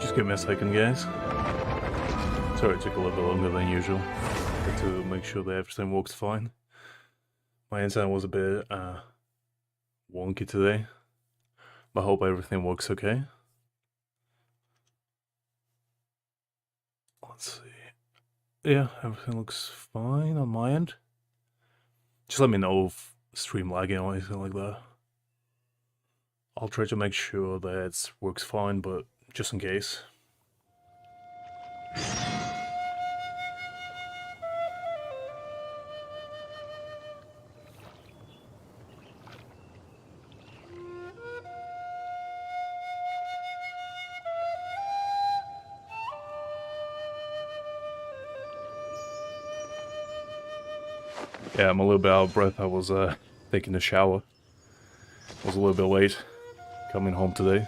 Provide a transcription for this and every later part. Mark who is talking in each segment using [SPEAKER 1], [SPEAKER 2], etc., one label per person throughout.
[SPEAKER 1] Just give me a second, guys. Sorry, it took a little bit longer than usual. Had to make sure that everything works fine. My internet was a bit wonky today, but I hope everything works okay. Let's see. Yeah, everything looks fine on my end. Just let me know if stream lagging or anything like that. I'll try to make sure that it works fine, but just in case. Yeah, I'm a little bit out of breath. I was taking a shower. Was a little bit late coming home today.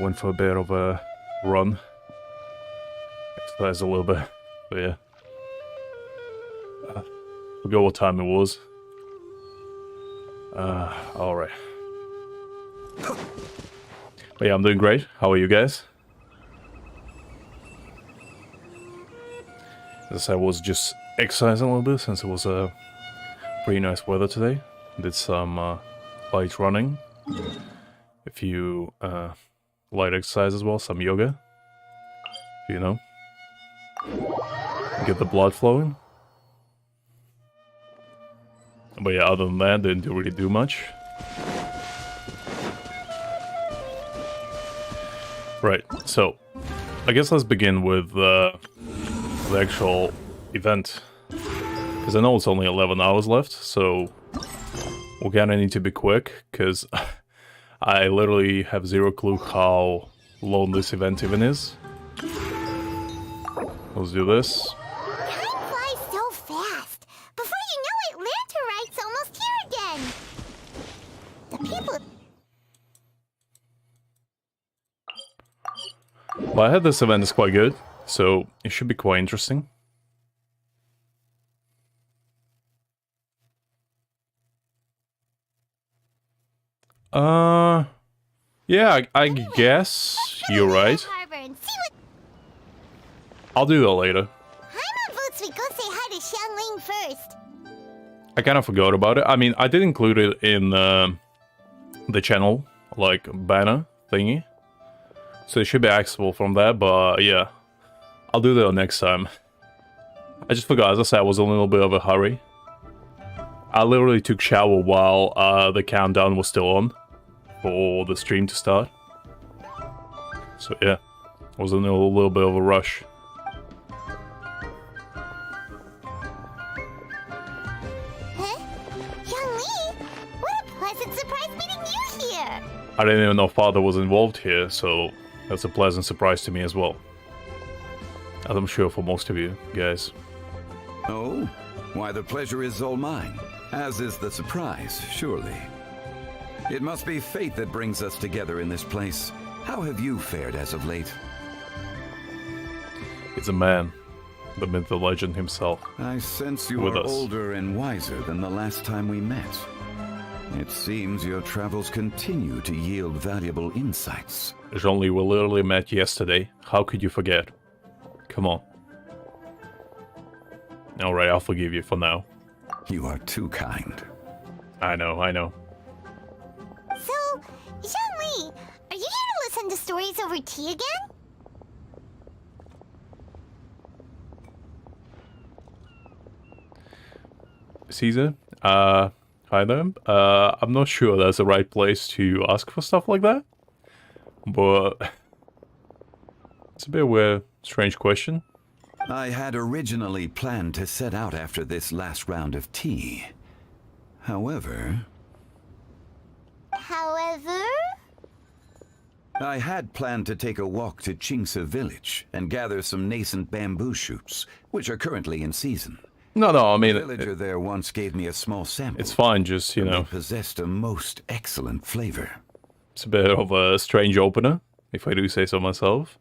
[SPEAKER 1] Went for a bit of a run. Exercised a little bit. But yeah. Forgot what time it was. Alright. But yeah, I'm doing great. How are you guys? As I said, I was just exercising a little bit since it was pretty nice weather today. Did some light running, a few light exercise as well, some yoga, you know, get the blood flowing. But yeah, other than that, didn't really do much. Right, so I guess let's begin with the actual event, because I know it's only 11 hours left, so we kinda need to be quick, because I literally have zero clue how long this event even is. Let's do this.
[SPEAKER 2] Time flies so fast. Before you know it, Rite's almost here again. The people...
[SPEAKER 1] Well, I heard this event is quite good, so it should be quite interesting. Yeah, I guess you're right. I'll do that later.
[SPEAKER 2] Paimon votes we go say hi to Xiangling first.
[SPEAKER 1] I kind of forgot about it. I mean, I did include it in the channel, like, banner thingy. So it should be accessible from there, but yeah. I'll do that next time. I just forgot, as I said, I was in a little bit of a hurry. I literally took shower while the countdown was still on for the stream to start. So yeah, I was in a little bit of a rush.
[SPEAKER 2] Huh? Xiangling? What a pleasant surprise meeting you here!
[SPEAKER 1] I didn't even know Father was involved here, so that's a pleasant surprise to me as well. As I'm sure for most of you guys.
[SPEAKER 3] Oh? Why, the pleasure is all mine. As is the surprise, surely. It must be fate that brings us together in this place. How have you fared as of late?
[SPEAKER 1] It's a man, the myth, the legend himself.
[SPEAKER 3] I sense you
[SPEAKER 1] With
[SPEAKER 3] are
[SPEAKER 1] us.
[SPEAKER 3] older and wiser than the last time we met. It seems your travels continue to yield valuable insights.
[SPEAKER 1] Jean-Lee, we literally met yesterday. How could you forget? Come on. Alright, I'll forgive you for now.
[SPEAKER 3] You are too kind.
[SPEAKER 1] I know, I know.
[SPEAKER 2] So, Xiangling, are you here to listen to stories over tea again?
[SPEAKER 1] Caesar? Hi there. I'm not sure that's the right place to ask for stuff like that. But... it's a bit of a weird, strange question.
[SPEAKER 3] I had originally planned to set out after this last round of tea. However, I had planned to take a walk to Qingse village and gather some nascent bamboo shoots, which are currently in season.
[SPEAKER 1] No, I mean...
[SPEAKER 3] The villager there once gave me a small sample.
[SPEAKER 1] it's fine, just, you
[SPEAKER 3] and
[SPEAKER 1] know...
[SPEAKER 3] they possessed a most excellent flavor.
[SPEAKER 1] It's a bit of a strange opener, if I do say so myself.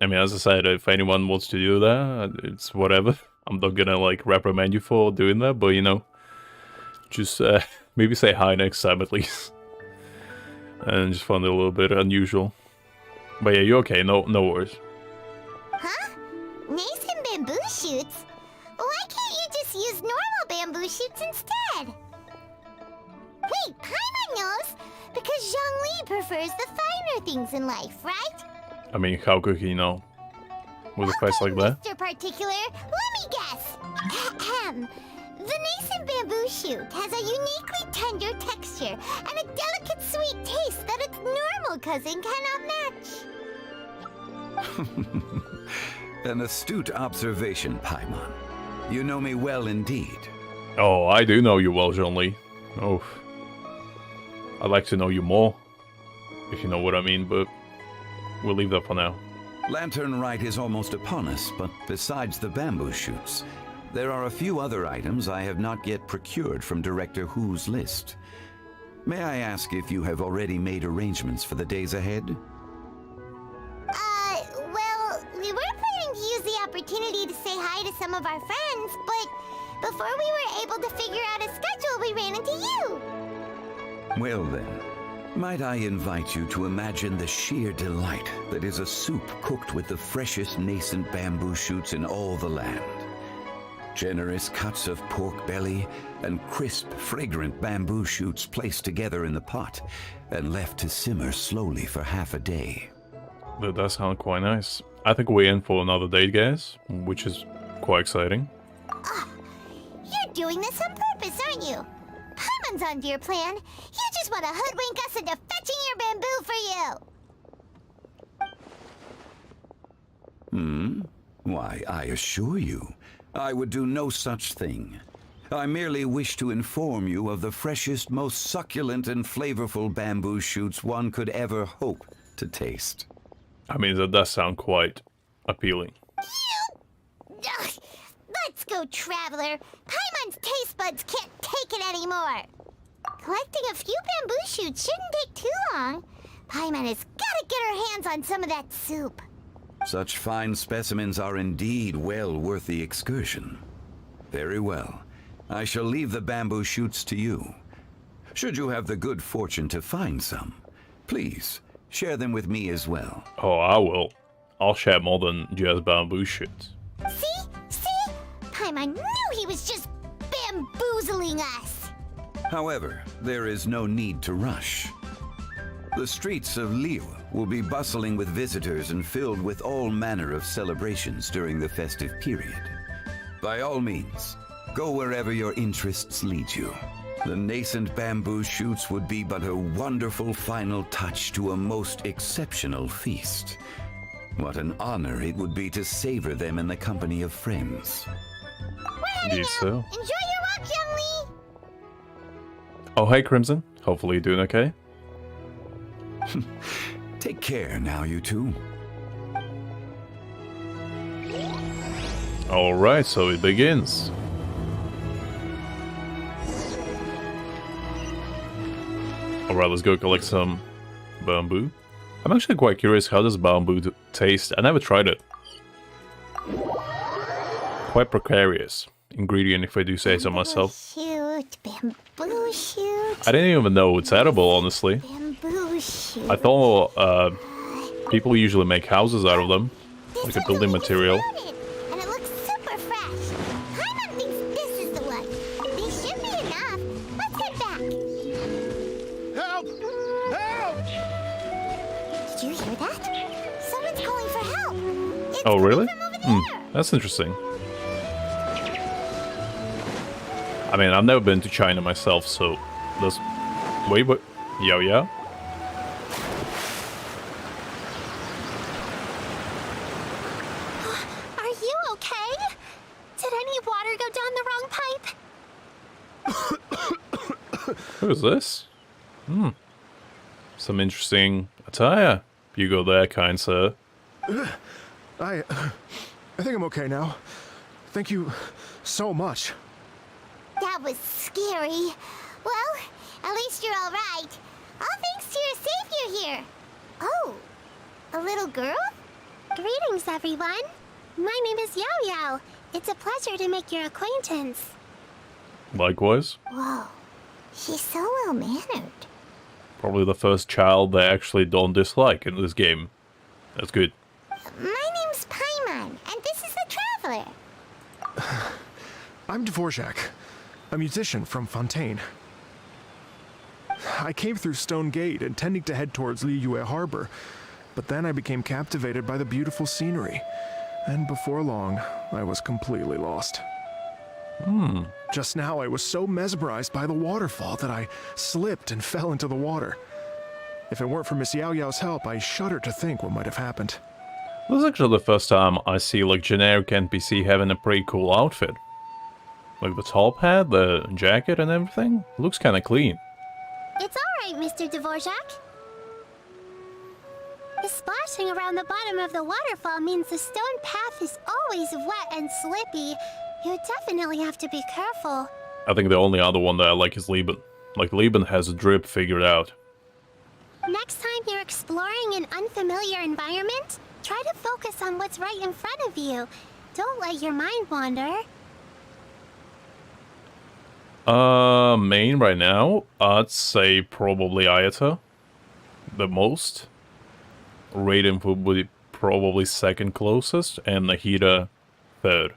[SPEAKER 1] I mean, as I said, if anyone wants to do that, it's whatever. I'm not gonna, like, reprimand you for doing that, but, you know... just, maybe say hi next time, at least. And just found it a little bit unusual. But yeah, you're okay. No worries.
[SPEAKER 2] Huh? Nascent bamboo shoots? Why can't you just use normal bamboo shoots instead? Wait, Paimon knows! Because Zhongli prefers the finer things in life, right?
[SPEAKER 1] I mean, how could he know? With a face like that?
[SPEAKER 2] Mr. Particular, let me guess. Ahem. The nascent bamboo shoot has a uniquely tender texture and a delicate sweet taste that its normal cousin cannot match.
[SPEAKER 3] An astute observation, Paimon. You know me well indeed.
[SPEAKER 1] Oh, I do know you well, Zhongli. Oh. I'd like to know you more, if you know what I mean, but we'll leave that for now.
[SPEAKER 3] Lantern Rite is almost upon us, but besides the bamboo shoots, there are a few other items I have not yet procured from Director Hu's list. May I ask if you have already made arrangements for the days ahead?
[SPEAKER 2] Well, we were planning to use the opportunity to say hi to some of our friends, but before we were able to figure out a schedule, we ran into you.
[SPEAKER 3] Well then, might I invite you to imagine the sheer delight that is a soup cooked with the freshest nascent bamboo shoots in all the land. Generous cuts of pork belly and crisp, fragrant bamboo shoots placed together in the pot and left to simmer slowly for half a day.
[SPEAKER 1] That does sound quite nice. I think we're in for another date, guys, which is quite exciting.
[SPEAKER 2] You're doing this on purpose, aren't you? Paimon's on your plan. You just want to hoodwink us into fetching your bamboo for you.
[SPEAKER 3] Why, I assure you, I would do no such thing. I merely wish to inform you of the freshest, most succulent and flavorful bamboo shoots one could ever hope to taste.
[SPEAKER 1] I mean, that does sound quite appealing.
[SPEAKER 2] Ugh, let's go, Traveler. Paimon's taste buds can't take it anymore. Collecting a few bamboo shoots shouldn't take too long. Paimon has got to get her hands on some of that soup.
[SPEAKER 3] Such fine specimens are indeed well worth the excursion. Very well. I shall leave the bamboo shoots to you. Should you have the good fortune to find some, please share them with me as well.
[SPEAKER 1] Oh, I will. I'll share more than just bamboo shoots.
[SPEAKER 2] See? Paimon knew he was just bamboozling us.
[SPEAKER 3] However, there is no need to rush. The streets of Liyue will be bustling with visitors and filled with all manner of celebrations during the festive period. By all means, go wherever your interests lead you. The nascent bamboo shoots would be but a wonderful final touch to a most exceptional feast. What an honor it would be to savor them in the company of friends.
[SPEAKER 2] We're heading
[SPEAKER 1] Yes,
[SPEAKER 2] out.
[SPEAKER 1] sir.
[SPEAKER 2] Enjoy your walk, young Lee.
[SPEAKER 1] Oh, hey, Crimson. Hopefully you're doing okay.
[SPEAKER 3] Take care now, you two.
[SPEAKER 1] Alright, so it begins. Alright, let's go collect some bamboo. I'm actually quite curious, how does bamboo taste? I never tried it. Quite precarious ingredient, if I do say so myself.
[SPEAKER 2] Bamboo shoot.
[SPEAKER 1] I didn't even know it's edible, honestly.
[SPEAKER 2] Bamboo shoot.
[SPEAKER 1] I thought people usually make houses out of them, like a building material.
[SPEAKER 2] And it looks super fresh. Paimon thinks this is the one. These should be enough. Let's head back.
[SPEAKER 4] Help! Help!
[SPEAKER 2] Did you hear that? Someone's calling for help. It's
[SPEAKER 1] Oh,
[SPEAKER 2] coming
[SPEAKER 1] really?
[SPEAKER 2] from over there.
[SPEAKER 1] That's interesting. I mean, I've never been to China myself, so let's... Wait, what? Yeah?
[SPEAKER 2] Are you okay? Did any water go down the wrong pipe?
[SPEAKER 1] Who is this? Some interesting attire. You go there, kind sir.
[SPEAKER 4] I think I'm okay now. Thank you so much.
[SPEAKER 2] That was scary. Well, at least you're all right. All thanks to your savior here. Oh, a little girl? Greetings, everyone. My name is Yao Yao. It's a pleasure to make your acquaintance.
[SPEAKER 1] Likewise.
[SPEAKER 2] Whoa, she's so well-mannered.
[SPEAKER 1] Probably the first child they actually don't dislike in this game. That's good.
[SPEAKER 2] My name's Paimon, and this is the Traveler.
[SPEAKER 4] I'm Dvorak, a musician from Fontaine. I came through Stone Gate intending to head towards Liyue Harbor, but then I became captivated by the beautiful scenery, and before long, I was completely lost. Just now, I was so mesmerized by the waterfall that I slipped and fell into the water. If it weren't for Miss Yao Yao's help, I shudder to think what might have happened.
[SPEAKER 1] This is actually the first time I see like generic NPC having a pretty cool outfit. Like the top hat, the jacket and everything. Looks kinda clean.
[SPEAKER 2] It's alright, Mr. Dvorak. The splashing around the bottom of the waterfall means the stone path is always wet and slippy. You definitely have to be careful.
[SPEAKER 1] I think the only other one that I like is Lieben. Like Lieben has a drip figured out.
[SPEAKER 2] Next time you're exploring an unfamiliar environment, try to focus on what's right in front of you. Don't let your mind wander.
[SPEAKER 1] Main right now, I'd say probably Ayata. The most. Raiden would be probably second closest, and Nahida third.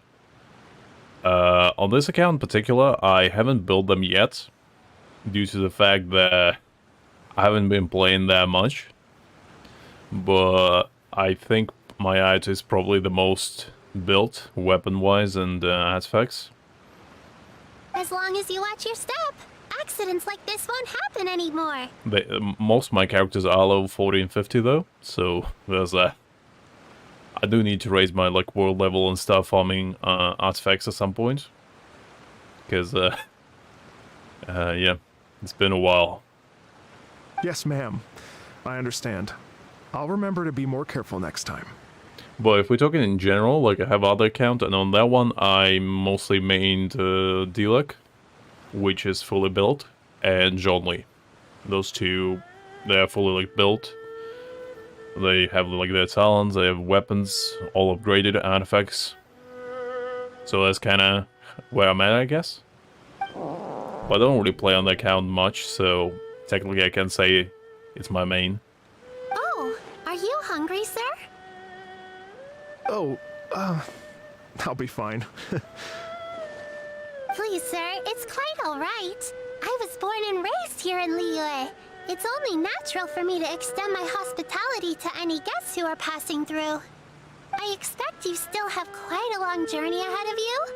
[SPEAKER 1] On this account in particular, I haven't built them yet, due to the fact that I haven't been playing that much. But I think my Ayata is probably the most built, weapon-wise and artifacts.
[SPEAKER 2] As long as you watch your step, accidents like this won't happen anymore.
[SPEAKER 1] Most of my characters are level 40 and 50 though, so there's that. I do need to raise my like world level and start farming artifacts at some point. Because, yeah, it's been a while.
[SPEAKER 4] Yes, ma'am. I understand. I'll remember to be more careful next time.
[SPEAKER 1] But if we're talking in general, like I have other account, and on that one I mostly mained Dilek, which is fully built, and Zhongli. Those two, they're fully like built. They have like their talents, they have weapons, all upgraded artifacts. So that's kind of where I'm at, I guess. But I don't really play on the account much, so technically I can say it's my main.
[SPEAKER 2] Oh, are you hungry, sir?
[SPEAKER 4] Oh, I'll be fine.
[SPEAKER 2] Please, sir, it's quite alright. I was born and raised here in Liyue. It's only natural for me to extend my hospitality to any guests who are passing through. I expect you still have quite a long journey ahead of you.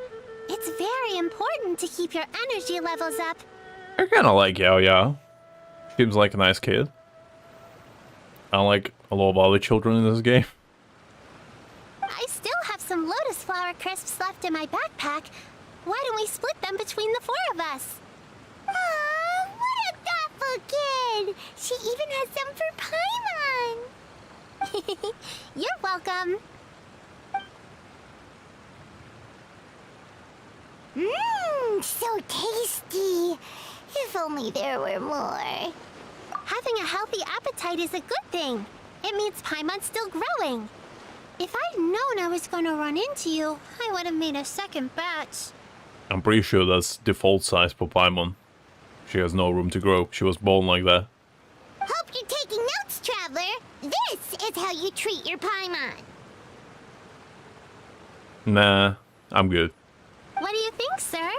[SPEAKER 2] It's very important to keep your energy levels up.
[SPEAKER 1] I kind of like Yao Yao. Seems like a nice kid. Unlike a lot of other children in this game.
[SPEAKER 2] I still have some lotus flower crisps left in my backpack. Why don't we split them between the four of us? Aw, what a thoughtful kid! She even has some for Paimon! You're welcome. Mmm, so tasty. If only there were more. Having a healthy appetite is a good thing. It means Paimon's still growing. If I'd known I was gonna run into you, I would have made a second batch.
[SPEAKER 1] I'm pretty sure that's default size for Paimon. She has no room to grow. She was born like that.
[SPEAKER 2] Hope you're taking notes, Traveler. This is how you treat your Paimon.
[SPEAKER 1] Nah, I'm good.
[SPEAKER 2] What do you think, sir?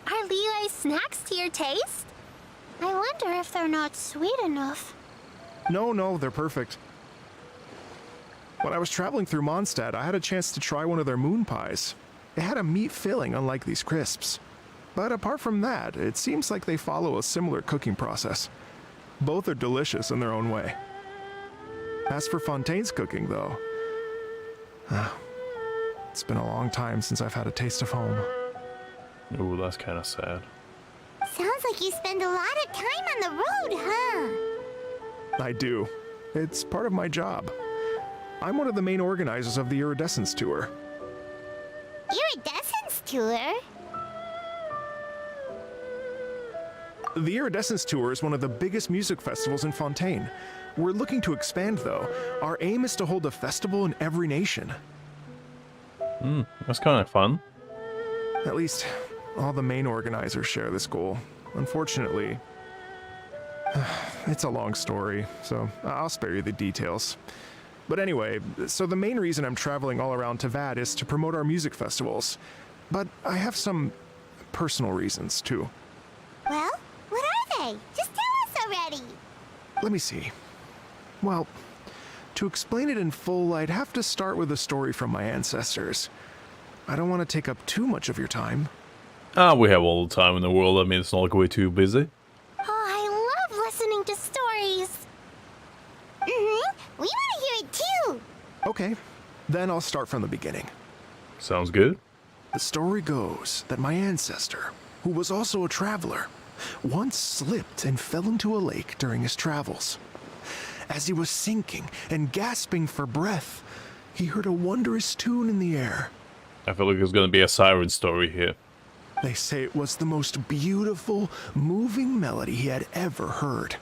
[SPEAKER 2] Are Liyue's snacks to your taste? I wonder if they're not sweet enough.
[SPEAKER 4] No, they're perfect. When I was traveling through Mondstadt, I had a chance to try one of their moon pies. It had a meat filling, unlike these crisps. But apart from that, it seems like they follow a similar cooking process. Both are delicious in their own way. As for Fontaine's cooking, though, it's been a long time since I've had a taste of home.
[SPEAKER 1] Ooh, that's kind of sad.
[SPEAKER 2] Sounds like you spend a lot of time on the road, huh?
[SPEAKER 4] I do. It's part of my job. I'm one of the main organizers of the Iridescence Tour.
[SPEAKER 2] Iridescence Tour?
[SPEAKER 4] The Iridescence Tour is one of the biggest music festivals in Fontaine. We're looking to expand, though. Our aim is to hold a festival in every nation.
[SPEAKER 1] That's kind of fun.
[SPEAKER 4] At least, all the main organizers share this goal. Unfortunately, it's a long story, so I'll spare you the details. But anyway, so the main reason I'm traveling all around Tavad is to promote our music festivals. But I have some personal reasons, too.
[SPEAKER 2] Well, what are they? Just tell us already.
[SPEAKER 4] Let me see. Well, to explain it in full, I'd have to start with a story from my ancestors. I don't want to take up too much of your time.
[SPEAKER 1] We have all the time in the world. I mean, it's not like we're too busy.
[SPEAKER 2] Oh, I love listening to stories. We want to hear it too.
[SPEAKER 4] Okay, then I'll start from the beginning.
[SPEAKER 1] Sounds good.
[SPEAKER 4] The story goes that my ancestor, who was also a traveler, once slipped and fell into a lake during his travels. As he was sinking and gasping for breath, he heard a wondrous tune in the air.
[SPEAKER 1] I feel like there's gonna be a siren story here.
[SPEAKER 4] They say it was the most beautiful, moving melody he had ever heard.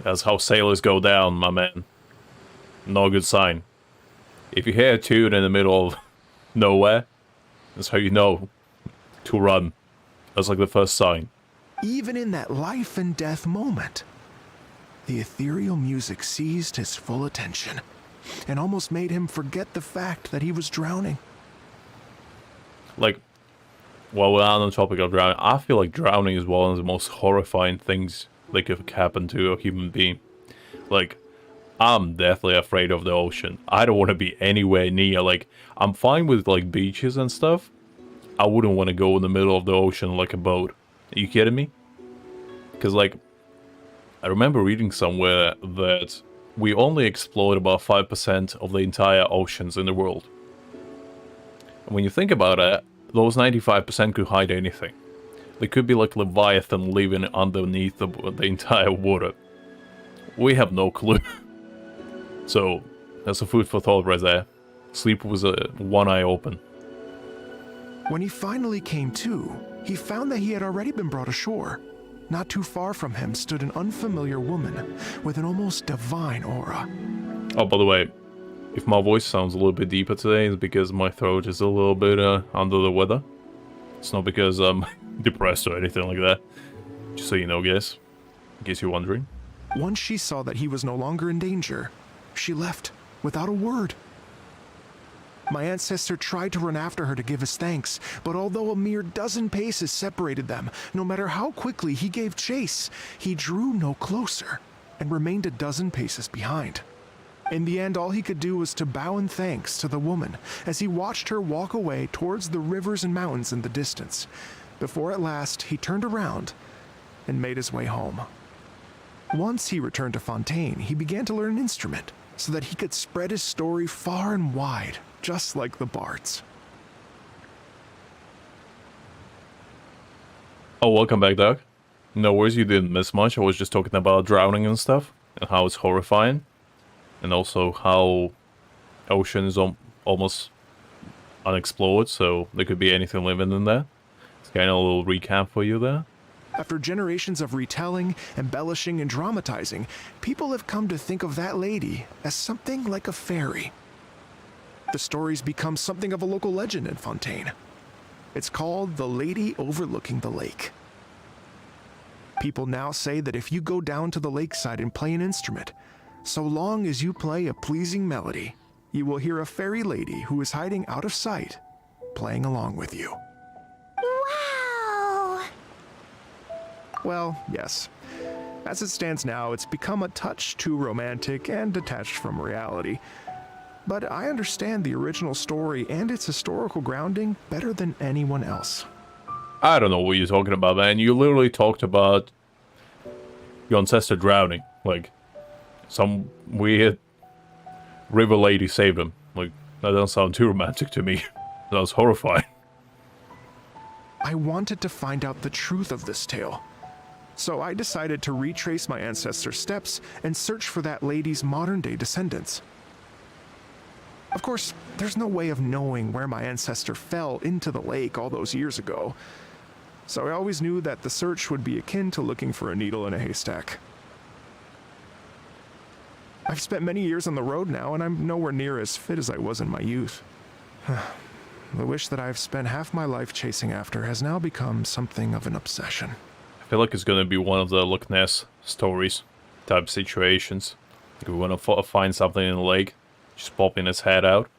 [SPEAKER 1] That's how sailors go down, my man. No good sign. If you hear a tune in the middle of nowhere, that's how you know to run. That's like the first sign.
[SPEAKER 4] Even in that life and death moment, the ethereal music seized his full attention and almost made him forget the fact that he was drowning.
[SPEAKER 1] Like, while we're on the topic of drowning, I feel like drowning is one of the most horrifying things that could happen to a human being. Like, I'm deathly afraid of the ocean. I don't want to be anywhere near, like, I'm fine with, like, beaches and stuff. I wouldn't want to go in the middle of the ocean like a boat. Are you kidding me? Because, like, I remember reading somewhere that we only explored about 5% of the entire oceans in the world. And when you think about it, those 95% could hide anything. They could be like Leviathan living underneath the entire water. We have no clue. So, that's a food for thought right there. Sleep was one eye open.
[SPEAKER 4] When he finally came to, he found that he had already been brought ashore. Not too far from him stood an unfamiliar woman with an almost divine aura.
[SPEAKER 1] Oh, by the way, if my voice sounds a little bit deeper today, it's because my throat is a little bit under the weather. It's not because I'm depressed or anything like that. Just so you know, guys. In case you're wondering.
[SPEAKER 4] Once she saw that he was no longer in danger, she left without a word. My ancestor tried to run after her to give his thanks, but although a mere dozen paces separated them, no matter how quickly he gave chase, he drew no closer and remained a dozen paces behind. In the end, all he could do was to bow in thanks to the woman as he watched her walk away towards the rivers and mountains in the distance, before at last he turned around and made his way home. Once he returned to Fontaine, he began to learn an instrument so that he could spread his story far and wide, just like the bards.
[SPEAKER 1] Oh, welcome back, Doug. No worries, you didn't miss much. I was just talking about drowning and stuff, and how it's horrifying. And also how ocean is almost unexplored, so there could be anything living in there. It's kind of a little recap for you there.
[SPEAKER 4] After generations of retelling, embellishing, and dramatizing, people have come to think of that lady as something like a fairy. The story's become something of a local legend in Fontaine. It's called the Lady Overlooking the Lake. People now say that if you go down to the lakeside and play an instrument, so long as you play a pleasing melody, you will hear a fairy lady who is hiding out of sight, playing along with you.
[SPEAKER 2] Wow!
[SPEAKER 4] Well, yes. As it stands now, it's become a touch too romantic and detached from reality. But I understand the original story and its historical grounding better than anyone else.
[SPEAKER 1] I don't know what you're talking about, man. You literally talked about your ancestor drowning. Like, some weird river lady saved him. Like, that doesn't sound too romantic to me. That was horrifying.
[SPEAKER 4] I wanted to find out the truth of this tale. So I decided to retrace my ancestors' steps and search for that lady's modern-day descendants. Of course, there's no way of knowing where my ancestor fell into the lake all those years ago. So I always knew that the search would be akin to looking for a needle in a haystack. I've spent many years on the road now, and I'm nowhere near as fit as I was in my youth. The wish that I've spent half my life chasing after has now become something of an obsession.
[SPEAKER 1] I feel like it's gonna be one of the Loch Ness stories type situations. Like we want to find something in the lake, Just popping his head out.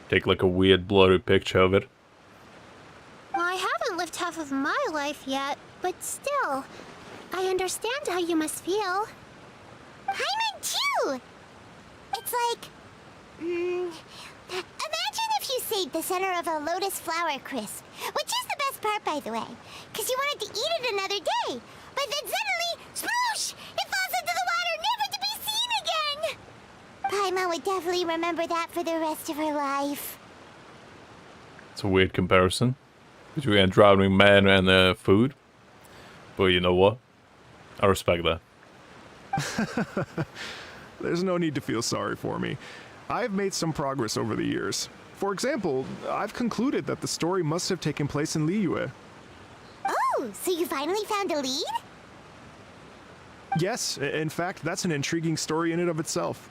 [SPEAKER 1] Take like a weird blurry picture of it.
[SPEAKER 2] Well, I haven't lived half of my life yet, but still, I understand how you must feel. Paimon too! It's like... imagine if you saved the center of a lotus flower crisp, which is the best part, by the way, because you wanted to eat it another day. But then suddenly, sploosh! It falls into the water, never to be seen again! Paimon would definitely remember that for the rest of her life.
[SPEAKER 1] It's a weird comparison between a drowning man and food. But you know what? I respect that.
[SPEAKER 4] There's no need to feel sorry for me. I've made some progress over the years. For example, I've concluded that the story must have taken place in Liyue.
[SPEAKER 2] Oh, so you finally found a lead?
[SPEAKER 4] Yes, in fact, that's an intriguing story in and of itself.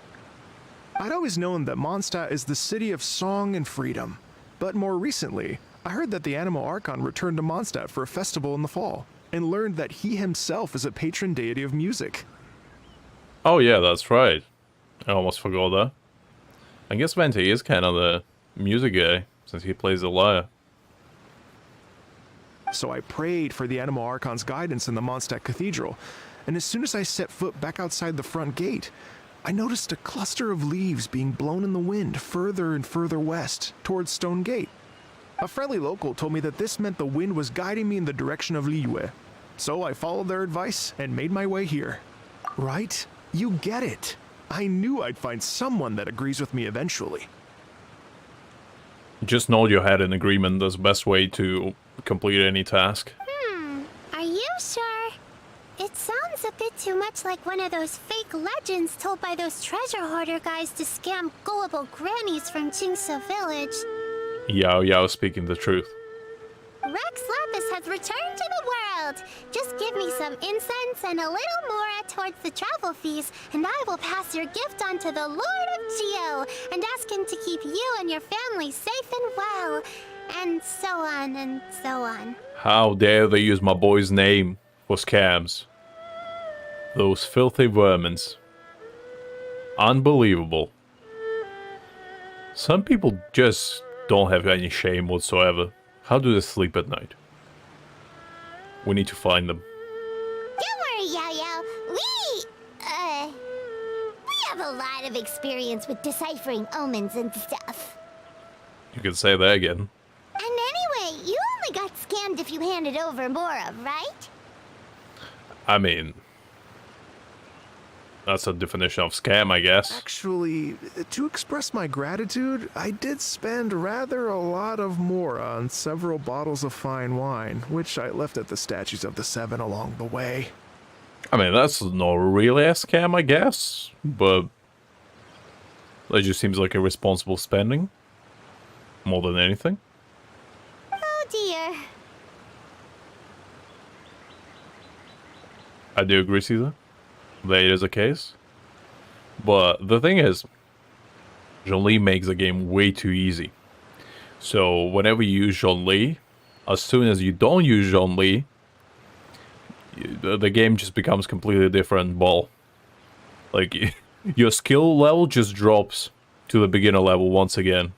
[SPEAKER 4] I'd always known that Mondstadt is the city of song and freedom. But more recently, I heard that the Animal Archon returned to Mondstadt for a festival in the fall, and learned that he himself is a patron deity of music.
[SPEAKER 1] Oh yeah, that's right. I almost forgot that. I guess Venti is kind of the music guy, since he plays the lyre.
[SPEAKER 4] So I prayed for the Animal Archon's guidance in the Mondstadt Cathedral, and as soon as I set foot back outside the front gate, I noticed a cluster of leaves being blown in the wind further and further west, towards Stone Gate. A friendly local told me that this meant the wind was guiding me in the direction of Liyue. So I followed their advice and made my way here. Right? You get it. I knew I'd find someone that agrees with me eventually.
[SPEAKER 1] Just nod your head in agreement. That's the best way to complete any task.
[SPEAKER 2] Are you sure? It sounds a bit too much like one of those fake legends told by those treasure hoarder guys to scam gullible grannies from Jingsa Village.
[SPEAKER 1] Yao Yao speaking the truth.
[SPEAKER 2] Rex Lapis has returned to the world. Just give me some incense and a little more towards the travel fees, and I will pass your gift on to the Lord of Geo and ask him to keep you and your family safe and well. And so on and so on.
[SPEAKER 1] How dare they use my boy's name for scams? Those filthy vermins. Unbelievable. Some people just don't have any shame whatsoever. How do they sleep at night? We need to find them.
[SPEAKER 2] Don't worry, Yao Yao. We have a lot of experience with deciphering omens and stuff.
[SPEAKER 1] You can say that again.
[SPEAKER 2] And anyway, you only got scammed if you handed over Mora, right?
[SPEAKER 1] I mean, that's a definition of scam, I guess.
[SPEAKER 4] Actually, to express my gratitude, I did spend rather a lot of Mora on several bottles of fine wine, which I left at the Statues of the Seven along the way.
[SPEAKER 1] I mean, that's not really a scam, I guess, but that just seems like irresponsible spending, more than anything.
[SPEAKER 2] Oh dear.
[SPEAKER 1] I do agree, Caesar, that it is a case. But the thing is, Zhongli makes the game way too easy. So whenever you use Zhongli, as soon as you don't use Zhongli, the game just becomes completely different ball. Like, your skill level just drops to the beginner level once again.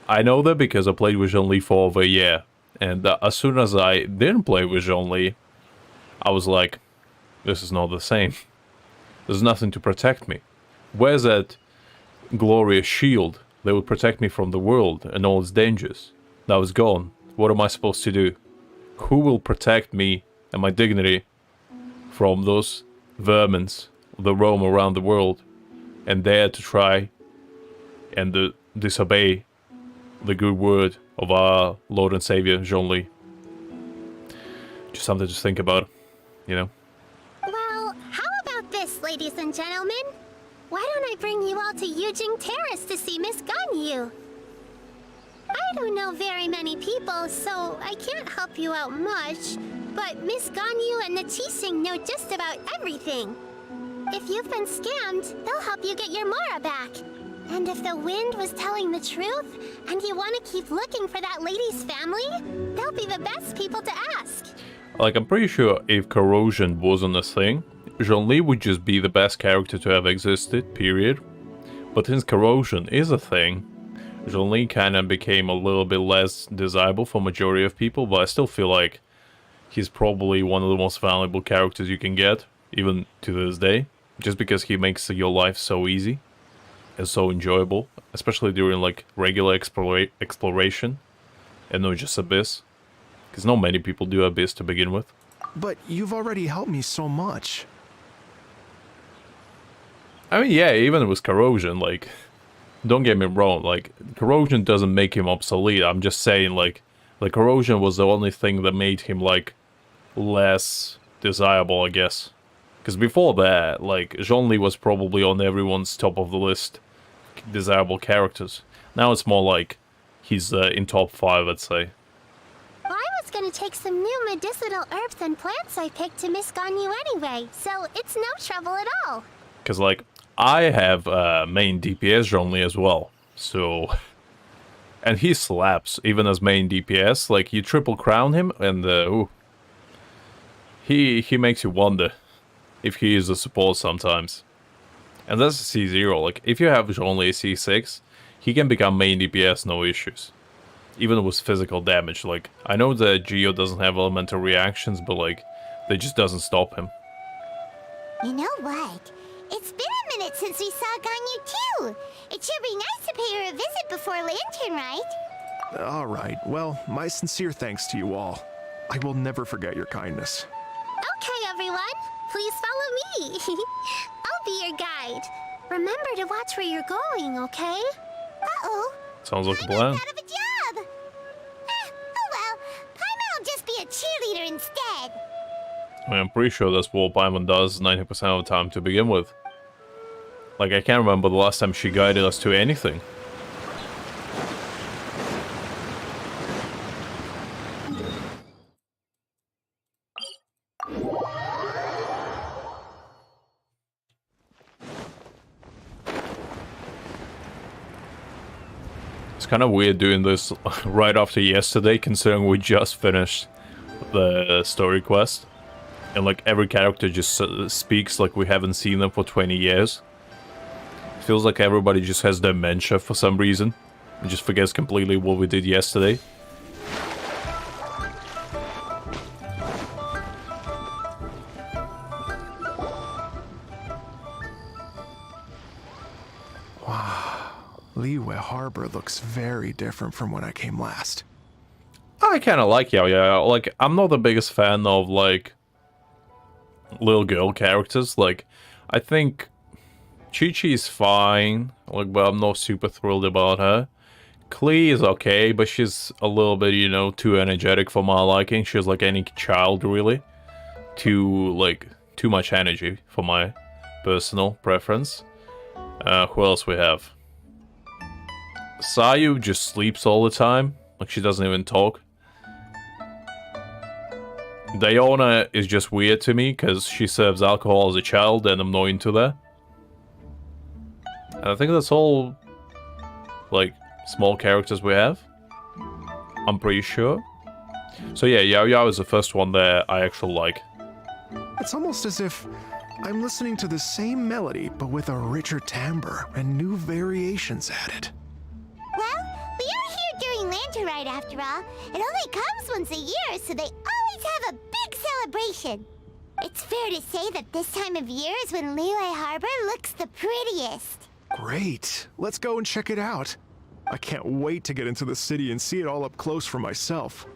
[SPEAKER 1] I know that because I played with Zhongli for over a year. And as soon as I didn't play with Zhongli, I was like, this is not the same. There's nothing to protect me. Where's that glorious shield that would protect me from the world and all its dangers? That was gone. What am I supposed to do? Who will protect me and my dignity from those vermins that roam around the world and dare to try and disobey the good word of our Lord and Savior, Zhongli? Just something to think about, you know?
[SPEAKER 2] Well, how about this, ladies and gentlemen? Why don't I bring you all to Yujing Terrace to see Miss Ganyu? I don't know very many people, so I can't help you out much. But Miss Ganyu and the Qixing know just about everything. If you've been scammed, they'll help you get your Mora back. And if the wind was telling the truth, and you want to keep looking for that lady's family, they'll be the best people to ask.
[SPEAKER 1] Like, I'm pretty sure if corrosion wasn't a thing, Zhongli would just be the best character to have existed, period. But since corrosion is a thing, Zhongli kind of became a little bit less desirable for majority of people, but I still feel like he's probably one of the most valuable characters you can get, even to this day, just because he makes your life so easy and so enjoyable, especially during like regular exploration and not just Abyss, because not many people do Abyss to begin with.
[SPEAKER 4] But you've already helped me so much.
[SPEAKER 1] I mean, yeah, even with corrosion, like, don't get me wrong, like, corrosion doesn't make him obsolete. I'm just saying, like, the corrosion was the only thing that made him, like, less desirable, I guess. Because before that, like, Zhongli was probably on everyone's top of the list desirable characters. Now it's more like he's in top 5, I'd say.
[SPEAKER 2] Well, I was gonna take some new medicinal herbs and plants I picked to Miss Ganyu anyway, so it's no trouble at all.
[SPEAKER 1] Because, like, I have main DPS Zhongli as well, so... And he slaps, even as main DPS. Like, you triple crown him, and ooh. He makes you wonder if he is a support sometimes. And that's a C0, like, if you have Zhongli C6, he can become main DPS, no issues. Even with physical damage, like, I know that Geo doesn't have elemental reactions, but, like, that just doesn't stop him.
[SPEAKER 2] You know what? It's been a minute since we saw Ganyu too. It should be nice to pay her a visit before Lantern, right?
[SPEAKER 4] All right, well, my sincere thanks to you all. I will never forget your kindness.
[SPEAKER 2] Okay, everyone. Please follow me. I'll be your guide. Remember to watch where you're going, okay? Uh-oh.
[SPEAKER 1] Sounds like a
[SPEAKER 2] I'm
[SPEAKER 1] plan.
[SPEAKER 2] out of a job. Oh well. Paimon will just be a cheerleader instead.
[SPEAKER 1] I mean, I'm pretty sure that's what Paimon does 90% of the time to begin with. Like, I can't remember the last time she guided us to anything. It's kind of weird doing this right after yesterday, considering we just finished the story quest. And like every character just speaks like we haven't seen them for 20 years. Feels like everybody just has dementia for some reason. And just forgets completely what we did yesterday.
[SPEAKER 4] Liyue Harbor looks very different from when I came last.
[SPEAKER 1] I kind of like Yao Yao. Like, I'm not the biggest fan of, like, little girl characters. Like, I think Chi-Chi is fine, like, but I'm not super thrilled about her. Klee is okay, but she's a little bit, you know, too energetic for my liking. She's like any child, really. Too much energy for my personal preference. Who else we have? Sayu just sleeps all the time. Like, she doesn't even talk. Diona is just weird to me, because she serves alcohol as a child, and I'm not into that. And I think that's all, like, small characters we have. I'm pretty sure. So yeah, Yao Yao is the first one that I actually like.
[SPEAKER 4] It's almost as if I'm listening to the same melody, but with a richer timbre and new variations added.
[SPEAKER 2] Well, we are here during Lantern Rite after all. It only comes once a year, so they always have a big celebration. It's fair to say that this time of year is when Liyue Harbor looks the prettiest.
[SPEAKER 4] Great. Let's go and check it out. I can't wait to get into the city and see it all up close for myself.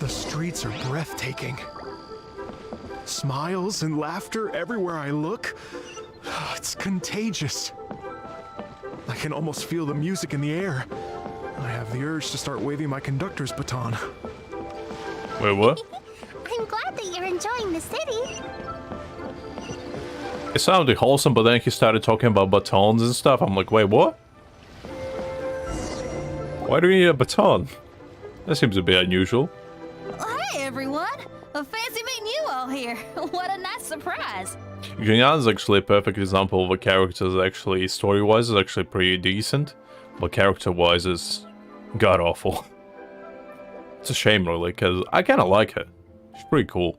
[SPEAKER 4] The streets are breathtaking. Smiles and laughter everywhere I look. It's contagious. I can almost feel the music in the air. I have the urge to start waving my conductor's baton.
[SPEAKER 1] Wait, what?
[SPEAKER 2] I'm glad that you're enjoying the city.
[SPEAKER 1] It sounded wholesome, but then he started talking about batons and stuff. I'm like, wait, what? Why do we need a baton? That seems a bit unusual.
[SPEAKER 5] Hey everyone! Fancy meeting you all here. What a nice surprise.
[SPEAKER 1] Junyan is actually a perfect example of a character that actually, story-wise, is actually pretty decent, but character-wise is god-awful. It's a shame, really, because I kind of like her. She's pretty cool.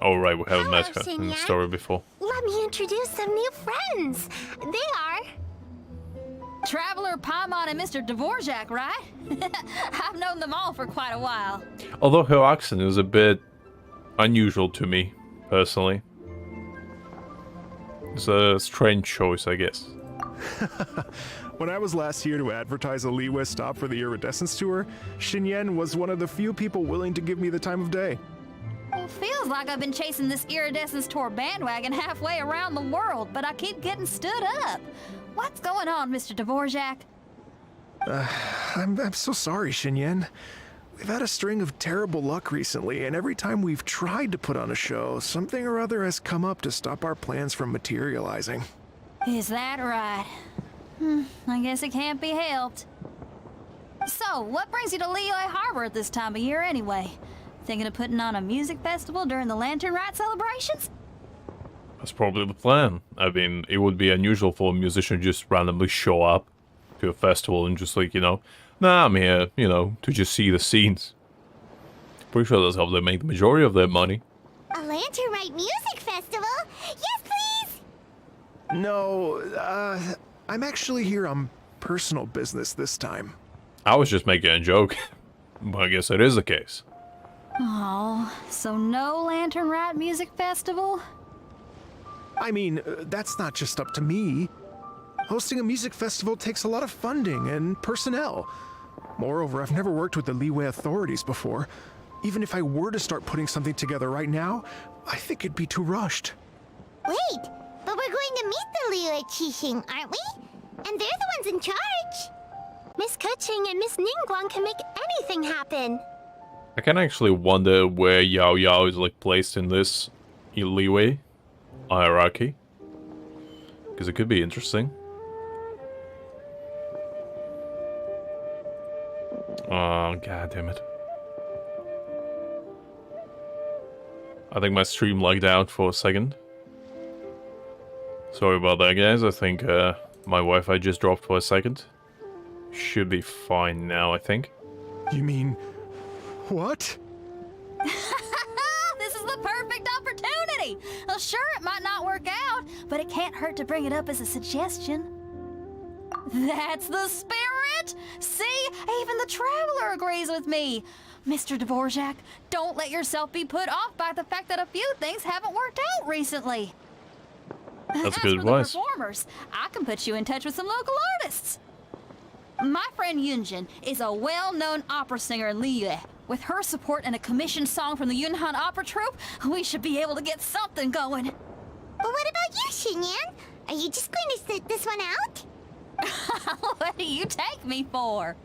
[SPEAKER 1] Oh, right, we haven't met
[SPEAKER 2] Hello,
[SPEAKER 1] her in the
[SPEAKER 2] Xinyan.
[SPEAKER 1] story before.
[SPEAKER 2] Let me introduce some new friends. They are...
[SPEAKER 5] Traveler, Paimon, and Mr. Dvorak, right? I've known them all for quite a while.
[SPEAKER 1] Although her accent is a bit unusual to me, personally. It's a strange choice, I guess.
[SPEAKER 4] When I was last here to advertise a Liyue stop for the Iridescence Tour, Xinyan was one of the few people willing to give me the time of day.
[SPEAKER 5] Well, feels like I've been chasing this Iridescence Tour bandwagon halfway around the world, but I keep getting stood up. What's going on, Mr. Dvorak?
[SPEAKER 4] I'm so sorry, Xinyan. We've had a string of terrible luck recently, and every time we've tried to put on a show, something or other has come up to stop our plans from materializing.
[SPEAKER 5] Is that right? I guess it can't be helped. So, what brings you to Liyue Harbor at this time of year anyway? Thinking of putting on a music festival during the Lantern Rite celebrations?
[SPEAKER 1] That's probably the plan. I mean, it would be unusual for a musician to just randomly show up to a festival and just like, nah, I'm here, to just see the scenes. Pretty sure that's how they make the majority of their money.
[SPEAKER 2] A Lantern Rite music festival? Yes, please!
[SPEAKER 4] No, I'm actually here on personal business this time.
[SPEAKER 1] I was just making a joke, but I guess it is the case.
[SPEAKER 5] Oh, so no Lantern Rite music festival?
[SPEAKER 4] I mean, that's not just up to me. Hosting a music festival takes a lot of funding and personnel. Moreover, I've never worked with the Liyue authorities before. Even if I were to start putting something together right now, I think it'd be too rushed.
[SPEAKER 2] Wait, but we're going to meet the Liyue Qixing, aren't we? And they're the ones in charge. Miss Kuching and Miss Ningguang can make anything happen.
[SPEAKER 1] I can actually wonder where Yao Yao is like placed in this Liyue hierarchy. Because it could be interesting. Oh, god damn it. I think my stream lagged out for a second. Sorry about that, guys. I think my Wi-Fi just dropped for a second. Should be fine now, I think.
[SPEAKER 4] You mean... what?
[SPEAKER 5] This is the perfect opportunity! Well, sure, it might not work out, but it can't hurt to bring it up as a suggestion. That's the spirit! See? Even the Traveler agrees with me. Mr. Dvorak, don't let yourself be put off by the fact that a few things haven't worked out recently.
[SPEAKER 1] That's
[SPEAKER 5] As
[SPEAKER 1] good
[SPEAKER 5] for the
[SPEAKER 1] advice.
[SPEAKER 5] performers, I can put you in touch with some local artists. My friend Yunjin is a well-known opera singer in Liyue. With her support and a commissioned song from the Yunhan Opera Troupe, we should be able to get something going.
[SPEAKER 2] But what about you, Xinyan? Are you just going to sit this one out?
[SPEAKER 5] What do you take me for?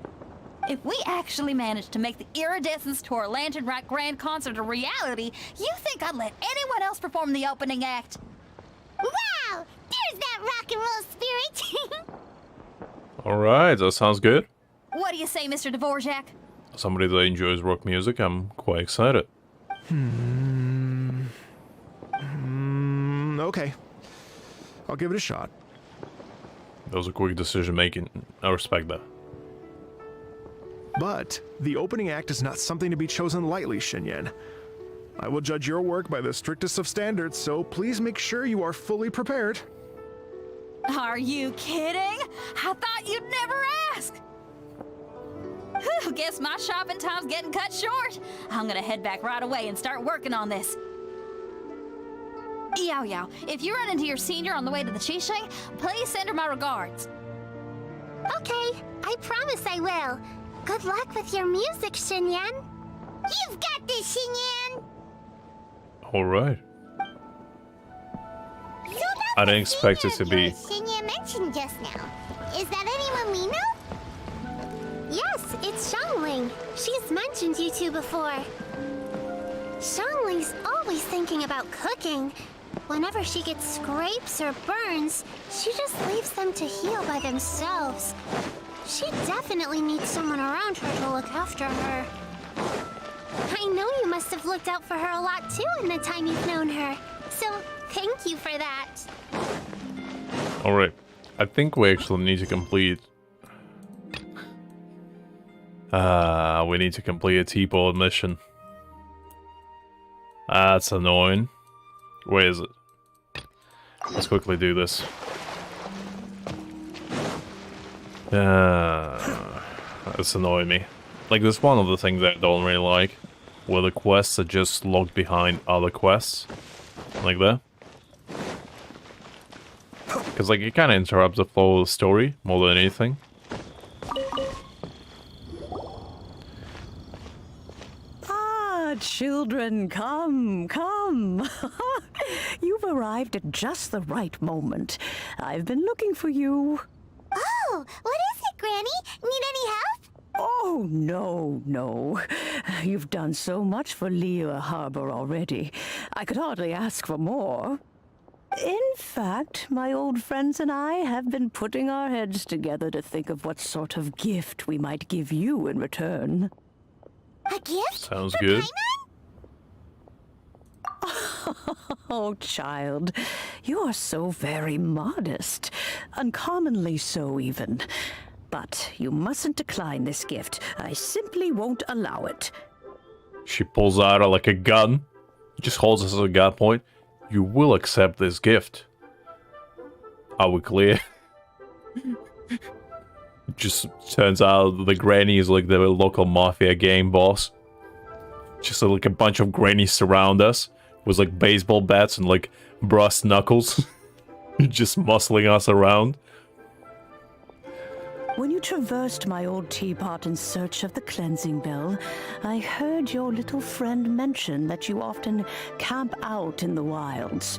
[SPEAKER 5] If we actually manage to make the Iridescence Tour Lantern Rite Grand Concert a reality, you think I'd let anyone else perform the opening act?
[SPEAKER 2] Wow! There's that rock and roll spirit!
[SPEAKER 1] Alright, that sounds good.
[SPEAKER 5] What do you say, Mr. Dvorak?
[SPEAKER 1] Somebody that enjoys rock music, I'm quite excited.
[SPEAKER 4] Okay. I'll give it a shot.
[SPEAKER 1] That was a quick decision making. I respect that.
[SPEAKER 4] But the opening act is not something to be chosen lightly, Xinyan. I will judge your work by the strictest of standards, so please make sure you are fully prepared.
[SPEAKER 5] Are you kidding? I thought you'd never ask. Whew, guess my shopping time's getting cut short. I'm gonna head back right away and start working on this. Yao Yao, if you run into your senior on the way to the Qixing, please send her my regards.
[SPEAKER 2] Okay, I promise I will. Good luck with your music, Xinyan. You've got this, Xinyan!
[SPEAKER 1] Alright.
[SPEAKER 2] So
[SPEAKER 1] I didn't expect it to be...
[SPEAKER 2] Xinyan mentioned just now. Is that anyone we know? Yes, it's Xiangling. She's mentioned you two before. Xiangling's always thinking about cooking. Whenever she gets scrapes or burns, she just leaves them to heal by themselves. She definitely needs someone around her to look after her. I know you must have looked out for her a lot too in the time you've known her. So, thank you for that.
[SPEAKER 1] Alright. I think we actually need to complete... we need to complete a T-Ball mission. That's annoying. Where is it? Let's quickly do this. That's annoying me. Like, that's one of the things that I don't really like. Where the quests are just locked behind other quests. Like that. Because, like, it kind of interrupts the flow of the story more than anything.
[SPEAKER 6] Ah, children, come, come. You've arrived at just the right moment. I've been looking for you.
[SPEAKER 2] Oh, what is it, Granny? Need any help?
[SPEAKER 6] Oh, no, no. You've done so much for Liyue Harbor already. I could hardly ask for more. In fact, my old friends and I have been putting our heads together to think of what sort of gift we might give you in return.
[SPEAKER 2] A gift?
[SPEAKER 1] Sounds
[SPEAKER 2] For
[SPEAKER 1] good.
[SPEAKER 2] Paimon?
[SPEAKER 6] Oh, child, you are so very modest. Uncommonly so, even. But you mustn't decline this gift. I simply won't allow it.
[SPEAKER 1] She pulls out like a gun. Just holds us at a gunpoint. You will accept this gift. Are we clear? Just turns out the granny is like the local mafia gang boss. Just like a bunch of grannies surround us with like baseball bats and like brass knuckles. Just muscling us around.
[SPEAKER 6] When you traversed my old teapot in search of the cleansing bell, I heard your little friend mention that you often camp out in the wilds.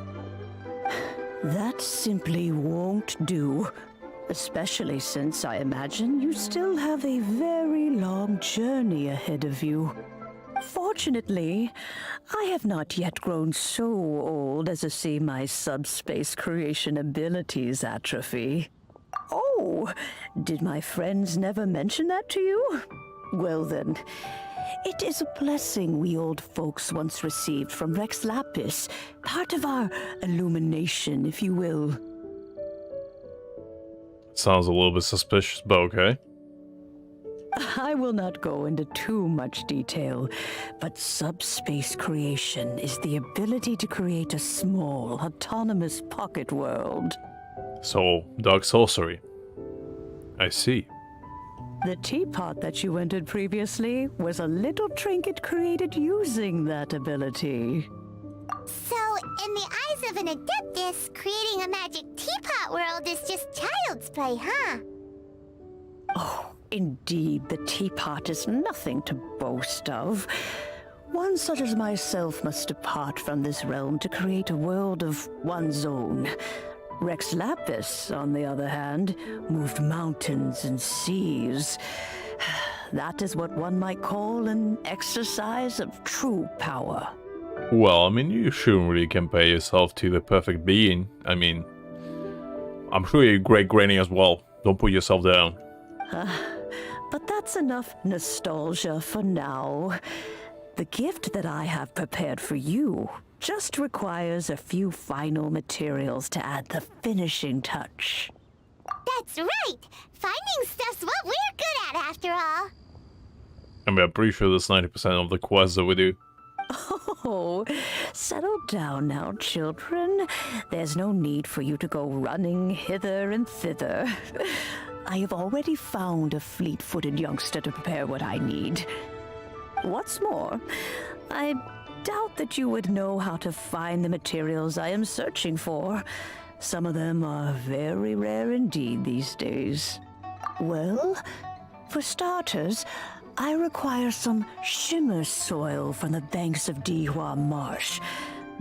[SPEAKER 6] That simply won't do, especially since I imagine you still have a very long journey ahead of you. Fortunately, I have not yet grown so old as to see my subspace creation abilities atrophy. Oh, did my friends never mention that to you? Well then, it is a blessing we old folks once received from Rex Lapis, part of our illumination, if you will.
[SPEAKER 1] Sounds a little bit suspicious, but okay.
[SPEAKER 6] I will not go into too much detail, but subspace creation is the ability to create a small, autonomous pocket world.
[SPEAKER 1] So, dark sorcery. I see.
[SPEAKER 6] The teapot that you entered previously was a little trinket created using that ability.
[SPEAKER 2] So, in the eyes of an adeptus, creating a magic teapot world is just child's play, huh?
[SPEAKER 6] Oh, indeed, the teapot is nothing to boast of. One such as myself must depart from this realm to create a world of one's own. Rex Lapis, on the other hand, moved mountains and seas. That is what one might call an exercise of true power.
[SPEAKER 1] Well, I mean, you shouldn't really compare yourself to the perfect being. I mean, I'm sure you're a great granny as well. Don't put yourself down.
[SPEAKER 6] But that's enough nostalgia for now. The gift that I have prepared for you just requires a few final materials to add the finishing touch.
[SPEAKER 2] That's right! Finding stuff's what we're good at, after all.
[SPEAKER 1] I mean, I'm pretty sure there's 90% of the quests that we do.
[SPEAKER 6] Oh, settle down now, children. There's no need for you to go running hither and thither. I have already found a fleet-footed youngster to prepare what I need. What's more, I doubt that you would know how to find the materials I am searching for. Some of them are very rare indeed these days. Well, for starters, I require some shimmer soil from the banks of Dihua Marsh.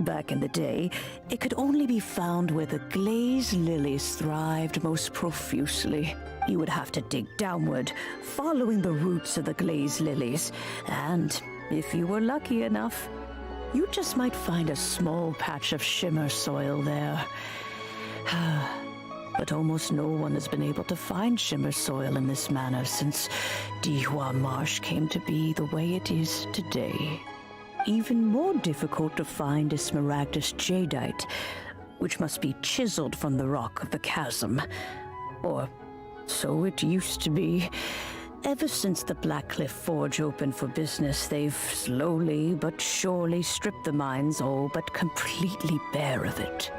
[SPEAKER 6] Back in the day, it could only be found where the glaze lilies thrived most profusely. You would have to dig downward, following the roots of the glaze lilies, and if you were lucky enough, you just might find a small patch of shimmer soil there. But almost no one has been able to find shimmer soil in this manner since Dihua Marsh came to be the way it is today. Even more difficult to find is smaragdus jadeite, which must be chiseled from the rock of the chasm. Or so it used to be. Ever since the Blackcliff Forge opened for business, they've slowly but surely stripped the mines all but completely bare of it.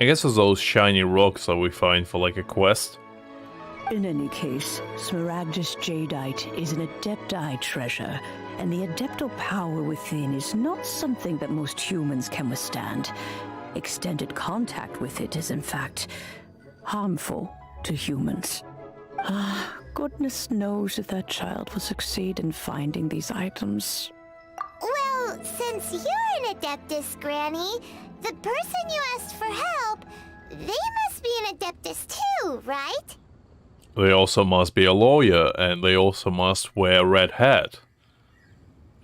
[SPEAKER 1] I guess it's those shiny rocks that we find for like a quest.
[SPEAKER 6] In any case, Smaragdus Jadeite is an Adepti treasure, and the Adeptal power within is not something that most humans can withstand. Extended contact with it is, in fact, harmful to humans. Goodness knows if that child will succeed in finding these items.
[SPEAKER 2] Well, since you're an Adeptus, Granny, the person you asked for help, they must be an Adeptus too, right?
[SPEAKER 1] They also must be a lawyer, and they also must wear a red hat.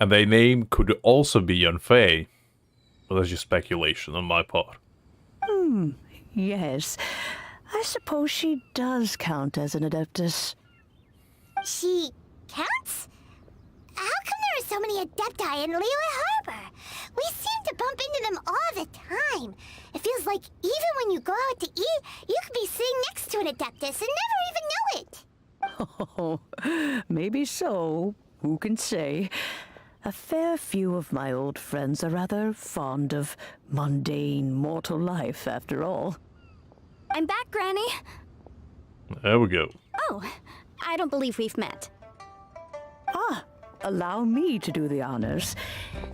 [SPEAKER 1] And their name could also be Yanfei. But that's just speculation on my part.
[SPEAKER 6] Yes. I suppose she does count as an Adeptus.
[SPEAKER 2] She counts? How come there are so many Adepti in Liyue Harbor? We seem to bump into them all the time. It feels like even when you go out to eat, you could be sitting next to an Adeptus and never even know it.
[SPEAKER 6] Oh, maybe so. Who can say? A fair few of my old friends are rather fond of mundane mortal life, after all.
[SPEAKER 5] I'm back, Granny.
[SPEAKER 1] There we go.
[SPEAKER 5] Oh, I don't believe we've met.
[SPEAKER 6] Allow me to do the honors.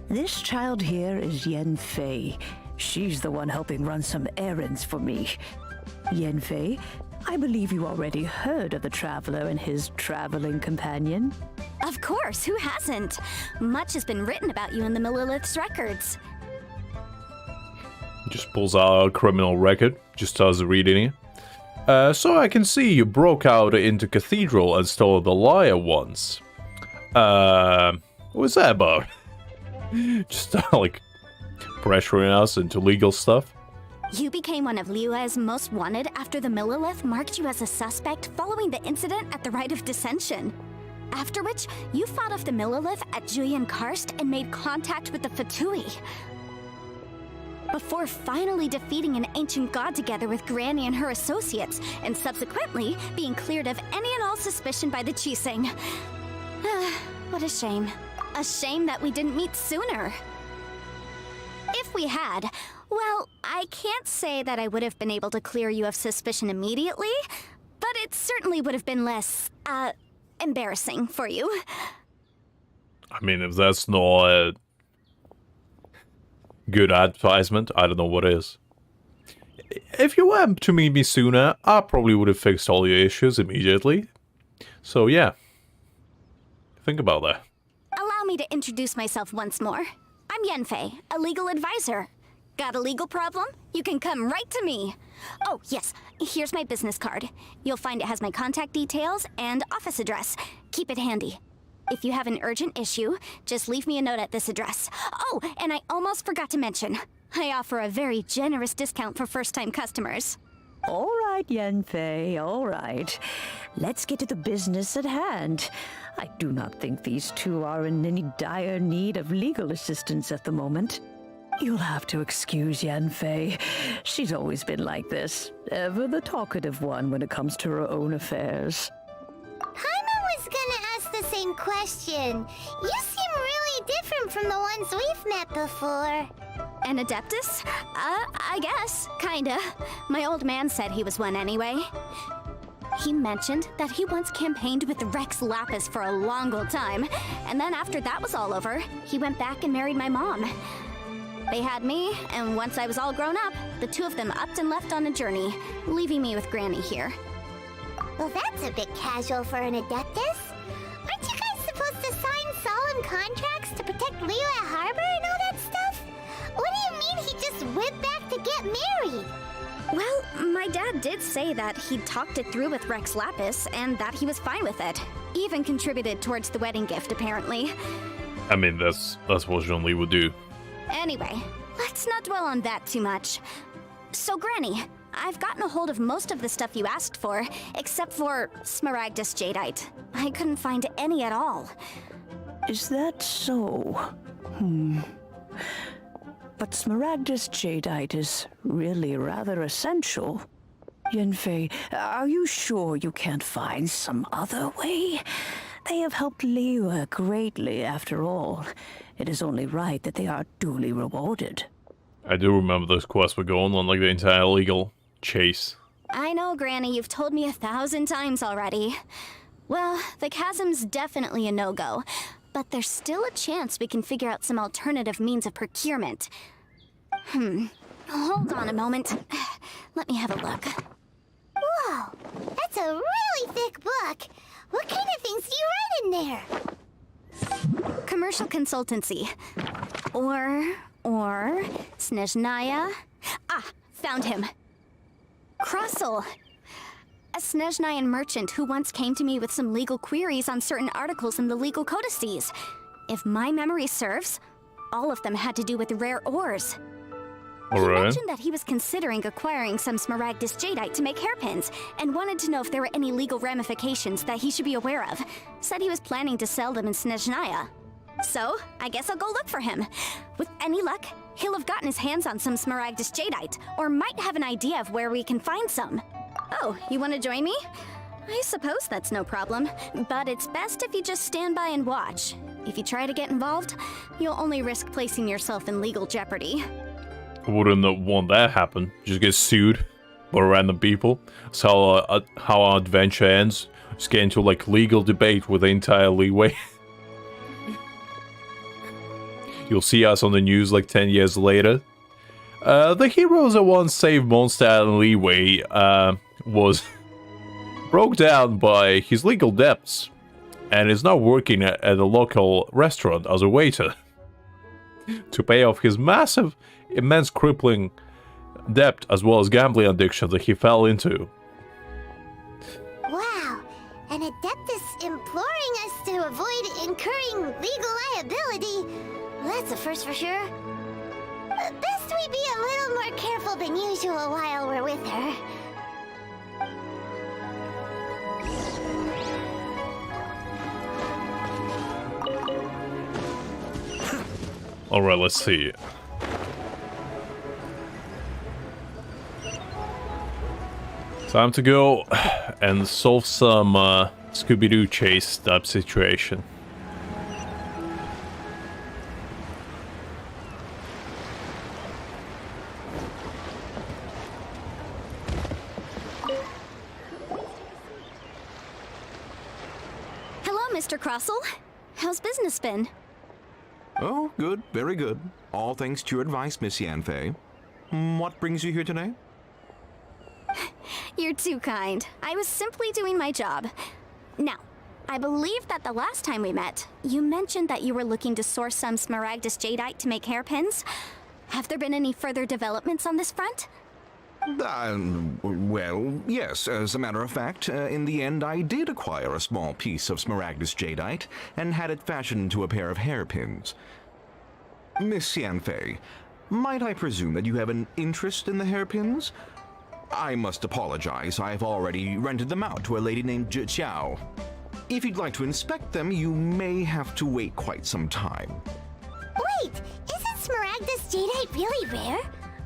[SPEAKER 6] This child here is Yanfei. She's the one helping run some errands for me. Yanfei, I believe you already heard of the Traveler and his traveling companion.
[SPEAKER 5] Of course, who hasn't? Much has been written about you in the Millilith's records.
[SPEAKER 1] Just pulls out a criminal record, just starts reading it. So I can see you broke out into Cathedral and stole the lyre once. What's that about? Just like pressuring us into legal stuff.
[SPEAKER 5] You became one of Liyue's most wanted after the Millilith marked you as a suspect following the incident at the Rite of Dissension. After which, you fought off the Millilith at Julian Karst and made contact with the Fatui. Before finally defeating an ancient god together with Granny and her associates, and subsequently being cleared of any and all suspicion by the Chiseng. What a shame. A shame that we didn't meet sooner. If we had, well, I can't say that I would have been able to clear you of suspicion immediately, but it certainly would have been less, embarrassing for you.
[SPEAKER 1] I mean, if that's not a good advertisement, I don't know what is. If you were to meet me sooner, I probably would have fixed all your issues immediately. So yeah, think about that.
[SPEAKER 5] Allow me to introduce myself once more. I'm Yanfei, a legal advisor. Got a legal problem? You can come right to me. Oh, yes, here's my business card. You'll find it has my contact details and office address. Keep it handy. If you have an urgent issue, just leave me a note at this address. Oh, and I almost forgot to mention, I offer a very generous discount for first-time customers.
[SPEAKER 6] All right, Yanfei, all right. Let's get to the business at hand. I do not think these two are in any dire need of legal assistance at the moment. You'll have to excuse Yanfei. She's always been like this, ever the talkative one when it comes to her own affairs.
[SPEAKER 2] Paimon was gonna ask the same question. You seem really different from the ones we've met before.
[SPEAKER 5] An Adeptus? I guess, kinda. My old man said he was one anyway. He mentioned that he once campaigned with Rex Lapis for a long old time, and then after that was all over, he went back and married my mom. They had me, and once I was all grown up, the two of them upped and left on a journey, leaving me with Granny here.
[SPEAKER 2] Well, that's a bit casual for an Adeptus. Aren't you guys supposed to sign solemn contracts to protect Liyue Harbor and all that stuff? What do you mean he just went back to get married?
[SPEAKER 5] Well, my dad did say that he'd talked it through with Rex Lapis, and that he was fine with it. Even contributed towards the wedding gift, apparently.
[SPEAKER 1] I mean, that's what Jean-Lee would do.
[SPEAKER 5] Anyway, let's not dwell on that too much. So, Granny, I've gotten a hold of most of the stuff you asked for, except for Smaragdus Jadeite. I couldn't find any at all.
[SPEAKER 6] Is that so? But Smaragdus Jadeite is really rather essential. Yanfei, are you sure you can't find some other way? They have helped Liyue greatly, after all. It is only right that they are duly rewarded.
[SPEAKER 1] I do remember those quests were going on, like the entire legal chase.
[SPEAKER 2] I know, Granny, you've told me 1,000 times already. Well, the chasm's definitely a no-go, but there's still a chance we can figure out some alternative means of procurement. Hold on a moment. Let me have a look. Whoa, that's a really thick book. What kind of things do you write in there? Commercial consultancy. Or Snezhnaya. Ah, found him. Crossel. A Snezhnayan merchant who once came to me with some legal queries on certain articles in the legal codices. If my memory serves, all of them had to do with rare ores. He mentioned that he was considering acquiring some Smaragdus Jadeite to make hairpins, and wanted to know if there were any legal ramifications that he should be aware of. Said he was planning to sell them in Snezhnaya. So, I guess I'll go look for him. With any luck, he'll have gotten his hands on some Smaragdus Jadeite, or might have an idea of where we can find some. Oh, you want to join me? I suppose that's no problem, but it's best if you just stand by and watch. If you try to get involved, you'll only risk placing yourself in legal jeopardy.
[SPEAKER 1] I wouldn't want that happen. Just get sued by random people. That's how our adventure ends. Just get into like legal debate with the entire Liyue. You'll see us on the news like 10 years later. The heroes that once saved Mondstadt and Liyue was broke down by his legal debts and is now working at a local restaurant as a waiter to pay off his immense crippling debt as well as gambling addiction that he fell into.
[SPEAKER 2] Wow, an Adeptus imploring us to avoid incurring legal liability. Well, that's a first for sure. Best we be a little more careful than usual while we're with her.
[SPEAKER 1] Alright, let's see. Time to go and solve some Scooby-Doo chase type situation.
[SPEAKER 2] Hello, Mr. Crossel. How's business been?
[SPEAKER 7] Oh, good, very good. All thanks to your advice, Miss Yanfei. What brings you here today?
[SPEAKER 2] You're too kind. I was simply doing my job. Now, I believe that the last time we met, you mentioned that you were looking to source some Smaragdus Jadeite to make hairpins. Have there been any further developments on this front?
[SPEAKER 7] Well, yes. As a matter of fact, in the end, I did acquire a small piece of Smaragdus Jadeite and had it fashioned into a pair of hairpins. Miss Yanfei, might I presume that you have an interest in the hairpins? I must apologize. I've already rented them out to a lady named Zhiqiao. If you'd like to inspect them, you may have to wait quite some time.
[SPEAKER 2] Wait, isn't Smaragdus Jadeite really rare?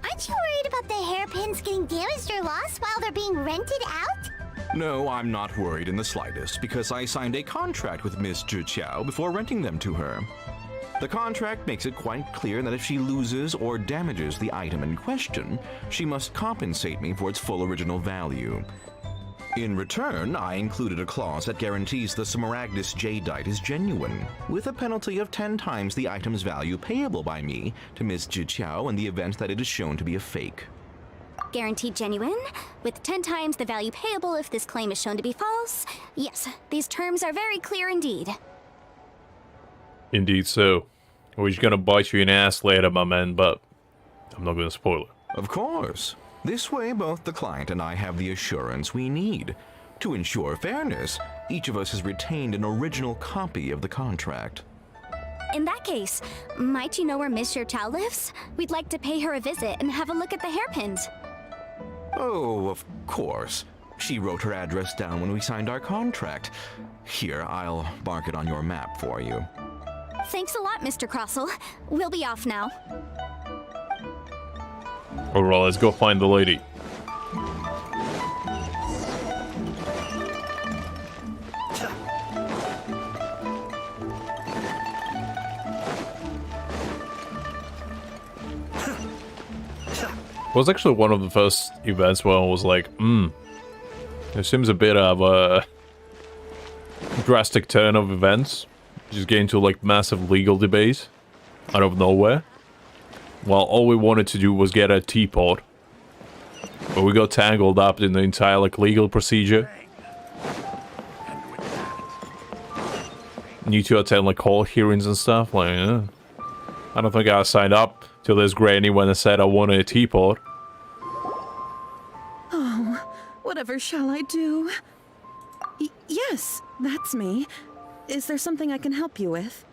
[SPEAKER 2] Aren't you worried about the hairpins getting damaged or lost while they're being rented out?
[SPEAKER 7] No, I'm not worried in the slightest, because I signed a contract with Miss Zhiqiao before renting them to her. The contract makes it quite clear that if she loses or damages the item in question, she must compensate me for its full original value. In return, I included a clause that guarantees the Smaragdus Jadeite is genuine, with a penalty of 10 times the item's value payable by me to Miss Zhiqiao in the event that it is shown to be a fake.
[SPEAKER 2] Guaranteed genuine, with 10 times the value payable if this claim is shown to be false. Yes, these terms are very clear indeed.
[SPEAKER 1] Indeed so. We're just gonna bite you in the ass later, my man, but I'm not gonna spoil it.
[SPEAKER 7] Of course. This way, both the client and I have the assurance we need. To ensure fairness, each of us has retained an original copy of the contract.
[SPEAKER 2] In that case, might you know where Miss Zhiqiao lives? We'd like to pay her a visit and have a look at the hairpins.
[SPEAKER 7] Oh, of course. She wrote her address down when we signed our contract. Here, I'll mark it on your map for you.
[SPEAKER 2] Thanks a lot, Mr. Crossel. We'll be off now.
[SPEAKER 1] Alright, let's go find the lady. was actually one of the first events where I was like, there seems a bit of a drastic turn of events. Just get into like massive legal debate out of nowhere. While all we wanted to do was get a teapot. But we got tangled up in the entire like legal procedure. Need to attend like court hearings and stuff. Like, I don't think I signed up to this granny when I said I wanted a teapot.
[SPEAKER 8] Oh, whatever shall I do? Yes, that's me. Is there something I can help you with?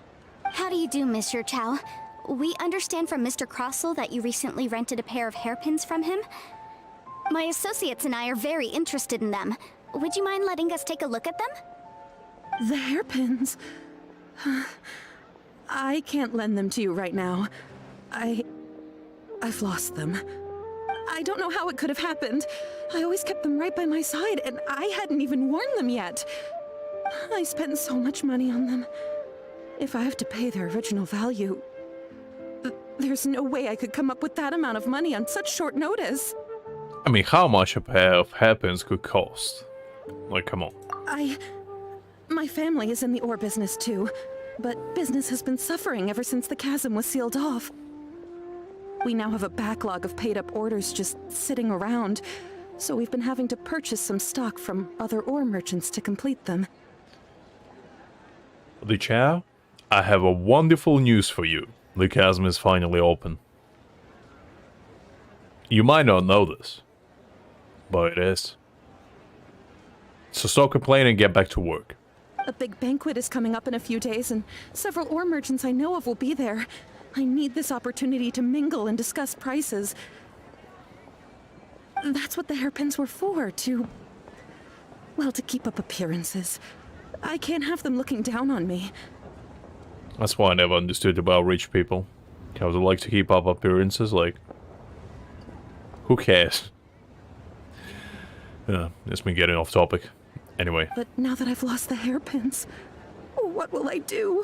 [SPEAKER 2] How do you do, Mr. Chow? We understand from Mr. Crossell that you recently rented a pair of hairpins from him. My associates and I are very interested in them. Would you mind letting us take a look at them?
[SPEAKER 8] The hairpins? I can't lend them to you right now. I've lost them. I don't know how it could have happened. I always kept them right by my side, and I hadn't even worn them yet. I spent so much money on them. If I have to pay their original value, there's no way I could come up with that amount of money on such short notice.
[SPEAKER 1] I mean, how much a pair of hairpins could cost? Like, come on.
[SPEAKER 8] My family is in the ore business too, but business has been suffering ever since the chasm was sealed off. We now have a backlog of paid-up orders just sitting around, so we've been having to purchase some stock from other ore merchants to complete them.
[SPEAKER 1] The Chow, I have a wonderful news for you. The chasm is finally open. You might not know this, but it is. So stop complaining and get back to work.
[SPEAKER 8] A big banquet is coming up in a few days, and several ore merchants I know of will be there. I need this opportunity to mingle and discuss prices. That's what the hairpins were for, to keep up appearances. I can't have them looking down on me.
[SPEAKER 1] That's why I never understood about rich people. How they like to keep up appearances, like... Who cares? It's me getting off topic. Anyway.
[SPEAKER 8] But now that I've lost the hairpins, what will I do?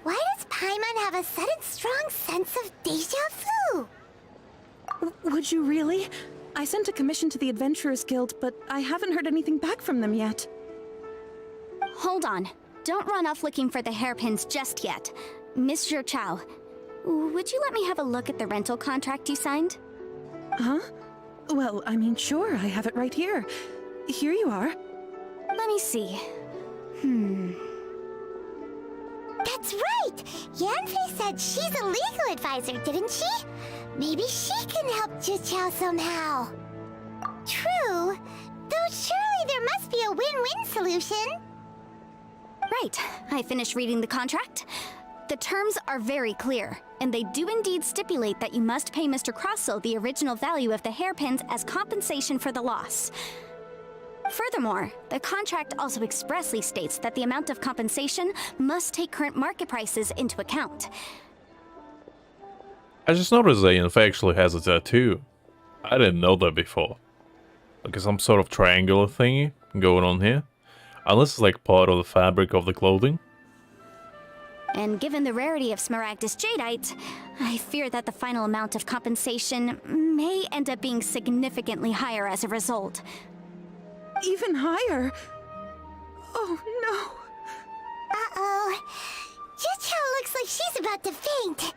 [SPEAKER 2] Why does Paimon have a sudden strong sense of deja vu?
[SPEAKER 8] Would you really? I sent a commission to the Adventurers Guild, but I haven't heard anything back from them yet.
[SPEAKER 2] Hold on. Don't run off looking for the hairpins just yet. Mr. Chow, would you let me have a look at the rental contract you signed?
[SPEAKER 8] Huh? Well, I mean, sure, I have it right here. Here you are.
[SPEAKER 2] Let me see. That's right! Yanfei said she's a legal advisor, didn't she? Maybe she can help Chiao somehow. True, though surely there must be a win-win solution. Right, I finished reading the contract. The terms are very clear, and they do indeed stipulate that you must pay Mr. Crossell the original value of the hairpins as compensation for the loss. Furthermore, the contract also expressly states that the amount of compensation must take current market prices into account.
[SPEAKER 1] I just noticed that Yanfei actually has a tattoo. I didn't know that before. Like some sort of triangular thingy going on here. Unless it's like part of the fabric of the clothing.
[SPEAKER 2] And given the rarity of Smaragdus Jadeite, I fear that the final amount of compensation may end up being significantly higher as a result.
[SPEAKER 8] Even higher? Oh, no.
[SPEAKER 2] Uh-oh. Chiao looks like she's about to faint.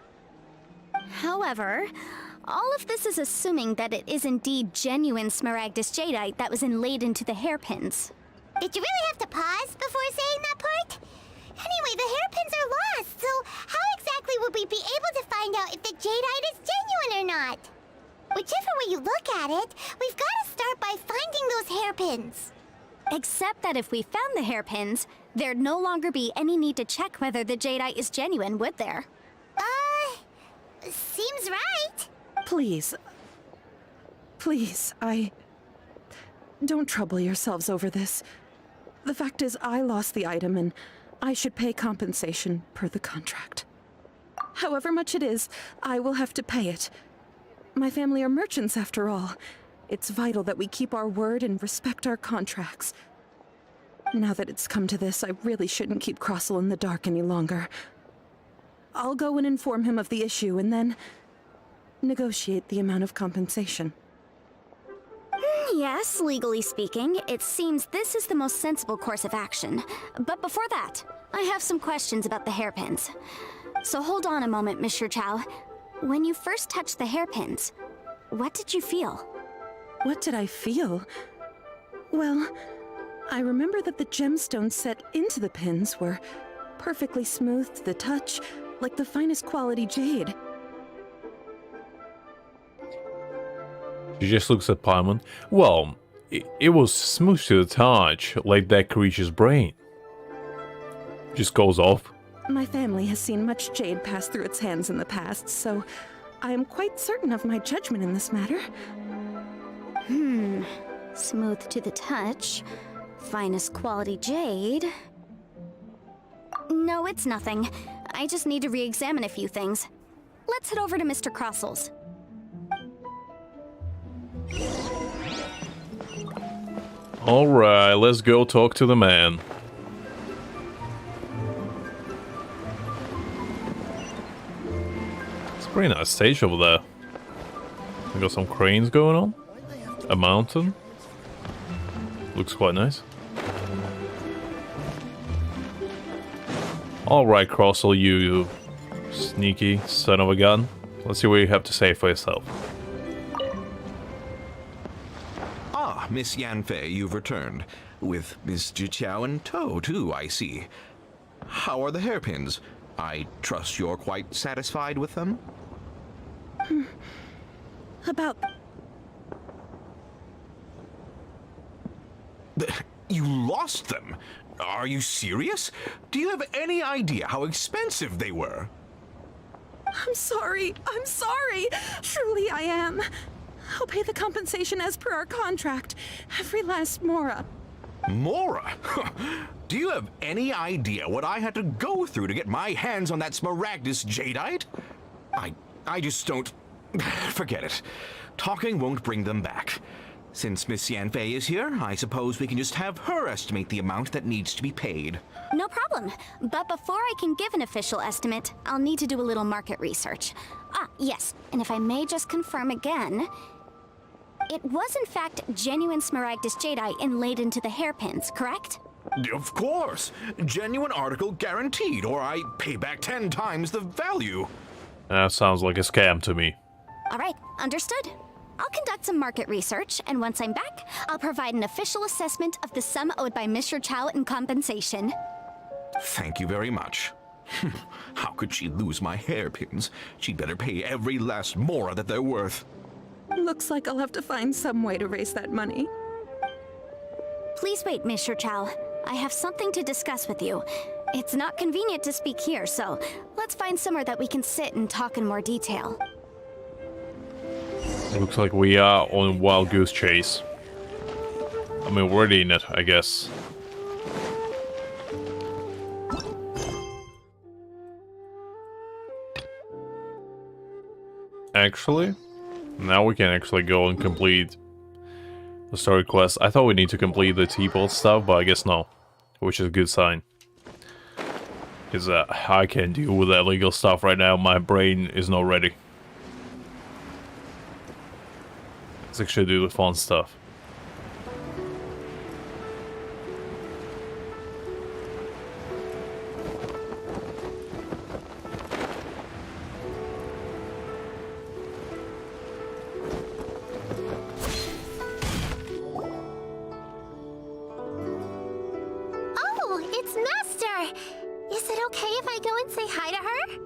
[SPEAKER 2] However, all of this is assuming that it is indeed genuine Smaragdus Jadeite that was inlaid into the hairpins. Did you really have to pause before saying that part? Anyway, the hairpins are lost, so how exactly would we be able to find out if the Jadeite is genuine or not? Whichever way you look at it, we've got to start by finding those hairpins. Except that if we found the hairpins, there'd no longer be any need to check whether the Jadeite is genuine, would there? Seems right.
[SPEAKER 8] Please. Please, don't trouble yourselves over this. The fact is, I lost the item, and I should pay compensation per the contract. However much it is, I will have to pay it. My family are merchants, after all. It's vital that we keep our word and respect our contracts. Now that it's come to this, I really shouldn't keep Crossell in the dark any longer. I'll go and inform him of the issue, and then negotiate the amount of compensation.
[SPEAKER 9] Yes, legally speaking, it seems this is the most sensible course of action. But before that, I have some questions about the hairpins. So hold on a moment, Mr. Chow. When you first touched the hairpins, what did you feel?
[SPEAKER 8] What did I feel? Well, I remember that the gemstones set into the pins were perfectly smooth to the touch, like the finest quality jade.
[SPEAKER 1] She just looks at Paimon. Well, it was smooth to the touch, like that creature's brain. Just goes off.
[SPEAKER 8] My family has seen much jade pass through its hands in the past, so I am quite certain of my judgment in this matter.
[SPEAKER 9] Smooth to the touch. Finest quality jade. No, it's nothing. I just need to re-examine a few things. Let's head over to Mr. Crossel's.
[SPEAKER 1] Alright, let's go talk to the man. It's a pretty nice stage over there. We got some cranes going on. A mountain. Looks quite nice. Alright, Crossel, you sneaky son of a gun. Let's see what you have to say for yourself.
[SPEAKER 7] Ah, Miss Yanfei, you've returned. With Miss Jiqiao in tow, too, I see. How are the hairpins? I trust you're quite satisfied with them?
[SPEAKER 8] About...
[SPEAKER 7] You lost them? Are you serious? Do you have any idea how expensive they were?
[SPEAKER 8] I'm sorry. Truly I am. I'll pay the compensation as per our contract. Every last mora.
[SPEAKER 7] Mora? Do you have any idea what I had to go through to get my hands on that Smaragdus jadeite? I just don't... Forget it. Talking won't bring them back. Since Miss Yanfei is here, I suppose we can just have her estimate the amount that needs to be paid.
[SPEAKER 9] No problem. But before I can give an official estimate, I'll need to do a little market research. Ah, yes. And if I may just confirm again, it was in fact genuine Smaragdus jadeite inlaid into the hairpins, correct?
[SPEAKER 7] Of course. Genuine article guaranteed, or I pay back 10 times the value.
[SPEAKER 1] That sounds like a scam to me.
[SPEAKER 9] All right, understood. I'll conduct some market research, and once I'm back, I'll provide an official assessment of the sum owed by Mr. Chow in compensation.
[SPEAKER 7] Thank you very much. How could she lose my hairpins? She'd better pay every last mora that they're worth.
[SPEAKER 8] Looks like I'll have to find some way to raise that money.
[SPEAKER 9] Please wait, Mr. Chow. I have something to discuss with you. It's not convenient to speak here, so let's find somewhere that we can sit and talk in more detail.
[SPEAKER 1] Looks like we are on Wild Goose Chase. I mean, we're already in it, I guess. Actually, now we can actually go and complete the story quest. I thought we need to complete the T-Bolt stuff, but I guess no. Which is a good sign. Because I can't deal with that legal stuff right now. My brain is not ready. Let's actually do the fun stuff.
[SPEAKER 2] Oh, it's Master! Is it okay if I go and say hi to her?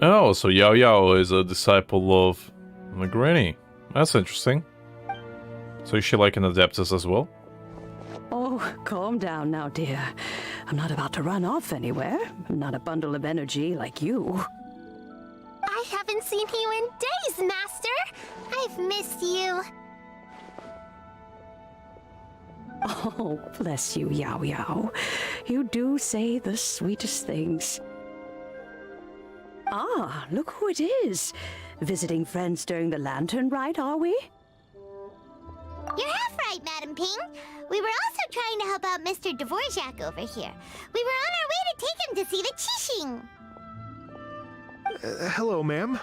[SPEAKER 1] Oh, so Yao Yao is a disciple of the Granny. That's interesting. So is she like an Adeptus as well?
[SPEAKER 6] Oh, calm down now, dear. I'm not about to run off anywhere. I'm not a bundle of energy like you.
[SPEAKER 2] I haven't seen you in days, Master! I've missed you.
[SPEAKER 6] Oh, bless you, Yao Yao. You do say the sweetest things. Ah, look who it is. Visiting friends during the lantern rite, are we?
[SPEAKER 2] You're half right, Madam Ping. We were also trying to help out Mr. Dvorak over here. We were on our way to take him to see the Qixing.
[SPEAKER 4] Hello, ma'am.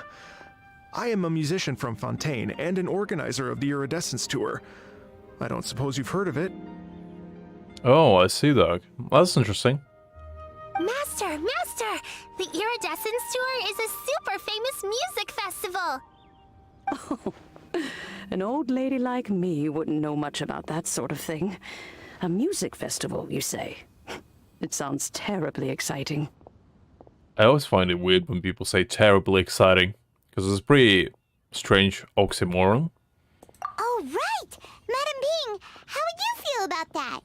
[SPEAKER 4] I am a musician from Fontaine and an organizer of the Iridescence Tour. I don't suppose you've heard of it.
[SPEAKER 1] Oh, I see, Doug. That's interesting.
[SPEAKER 2] Master! The Iridescence Tour is a super famous music festival!
[SPEAKER 6] An old lady like me wouldn't know much about that sort of thing. A music festival, you say? It sounds terribly exciting.
[SPEAKER 1] I always find it weird when people say terribly exciting, because it's a pretty strange oxymoron.
[SPEAKER 2] Oh, right! Madam Bing, how would you feel about that?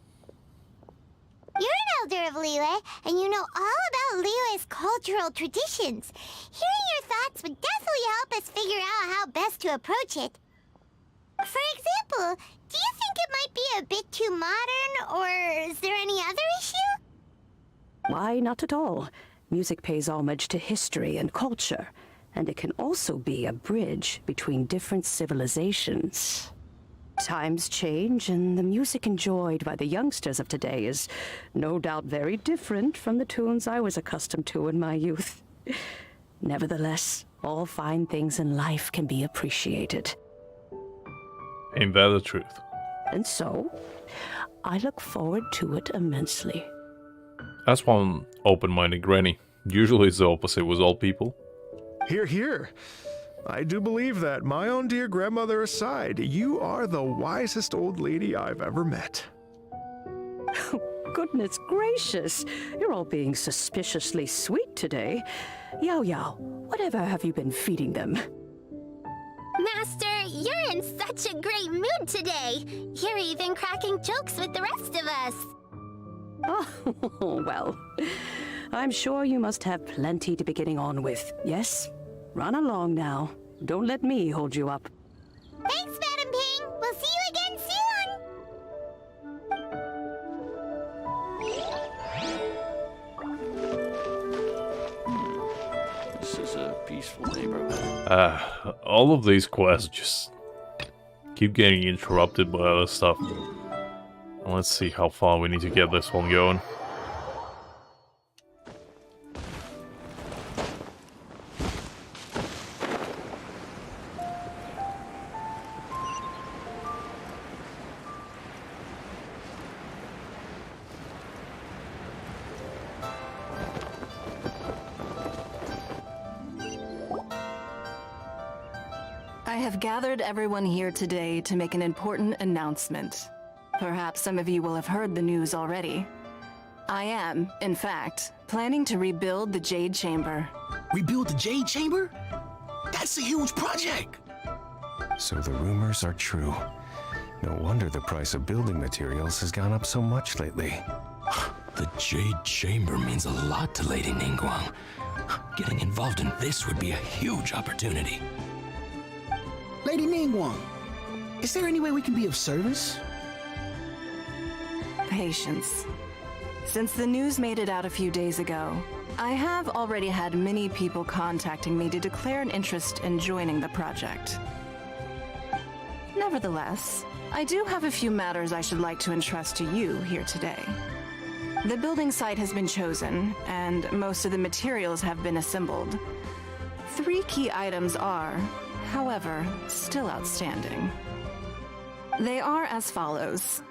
[SPEAKER 2] You're an elder of Liyue, and you know all about Liyue's cultural traditions. Hearing your thoughts would definitely help us figure out how best to approach it. For example, do you think it might be a bit too modern, or is there any other issue?
[SPEAKER 6] Why, not at all. Music pays homage to history and culture, and it can also be a bridge between different civilizations. Times change, and the music enjoyed by the youngsters of today is no doubt very different from the tunes I was accustomed to in my youth. Nevertheless, all fine things in life can be appreciated.
[SPEAKER 1] Ain't that the truth?
[SPEAKER 6] And so, I look forward to it immensely.
[SPEAKER 1] That's one open-minded granny. Usually it's the opposite with old people.
[SPEAKER 4] Hear, hear. I do believe that, my own dear grandmother aside, you are the wisest old lady I've ever met.
[SPEAKER 6] Goodness gracious, you're all being suspiciously sweet today. Yao Yao, whatever have you been feeding them?
[SPEAKER 2] Master, you're in such a great mood today. You're even cracking jokes with the rest of us.
[SPEAKER 6] Oh, well, I'm sure you must have plenty to be getting on with, yes? Run along now. Don't let me hold you up.
[SPEAKER 2] Thanks, Madam Ping. We'll see you again soon.
[SPEAKER 10] This is a peaceful neighborhood.
[SPEAKER 1] All of these quests just keep getting interrupted by other stuff. Let's see how far we need to get this one going.
[SPEAKER 11] I have gathered everyone here today to make an important announcement. Perhaps some of you will have heard the news already. I am, in fact, planning to rebuild the Jade Chamber.
[SPEAKER 10] Rebuild the Jade Chamber? That's a huge project!
[SPEAKER 12] So the rumors are true. No wonder the price of building materials has gone up so much lately.
[SPEAKER 10] The Jade Chamber means a lot to Lady Ningguang. Getting involved in this would be a huge opportunity. Lady Ningguang, is there any way we can be of service?
[SPEAKER 11] Patience. Since the news made it out a few days ago, I have already had many people contacting me to declare an interest in joining the project. Nevertheless, I do have a few matters I should like to entrust to you here today. The building site has been chosen, and most of the materials have been assembled. 3 key items are, however, still outstanding. They are as follows: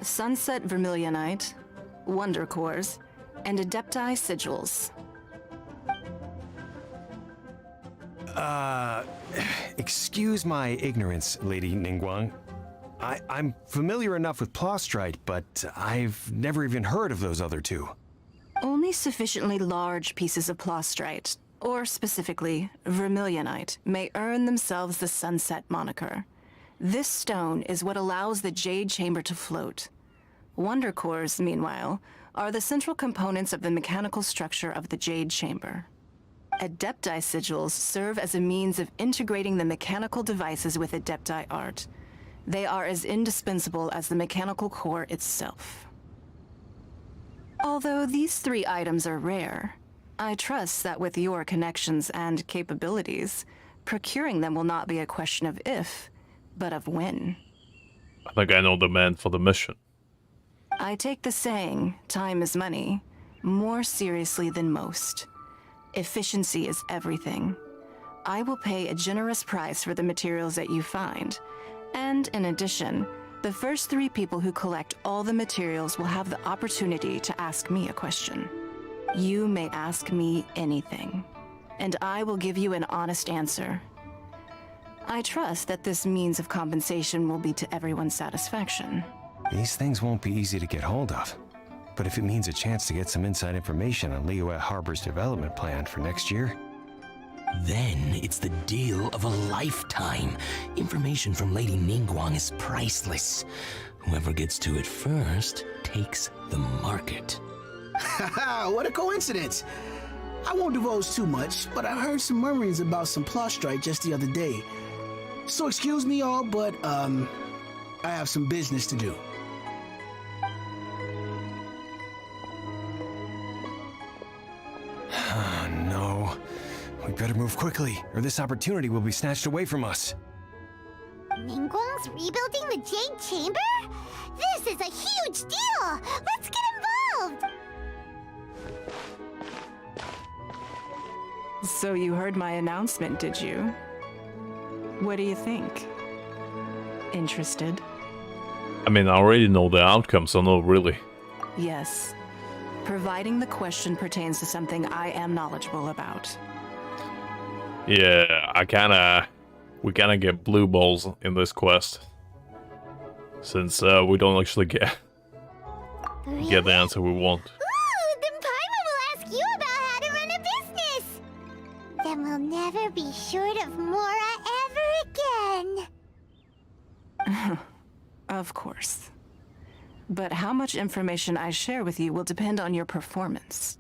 [SPEAKER 11] Sunset Vermilionite, Wonder Cores, and Adepti Sigils.
[SPEAKER 12] Excuse my ignorance, Lady Ningguang. I'm familiar enough with Plostrite, but I've never even heard of those other 2.
[SPEAKER 11] Only sufficiently large pieces of Plostrite, or specifically Vermilionite, may earn themselves the Sunset moniker. This stone is what allows the Jade Chamber to float. Wonder Cores, meanwhile, are the central components of the mechanical structure of the Jade Chamber. Adepti Sigils serve as a means of integrating the mechanical devices with Adepti art. They are as indispensable as the mechanical core itself. Although these 3 items are rare, I trust that with your connections and capabilities, procuring them will not be a question of if, but of when.
[SPEAKER 1] I think I know the man for the mission.
[SPEAKER 11] I take the saying, time is money, more seriously than most. Efficiency is everything. I will pay a generous price for the materials that you find. And in addition, the first 3 people who collect all the materials will have the opportunity to ask me a question. You may ask me anything, and I will give you an honest answer. I trust that this means of compensation will be to everyone's satisfaction.
[SPEAKER 12] These things won't be easy to get hold of. But if it means a chance to get some inside information on Liyue Harbor's development plan for next year...
[SPEAKER 10] Then it's the deal of a lifetime. Information from Lady Ningguang is priceless. Whoever gets to it first takes the market.
[SPEAKER 13] Haha, what a coincidence! I won't divulge too much, but I heard some murmurings about some Plostrite just the other day. So excuse me all, but, I have some business to do.
[SPEAKER 12] Oh, no. We better move quickly, or this opportunity will be snatched away from us.
[SPEAKER 2] Ningguang's rebuilding the Jade Chamber? This is a huge deal! Let's get involved!
[SPEAKER 11] So you heard my announcement, did you? What do you think? Interested?
[SPEAKER 1] I mean, I already know the outcome, so no, really.
[SPEAKER 11] Yes. Providing the question pertains to something I am knowledgeable about.
[SPEAKER 1] Yeah, we kinda get blue balls in this quest. Since we don't actually get the answer we want.
[SPEAKER 2] Ooh, then Paimon will ask you about how to run a business! Then we'll never be short of Mora ever again.
[SPEAKER 11] Of course. But how much information I share with you will depend on your performance.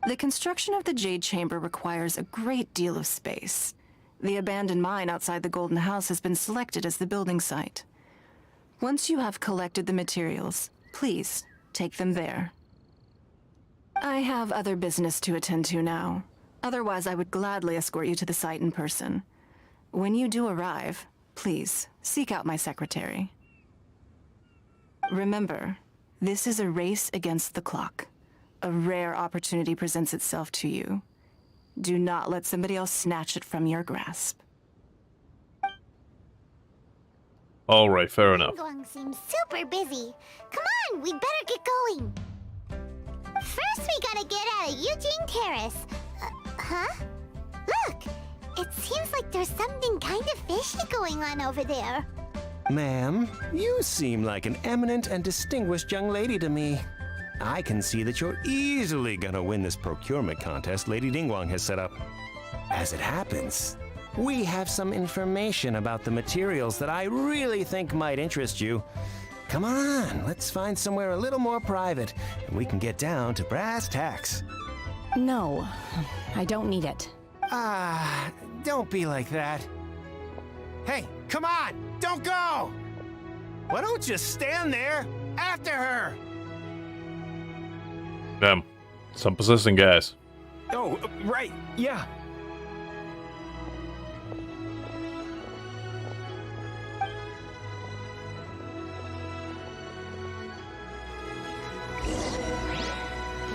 [SPEAKER 11] The construction of the Jade Chamber requires a great deal of space. The abandoned mine outside the Golden House has been selected as the building site. Once you have collected the materials, please take them there. I have other business to attend to now. Otherwise, I would gladly escort you to the site in person. When you do arrive, please seek out my secretary. Remember, this is a race against the clock. A rare opportunity presents itself to you. Do not let somebody else snatch it from your grasp.
[SPEAKER 1] Alright, fair enough.
[SPEAKER 2] Ningguang seems super busy. Come on, we better get going. First, we gotta get out of Eugene Terrace. Huh? Look! It seems like there's something kind of fishy going on over there.
[SPEAKER 12] Ma'am, you seem like an eminent and distinguished young lady to me. I can see that you're easily gonna win this procurement contest Lady Ningguang has set up. As it happens, we have some information about the materials that I really think might interest you. Come on, let's find somewhere a little more private, and we can get down to brass tacks.
[SPEAKER 14] No, I don't need it.
[SPEAKER 12] Don't be like that. Hey, come on, don't go! Why don't you stand there after her?
[SPEAKER 1] Damn, some possessing guys.
[SPEAKER 12] Oh, right, yeah.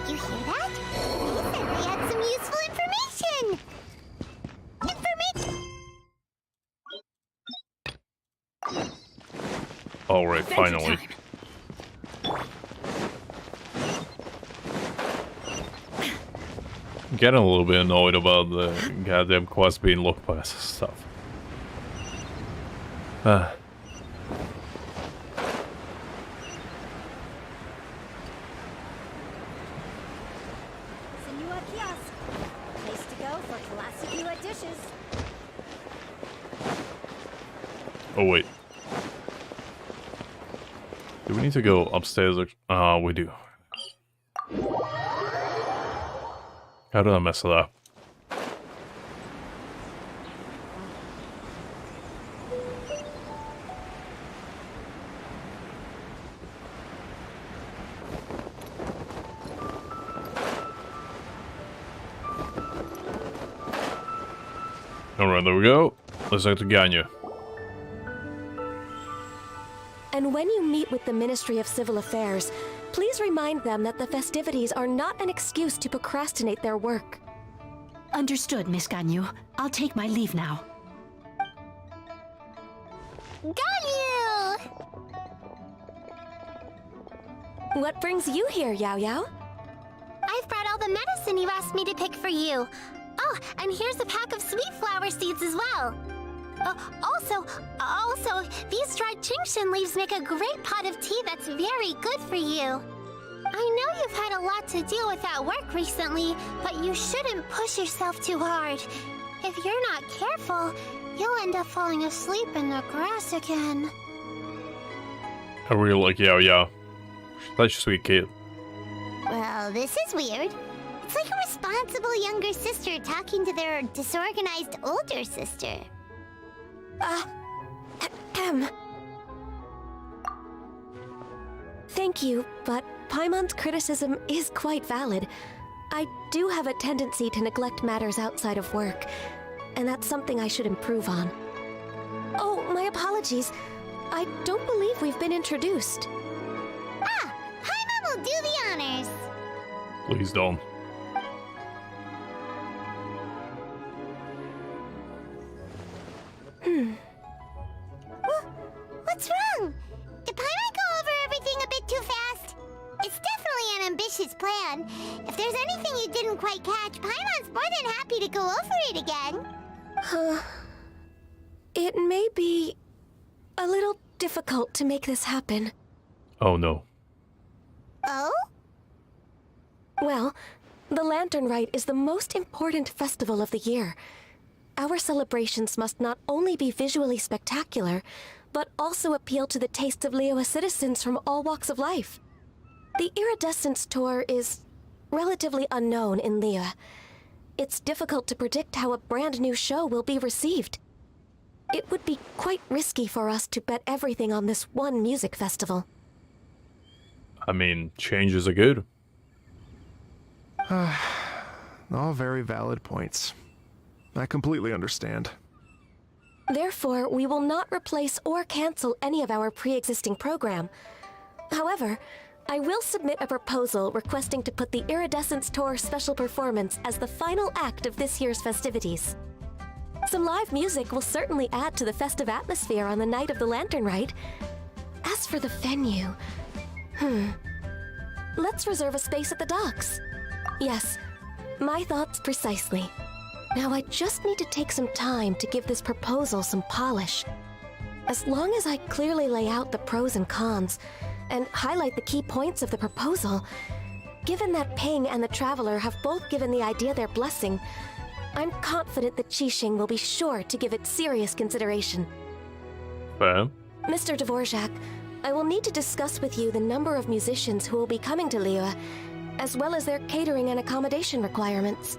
[SPEAKER 2] Did you hear that? He said we had some useful information!
[SPEAKER 1] Alright, finally. I'm getting a little bit annoyed about the goddamn quest being looked past stuff.
[SPEAKER 15] Senua Kiosk. Place to go for classic Senua dishes.
[SPEAKER 1] Oh wait. Do we need to go upstairs? We do. How did I mess it up? Alright, there we go. Let's go to Ganyu.
[SPEAKER 16] And when you meet with the Ministry of Civil Affairs, please remind them that the festivities are not an excuse to procrastinate their work.
[SPEAKER 17] Understood, Miss Ganyu. I'll take my leave now.
[SPEAKER 2] Ganyu!
[SPEAKER 16] What brings you here, Yao Yao?
[SPEAKER 2] I've brought all the medicine you asked me to pick for you. Oh, and here's a pack of sweet flower seeds as well. Also, these dried Jingshin leaves make a great pot of tea that's very good for you. I know you've had a lot to deal with at work recently, but you shouldn't push yourself too hard. If you're not careful, you'll end up falling asleep in the grass again.
[SPEAKER 1] I really like Yao Yao. She's such a sweet kid.
[SPEAKER 2] Well, this is weird. It's like a responsible younger sister talking to their disorganized older sister.
[SPEAKER 16] Thank you, but Paimon's criticism is quite valid. I do have a tendency to neglect matters outside of work, and that's something I should improve on. Oh, my apologies. I don't believe we've been introduced.
[SPEAKER 2] Ah, Paimon will do the honors.
[SPEAKER 1] Please don't.
[SPEAKER 2] What's wrong? Did Paimon go over everything a bit too fast? It's definitely an ambitious plan. If there's anything you didn't quite catch, Paimon's more than happy to go over it again.
[SPEAKER 16] It may be a little difficult to make this happen.
[SPEAKER 1] Oh no.
[SPEAKER 2] Oh?
[SPEAKER 16] Well, the Lantern Rite is the most important festival of the year. Our celebrations must not only be visually spectacular, but also appeal to the tastes of Liyue citizens from all walks of life. The Iridescence Tour is relatively unknown in Liyue. It's difficult to predict how a brand new show will be received. It would be quite risky for us to bet everything on this one music festival.
[SPEAKER 1] I mean, changes are good.
[SPEAKER 4] All very valid points. I completely understand.
[SPEAKER 16] Therefore, we will not replace or cancel any of our pre-existing program. However, I will submit a proposal requesting to put the Iridescence Tour special performance as the final act of this year's festivities. Some live music will certainly add to the festive atmosphere on the night of the Lantern Rite. As for the venue... Let's reserve a space at the docks. Yes, my thoughts precisely. Now I just need to take some time to give this proposal some polish. As long as I clearly lay out the pros and cons, and highlight the key points of the proposal, given that Ping and the Traveler have both given the idea their blessing, I'm confident that Qixing will be sure to give it serious consideration.
[SPEAKER 1] Fair.
[SPEAKER 16] Mr. Dvorak, I will need to discuss with you the number of musicians who will be coming to Liyue, as well as their catering and accommodation requirements.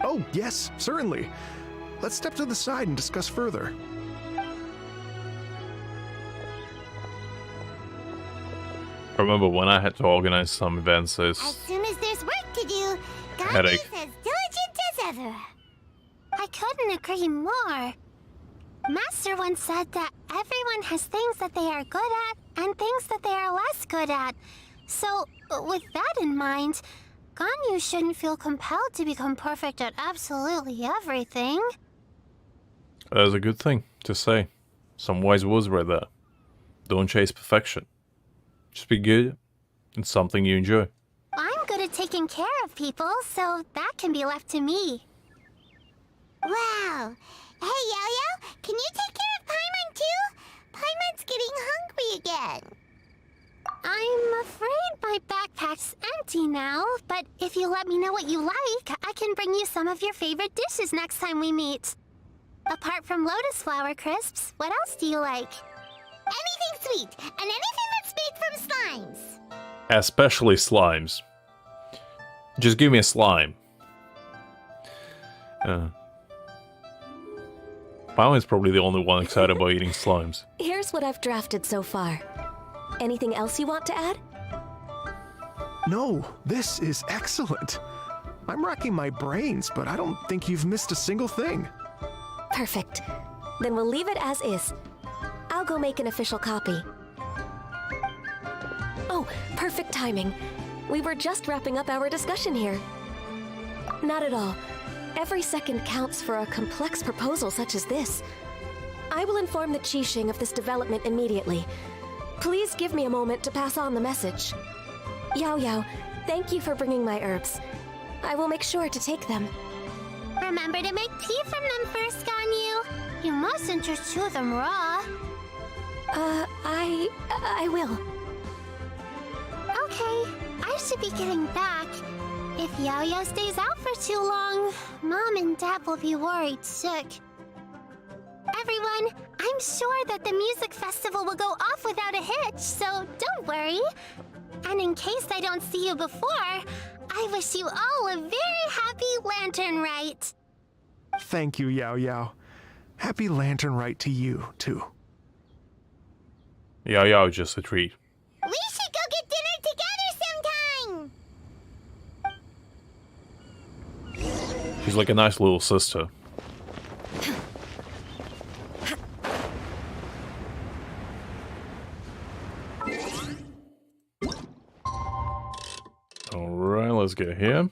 [SPEAKER 4] Oh, yes, certainly. Let's step to the side and discuss further.
[SPEAKER 1] I remember when I had to organize some events
[SPEAKER 2] As soon as there's work to do, Ganyu's
[SPEAKER 1] Headache.
[SPEAKER 2] as diligent as ever. I couldn't agree more. Master once said that everyone has things that they are good at and things that they are less good at. So, with that in mind, Ganyu shouldn't feel compelled to become perfect at absolutely everything.
[SPEAKER 1] That's a good thing to say. Some wise words right there. Don't chase perfection. Just be good in something you enjoy.
[SPEAKER 2] I'm good at taking care of people, so that can be left to me. Wow. Hey, Yo-Yo, can you take care of Paimon too? Paimon's getting hungry again. I'm afraid my backpack's empty now, but if you let me know what you like, I can bring you some of your favorite dishes next time we meet. Apart from lotus flower crisps, what else do you like? Anything sweet, and anything that's made from slimes.
[SPEAKER 1] Especially slimes. Just give me a slime. Paimon's probably the only one excited about eating slimes.
[SPEAKER 16] Here's what I've drafted so far. Anything else you want to add?
[SPEAKER 4] No, this is excellent. I'm racking my brains, but I don't think you've missed a single thing.
[SPEAKER 16] Perfect. Then we'll leave it as is. I'll go make an official copy. Oh, perfect timing. We were just wrapping up our discussion here. Not at all. Every second counts for a complex proposal such as this. I will inform the Qixing of this development immediately. Please give me a moment to pass on the message. Yao Yao, thank you for bringing my herbs. I will make sure to take them.
[SPEAKER 2] Remember to make tea from them first, Ganyu. You mustn't just chew them raw.
[SPEAKER 16] I will.
[SPEAKER 2] Okay, I should be getting back. If Yao Yao stays out for too long, Mom and Dad will be worried sick. Everyone, I'm sure that the music festival will go off without a hitch, so don't worry. And in case I don't see you before, I wish you all a very happy Lantern Rite.
[SPEAKER 4] Thank you, Yao Yao. Happy Lantern Rite to you, too.
[SPEAKER 1] Yao Yao is just a treat.
[SPEAKER 2] We should go get dinner together sometime!
[SPEAKER 1] She's like a nice little sister. Alright, let's get here.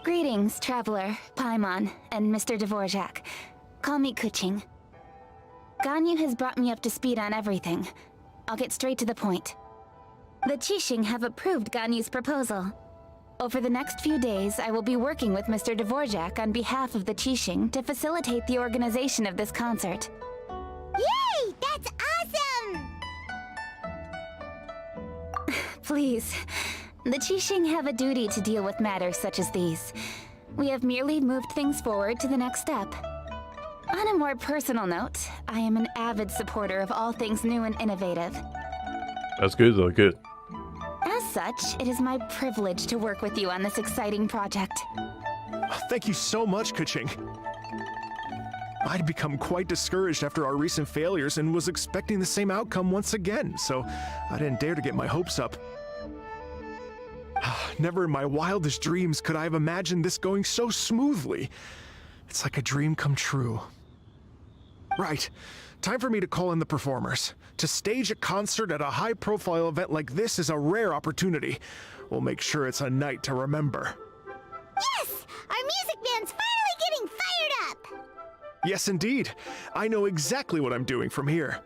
[SPEAKER 9] Greetings, Traveler, Paimon, and Mr. Dvorak. Call me Kuching. Ganyu has brought me up to speed on everything. I'll get straight to the point. The Qixing have approved Ganyu's proposal. Over the next few days, I will be working with Mr. Dvorak on behalf of the Qixing to facilitate the organization of this concert.
[SPEAKER 2] Yay! That's awesome!
[SPEAKER 9] Please. The Qixing have a duty to deal with matters such as these. We have merely moved things forward to the next step. On a more personal note, I am an avid supporter of all things new and innovative.
[SPEAKER 1] That's good though, good.
[SPEAKER 9] As such, it is my privilege to work with you on this exciting project.
[SPEAKER 4] Thank you so much, Kuching. I'd become quite discouraged after our recent failures and was expecting the same outcome once again, so I didn't dare to get my hopes up. Never in my wildest dreams could I have imagined this going so smoothly. It's like a dream come true. Right. Time for me to call in the performers. To stage a concert at a high-profile event like this is a rare opportunity. We'll make sure it's a night to remember.
[SPEAKER 2] Yes! Our music band's finally getting fired up!
[SPEAKER 4] Yes, indeed. I know exactly what I'm doing from here.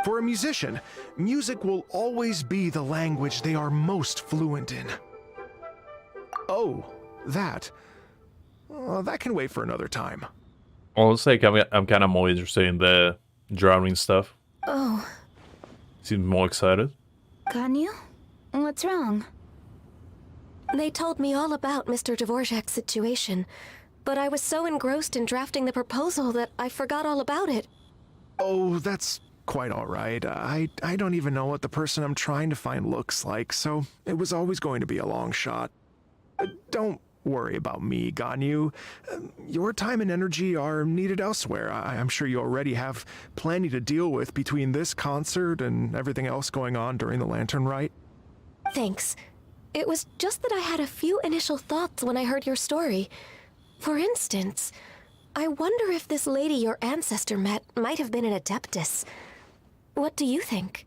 [SPEAKER 4] For a musician, music will always be the language they are most fluent in. Oh, that. That can wait for another time.
[SPEAKER 1] Honestly, I'm kind of more interested in the drowning stuff.
[SPEAKER 9] Oh.
[SPEAKER 1] Seems more excited.
[SPEAKER 9] Ganyu? What's wrong?
[SPEAKER 16] They told me all about Mr. Dvorak's situation, but I was so engrossed in drafting the proposal that I forgot all about it.
[SPEAKER 4] Oh, that's quite all right. I don't even know what the person I'm trying to find looks like, so it was always going to be a long shot. Don't worry about me, Ganyu. Your time and energy are needed elsewhere. I'm sure you already have plenty to deal with between this concert and everything else going on during the Lantern Rite.
[SPEAKER 16] Thanks. It was just that I had a few initial thoughts when I heard your story. For instance, I wonder if this lady your ancestor met might have been an Adeptus. What do you think?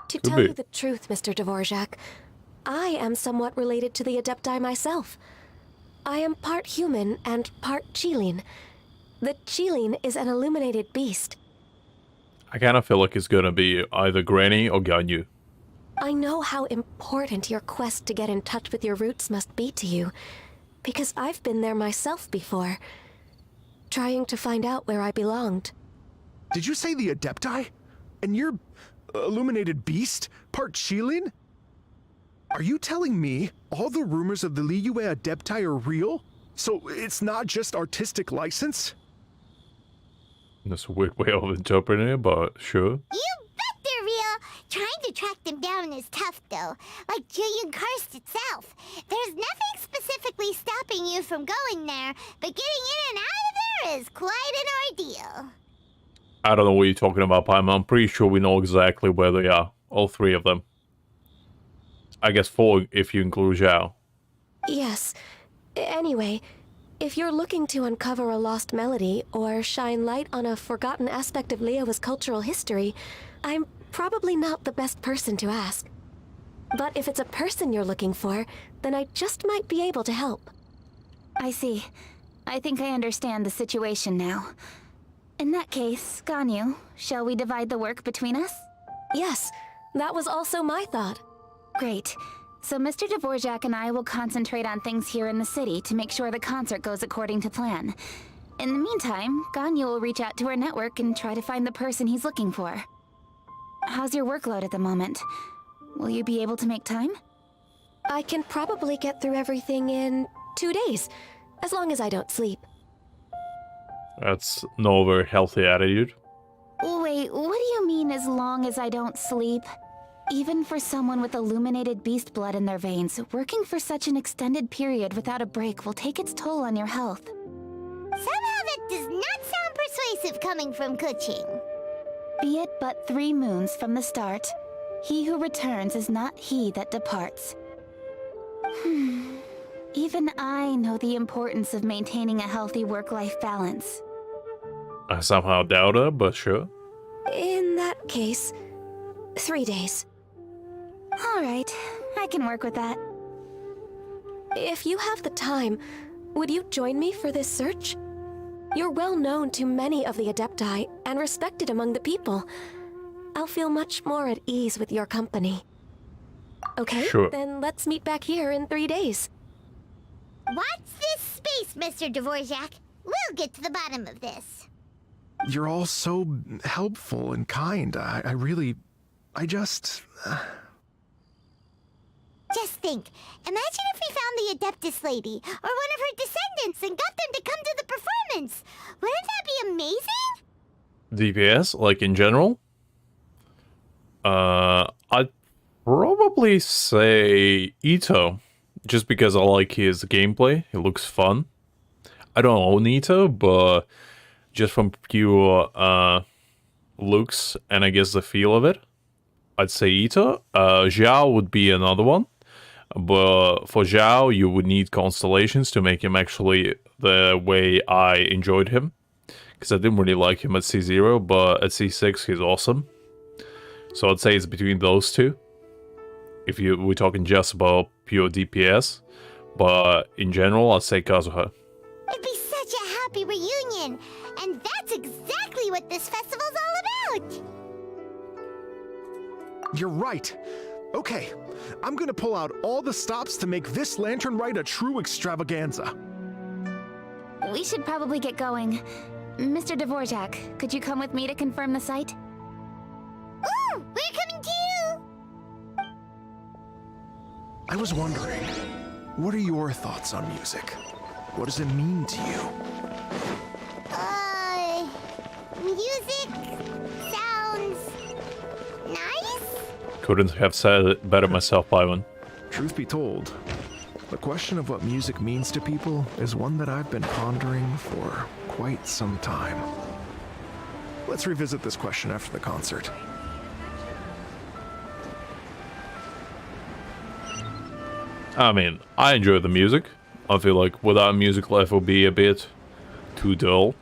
[SPEAKER 16] To tell you the truth, Mr. Dvorak, I am somewhat related to the Adepti myself. I am part human and part Qilin. The Qilin is an illuminated beast.
[SPEAKER 1] I kind of feel like it's gonna be either Granny or Ganyu.
[SPEAKER 16] I know how important your quest to get in touch with your roots must be to you, because I've been there myself before, trying to find out where I belonged.
[SPEAKER 4] Did you say the Adepti? And you're illuminated beast? Part Qilin? Are you telling me all the rumors of the Liyue Adepti are real? So it's not just artistic license?
[SPEAKER 1] That's a weird way of interpreting it, but sure.
[SPEAKER 2] You bet they're real! Trying to track them down is tough, though. Like Julian Karst itself. There's nothing specifically stopping you from going there, but getting in and out of there is quite an ordeal.
[SPEAKER 1] I don't know what you're talking about, Paimon. I'm pretty sure we know exactly where they are. All three of them. I guess 4 if you include Zhao.
[SPEAKER 16] Yes. Anyway, If you're looking to uncover a lost melody or shine light on a forgotten aspect of Liyue's cultural history, I'm probably not the best person to ask. But if it's a person you're looking for, then I just might be able to help.
[SPEAKER 9] I see. I think I understand the situation now. In that case, Ganyu, shall we divide the work between us?
[SPEAKER 16] Yes, that was also my thought.
[SPEAKER 9] Great. So Mr. Dvorak and I will concentrate on things here in the city to make sure the concert goes according to plan. In the meantime, Ganyu will reach out to her network and try to find the person he's looking for. How's your workload at the moment? Will you be able to make time?
[SPEAKER 16] I can probably get through everything in 2 days, as long as I don't sleep.
[SPEAKER 1] That's no very healthy attitude.
[SPEAKER 9] Wait, what do you mean as long as I don't sleep? Even for someone with illuminated beast blood in their veins, working for such an extended period without a break will take its toll on your health.
[SPEAKER 2] Somehow that does not sound persuasive coming from Kuching.
[SPEAKER 9] Be it but 3 moons from the start, he who returns is not he that departs. Even I know the importance of maintaining a healthy work-life balance.
[SPEAKER 1] I somehow doubt her, but sure.
[SPEAKER 16] In that case, 3 days.
[SPEAKER 9] Alright, I can work with that.
[SPEAKER 16] If you have the time, would you join me for this search? You're well known to many of the Adepti and respected among the people. I'll feel much more at ease with your company. Okay,
[SPEAKER 1] sure.
[SPEAKER 16] Then let's meet back here in 3 days.
[SPEAKER 2] Watch this space, Mr. Dvorak. We'll get to the bottom of this.
[SPEAKER 4] You're all so helpful and kind. I just...
[SPEAKER 2] Just think, imagine if we found the Adeptus lady, or one of her descendants, and got them to come to the performance. Wouldn't that be amazing?
[SPEAKER 1] DPS, like in general? I'd probably say Ito, just because I like his gameplay. It looks fun. I don't own Ito, but just from pure looks and I guess the feel of it, I'd say Ito. Zhao would be another one. But for Zhao, you would need constellations to make him actually the way I enjoyed him. Because I didn't really like him at C0, but at C6 he's awesome. So I'd say it's between those two. If we're talking just about pure DPS. But in general, I'd say Kazuha.
[SPEAKER 2] It'd be such a happy reunion, and that's exactly what this festival's all about!
[SPEAKER 4] You're right. Okay, I'm gonna pull out all the stops to make this Lantern Rite a true extravaganza.
[SPEAKER 9] We should probably get going. Mr. Dvorak, could you come with me to confirm the site?
[SPEAKER 2] Ooh, we're coming too!
[SPEAKER 4] I was wondering, what are your thoughts on music? What does it mean to you?
[SPEAKER 2] Music sounds nice?
[SPEAKER 1] Couldn't have said it better myself, Ivan.
[SPEAKER 4] Truth be told, the question of what music means to people is one that I've been pondering for quite some time. Let's revisit this question after the concert.
[SPEAKER 1] I mean, I enjoy the music. I feel like without music, life would be a bit too dull.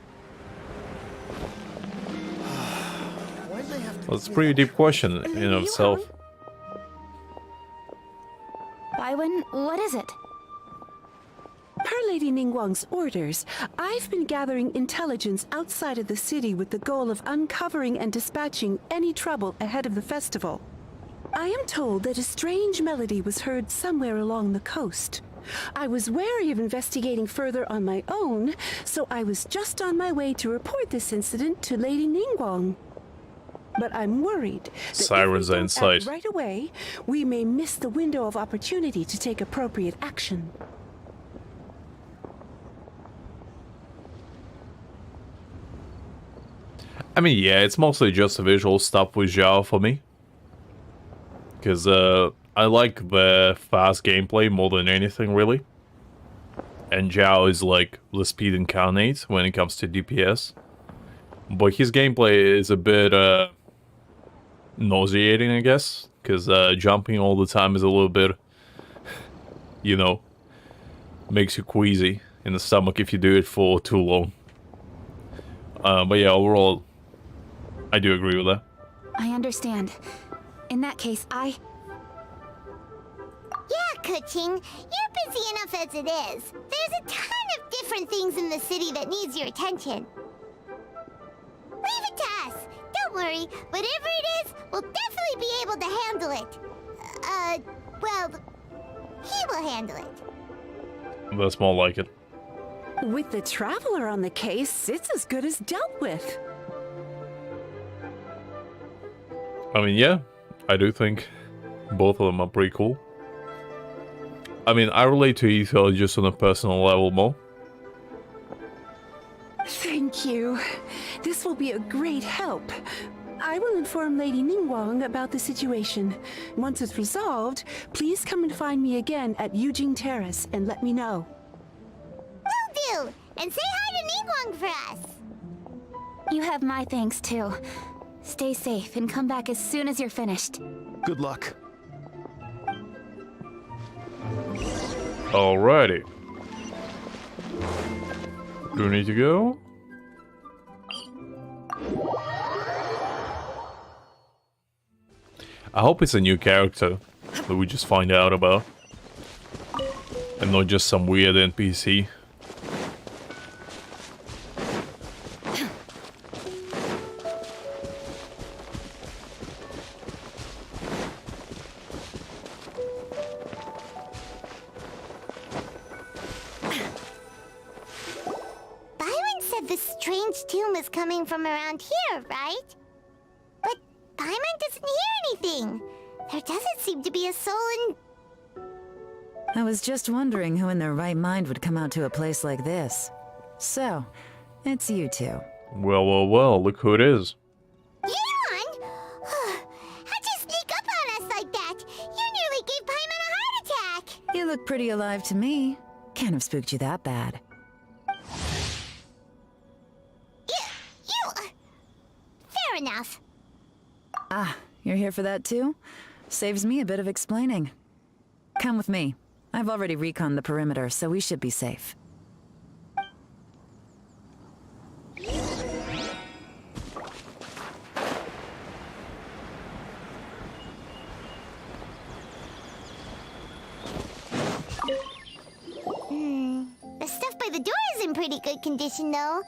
[SPEAKER 1] That's a pretty deep question in of itself.
[SPEAKER 9] Baiwen, what is it?
[SPEAKER 8] Per Lady Ningguang's orders, I've been gathering intelligence outside of the city with the goal of uncovering and dispatching any trouble ahead of the festival. I am told that a strange melody was heard somewhere along the coast. I was wary of investigating further on my own, so I was just on my way to report this incident to Lady Ningguang. But I'm worried that
[SPEAKER 1] Sirens are in
[SPEAKER 8] if we don't
[SPEAKER 1] sight.
[SPEAKER 8] act right away, we may miss the window of opportunity to take appropriate action.
[SPEAKER 1] I mean, yeah, it's mostly just the visual stuff with Zhao for me. Because I like the fast gameplay more than anything, really. And Zhao is like the speed incarnate when it comes to DPS. But his gameplay is a bit nauseating, I guess. Because jumping all the time is a little bit, you know, makes you queasy. in the stomach if you do it for too long. But yeah, overall, I do agree with that.
[SPEAKER 9] I understand. In that case,
[SPEAKER 2] Yeah, Kuching, you're busy enough as it is. There's a ton of different things in the city that needs your attention. Leave it to us. Don't worry. Whatever it is, we'll definitely be able to handle it. Well, he will handle it.
[SPEAKER 1] That's more like it.
[SPEAKER 8] With the Traveler on the case, it's as good as dealt with.
[SPEAKER 1] I mean, yeah, I do think both of them are pretty cool. I mean, I relate to Ether just on a personal level more.
[SPEAKER 8] Thank you. This will be a great help. I will inform Lady Ningguang about the situation. Once it's resolved, please come and find me again at Yujing Terrace and let me know.
[SPEAKER 2] Will do! And say hi to Ningguang for us!
[SPEAKER 9] you have my thanks too. Stay safe and come back as soon as you're finished.
[SPEAKER 4] Good luck.
[SPEAKER 1] Alrighty. Do we need to go? I hope it's a new character that we just find out about. And not just some weird NPC.
[SPEAKER 2] Byron said this strange tomb is coming from around here, right? But Byron doesn't hear anything. There doesn't seem to be a soul in...
[SPEAKER 18] I was just wondering who in their right mind would come out to a place like this. So, it's you two.
[SPEAKER 1] Well, well, well, look who it is.
[SPEAKER 2] Leon! How'd you sneak up on us like that? You nearly gave Paimon a heart attack!
[SPEAKER 18] You look pretty alive to me. Can't have spooked you that bad.
[SPEAKER 2] Fair enough.
[SPEAKER 18] Ah, you're here for that too? Saves me a bit of explaining. Come with me. I've already reconned the perimeter, so we should be safe.
[SPEAKER 2] The stuff by the door is in pretty good condition, though.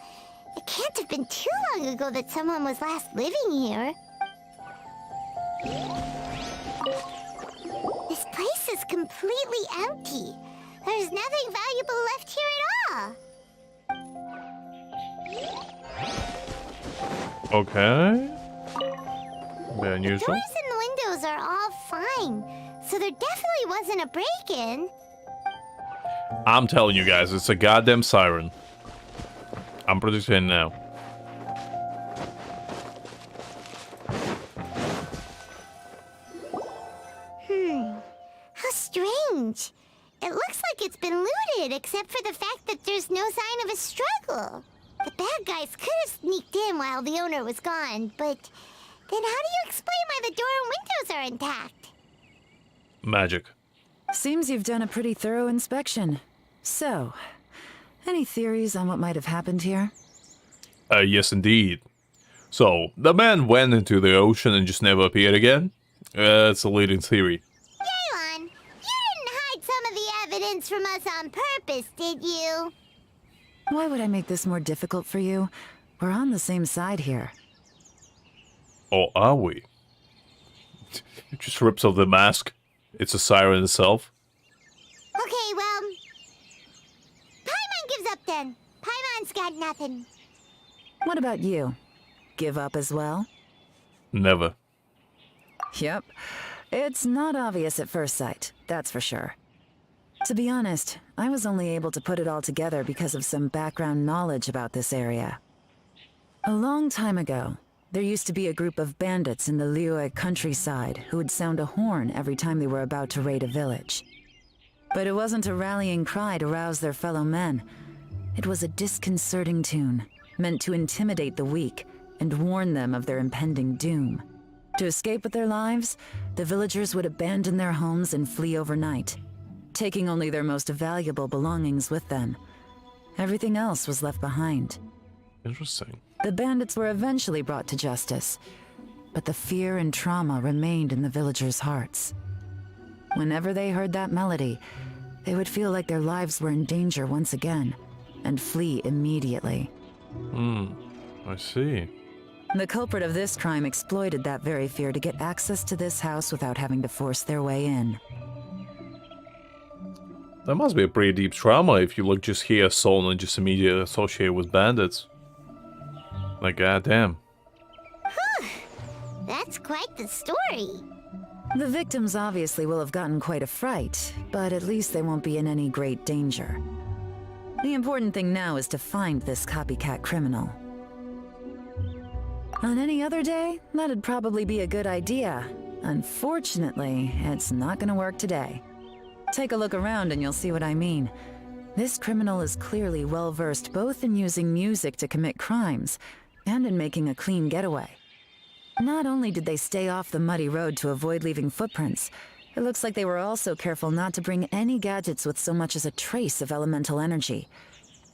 [SPEAKER 2] It can't have been too long ago that someone was last living here. This place is completely empty. There's nothing valuable left here at all.
[SPEAKER 1] Okay. Very unusual.
[SPEAKER 2] Doors and windows are all fine, so there definitely wasn't a break-in.
[SPEAKER 1] I'm telling you guys, it's a goddamn siren. I'm predicting now.
[SPEAKER 2] How strange. It looks like it's been looted, except for the fact that there's no sign of a struggle. The bad guys could have sneaked in while the owner was gone, but then how do you explain why the door and windows are intact?
[SPEAKER 1] Magic.
[SPEAKER 18] Seems you've done a pretty thorough inspection. So, any theories on what might have happened here?
[SPEAKER 1] Yes, indeed. So, the man went into the ocean and just never appeared again? That's a leading theory.
[SPEAKER 2] Yaylon, you didn't hide some of the evidence from us on purpose, did you?
[SPEAKER 18] Why would I make this more difficult for you? We're on the same side here.
[SPEAKER 1] Or are we? It just rips off the mask. It's a siren itself.
[SPEAKER 2] Okay, well... Paimon gives up then. Paimon's got nothing.
[SPEAKER 18] What about you? Give up as well?
[SPEAKER 1] Never.
[SPEAKER 18] Yep. It's not obvious at first sight, that's for sure. To be honest, I was only able to put it all together because of some background knowledge about this area. A long time ago, there used to be a group of bandits in the Liyue countryside who would sound a horn every time they were about to raid a village. But it wasn't a rallying cry to rouse their fellow men. It was a disconcerting tune, meant to intimidate the weak and warn them of their impending doom. To escape with their lives, the villagers would abandon their homes and flee overnight, taking only their most valuable belongings with them. Everything else was left behind.
[SPEAKER 1] Interesting.
[SPEAKER 18] The bandits were eventually brought to justice, but the fear and trauma remained in the villagers' hearts. Whenever they heard that melody, they would feel like their lives were in danger once again, and flee immediately.
[SPEAKER 1] I see.
[SPEAKER 18] The culprit of this crime exploited that very fear to get access to this house without having to force their way in.
[SPEAKER 1] That must be a pretty deep trauma if you just hear a song and just immediately associate it with bandits. Like, goddamn.
[SPEAKER 2] That's quite the story.
[SPEAKER 18] The victims obviously will have gotten quite a fright, but at least they won't be in any great danger. The important thing now is to find this copycat criminal. On any other day, that'd probably be a good idea. Unfortunately, it's not gonna work today. Take a look around and you'll see what I mean. This criminal is clearly well-versed both in using music to commit crimes and in making a clean getaway. Not only did they stay off the muddy road to avoid leaving footprints, it looks like they were also careful not to bring any gadgets with so much as a trace of elemental energy.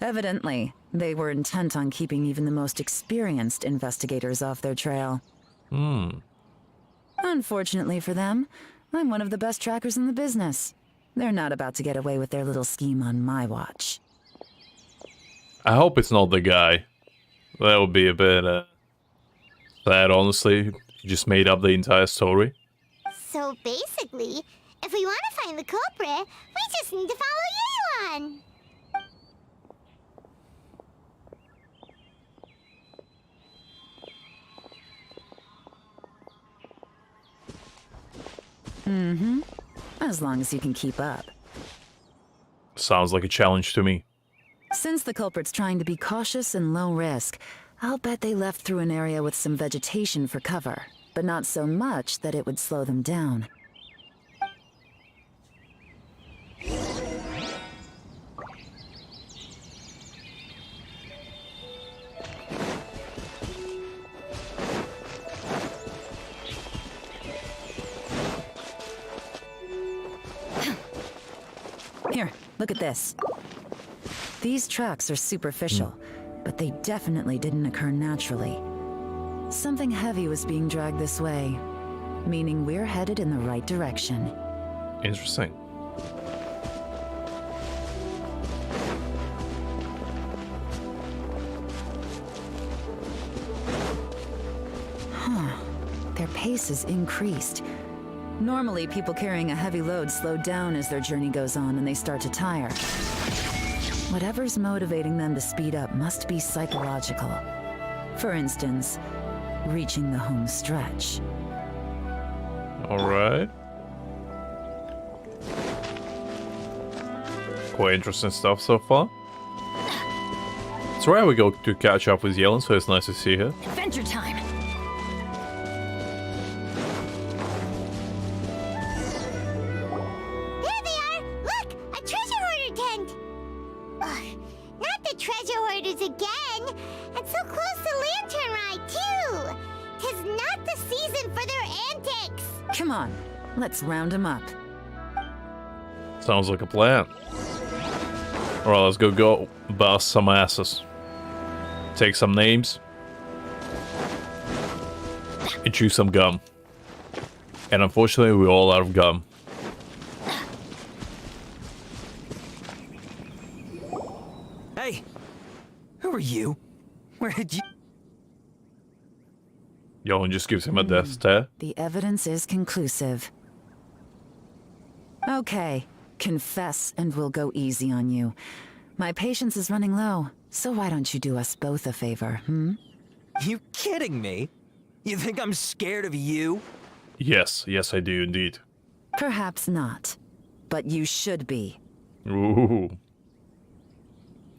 [SPEAKER 18] Evidently, they were intent on keeping even the most experienced investigators off their trail. Unfortunately for them, I'm one of the best trackers in the business. They're not about to get away with their little scheme on my watch.
[SPEAKER 1] I hope it's not the guy. That would be a bit sad, honestly. You just made up the entire story.
[SPEAKER 2] So basically, if we want to find the culprit, we just need to follow Yelan.
[SPEAKER 18] As long as you can keep up.
[SPEAKER 1] Sounds like a challenge to me.
[SPEAKER 18] Since the culprit's trying to be cautious and low risk, I'll bet they left through an area with some vegetation for cover, but not so much that it would slow them down. Here, look at this. These tracks are superficial, but they definitely didn't occur naturally. Something heavy was being dragged this way, meaning we're headed in the right direction.
[SPEAKER 1] Interesting.
[SPEAKER 18] Their pace is increased. Normally, people carrying a heavy load slow down as their journey goes on and they start to tire. Whatever's motivating them to speed up must be psychological. For instance, reaching the home stretch.
[SPEAKER 1] Alright. Quite interesting stuff so far. It's rare we go to catch up with Yelan, so it's nice to see her.
[SPEAKER 17] Adventure time!
[SPEAKER 2] There they are! Look! A treasure hoarder tent! Ugh, not the treasure hoarders again! And so close to Lantern Ride, too! 'Tis not the season for their antics!
[SPEAKER 18] Come on, let's round them up.
[SPEAKER 1] Sounds like a plan. Alright, let's go bust some asses. Take some names. And chew some gum. And unfortunately, we're all out of gum.
[SPEAKER 19] Hey! Who are you? Where did you...
[SPEAKER 1] Yelan just gives him a death stare.
[SPEAKER 18] The evidence is conclusive. Okay, confess and we'll go easy on you. My patience is running low, so why don't you do us both a favor,
[SPEAKER 19] You kidding me? You think I'm scared of you?
[SPEAKER 1] Yes, yes I do indeed.
[SPEAKER 18] Perhaps not, but you should be.
[SPEAKER 1] Ooh.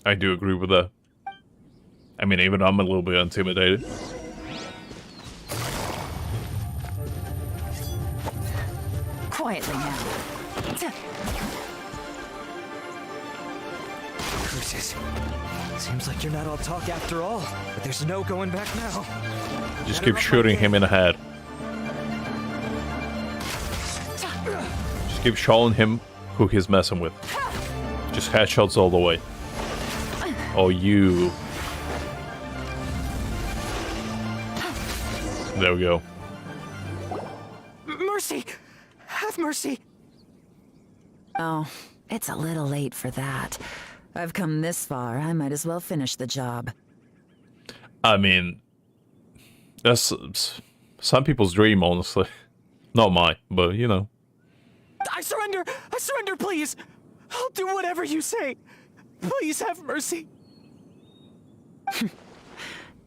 [SPEAKER 1] I do agree with that. I mean, even I'm a little bit intimidated.
[SPEAKER 17] Quietly now.
[SPEAKER 19] Curses. Seems like you're not all talk after all, but there's no going back now.
[SPEAKER 1] Just keep shooting him in the head. Just keep showing him who he's messing with. Just headshots all the way. Oh, you. There we go.
[SPEAKER 19] Mercy! Have mercy!
[SPEAKER 18] Oh, it's a little late for that. I've come this far, I might as well finish the job.
[SPEAKER 1] I mean, that's some people's dream, honestly. Not mine, but you know.
[SPEAKER 19] I surrender! I surrender, please! I'll do whatever you say! Please have mercy!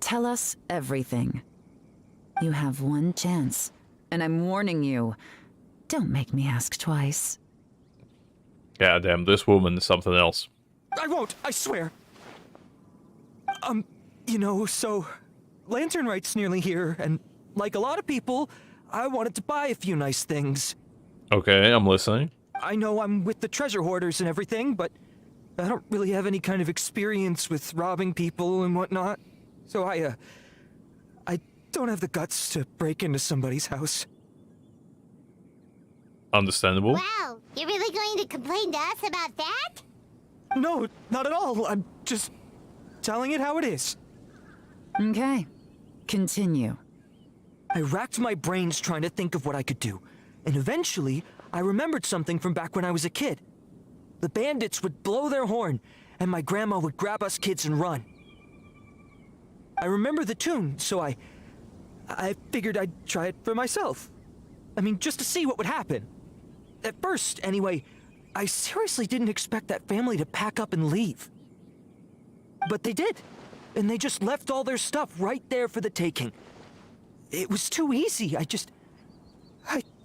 [SPEAKER 18] Tell us everything. You have one chance, and I'm warning you. Don't make me ask twice.
[SPEAKER 1] God damn, this woman is something else.
[SPEAKER 19] I won't, I swear! You know, so... Lantern Rite's nearly here, and like a lot of people, I wanted to buy a few nice things.
[SPEAKER 1] Okay, I'm listening.
[SPEAKER 19] I know I'm with the treasure hoarders and everything, but I don't really have any kind of experience with robbing people and whatnot. So I don't have the guts to break into somebody's house.
[SPEAKER 1] Understandable.
[SPEAKER 2] Wow, you're really going to complain to us about that?
[SPEAKER 19] No, not at all. I'm just telling it how it is.
[SPEAKER 18] Okay, continue.
[SPEAKER 19] I racked my brains trying to think of what I could do, and eventually I remembered something from back when I was a kid. The bandits would blow their horn, and my grandma would grab us kids and run. I remember the tune, so I figured I'd try it for myself. I mean, just to see what would happen. At first, anyway, I seriously didn't expect that family to pack up and leave. But they did, and they just left all their stuff right there for the taking. It was too easy, I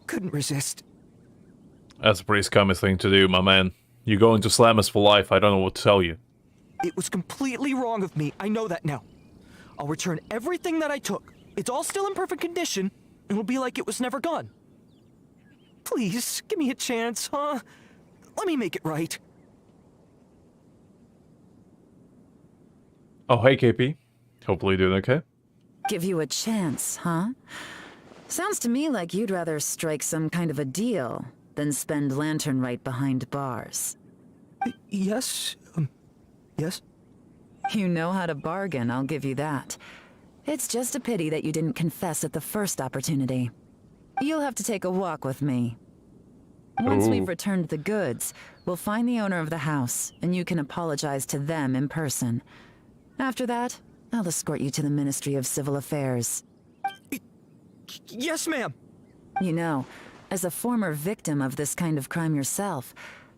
[SPEAKER 19] couldn't resist.
[SPEAKER 1] That's a pretty scummy thing to do, my man. You're going to slam us for life, I don't know what to tell you.
[SPEAKER 19] It was completely wrong of me, I know that now. I'll return everything that I took. It's all still in perfect condition, and it'll be like it was never gone. Please, give me a chance, huh? Let me make it right.
[SPEAKER 1] Oh, hey, KP. Hopefully you're doing okay.
[SPEAKER 18] Give you a chance, huh? Sounds to me like you'd rather strike some kind of a deal than spend Lantern Rite behind bars.
[SPEAKER 19] Yes? Yes?
[SPEAKER 18] You know how to bargain, I'll give you that. It's just a pity that you didn't confess at the first opportunity. You'll have to take a walk with me. Once we've returned the goods, we'll find the owner of the house, and you can apologize to them in person. After that, I'll escort you to the Ministry of Civil Affairs.
[SPEAKER 19] Yes, ma'am.
[SPEAKER 18] You know, as a former victim of this kind of crime yourself,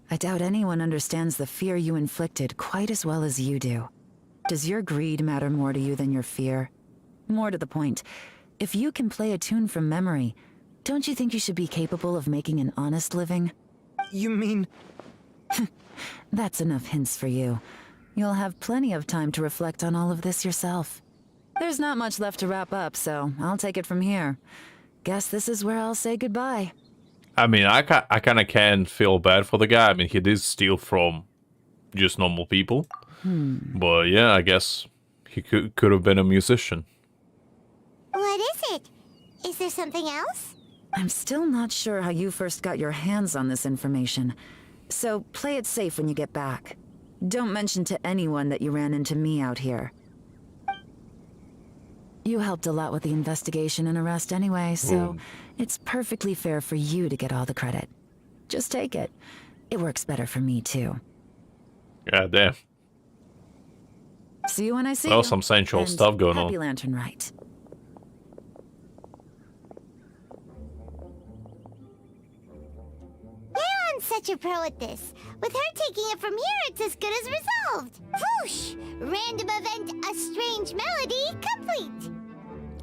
[SPEAKER 18] I doubt anyone understands the fear you inflicted quite as well as you do. Does your greed matter more to you than your fear? More to the point, if you can play a tune from memory, don't you think you should be capable of making an honest living?
[SPEAKER 19] You mean...
[SPEAKER 18] That's enough hints for you. You'll have plenty of time to reflect on all of this yourself. There's not much left to wrap up, so I'll take it from here. Guess this is where I'll say goodbye.
[SPEAKER 1] I mean, I kind of can feel bad for the guy. I mean, he did steal from just normal people. But yeah, I guess he could have been a musician.
[SPEAKER 2] What is it? Is there something else?
[SPEAKER 18] I'm still not sure how you first got your hands on this information, so play it safe when you get back. Don't mention to anyone that you ran into me out here. You helped a lot with the investigation and arrest anyway, so it's perfectly fair for you to get all the credit. Just take it. It works better for me, too.
[SPEAKER 1] God damn.
[SPEAKER 18] See you when I see you.
[SPEAKER 1] Well, some sensual stuff going on.
[SPEAKER 18] Happy Lantern Rite.
[SPEAKER 2] Leon's such a pro at this. With her taking it from here, it's as good as resolved. Whoosh! Random event, a strange melody, complete.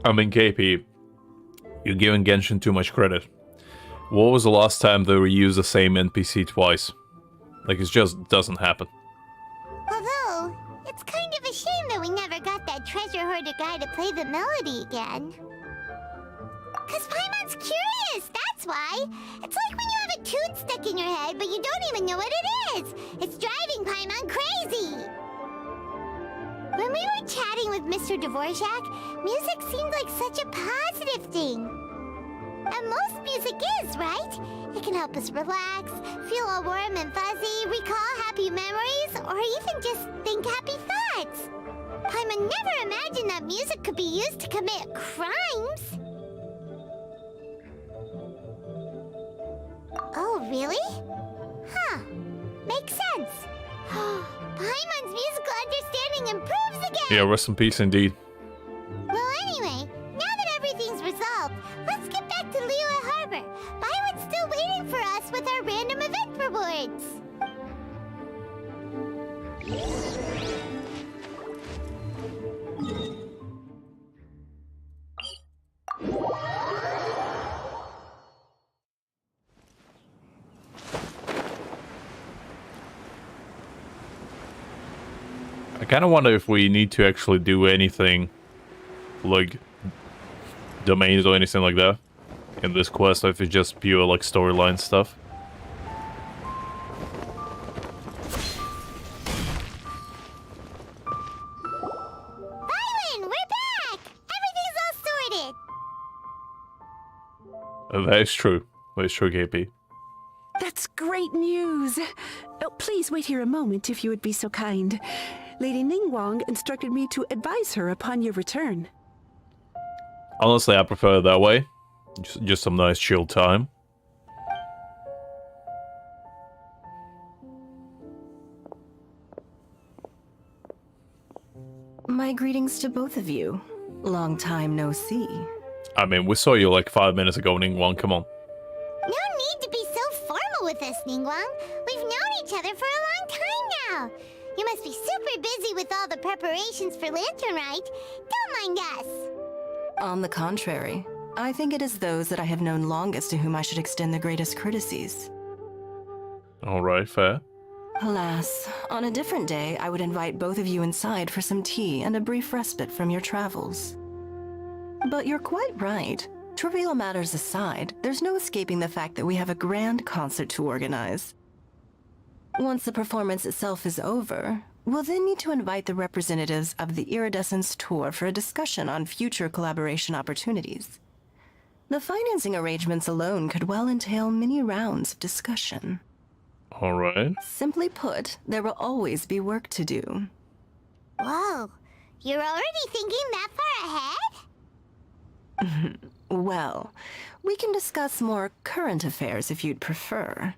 [SPEAKER 1] I mean, KP, you're giving Genshin too much credit. What was the last time they reused the same NPC twice? Like, it just doesn't happen.
[SPEAKER 2] Although, it's kind of a shame that we never got that treasure hoarder guy to play the melody again. Cause Paimon's curious, that's why. It's like when you have a tune stuck in your head, but you don't even know what it is. It's driving Paimon crazy. When we were chatting with Mr. Dvorak, music seemed like such a positive thing. And most music is, right? It can help us relax, feel all warm and fuzzy, recall happy memories, or even just think happy thoughts. threats. Paimon never imagined that music could be used to commit crimes. Oh, really? Huh. Makes sense. Paimon's musical understanding improves again!
[SPEAKER 1] Yeah, rest in peace indeed.
[SPEAKER 2] Well, anyway, now that everything's resolved, let's get back to Liyue Harbor. Paimon's still waiting for us with our random event rewards.
[SPEAKER 1] I kind of wonder if we need to actually do anything, like domains or anything like that, in this quest, or if it's just pure like storyline stuff.
[SPEAKER 2] Byron, we're back! Everything's all sorted!
[SPEAKER 1] That is true. That is true, KP.
[SPEAKER 8] That's great news. Oh, please wait here a moment if you would be so kind. Lady Ningguang instructed me to advise her upon your return.
[SPEAKER 1] Honestly, I prefer it that way. Just some nice chill time.
[SPEAKER 11] My greetings to both of you. Long time no see.
[SPEAKER 1] I mean, we saw you like 5 minutes ago, Ningguang. Come on.
[SPEAKER 2] No need to be so formal with us, Ningguang. We've known each other for a long time now. You must be super busy with all the preparations for Lantern Rite. Don't mind us.
[SPEAKER 11] On the contrary, I think it is those that I have known longest to whom I should extend the greatest courtesies.
[SPEAKER 1] Alright, fair.
[SPEAKER 11] Alas, on a different day, I would invite both of you inside for some tea and a brief respite from your travels. But you're quite right. Trivial matters aside, there's no escaping the fact that we have a grand concert to organize. Once the performance itself is over, we'll then need to invite the representatives of the Iridescence Tour for a discussion on future collaboration opportunities. The financing arrangements alone could well entail many rounds of discussion.
[SPEAKER 1] Alright.
[SPEAKER 11] Simply put, there will always be work to do.
[SPEAKER 2] Whoa, you're already thinking that far ahead?
[SPEAKER 11] Well, we can discuss more current affairs if you'd prefer.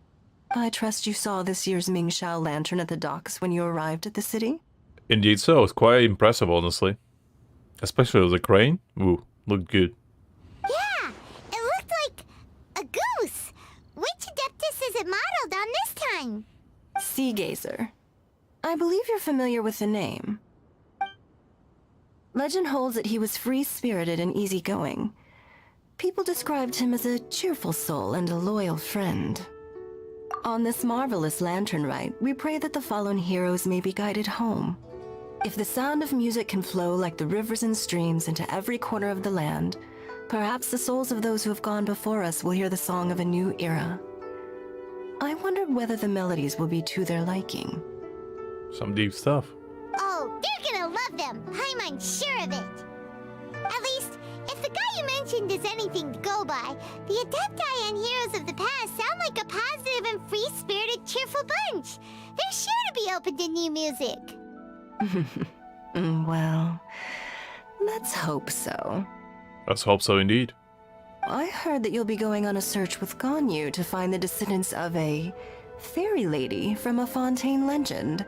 [SPEAKER 11] I trust you saw this year's Mingxiao lantern at the docks when you arrived at the city?
[SPEAKER 1] Indeed so. It's quite impressive, honestly. Especially with the crane. Ooh, looked good.
[SPEAKER 2] Yeah, it looked like a goose. Which Adeptus is it modeled on this time?
[SPEAKER 11] Sea Gazer. I believe you're familiar with the name. Legend holds that he was free-spirited and easygoing. People described him as a cheerful soul and a loyal friend. On this marvelous lantern rite, we pray that the fallen heroes may be guided home. If the sound of music can flow like the rivers and streams into every corner of the land, perhaps the souls of those who have gone before us will hear the song of a new era. I wondered whether the melodies will be to their liking.
[SPEAKER 1] Some deep stuff.
[SPEAKER 2] Oh, they're gonna love them. Paimon's sure of it. At least, if the guy you mentioned is anything to go by, the Adepti and heroes of the past sound like a positive and free-spirited, cheerful bunch. They're sure to be open to new music.
[SPEAKER 11] Well, let's hope so.
[SPEAKER 1] Let's hope so indeed.
[SPEAKER 11] I heard that you'll be going on a search with Ganyu to find the descendants of a fairy lady from a Fontaine legend.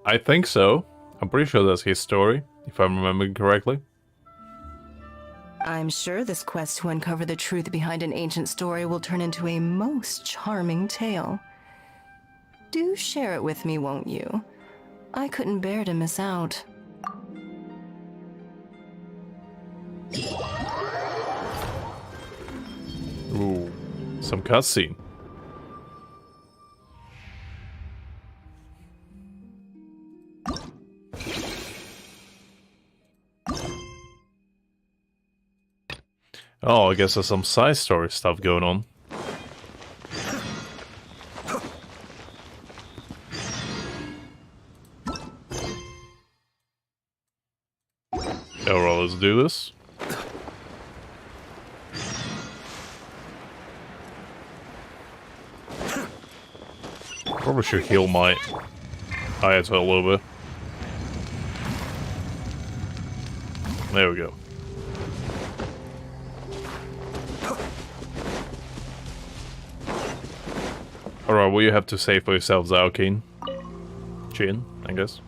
[SPEAKER 1] I think so. I'm pretty sure that's his story, if I'm remembering correctly.
[SPEAKER 11] I'm sure this quest to uncover the truth behind an ancient story will turn into a most charming tale. Do share it with me, won't you? I couldn't bear to miss out.
[SPEAKER 1] Ooh, some cutscene. Oh, I guess there's some side story stuff going on. Alright, let's do this. Probably should heal my Ayato a little bit. There we go. Alright, what do you have to say for yourself, Zaokin? Jin, I guess.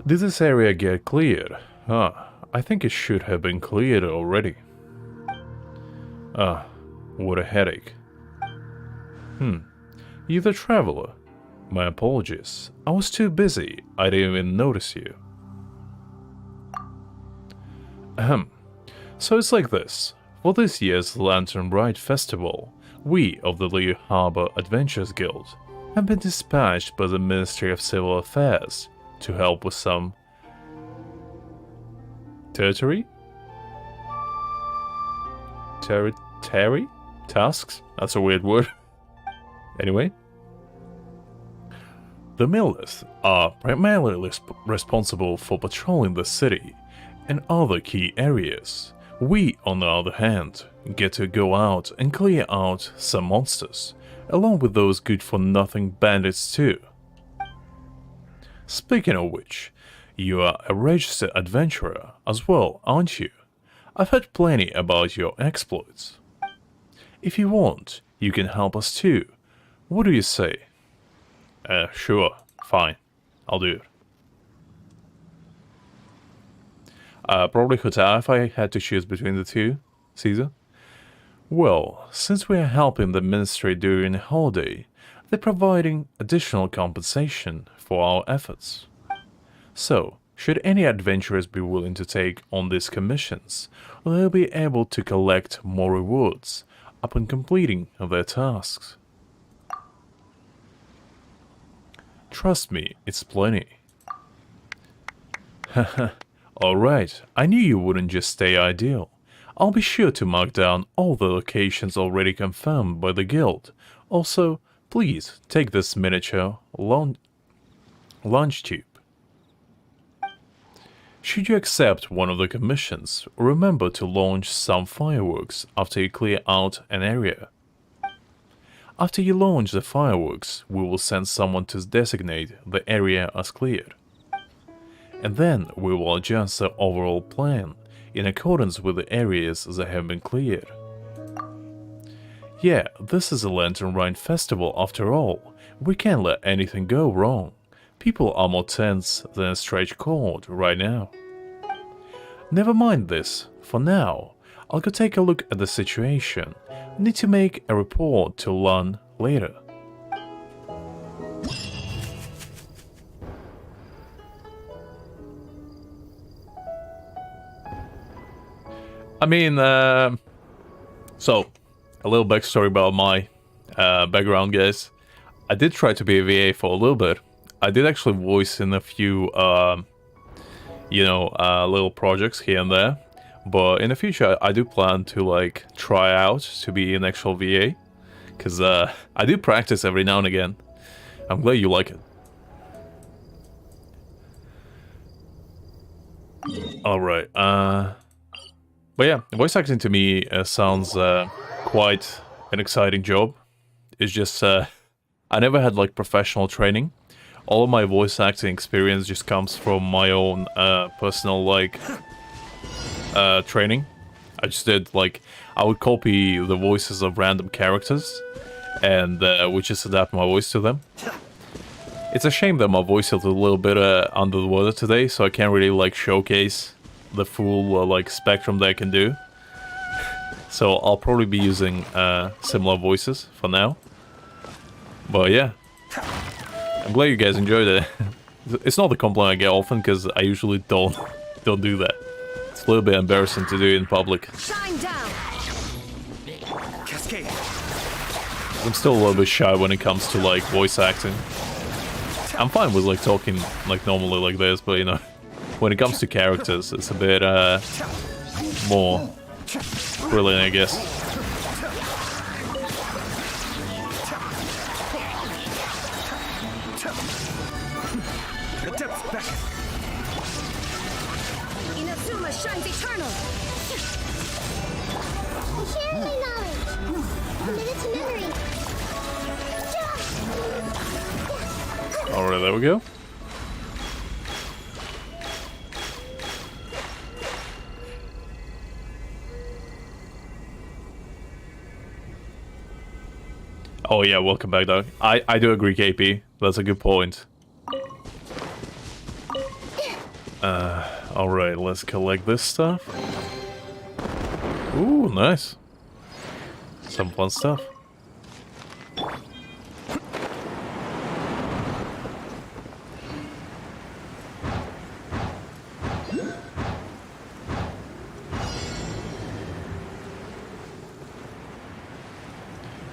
[SPEAKER 1] Did this area get cleared? I think it should have been cleared already. What a headache. You the traveler? My apologies. I was too busy. I didn't even notice you. So it's like this. For this year's Lantern Rite Festival, we of the Liyue Harbor Adventurers Guild have been dispatched by the Ministry of Civil Affairs to help with some territory? Tasks? That's a weird word. Anyway. The millers are primarily responsible for patrolling the city and other key areas. We, on the other hand, get to go out and clear out some monsters, along with those good-for-nothing bandits too. Speaking of which, you are a registered adventurer as well, aren't you? I've heard plenty about your exploits. If you want, you can help us too. What do you say? Sure, fine. I'll do it. Probably Hota if I had to choose between the two, Caesar. Well, since we are helping the ministry during a holiday, they're providing additional compensation for our efforts. So, should any adventurers be willing to take on these commissions, they'll be able to collect more rewards upon completing their tasks. Trust me, it's plenty. Haha. Alright, I knew you wouldn't just stay ideal. I'll be sure to mark down all the locations already confirmed by the guild. Also, please take this miniature launch tube. Should you accept one of the commissions, remember to launch some fireworks after you clear out an area. After you launch the fireworks, we will send someone to designate the area as cleared. And then we will adjust the overall plan in accordance with the areas that have been cleared. Yeah, this is a Lantern Rite Festival after all. We can't let anything go wrong. People are more tense than a stretched cord right now. Never mind this, for now. I'll go take a look at the situation. Need to make a report to Lan later. I mean, so, a little backstory about my background, guys. I did try to be a VA for a little bit. I did actually voice in a few, little projects here and there. But in the future, I do plan to, like, try out to be an actual VA. Because I do practice every now and again. I'm glad you like it. Alright, but yeah, voice acting to me sounds quite an exciting job. It's just, I never had like professional training. All of my voice acting experience just comes from my own personal like training. I just did like, I would copy the voices of random characters and would just adapt my voice to them. It's a shame that my voice is a little bit under the water today, so I can't really like showcase the full like spectrum that I can do. So I'll probably be using similar voices for now. But yeah, I'm glad you guys enjoyed it. It's not the compliment I get often because I usually don't do that. It's a little bit embarrassing to do it in public.
[SPEAKER 15] Shine down.
[SPEAKER 19] Cascade.
[SPEAKER 1] I'm still a little bit shy when it comes to like voice acting. I'm fine with like talking like normally like this, but you know, when it comes to characters, it's a bit more brilliant, I guess.
[SPEAKER 15] Inazuma shines eternal.
[SPEAKER 2] Share my knowledge. Commit it to memory.
[SPEAKER 1] Alright, there we go. Oh yeah, welcome back, Doug. I do agree, KP. That's a good point. Alright, let's collect this stuff. Ooh, nice. Some fun stuff.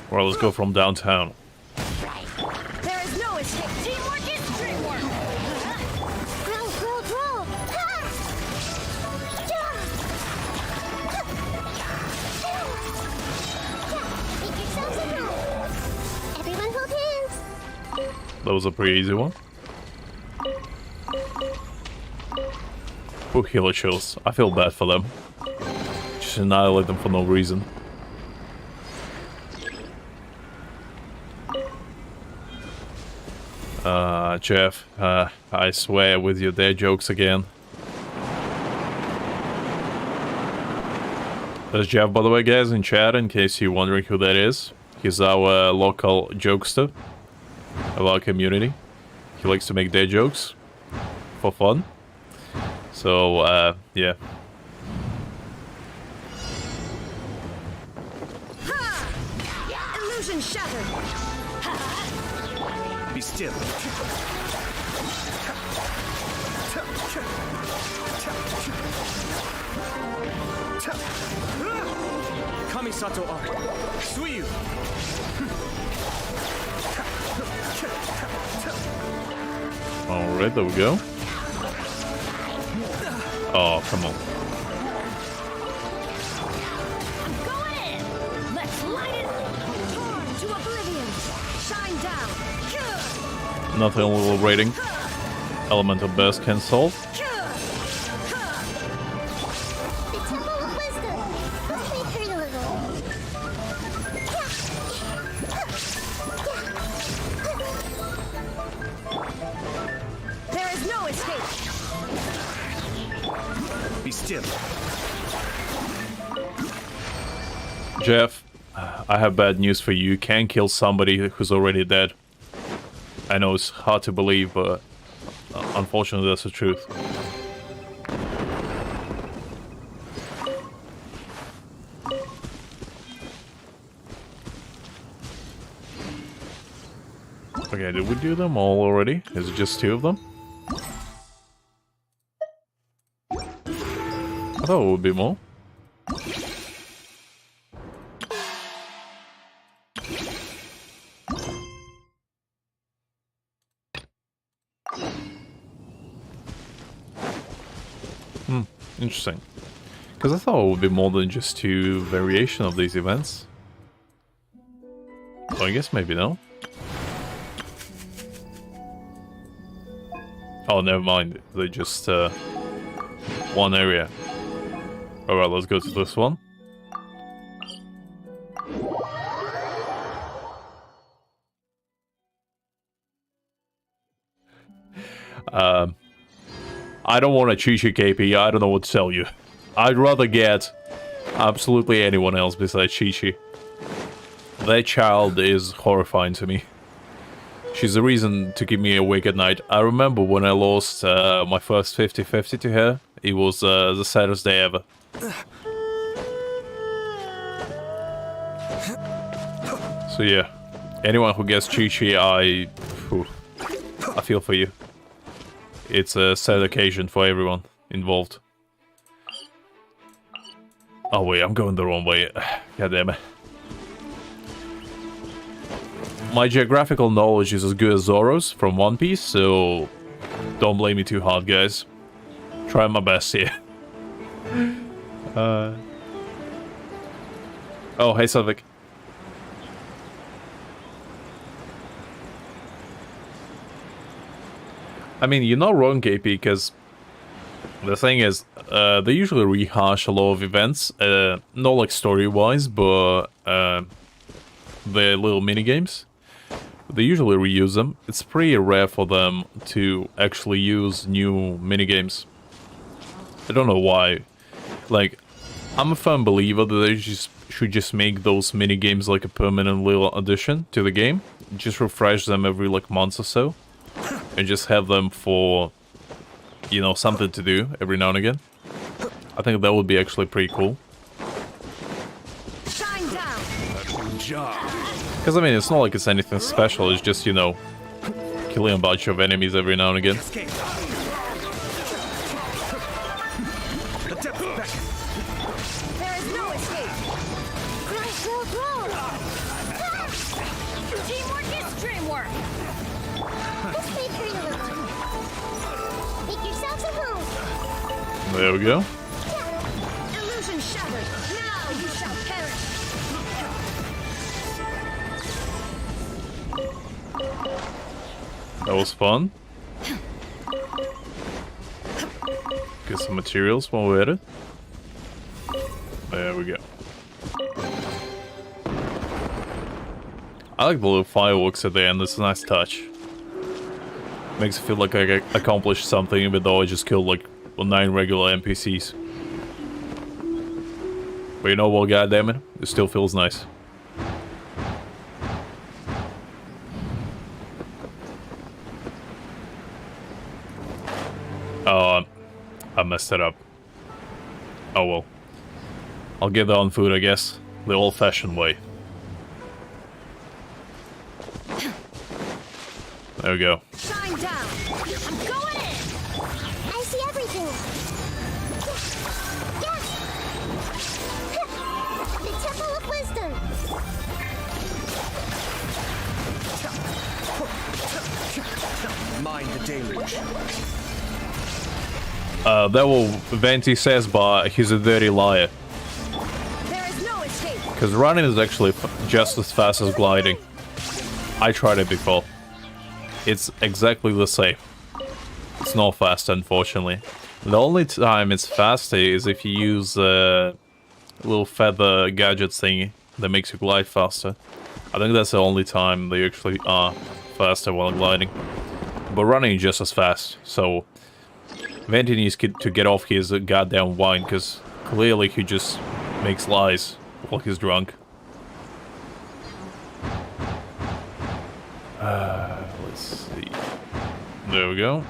[SPEAKER 1] Well, let's go from downtown.
[SPEAKER 15] There is no escape. Teamwork is dreamwork.
[SPEAKER 2] Roll, roll, roll. Make yourselves at home. Everyone hold hands.
[SPEAKER 1] That was a pretty easy one. Poor healer chills. I feel bad for them. Just annihilate them for no reason. Jeff, I swear with your dad jokes again. There's Jeff, by the way, guys, in chat, in case you're wondering who that is. He's our local jokester of our community. He likes to make dad jokes for fun. So, yeah.
[SPEAKER 15] Illusion shattered.
[SPEAKER 12] Be still.
[SPEAKER 19] Kamisato art. Suiyu.
[SPEAKER 1] Alright, there we go. Oh, come on.
[SPEAKER 15] Going in. Let's light it. Torn to oblivion. Shine down.
[SPEAKER 1] Nothing a little rating. Elemental burst can solve.
[SPEAKER 2] The Temple of Wisdom. Let's make her a little.
[SPEAKER 15] There is no escape.
[SPEAKER 12] Be still.
[SPEAKER 1] Jeff, I have bad news for you. You can't kill somebody who's already dead. I know it's hard to believe, but unfortunately that's the truth. Okay, did we do them all already? Is it just 2 of them? I thought it would be more. Interesting. Because I thought it would be more than just 2 variations of these events. So I guess maybe no. Oh, never mind. They're just one area. Alright, let's go to this one. I don't want to cheat you, KP. I don't know what to tell you. I'd rather get absolutely anyone else besides Chi-Chi. That child is horrifying to me. She's the reason to keep me awake at night. I remember when I lost my first 50-50 to her. It was the saddest day ever. So yeah, anyone who gets Chi-Chi, I feel for you. It's a sad occasion for everyone involved. Oh wait, I'm going the wrong way. God damn it. My geographical knowledge is as good as Zoro's from One Piece, so don't blame me too hard, guys. Try my best here. Oh, hey, Selvik. I mean, you're not wrong, KP, because the thing is, they usually rehash a lot of events, not like story-wise, but the little minigames. They usually reuse them. It's pretty rare for them to actually use new minigames. I don't know why. Like, I'm a firm believer that they should just make those minigames like a permanent little addition to the game. Just refresh them every like month or so. And just have them for, you know, something to do every now and again. I think that would be actually pretty cool.
[SPEAKER 15] Shine down.
[SPEAKER 10] Good job.
[SPEAKER 1] Because, I mean, it's not like it's anything special. It's just, you know, killing a bunch of enemies every now and again.
[SPEAKER 15] There is no escape. Crash will grow. Teamwork is dreamwork.
[SPEAKER 2] Let's play for you. Make yourselves at home.
[SPEAKER 1] There we go.
[SPEAKER 15] Illusion shattered. Now you shall perish.
[SPEAKER 1] That was fun. Get some materials while we're at it. There we go. I like the little fireworks at the end. It's a nice touch. Makes it feel like I accomplished something even though I just killed like 9 regular NPCs. But you know what, goddammit? It still feels nice. Oh, I messed it up. Oh well. I'll get that on food, I guess. The old-fashioned way. There we go.
[SPEAKER 15] Shine down. I'm going in.
[SPEAKER 2] I see everything. Yes. The Temple of Wisdom.
[SPEAKER 10] Mind the deluge.
[SPEAKER 1] That what Venti says, but he's a dirty liar.
[SPEAKER 15] There is no escape.
[SPEAKER 1] Because running is actually just as fast as gliding. I tried it before. It's exactly the same. It's not fast, unfortunately. The only time it's faster is if you use a little feather gadget thingy that makes you glide faster. I think that's the only time they actually are faster while gliding. But running is just as fast, so Venti needs to get off his goddamn wine, because clearly he just makes lies while he's drunk. Let's see. There we go.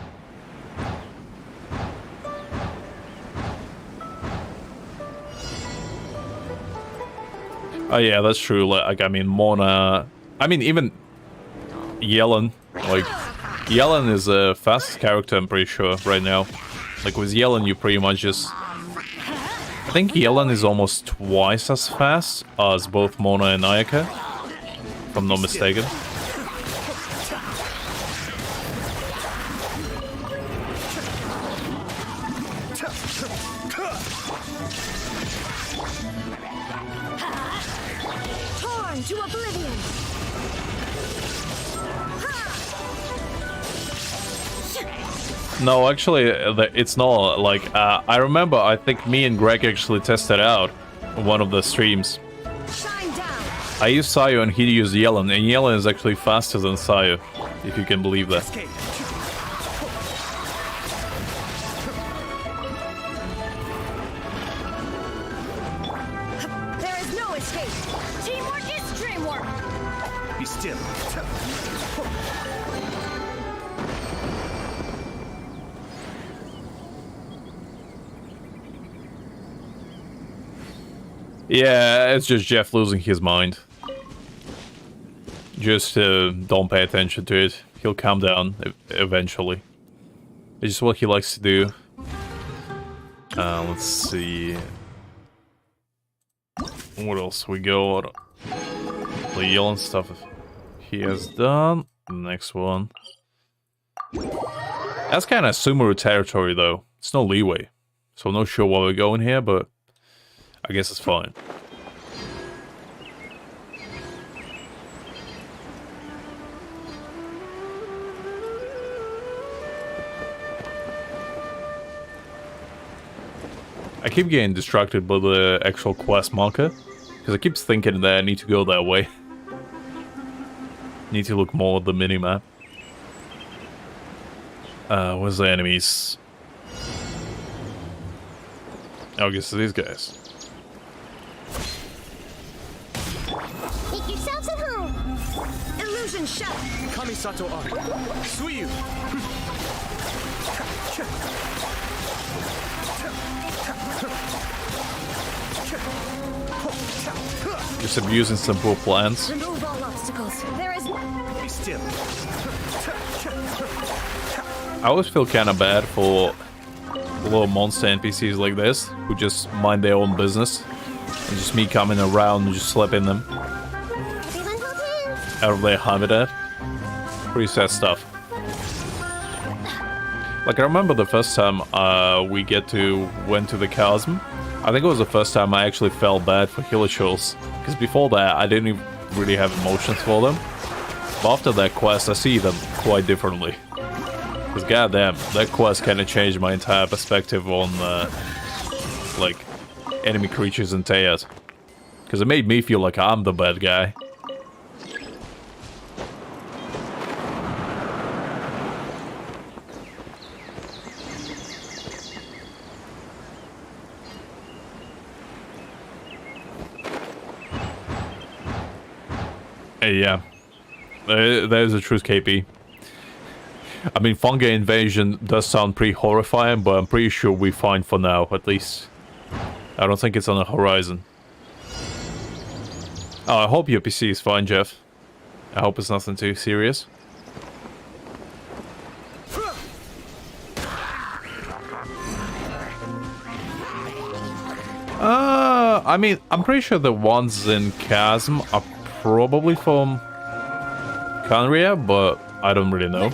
[SPEAKER 1] Oh yeah, that's true. Like, I mean, Mona... I mean, even Yellen. Like, Yellen is the fastest character, I'm pretty sure, right now. Like, with Yellen, you pretty much just... I think Yellen is almost twice as fast as both Mona and Ayaka, if I'm not mistaken.
[SPEAKER 15] Torn to oblivion.
[SPEAKER 1] No, actually, it's not. Like, I remember, I think me and Greg actually tested out one of the streams. I used Sayo and he used Yellen, and Yellen is actually faster than Sayo, if you can believe that.
[SPEAKER 15] There is no escape. Teamwork is dreamwork.
[SPEAKER 10] Be still.
[SPEAKER 1] Yeah, it's just Jeff losing his mind. Just don't pay attention to it. He'll calm down eventually. It's just what he likes to do. Let's see. What else we got? The yelling stuff he has done. Next one. That's kind of Sumeru territory though. It's no leeway. So I'm not sure where we're going here, but I guess it's fine. I keep getting distracted by the actual quest marker, because I keep thinking that I need to go that way. Need to look more at the minimap. Where's the enemies? I guess these guys.
[SPEAKER 2] Make yourselves at home. Illusion shut.
[SPEAKER 12] Kamisato Art. Suiyu.
[SPEAKER 1] Just abusing simple plans.
[SPEAKER 2] Remove all obstacles. There is
[SPEAKER 12] Be still.
[SPEAKER 1] I always feel kind of bad for little monster NPCs like this who just mind their own business. And just me coming around and just slapping them out of their habitat. Pretty sad stuff. Like, I remember the first time we went to the chasm. I think it was the first time I actually felt bad for Hilichurls. Because before that, I didn't really have emotions for them. But after that quest, I see them quite differently. Because goddamn, that quest kind of changed my entire perspective on, like, enemy creatures in Teat. Because it made me feel like I'm the bad guy. Yeah, there's a truth, KP. I mean, fungi invasion does sound pretty horrifying, but I'm pretty sure we're fine for now, at least. I don't think it's on the horizon. Oh, I hope your PC is fine, Jeff. I hope it's nothing too serious. I mean, I'm pretty sure the ones in Chasm are probably from Canria, but I don't really know.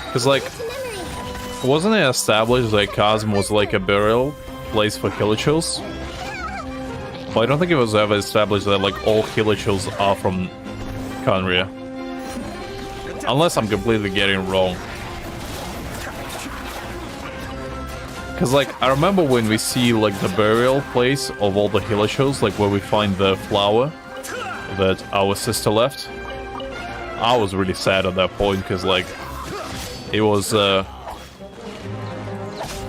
[SPEAKER 1] Because, like, wasn't it established that Chasm was like a burial place for Hilichurls? But I don't think it was ever established that, like, all Hilichurls are from Canria. Unless I'm completely getting it wrong. Because, like, I remember when we see, like, the burial place of all the Hilichurls, like, where we find the flower that our sister left. I was really sad at that point, because, like, it was a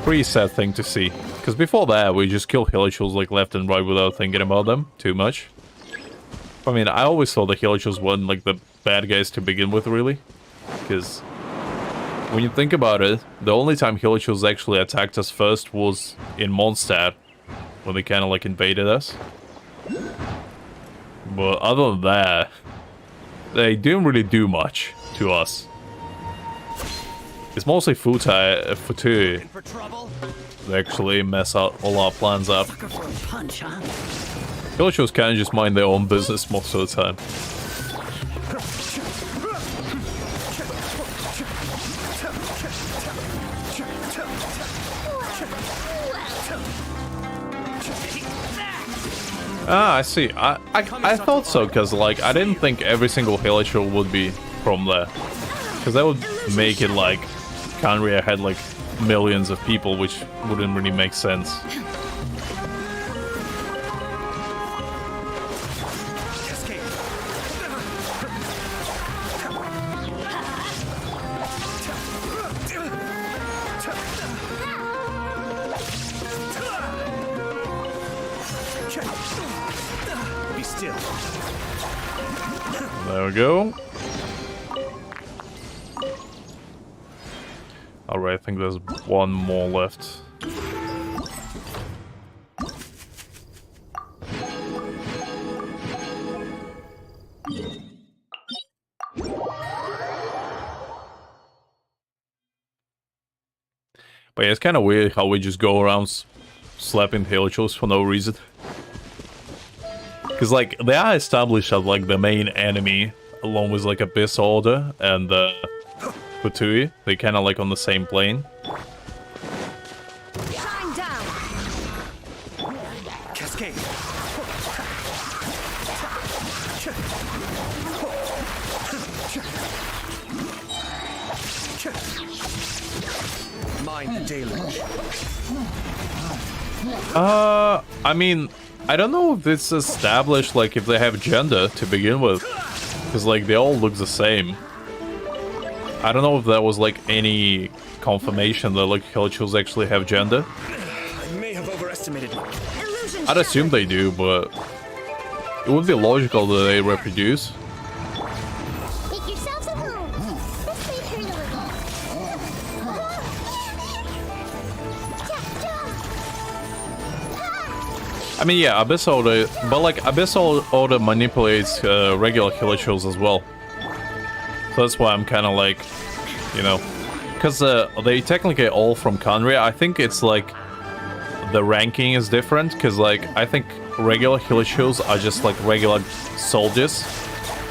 [SPEAKER 1] pretty sad thing to see. Because before that, we just kill Hilichurls, like, left and right without thinking about them too much. I mean, I always thought the Hilichurls weren't, like, the bad guys to begin with, really. Because when you think about it, the only time Hilichurls actually attacked us first was in Mondstadt, when they kind of, like, invaded us. But other than that, they didn't really do much to us. It's mostly Futui that actually mess out all our plans up. Hilichurls kind of just mind their own business most of the time. Ah, I see. I thought so, because, like, I didn't think every single Hilichurl would be from there. Because that would make it like Canria had, like, millions of people, which wouldn't really make sense.
[SPEAKER 12] Be still.
[SPEAKER 1] There we go. Alright, I think there's one more left. But yeah, it's kind of weird how we just go around slapping Hilichurls for no reason. Because, like, they are established as, like, the main enemy, along with, like, Abyss Order and Futui. They're kind of, like, on the same plane.
[SPEAKER 2] Shine down.
[SPEAKER 12] Cascade. Mind the deluge.
[SPEAKER 1] I mean, I don't know if it's established, like, if they have gender to begin with. Because, like, they all look the same. I don't know if there was, like, any confirmation that, like, Hilichurls actually have gender.
[SPEAKER 12] I may have overestimated.
[SPEAKER 1] I'd assume they do, but it would be logical that they reproduce.
[SPEAKER 2] Make yourselves at home. Let's leave her alone.
[SPEAKER 1] I mean, yeah, Abyss Order, but like Abyss Order manipulates regular Hilichurls as well. So that's why I'm kind of like, you know, because they technically all from Kanria. I think it's like the ranking is different, because like I think regular Hilichurls are just like regular soldiers,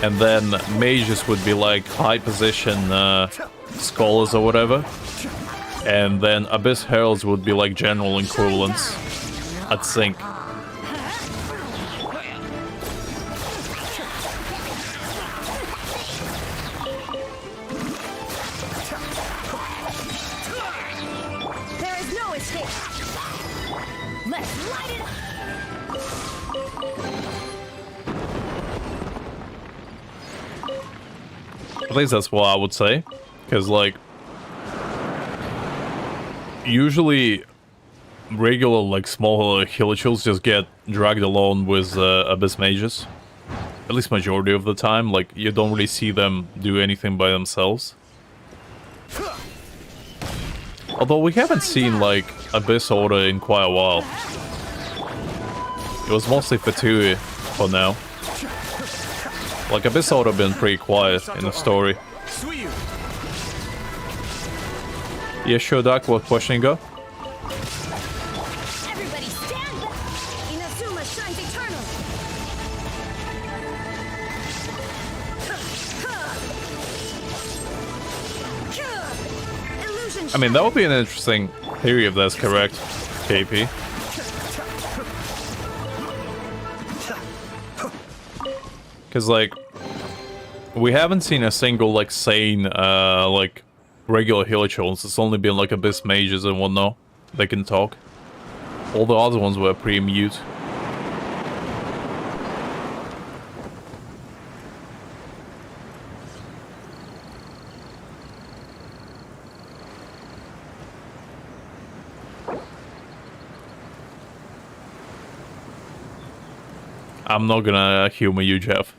[SPEAKER 1] and then mages would be like high position scholars or whatever, and then Abyss Heralds would be like general equivalents, I think.
[SPEAKER 15] There is no escape. Let's light it up.
[SPEAKER 1] At least that's what I would say, because like usually regular like small Hilichurls just get dragged along with Abyss Mages. At least majority of the time, like you don't really see them do anything by themselves. Although we haven't seen like Abyss Order in quite a while. It was mostly Fatui for now. Like Abyss Order been pretty quiet in the story. Yeah, sure, Doc. What question you got?
[SPEAKER 15] Everybody stand back. Inazuma shines eternal. Illusion.
[SPEAKER 1] I mean, that would be an interesting theory if that's correct, KP. Because, like, we haven't seen a single, like, sane, like, regular Hilichurls. It's only been, like, Abyss Mages and whatnot. They can talk. All the other ones were pretty mute. I'm not gonna humor you, Jeff.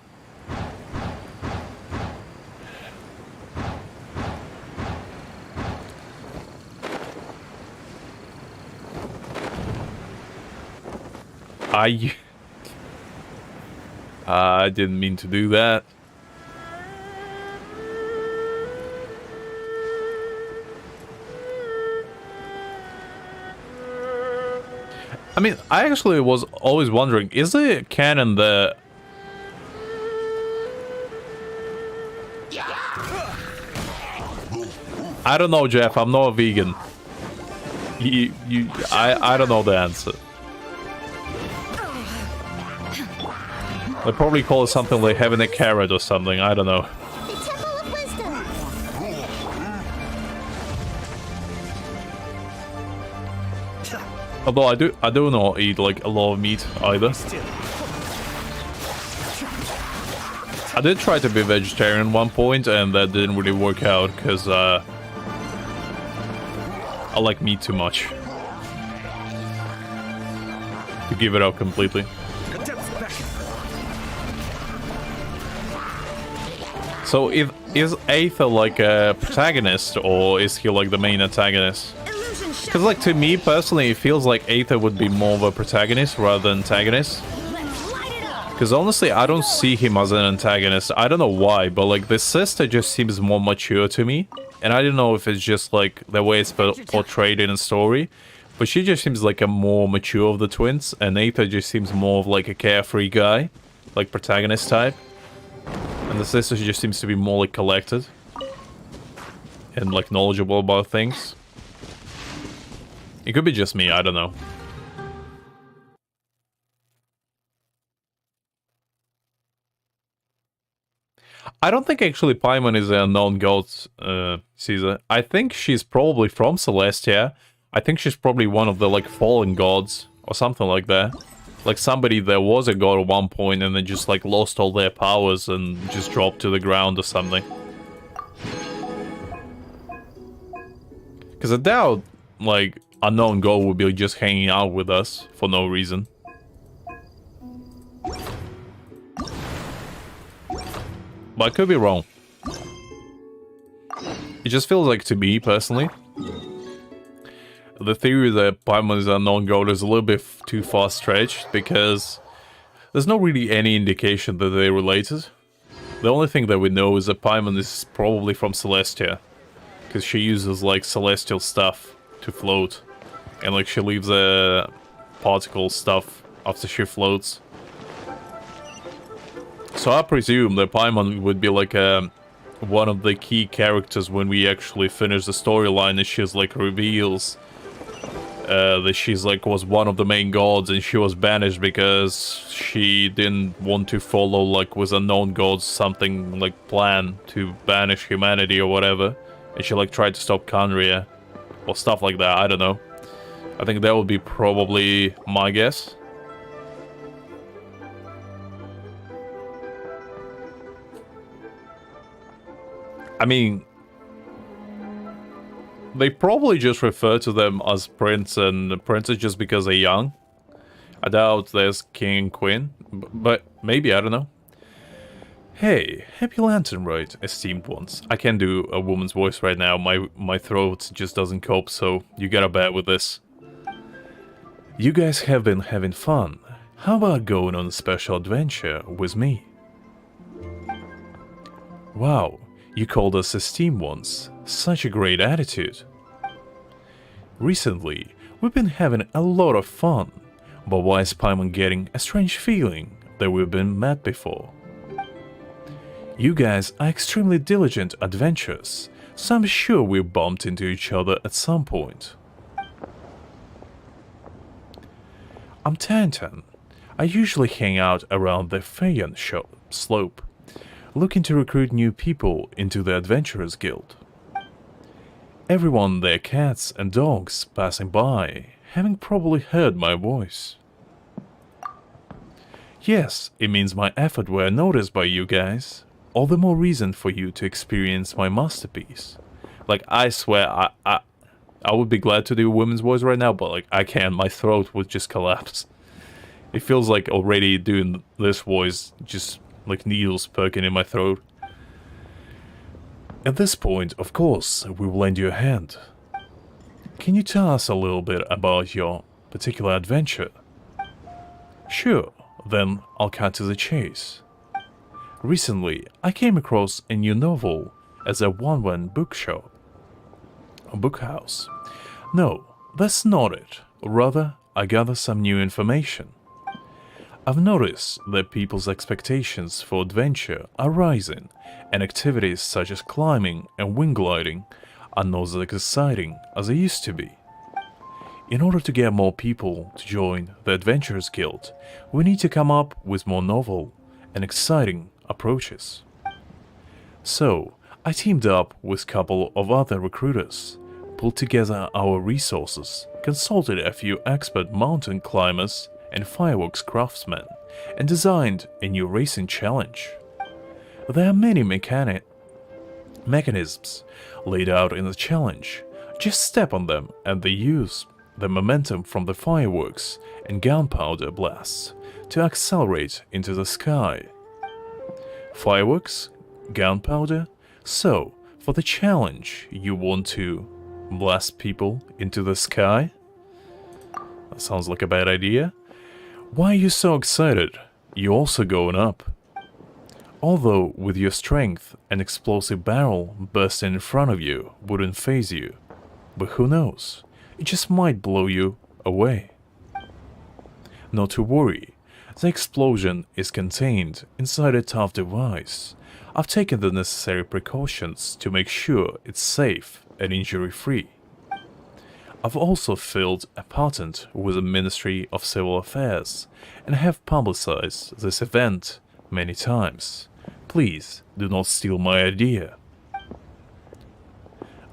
[SPEAKER 1] I didn't mean to do that. I mean, I actually was always wondering, is it canon that... I don't know, Jeff, I'm not a vegan. I don't know the answer. They probably call it something like having a carrot or something, I don't know.
[SPEAKER 2] The Temple of Wisdom.
[SPEAKER 1] Although I do not eat like a lot of meat either. I did try to be vegetarian at one point and that didn't really work out because I like meat too much to give it up completely. So is Aether like a protagonist or is he like the main antagonist? Because like to me personally it feels like Aether would be more of a protagonist rather than antagonist. Because honestly I don't see him as an antagonist. I don't know why, but like the sister just seems more mature to me. And I don't know if it's just like the way it's portrayed in a story. But she just seems like a more mature of the twins. And Aether just seems more of like a carefree guy. Like protagonist type. And the sister just seems to be more like collected. And like knowledgeable about things. It could be just me, I don't know. I don't think actually Paimon is an unknown god, Caesar. I think she's probably from Celestia. I think she's probably one of the like fallen gods or something like that. Like somebody that was a god at one point and then just like lost all their powers and just dropped to the ground or something. Because I doubt, like, unknown god would be just hanging out with us for no reason. But I could be wrong. It just feels like, to me, personally, the theory that Paimon is an unknown god is a little bit too far stretched, because there's not really any indication that they're related. The only thing that we know is that Paimon is probably from Celestia, because she uses, like, celestial stuff to float, and, like, she leaves particle stuff after she floats. So I presume that Paimon would be like one of the key characters when we actually finish the storyline, and she's like reveals that she's like was one of the main gods and she was banished because she didn't want to follow like with unknown gods something like plan to banish humanity or whatever, and she like tried to stop Khaenri'ah or stuff like that. I don't know. I think that would be probably my guess. I mean, they probably just refer to them as prince and princess just because they're young. I doubt there's king and queen, but maybe, I don't know. Hey, happy lantern rite, esteemed ones. I can't do a woman's voice right now, my throat just doesn't cope, so you gotta bear with this. You guys have been having fun. How about going on a special adventure with me? Wow. You called us esteemed ones. Such a great attitude. Recently, we've been having a lot of fun, but why is Paimon getting a strange feeling that we've been met before? You guys are extremely diligent adventurers, so I'm sure we bumped into each other at some point. I'm Tantan. I usually hang out around the Feiyan slope, looking to recruit new people into the Adventurers Guild. Everyone, their cats and dogs passing by, having probably heard my voice. Yes, it means my effort were noticed by you guys. All the more reason for you to experience my masterpiece. Like, I swear, I would be glad to do a women's voice right now, but like, I can't. My throat would just collapse. It feels like already doing this voice just like needles poking in my throat. At this point, of course, we will lend you a hand. Can you tell us a little bit about your particular adventure? Sure, then I'll cut to the chase. Recently, I came across a new novel as a one-man bookshop. A bookhouse. No, that's not it. Rather, I gathered some new information. I've noticed that people's expectations for adventure are rising, and activities such as climbing and wing gliding are not as exciting as they used to be. In order to get more people to join the Adventurers Guild, we need to come up with more novel and exciting approaches. So, I teamed up with a couple of other recruiters, pulled together our resources, consulted a few expert mountain climbers and fireworks craftsmen, and designed a new racing challenge. There are many mechanisms laid out in the challenge. Just step on them and they use the momentum from the fireworks and gunpowder blasts to accelerate into the sky. Fireworks? Gunpowder? So, for the challenge, you want to blast people into the sky? That sounds like a bad idea. Why are you so excited? You're also going up. Although with your strength, an explosive barrel bursting in front of you wouldn't faze you. But who knows? It just might blow you away. Not to worry, the explosion is contained inside a tough device. I've taken the necessary precautions to make sure it's safe and injury-free. I've also filed a patent with the Ministry of Civil Affairs and have publicized this event many times. Please do not steal my idea.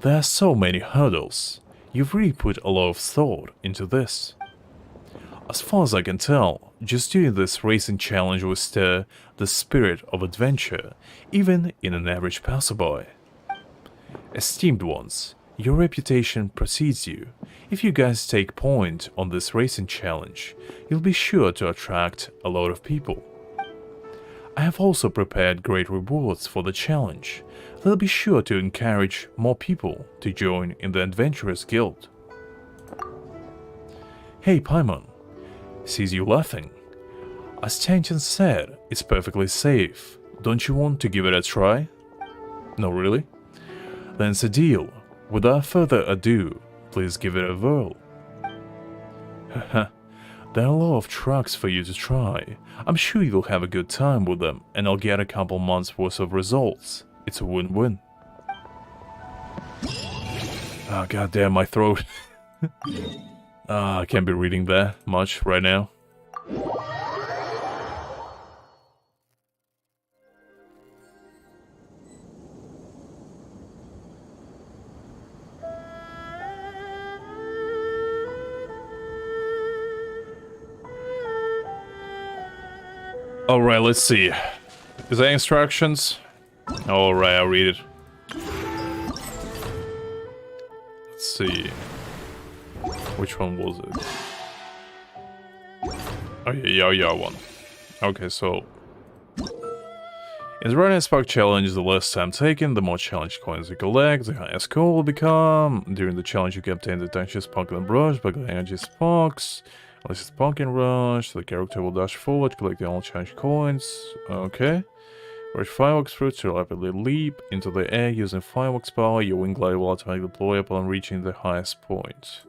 [SPEAKER 1] There are so many hurdles. You've really put a lot of thought into this. As far as I can tell, just doing this racing challenge will stir the spirit of adventure, even in an average passerby. Esteemed ones, your reputation precedes you. If you guys take point on this racing challenge, you'll be sure to attract a lot of people. I have also prepared great rewards for the challenge. They'll be sure to encourage more people to join in the Adventurers Guild. Hey Paimon, sees you laughing. As Tiantian said, it's perfectly safe. Don't you want to give it a try? No, really? Then it's a deal. Without further ado, please give it a whirl. Haha, there are a lot of tracks for you to try. I'm sure you'll have a good time with them, and I'll get a couple months worth of results. It's a win-win. Ah, goddamn, my throat. I can't be reading that much right now. Alright, let's see. Is there instructions? Alright, I'll read it. Let's see. Which one was it? Oh yeah, yeah, one. Okay, so... in the Rite Spark challenge, the less time taken, the more challenge coins you collect, the higher score will become. During the challenge, you can obtain the Danger Spark and Brush by collecting energy sparks. Unless it's Spark and Rush, the character will dash forward, collecting all challenge coins. Okay. Rush fireworks fruits to rapidly leap into the air using fireworks power. Your wing glider will automatically deploy upon reaching the highest point.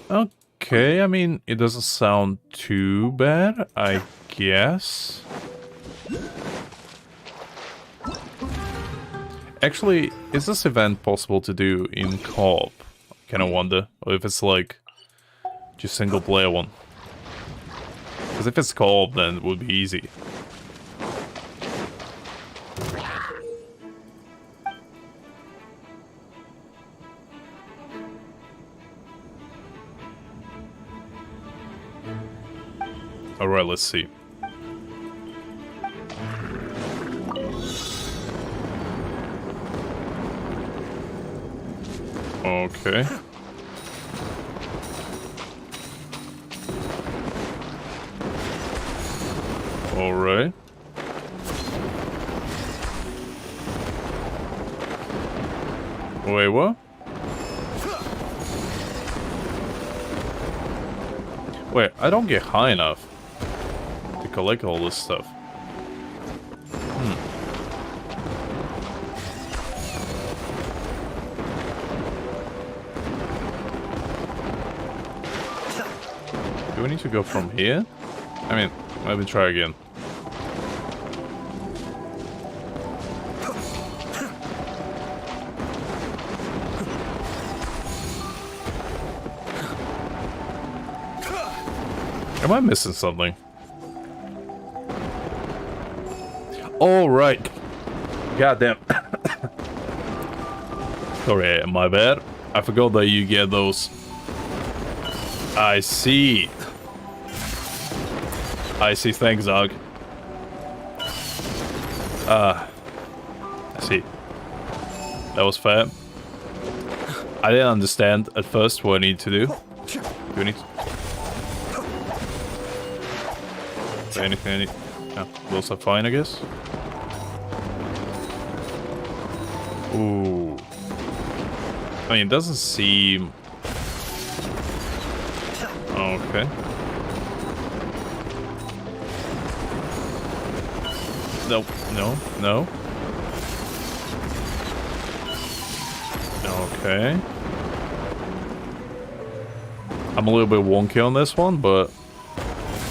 [SPEAKER 1] Okay, I mean, it doesn't sound too bad, I guess. Actually, is this event possible to do in co-op? I kinda wonder. Or if it's like, just single player one. Because if it's co-op, then it would be easy. Alright, let's see. Okay. Alright. Wait, what? Wait, I don't get high enough to collect all this stuff. Do we need to go from here? I mean, let me try again. Am I missing something? All right. Goddamn. Sorry, my bad. I forgot that you get those. I see. I see. Thanks, Zog. I see. That was fair. I didn't understand at first what I need to do. Do I need to... Is there anything I need... No, those are fine, I guess. Ooh. I mean, it doesn't seem... Okay. No, no, no. Okay. I'm a little bit wonky on this one, but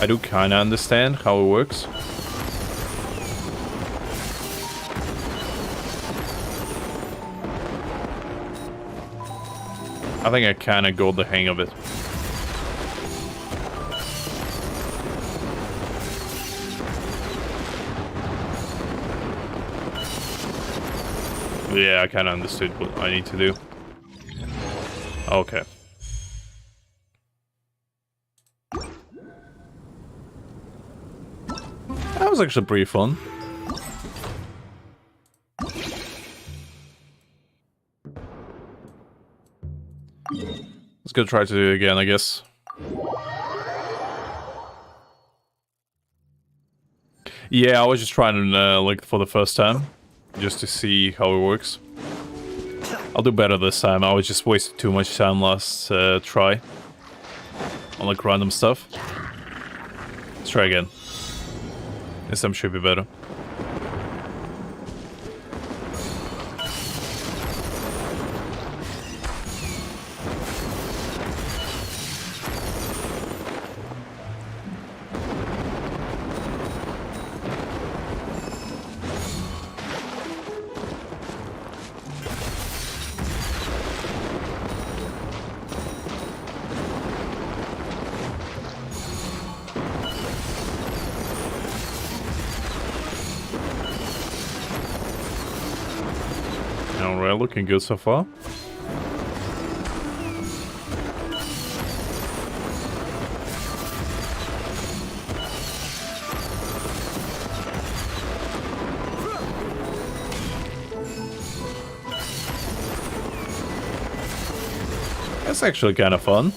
[SPEAKER 1] I do kind of understand how it works. I think I kind of got the hang of it. Yeah, I kind of understood what I need to do. Okay. That was actually pretty fun. Let's go try to do it again, I guess. Yeah, I was just trying to like for the first time, just to see how it works. I'll do better this time. I was just wasting too much time last try on like random stuff. Let's try again. This time should be better. Alright, looking good so far. That's actually kind of fun.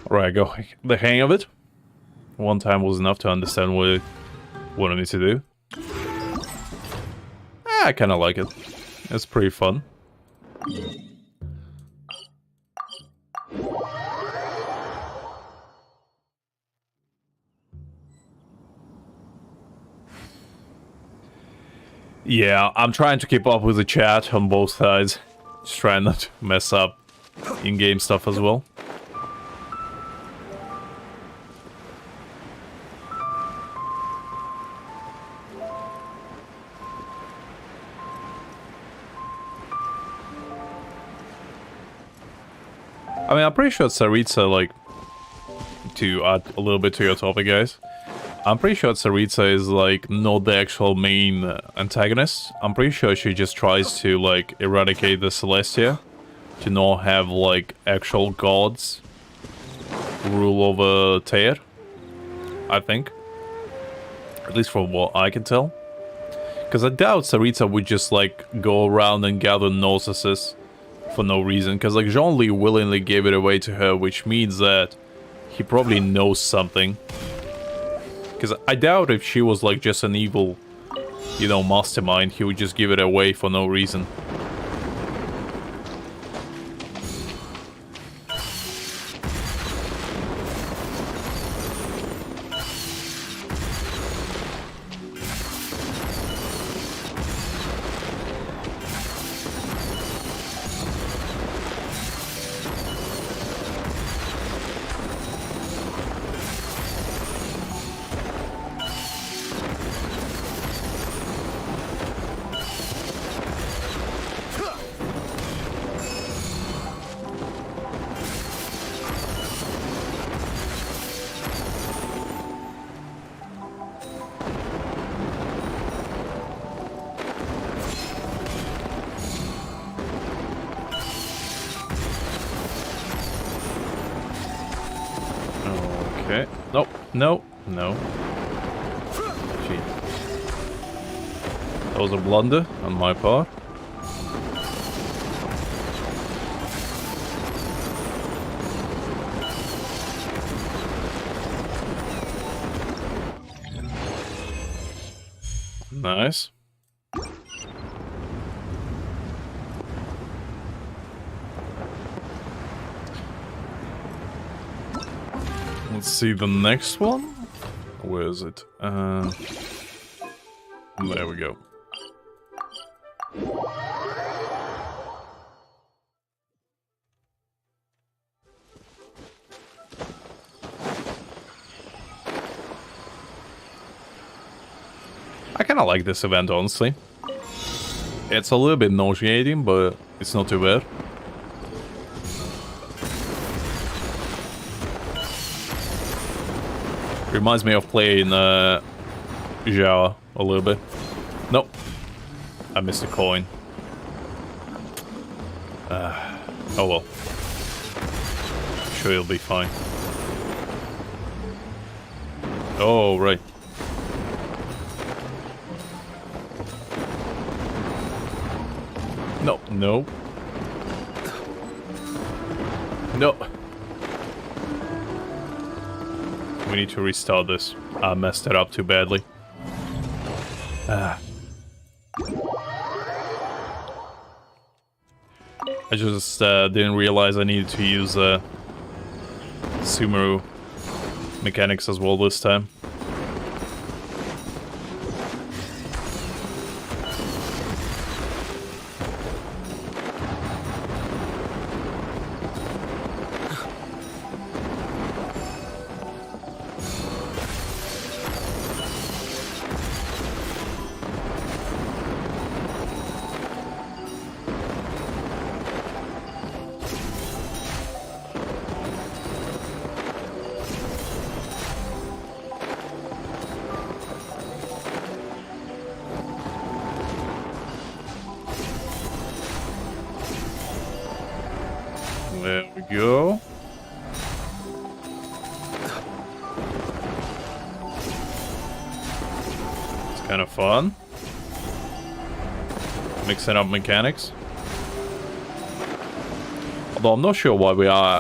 [SPEAKER 1] Alright, I got the hang of it. One time was enough to understand what I need to do. I kind of like it. It's pretty fun. Yeah, I'm trying to keep up with the chat on both sides. Just trying not to mess up in-game stuff as well. I mean, I'm pretty sure Tsaritsa, like, to add a little bit to your topic, guys. I'm pretty sure Tsaritsa is, like, not the actual main antagonist. I'm pretty sure she just tries to, like, eradicate the Celestia. To not have, like, actual gods rule over Teir. I think. At least from what I can tell. Because I doubt Tsaritsa would just, like, go around and gather Gnosis for no reason. Because, like, Zhongli willingly gave it away to her, which means that he probably knows something. Because I doubt if she was, like, just an evil, you know, mastermind, he would just give it away for no reason. Okay. Nope. No. No. Shit. That was a blunder on my part. Nice. Let's see the next one. Where is it? There we go. I kind of like this event, honestly. It's a little bit nauseating, but it's not too bad. Reminds me of playing Zhao a little bit. Nope. I missed a coin. Oh well. Sure, he'll be fine. Oh, right. No, no. No. We need to restart this. I messed it up too badly. I just didn't realize I needed to use Sumeru mechanics as well this time. There we go. It's kind of fun. Mixing up mechanics. Although I'm not sure why we are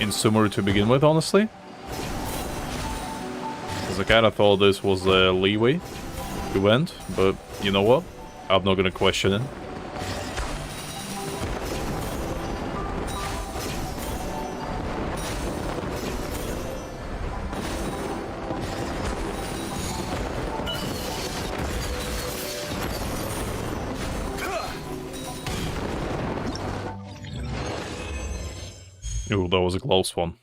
[SPEAKER 1] in Sumeru to begin with, honestly. Because I kind of thought this was the leeway we went, but you know what? I'm not gonna question it. Ooh, that was a close one.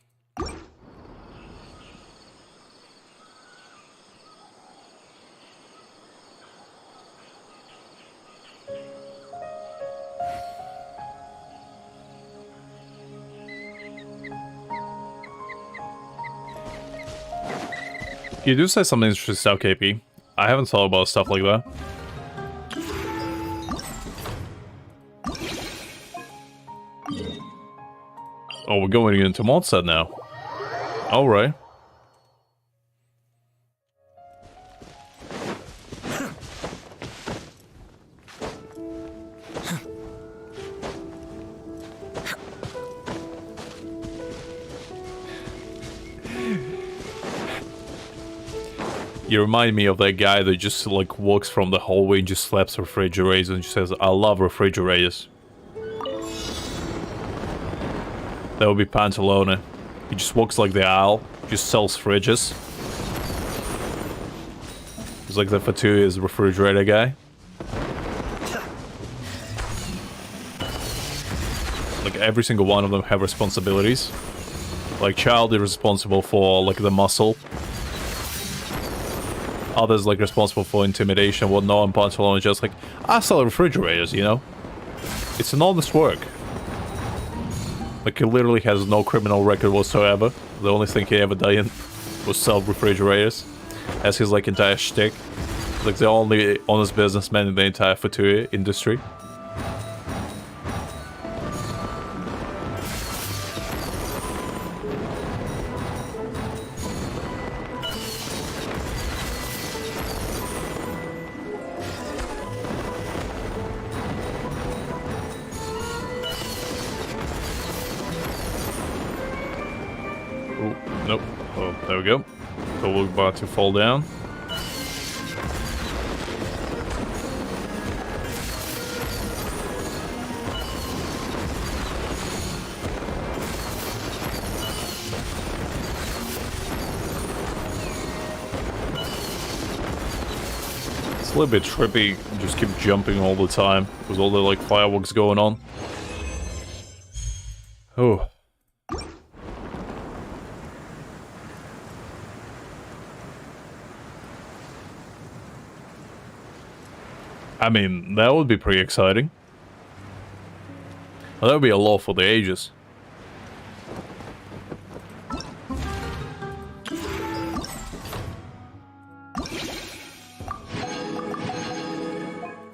[SPEAKER 1] You do say some interesting stuff, KP. I haven't thought about stuff like that. Oh, we're going into Mondstadt now. Alright. You remind me of that guy that just like walks from the hallway and just slaps refrigerators and just says, I love refrigerators. That would be Pantalone. He just walks like the aisle, just sells fridges. He's like the Fatou's refrigerator guy. Like every single one of them have responsibilities. Like Child is responsible for like the muscle. Others like responsible for intimidation and whatnot, and Pantalone is just like, I sell refrigerators, you know? It's an honest work. Like, he literally has no criminal record whatsoever. The only thing he ever done was sell refrigerators. As his, like, entire shtick. Like, the only honest businessman in the entire Fatou industry. Nope. Oh, there we go. So we're about to fall down. It's a little bit trippy. Just keep jumping all the time with all the like fireworks going on. Oh. I mean, that would be pretty exciting. Well, that would be a law for the ages.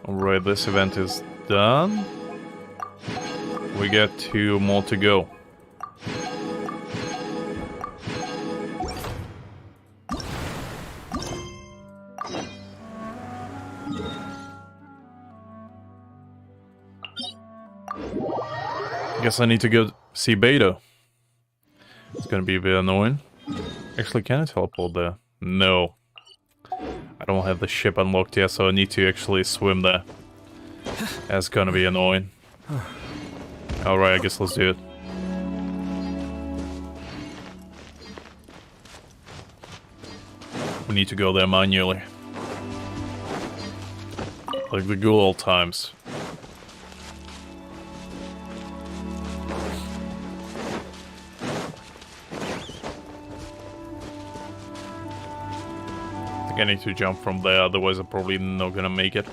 [SPEAKER 1] Alright, Alright, this event is done. We got 2 more to go. Guess I need to go see Beta. It's gonna be a bit annoying. Actually, can I teleport there? No. I don't have the ship unlocked yet, so I need to actually swim there. That's gonna be annoying. Alright, I guess let's do it. We need to go there manually. Like the good old times. I need to jump from there, otherwise I'm probably not gonna make it.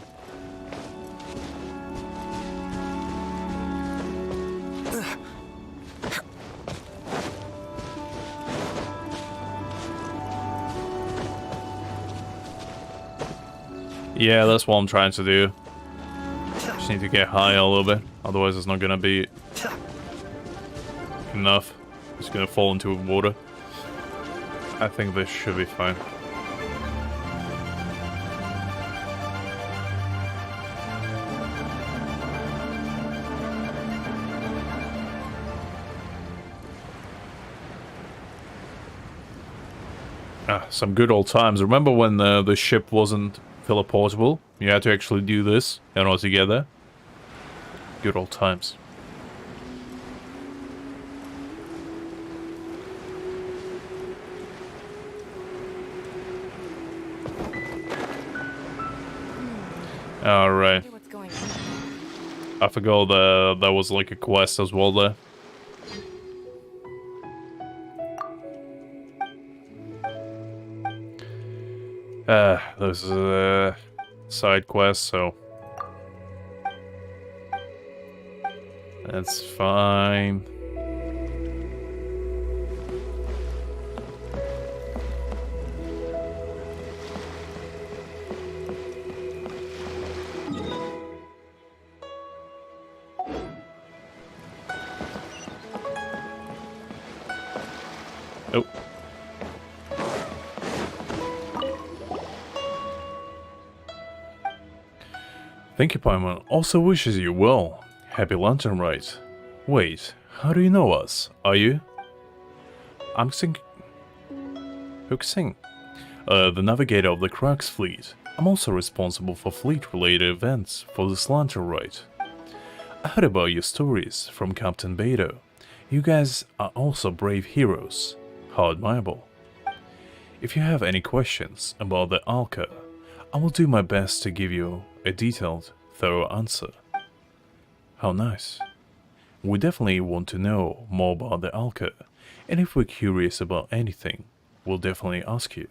[SPEAKER 1] Yeah, that's what I'm trying to do. Just need to get high a little bit, otherwise it's not gonna be enough. It's gonna fall into water. I think this should be fine. Some good old times. Remember when the ship wasn't teleportable? You had to actually do this in order to get there. Good old times. Alright. I forgot that was like a quest as well there. This is a side quest, so that's fine. Oh. Thank you, Paimon. Also wishes you well. Happy Lantern Rite. Wait, how do you know us? Are you? I'm Xing. Huxing. The navigator of the Crux fleet. I'm also responsible for fleet-related events for this Lantern Rite. I heard about your stories from Captain Beto. You guys are also brave heroes. How admirable. If you have any questions about the Alka, I will do my best to give you a detailed, thorough answer. How nice. We definitely want to know more about the Alka, and if we're curious about anything, we'll definitely ask you.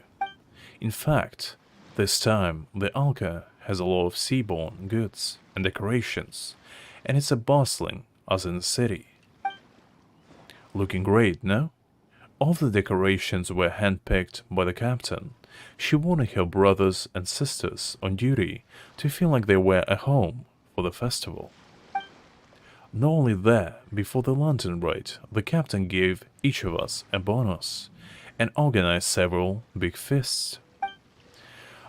[SPEAKER 1] In fact, this time the Alka has a lot of seaborne goods and decorations, and it's a bustling as in the city. Looking great, no? All the decorations were handpicked by the captain. She wanted her brothers and sisters on duty to feel like they were at home for the festival. Not only that, before the Lantern Rite, the captain gave each of us a bonus and organized several big feasts.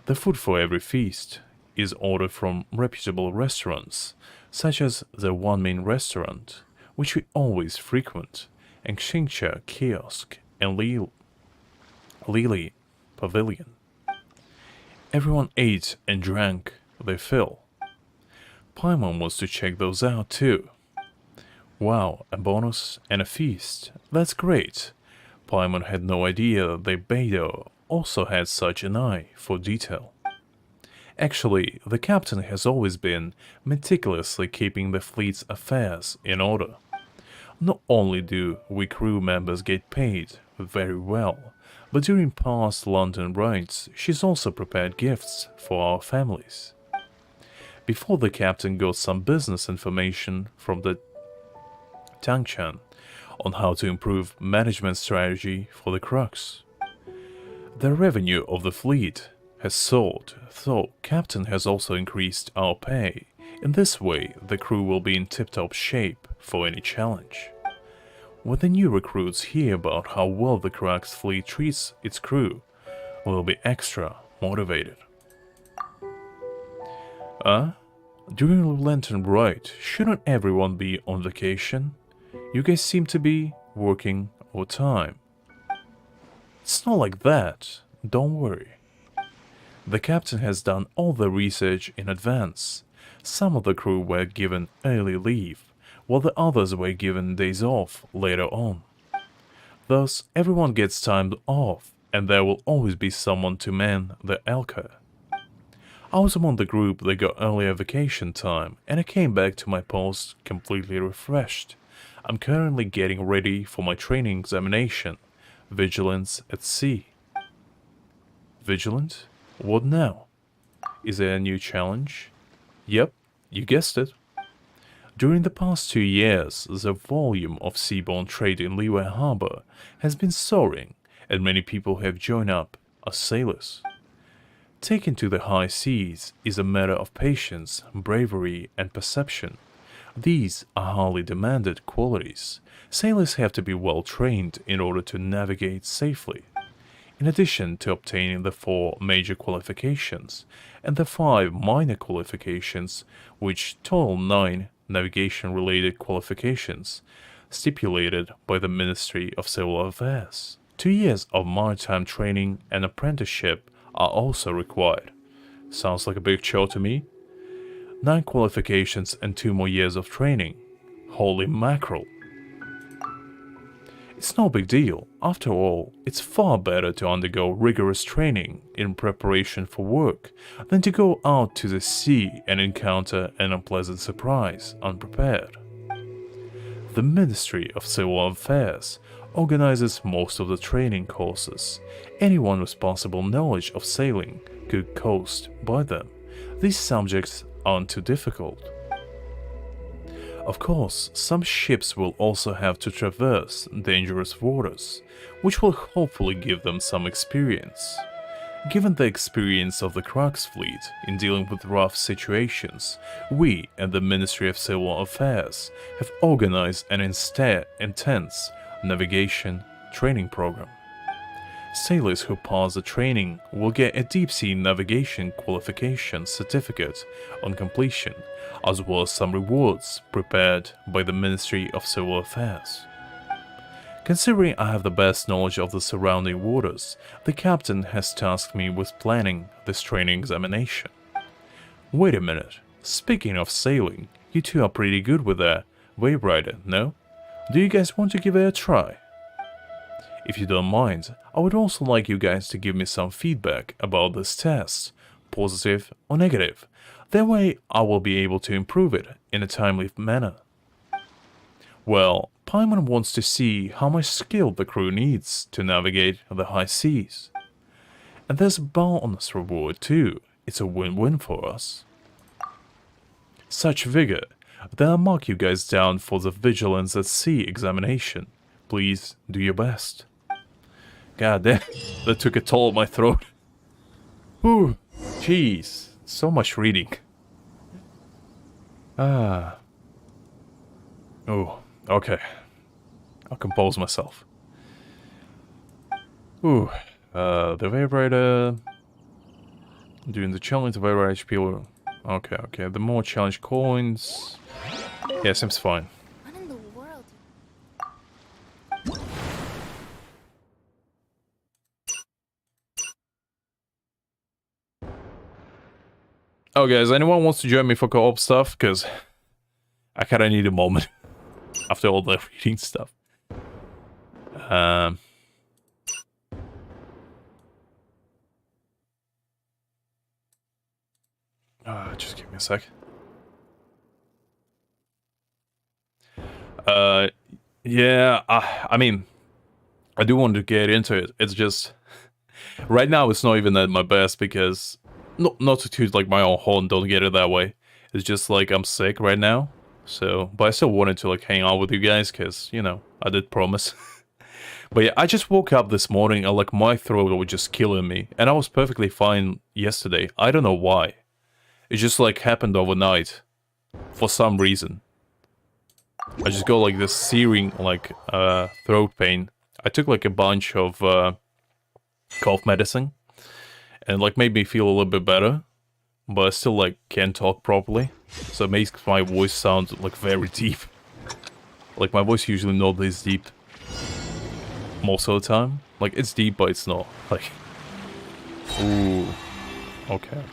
[SPEAKER 1] The food for every feast is ordered from reputable restaurants, such as the One Main Restaurant, which we always frequent, and Xingcha Kiosk and Lily Pavilion. Everyone ate and drank their fill. Paimon wants to check those out too. Wow, a bonus and a feast. That's great. Paimon had no idea that Beidou also had such an eye for detail. Actually, the captain has always been meticulously keeping the fleet's affairs in order. Not only do we crew members get paid very well, but during past London rides, she's also prepared gifts for our families. Before the captain got some business information from the Tangchan on how to improve management strategy for the Crux. The revenue of the fleet has soared, though captain has also increased our pay In this way, the crew will be in tip-top shape for any challenge. When the new recruits hear about how well the Crux fleet treats its crew, will be extra motivated. During the Lantern Rite, shouldn't everyone be on vacation? You guys seem to be working overtime. It's not like that, don't worry. The captain has done all the research in advance. Some of the crew were given early leave, while the others were given days off later on. Thus, everyone gets time off, and there will always be someone to man the Elka. I was among the group that got earlier vacation time, and I came back to my post completely refreshed. I'm currently getting ready for my training examination, Vigilance at Sea. Vigilant? What now? Is there a new challenge? Yep, you guessed it. During the past 2 years, the volume of seaborne trade in Liyue Harbor has been soaring, and many people have joined up as sailors. Taking to the high seas is a matter of patience, bravery, and perception. These are highly demanded qualities. Sailors have to be well trained in order to navigate safely. In addition to obtaining the 4 major qualifications and the 5 minor qualifications, which total 9 navigation-related qualifications, stipulated by the Ministry of Civil Affairs. 2 years of maritime training and apprenticeship are also required. Sounds like a big chore to me. 9 qualifications and 2 more years of training. Holy mackerel. It's no big deal. After all, it's far better to undergo rigorous training in preparation for work than to go out to the sea and encounter an unpleasant surprise unprepared. The Ministry of Civil Affairs organizes most of the training courses. Anyone with possible knowledge of sailing could coast by them. These subjects aren't too difficult. Of course, some ships will also have to traverse dangerous waters, which will hopefully give them some experience. Given the experience of the Crux fleet in dealing with rough situations, we and the Ministry of Civil Affairs have organized an intense navigation training program. Sailors who pass the training will get a deep-sea navigation qualification certificate on completion, as well as some rewards prepared by the Ministry of Civil Affairs. Considering I have the best knowledge of the surrounding waters, the captain has tasked me with planning this training examination. Wait a minute, speaking of sailing, you two are pretty good with that wave rider, no? Do you guys want to give it a try? If you don't mind, I would also like you guys to give me some feedback about this test, positive or negative. That way I will be able to improve it in a timely manner. Well, Paimon wants to see how much skill the crew needs to navigate the high seas. And there's a bonus reward too. It's a win-win for us. Such vigor. Then I'll mark you guys down for the Vigilance at Sea examination. Please do your best. God damn, that took a toll on my throat. Whew, jeez, so much reading. Oh, okay. I'll compose myself. Ooh, the Vibrator. During the challenge, the Vibrator HP will... Okay. The more challenge coins... Yeah, seems fine.
[SPEAKER 9] What in the world?
[SPEAKER 1] Oh guys, anyone wants to join me for co-op stuff? Because I kinda need a moment after all the reading stuff. Just give me a sec. Yeah, I mean, I do want to get into it. It's just, right now it's not even at my best because, not to toot like my own horn, don't get it that way. It's just like I'm sick right now. So, but I still wanted to like hang out with you guys because, you know, I did promise. But yeah, I just woke up this morning and like my throat was just killing me. And I was perfectly fine yesterday. I don't know why. It just like happened overnight. for some reason. I just got like this searing, like, throat pain. I took like a bunch of cough medicine, and like made me feel a little bit better, but I still like can't talk properly, so it makes my voice sound like very deep. Like my voice usually not this deep most of the time. Like it's deep, but it's not. Like, ooh, okay.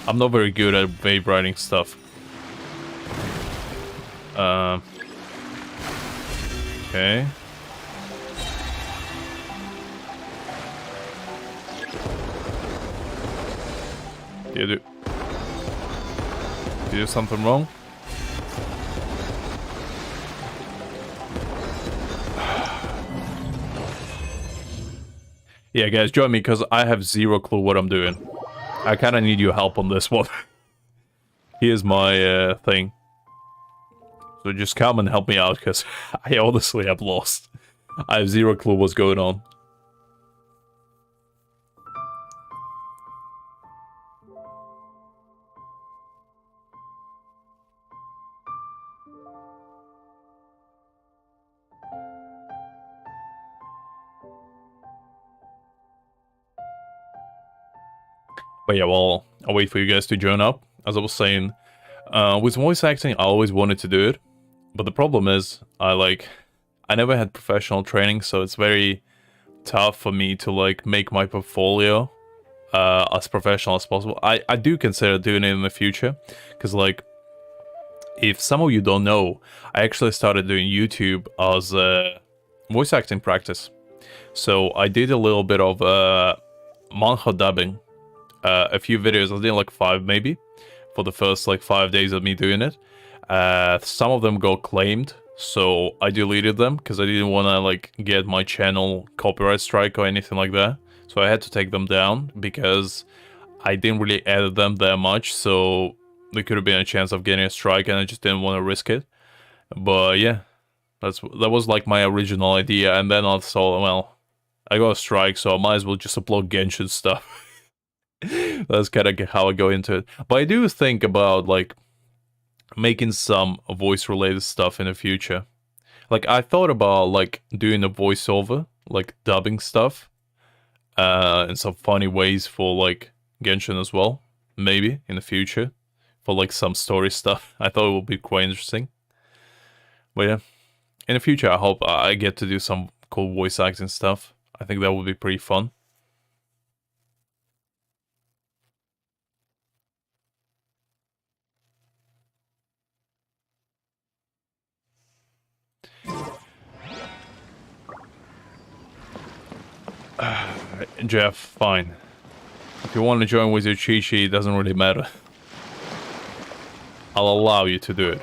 [SPEAKER 1] I'm not very good at vape writing stuff. Okay. Did you do something wrong? Yeah, guys, join me because I have zero clue what I'm doing. I kind of need your help on this one. Here's my thing. So just come and help me out because I honestly am lost. I have zero clue what's going on. But yeah, well, I'll wait for you guys to join up. As I was saying, with voice acting, I always wanted to do it. But the problem is, I never had professional training, so it's very tough for me to, like, make my portfolio as professional as possible. I do consider doing it in the future, because, like, if some of you don't know, I actually started doing YouTube as voice acting practice. So I did a little bit of manhwa dubbing. A few videos, I did like 5 maybe, for the first like 5 days of me doing it. Some of them got claimed, so I deleted them because I didn't want to like get my channel copyright strike or anything like that. So I had to take them down because I didn't really edit them that much, so there could have been a chance of getting a strike and I just didn't want to risk it. But yeah, that was like my original idea, and then I thought, well, I got a strike, so I might as well just upload Genshin stuff. That's kind of how I go into it. But I do think about like making some voice related stuff in the future. Like I thought about like doing a voiceover, like dubbing stuff, in some funny ways for like Genshin as well. Maybe in the future for like some story stuff. I thought it would be quite interesting. But yeah, in the future I hope I get to do some cool voice acting stuff. I think that would be pretty fun. Jeff, fine. If you want to join with your Chi-Chi, it doesn't really matter. I'll allow you to do it.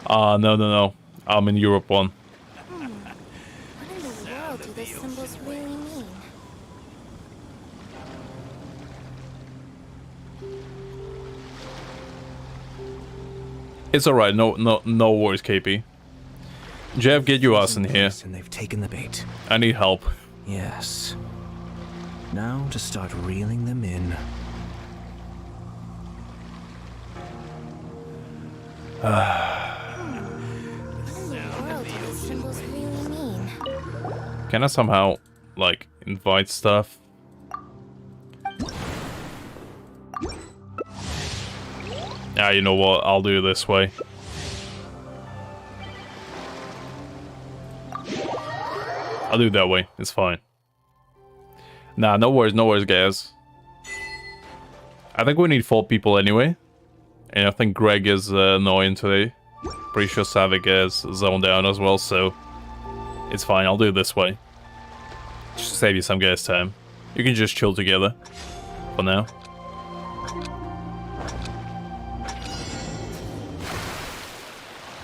[SPEAKER 1] No. I'm in Europe 1.
[SPEAKER 2] What in the world do those symbols really mean?
[SPEAKER 1] It's alright, no worries, KP. Jeff, get your ass in here.
[SPEAKER 20] And they've taken the bait.
[SPEAKER 1] I need help.
[SPEAKER 20] Yes. Now to start reeling them in.
[SPEAKER 1] Can I somehow, like, invite stuff? Ah, you know what? I'll do it this way. I'll do it that way. It's fine. Nah, no worries, guys. I think we need 4 people anyway. And I think Greg is annoying today. Pretty sure Savik is zoned down as well, so... It's fine, I'll do it this way. Just to save you some guys' time. You can just chill together. For now.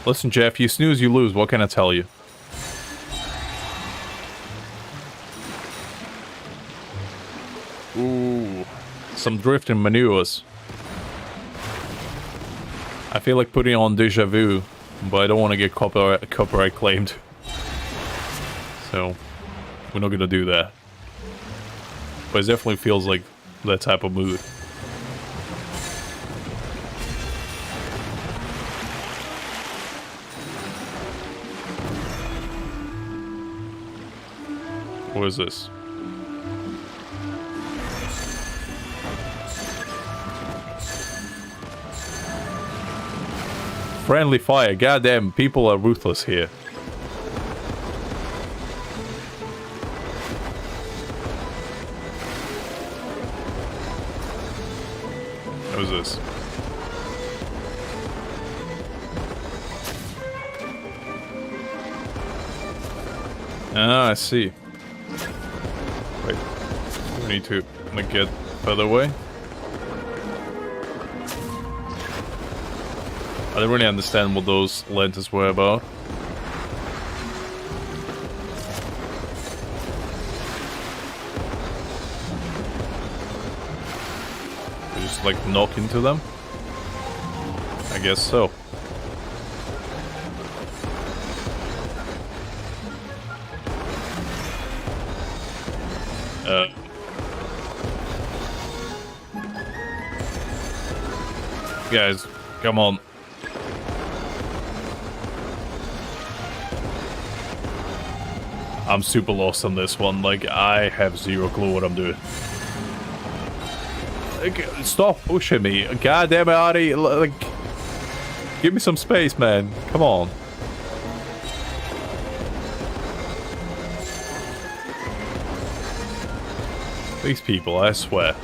[SPEAKER 1] Listen, Jeff, you snooze, you lose. What can I tell you? Ooh. Some drifting maneuvers. I feel like putting on Deja Vu, but I don't want to get copyright claimed. So, We're not gonna do that. But it definitely feels like that type of mood. What is this? Friendly fire. Goddamn, people are ruthless here. What is this? Ah, I see. Wait. We need to get further away. I don't really understand what those lenses were about. We just like knock into them? I guess so. Guys, come on. I'm super lost on this one. Like, I have zero clue what I'm doing. Like, stop pushing me. God damn it, Adi. Like, give me some space, man. Come on. These people, I swear.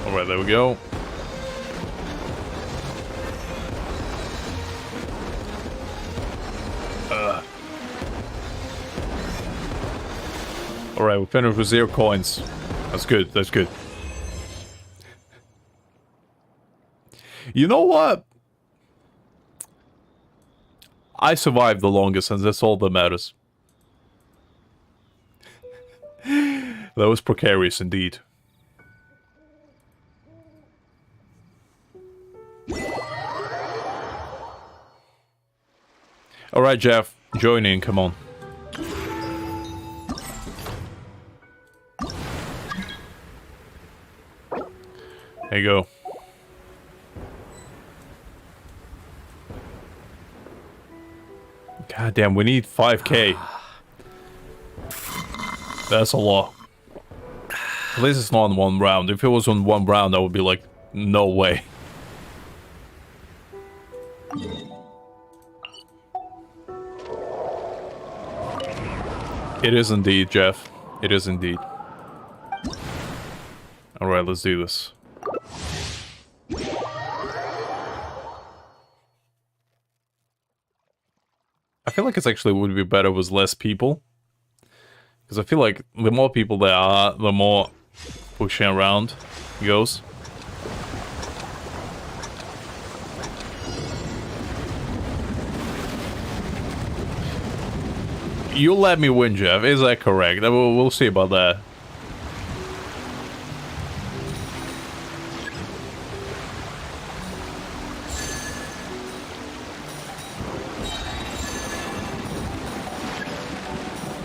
[SPEAKER 1] Alright, there we go. Alright, we finished with 0 coins. That's good, that's good. You know what? I survived the longest, and that's all that matters. That was precarious indeed. Alright, Jeff, join in, come on. There you go. God damn, we need 5k. That's a lot. At least it's not on 1 round. If it was on 1 round, I would be like, no way. It is indeed, Jeff. It is indeed. Alright, let's do this. I feel like it actually would be better with less people. Because I feel like the more people there are, the more pushing around goes. You let me win, Jeff. Is that correct? We'll see about that.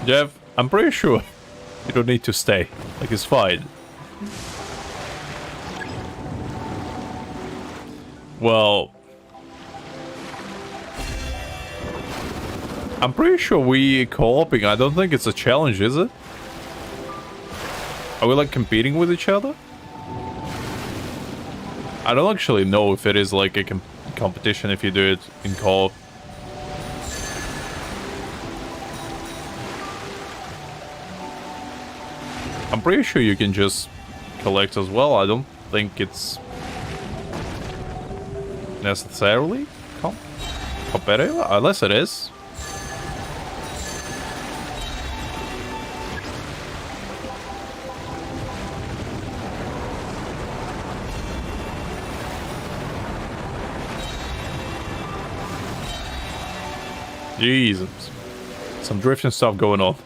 [SPEAKER 1] Jeff, I'm pretty sure you don't need to stay. Like, it's fine. Well, I'm pretty sure we co-oping. I don't think it's a challenge, is it? Are we like competing with each other? I don't actually know if it is like a competition if you do it in co-op. I'm pretty sure you can just collect as well. I don't think it's necessarily competitive, unless it is. Jesus. Some drifting stuff going on.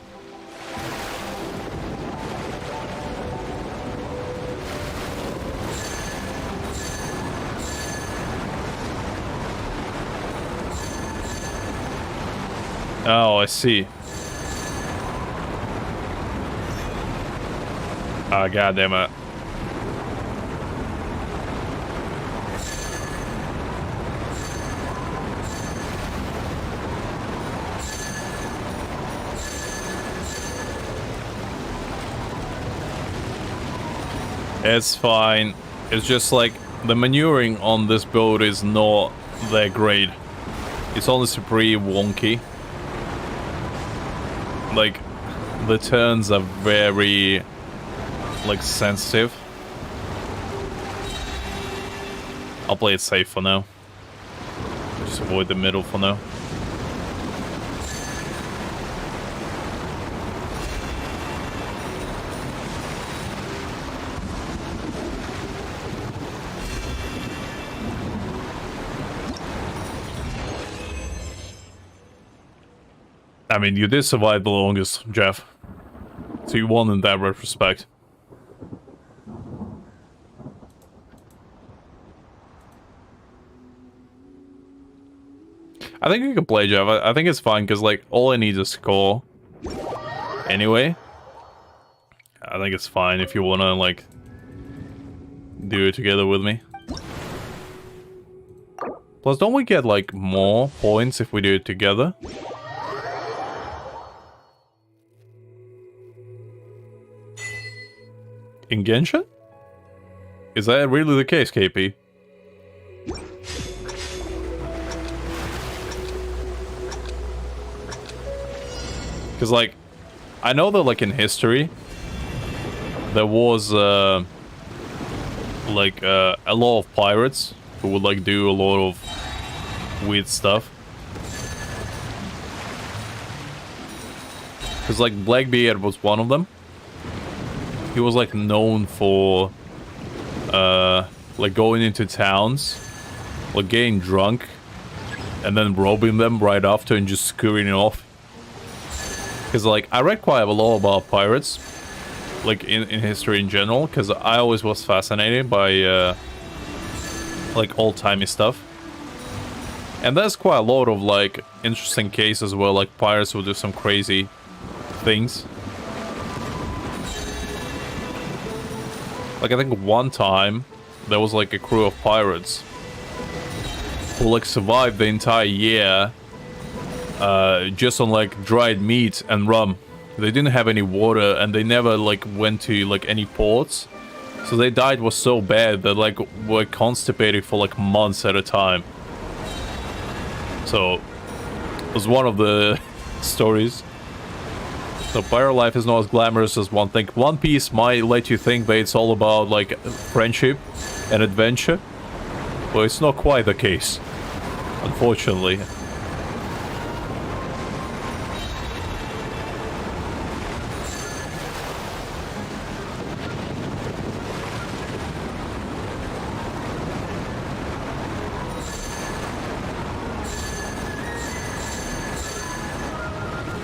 [SPEAKER 1] Oh, I see. Ah, god damn it. It's fine. It's just like the maneuvering on this boat is not that great. It's honestly pretty wonky. Like, the turns are very, like, sensitive. I'll play it safe for now. Just avoid the middle for now. I mean, you did survive the longest, Jeff. So you won in that retrospect. I think you can play, Jeff. I think it's fine, because, like, all I need is score. Anyway. I think it's fine if you want to, like, do it together with me. Plus, don't we get, like, more points if we do it together? In Genshin? Is that really the case, KP? Because, like, I know that, like, in history, there was, like, a lot of pirates who would, like, do a lot of weird stuff. Because, like, Blackbeard was one of them. He was, like, known for, like, going into towns, like, getting drunk, and then robbing them right after and just scurrying off. Because, like, I read quite a lot about pirates, like, in history in general, because I always was fascinated by, like, old-timey stuff. And there's quite a lot of, like, interesting cases where, like, pirates will do some crazy things. Like, I think one time, there was, like, a crew of pirates who, like, survived the entire year just on, like, dried meat and rum. They didn't have any water, and they never, like, went to, like, any ports. So their diet was so bad that, like, were constipated for, like, months at a time. So, it was one of the stories. So pirate life is not as glamorous as one think. One Piece might let you think that it's all about, like, friendship and adventure. But it's not quite the case, unfortunately.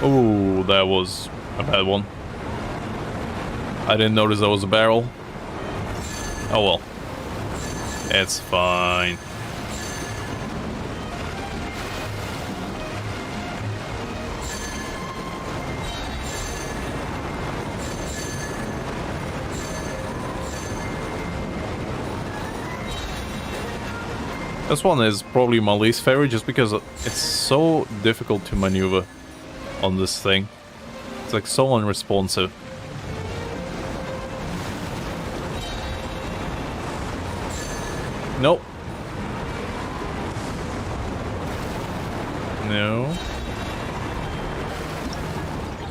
[SPEAKER 1] Oh, that was a bad one. I didn't notice that was a barrel. Oh well. It's fine. This one is probably my least favorite just because it's so difficult to maneuver on this thing. It's like so unresponsive. Nope. No.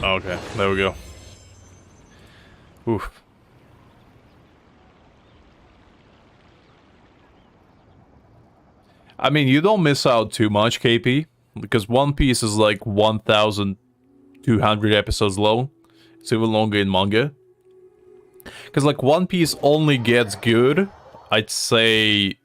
[SPEAKER 1] Okay, there we go. Oof. I mean, you don't miss out too much, KP, because One Piece is like 1,200 episodes long. It's even longer in manga. Because, like, One Piece only gets good, I'd say,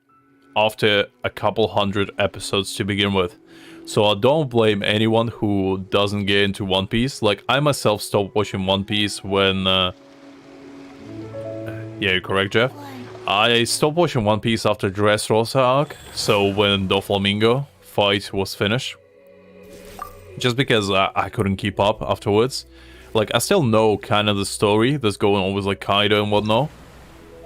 [SPEAKER 1] after a couple hundred episodes to begin with. So I don't blame anyone who doesn't get into One Piece. Like, I myself stopped watching One Piece when... Yeah, you're correct, Jeff. I stopped watching One Piece after Dressrosa arc, so when Doflamingo fight was finished. just because I couldn't keep up afterwards. Like, I still know kind of the story that's going on with, like, Kaido and whatnot.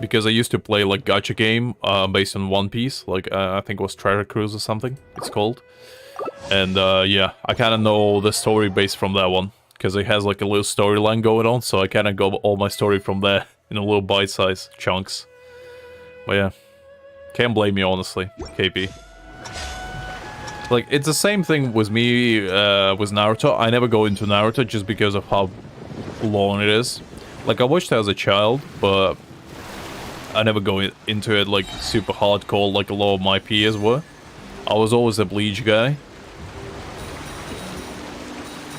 [SPEAKER 1] Because I used to play, like, gacha game based on One Piece. Like, I think it was Treasure Cruise or something, it's called. And, yeah, I kind of know the story based from that one. Because it has, like, a little storyline going on. So I kind of got all my story from there in a little bite-sized chunks. But, yeah. Can't blame me, honestly, KP. Like, it's the same thing with me with Naruto. I never go into Naruto just because of how long it is. Like, I watched it as a child, but I never go into it, like, super hardcore like a lot of my peers were. I was always a Bleach guy.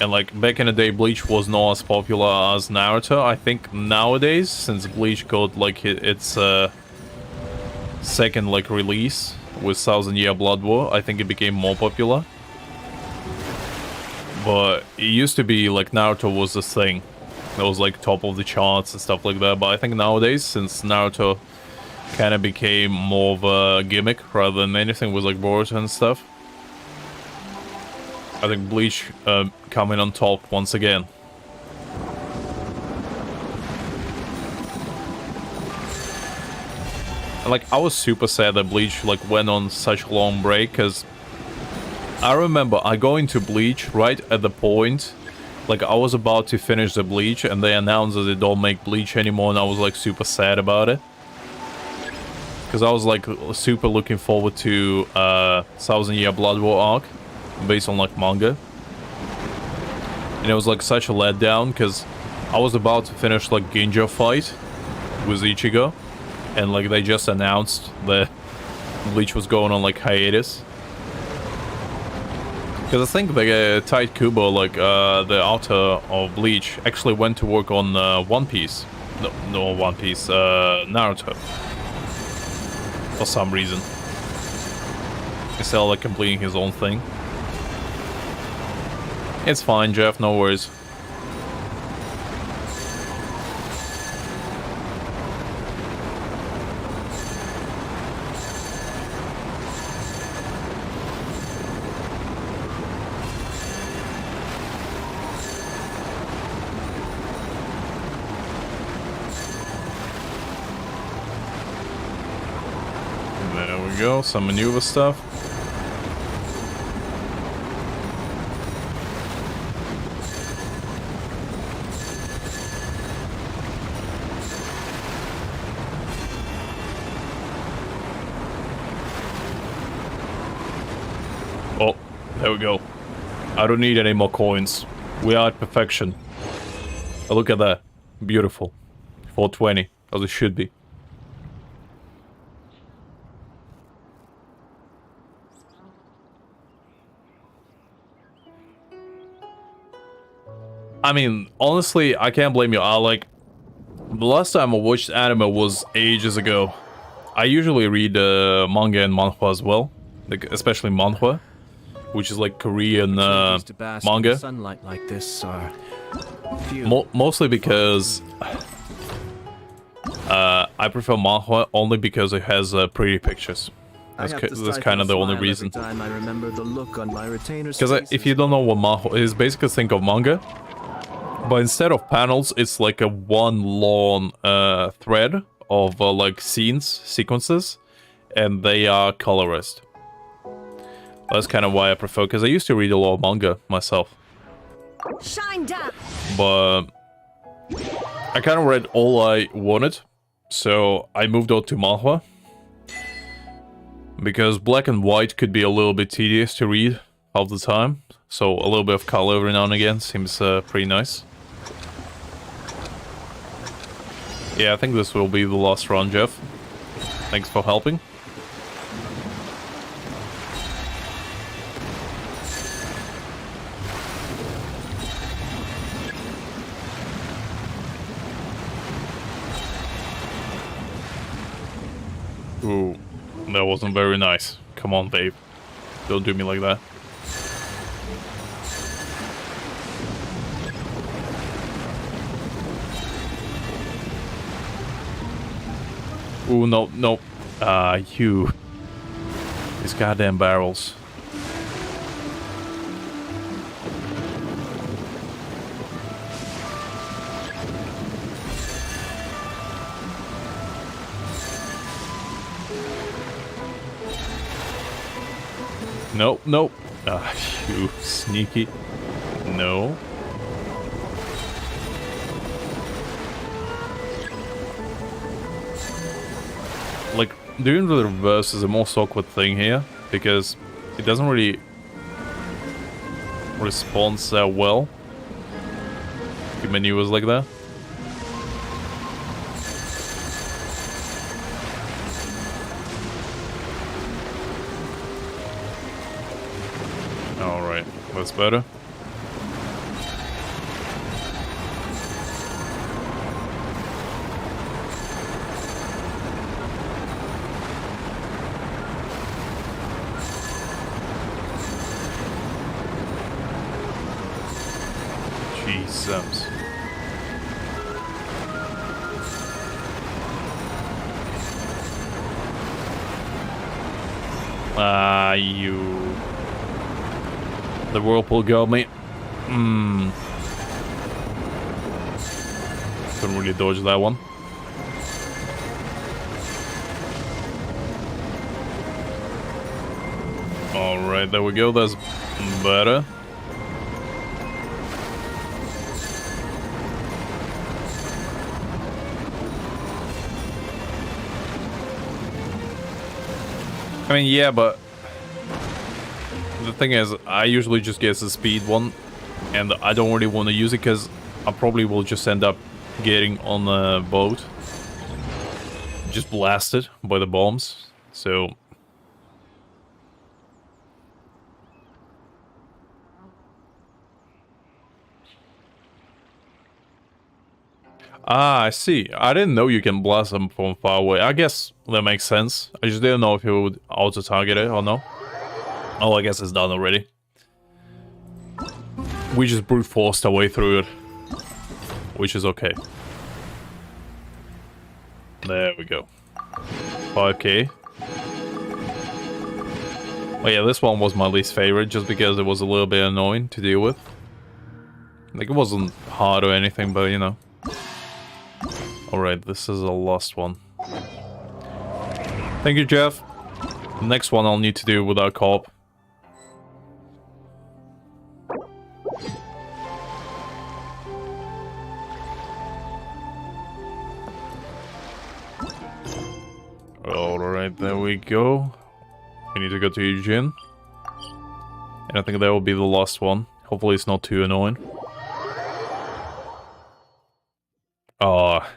[SPEAKER 1] And, like, back in the day, Bleach was not as popular as Naruto. I think nowadays, since Bleach got, like, its second, like, release with 1000 Year Blood War, I think it became more popular. But it used to be like Naruto was this thing. It was like top of the charts and stuff like that. But I think nowadays, since Naruto kind of became more of a gimmick rather than anything with like Boruto and stuff, I think Bleach coming on top once again. Like, I was super sad that Bleach, like, went on such a long break, because I remember I go into Bleach right at the point, like, I was about to finish the Bleach, and they announced that they don't make Bleach anymore, and I was, like, super sad about it. Because I was, like, super looking forward to 1000 Year Blood War arc, based on, like, manga. And it was, like, such a letdown, because I was about to finish, like, Ginjo fight with Ichigo. And, like, they just announced that Bleach was going on, like, hiatus. Because I think the Tite Kubo, like, the author of Bleach, actually went to work on One Piece. No, One Piece, Naruto. For some reason. Instead of, like, completing his own thing. It's fine, Jeff, no worries. Go, some maneuver stuff. Oh, there we go. I don't need any more coins. We are at perfection. Oh, look at that. Beautiful. 420, as it should be. I mean, honestly, I can't blame you. The last time I watched anime was ages ago. I usually read manga and manhwa as well, like, especially manhwa, which is like Korean manga.
[SPEAKER 20] Sunlight like this are
[SPEAKER 1] mostly because I prefer manhwa only because it has pretty pictures. That's kind of the only reason. Because if you don't know what manhwa is, basically think of manga. But instead of panels, it's like a one long thread of like sequences, and they are colorized. That's kind of why I prefer, because I used to read a lot of manga myself.
[SPEAKER 15] Shine down.
[SPEAKER 1] But I kind of read all I wanted, so I moved on to manhwa. Because black and white could be a little bit tedious to read half the time, so a little bit of color every now and again seems pretty nice. Yeah, I think this will be the last run, Jeff. Thanks for helping. Ooh, that wasn't very nice. Come on, babe. Don't do me like that. Ooh, no, no. You. These goddamn barrels. Nope, nope. Ah, you sneaky. No. Like, doing the reverse is a most awkward thing here, because it doesn't really respond so well to maneuvers like that. Alright, that's better. Jesus. You... The whirlpool got me. Couldn't really dodge that one. Alright, there we go. That's better. I mean, yeah, but the thing is, I usually just get the speed one, and I don't really want to use it because I probably will just end up getting on the boat, just blasted by the bombs. So I see. I didn't know you can blast them from far away. I guess that makes sense. I just didn't know if it would auto-target it or no. Oh, I guess it's done already. We just brute forced our way through it, which is okay. There we go. 5k. Oh yeah, this one was my least favorite just because it was a little bit annoying to deal with. Like, it wasn't hard or anything, but you know. Alright, this is a lost one. Thank you, Jeff. The next one I'll need to do without co-op. Alright, there we go. We need to go to Eugene. And I think that will be the last one. Hopefully it's not too annoying. Ah.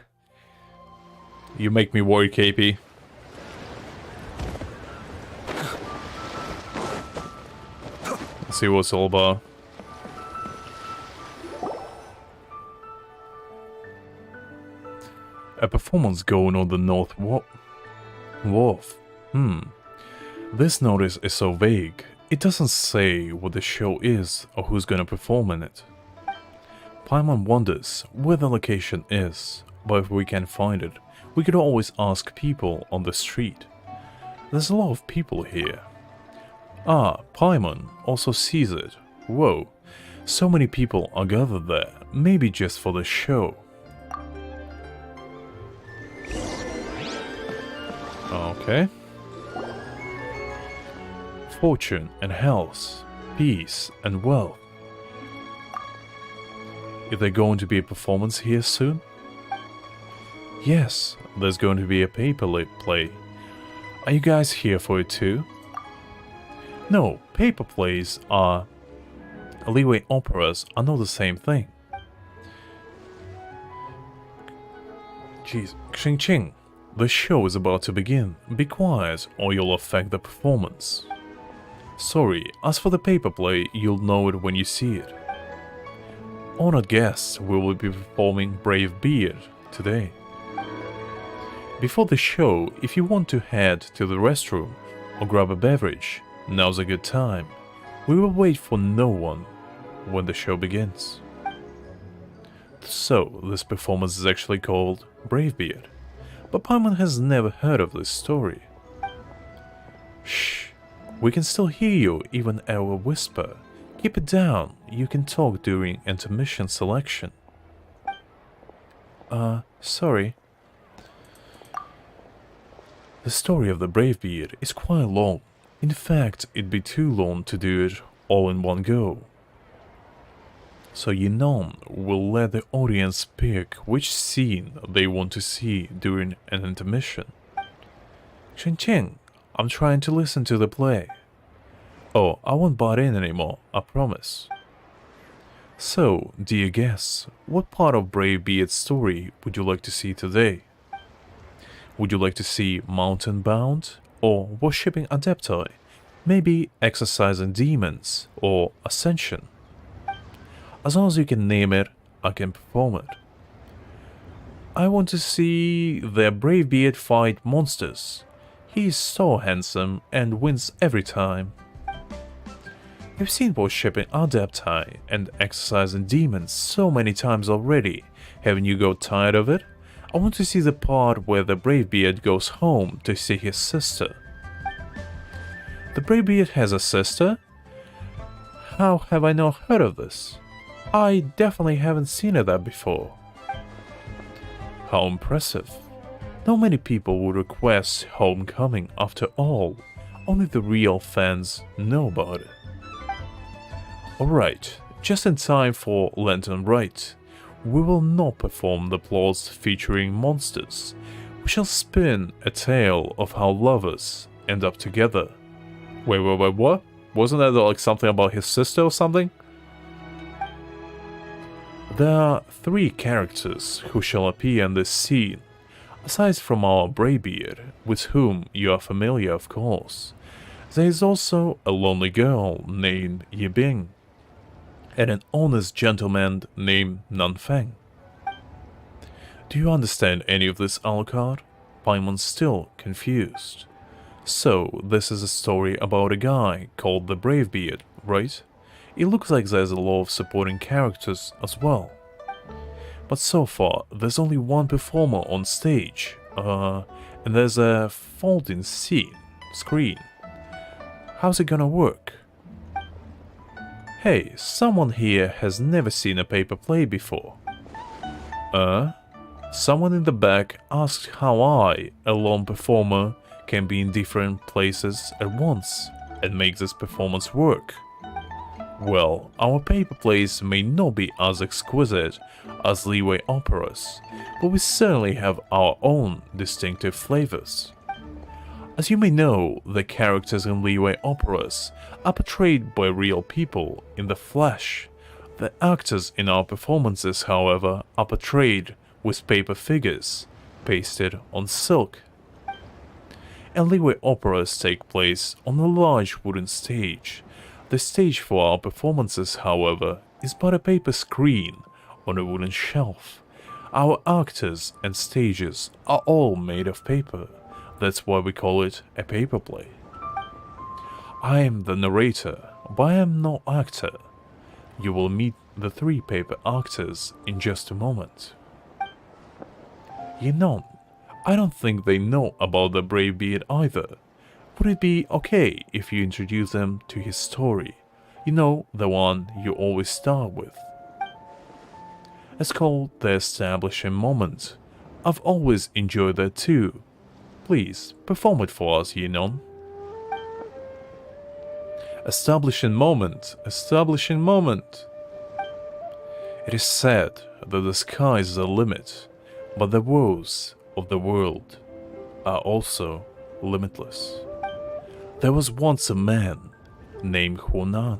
[SPEAKER 1] You make me worry, KP. Let's see what it's all about. A performance going on the North Wharf. This notice is so vague. It doesn't say what the show is or who's gonna perform in it. Paimon wonders where the location is, but if we can't find it, we could always ask people on the street. There's a lot of people here. Ah, Paimon also sees it. Whoa, so many people are gathered there, maybe just for the show. Okay. Fortune and health, peace and wealth. Is there going to be a performance here soon? Yes, there's going to be a paper play. Are you guys here for it too? No, paper plays are... Leeway operas are not the same thing. Jeez, Xing Qing, the show is about to begin. Be quiet or you'll affect the performance. Sorry, as for the paper play, you'll know it when you see it. Honored guests, we will be performing Brave Beard today. Before the show, if you want to head to the restroom or grab a beverage, now's a good time. We will wait for no one when the show begins. So, this performance is actually called Brave Beard, but Paimon has never heard of this story. Shh, we can still hear you even at a whisper. Keep it down, you can talk during intermission selection. Sorry. The story of the Brave Beard is quite long. In fact, it'd be too long to do it all in one go. So Yinon will let the audience pick which scene they want to see during an intermission. Chen, I'm trying to listen to the play. Oh, I won't butt in anymore, I promise. So, dear guests, what part of Brave Beard's story would you like to see today? Would you like to see Mountain Bound, or worshipping Adepti, maybe exorcising demons, or Ascension? As long as you can name it, I can perform it. I want to see the Brave Beard fight monsters. He's so handsome and wins every time. You've seen worshipping Adepti and exorcising demons so many times already, haven't you got tired of it? I want to see the part where the Brave Beard goes home to see his sister. The Brave Beard has a sister? How have I not heard of this? I definitely haven't seen that before. How impressive. Not many people would request Homecoming after all. Only the real fans know about it. Alright, just in time for Lantern Rite. We will not perform the plots featuring monsters. We shall spin a tale of how lovers end up together. Wait, what? Wasn't that like something about his sister or something? There are 3 characters who shall appear in this scene, aside from our Braybeard, with whom you are familiar of course. There is also a lonely girl named Yibing, and an honest gentleman named Nanfeng. Do you understand any of this, Alucard? Paimon's still confused. So, this is a story about a guy called the Bravebeard, right? It looks like there's a lot of supporting characters as well. But so far, there's only one performer on stage, and there's a folding screen. How's it gonna work? Hey, someone here has never seen a paper play before. Someone in the back asked how I, a lone performer, can be in different places at once and make this performance work. Well, our paper plays may not be as exquisite as leeway operas, but we certainly have our own distinctive flavors. As you may know, the characters in leeway operas are portrayed by real people in the flesh. The actors in our performances, however, are portrayed with paper figures pasted on silk. And leeway operas take place on a large wooden stage. The stage for our performances, however, is but a paper screen on a wooden shelf. Our actors and stages are all made of paper. That's why we call it a paper play. I am the narrator, but I am no actor. You will meet the 3 paper actors in just a moment. You know, I don't think they know about the Bravebeard either. Would it be okay if you introduce them to his story? You know, the one you always start with. It's called the establishing moment. I've always enjoyed that too. Please, perform it for us, Yinon. Establishing moment, establishing moment. It is said that the sky is the limit, but the woes of the world are also limitless. There was once a man named Hunan,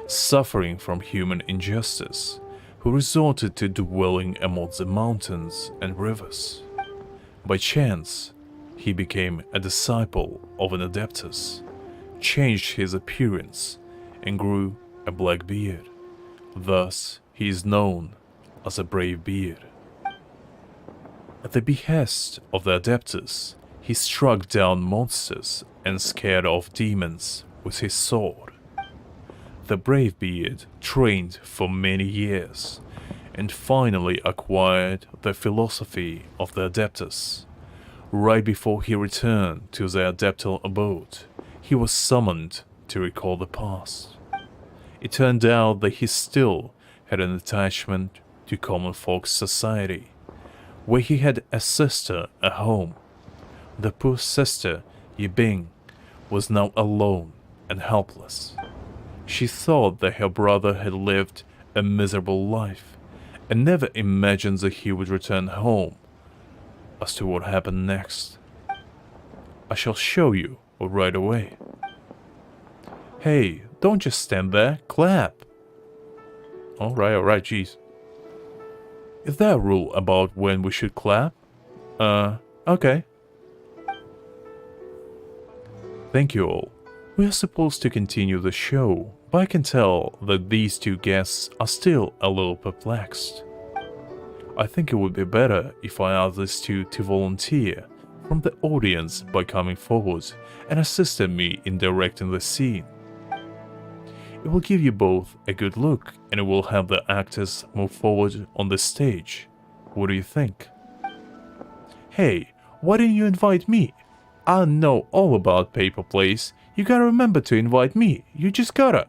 [SPEAKER 1] suffering from human injustice, who resorted to dwelling amongst the mountains and rivers. By chance, he became a disciple of an Adeptus, changed his appearance, and grew a black beard. Thus, he is known as a brave beard. At the behest of the Adeptus, he struck down monsters and scared off demons with his sword. The Bravebeard trained for many years and finally acquired the philosophy of the Adeptus. Right before he returned to the Adeptal abode, he was summoned to recall the past. It turned out that he still had an attachment to common folk's society, where he had a sister at home. The poor sister, Yibing, was now alone and helpless. She thought that her brother had lived a miserable life and never imagined that he would return home. As to what happened next, I shall show you right away. Hey, don't just stand there, clap. Alright, jeez. Is there a rule about when we should clap? Okay. Thank you all. We are supposed to continue the show, but I can tell that these two guests are still a little perplexed. I think it would be better if I asked these two to volunteer from the audience by coming forward and assisting me in directing the scene. It will give you both a good look and it will help the actors move forward on the stage. What do you think? Hey, why didn't you invite me? I know all about paper plays. You gotta remember to invite me. You just gotta.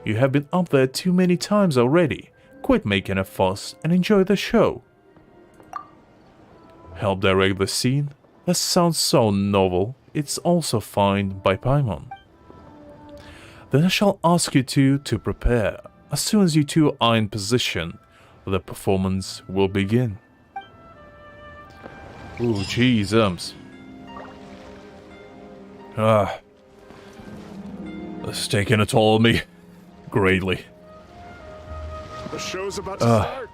[SPEAKER 1] You have been up there too many times already. Quit making a fuss and enjoy the show. Help direct the scene? That sounds so novel. It's also fine by Paimon. Then I shall ask you two to prepare. As soon as you two are in position, the performance will begin. Ooh, jeez, It's taking a toll on me. Greatly.
[SPEAKER 4] The show's about to start.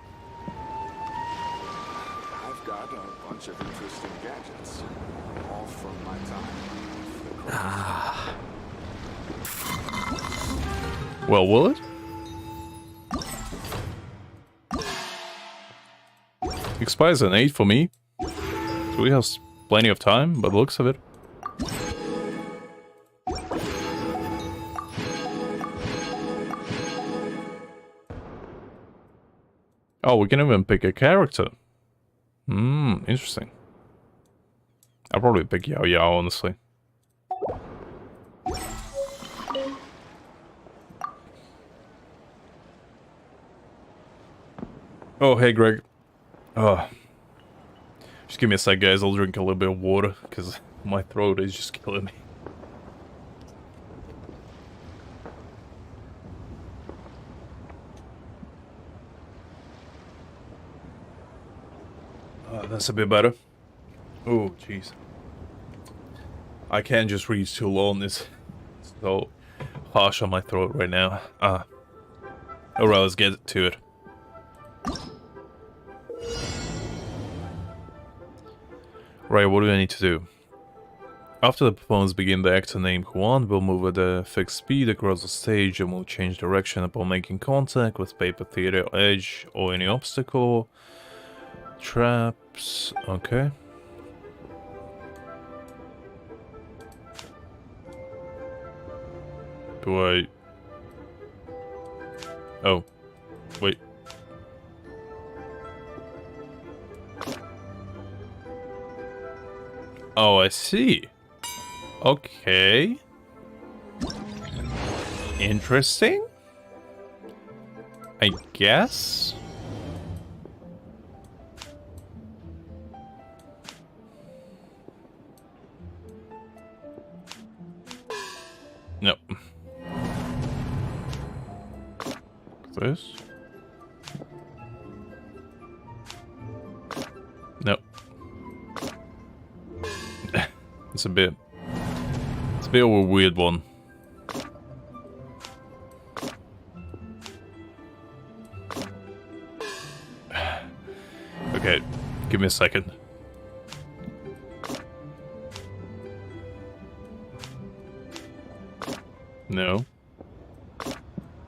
[SPEAKER 21] I've got a bunch of interesting gadgets, all from my time.
[SPEAKER 1] Well, will it? Expires an 8 for me. So we have plenty of time by the looks of it. Oh, we can even pick a character. Interesting. I'll probably pick Yao Yao, honestly. Oh, hey, Greg. Just give me a sec, guys. I'll drink a little bit of water, because my throat is just killing me. That's a bit better. Oh, jeez. I can't just reach too long. It's so harsh on my throat right now. Alright, let's get to it. Right, what do I need to do? After the performance begins, the actor named Juan will move at a fixed speed across the stage and will change direction upon making contact with paper theater edge or any obstacle. Traps, okay. Do I... Oh, wait. Oh, I see. Okay. Interesting. I guess. Nope. This? Nope. It's a bit of a weird one. Okay, give me a second. No.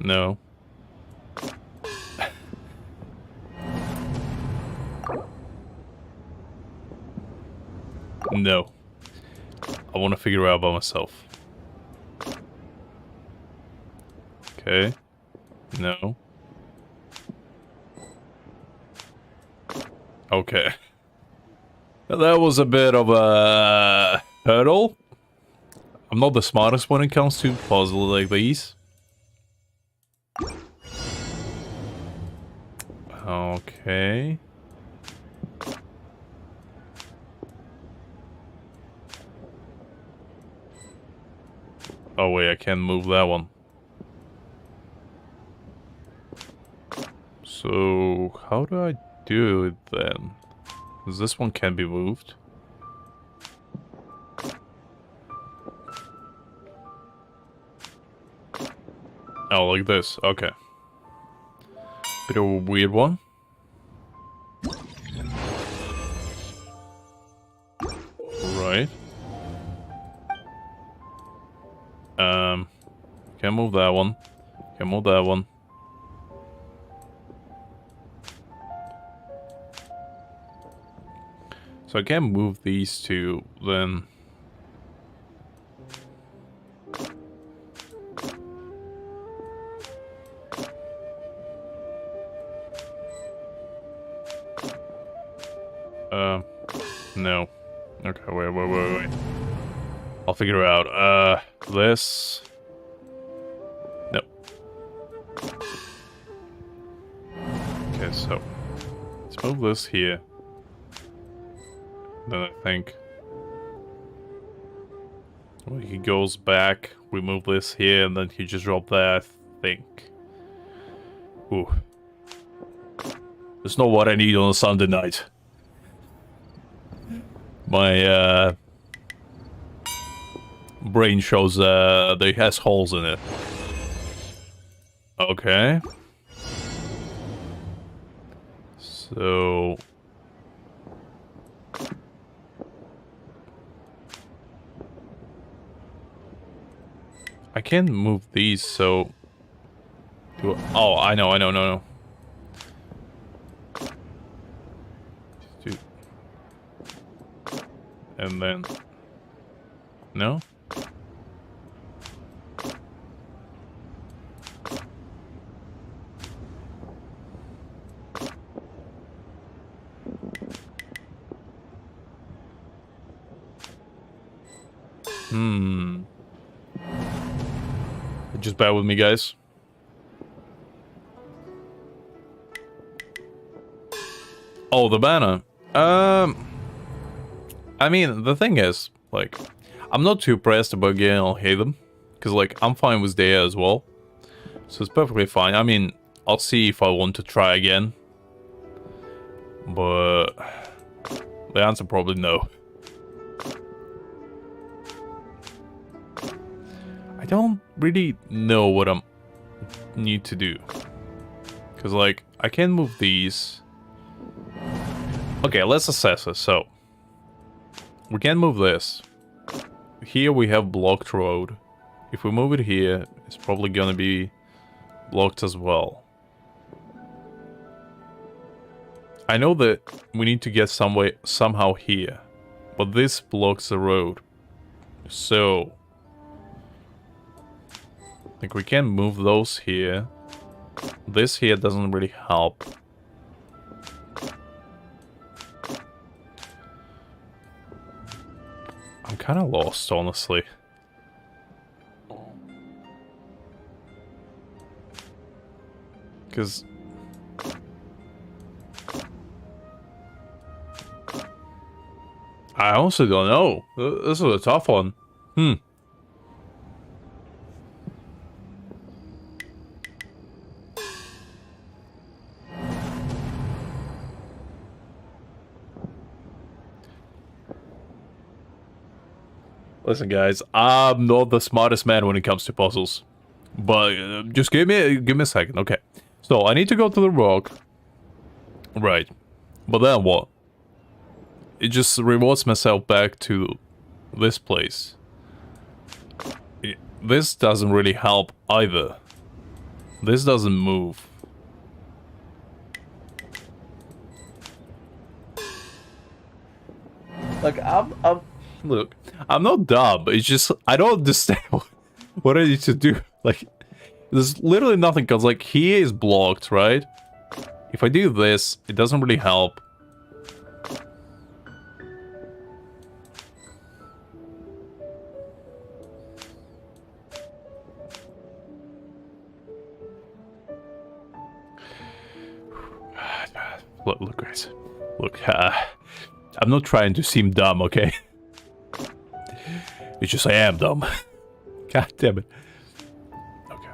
[SPEAKER 1] No. No. I want to figure it out by myself. Okay. No. Okay. That was a bit of a hurdle. I'm not the smartest when it comes to puzzles like these. Okay. Oh wait, I can't move that one. So how do I do it then? Because this one can be moved. Oh, like this. Okay. Bit of a weird one. Right. Can't move that one. Can't move that one. So I can't move these two, then... No. Okay, wait. I'll figure it out. This... No. Okay, so... Let's move this here. Then I think... Well, he goes back, we move this here, and then he just dropped that, I think. Ooh. That's not what I need on a Sunday night. My, brain shows, that it has holes in it. Okay. So... I can't move these, so... Oh, I know, no. Dude. And then... No? Just bear with me, guys. Oh, the banner. I mean, the thing is, like, I'm not too pressed about getting all Haven, because, like, I'm fine with Dea as well. So it's perfectly fine. I mean, I'll see if I want to try again. But the answer probably no. I don't really know what I need to do. Because, like, I can move these. Okay, let's assess it. So, we can move this. Here we have blocked road. If we move it here, it's probably gonna be blocked as well. I know that we need to get somehow here. But this blocks the road. So... I think we can move those here. This here doesn't really help. I'm kind of lost, honestly. Because... I honestly don't know. This is a tough one. Listen, guys, I'm not the smartest man when it comes to puzzles, but just give me a second, okay? So I need to go to the rock, right? But then what? It just rewards myself back to this place. This doesn't really help either. This doesn't move. Like look, I'm not dumb. It's just I don't understand what I need to do. Like, there's literally nothing. Cause like here is blocked, right? If I do this, it doesn't really help. Look, guys. Look, I'm not trying to seem dumb, okay? It's just I am dumb. God damn it. Okay.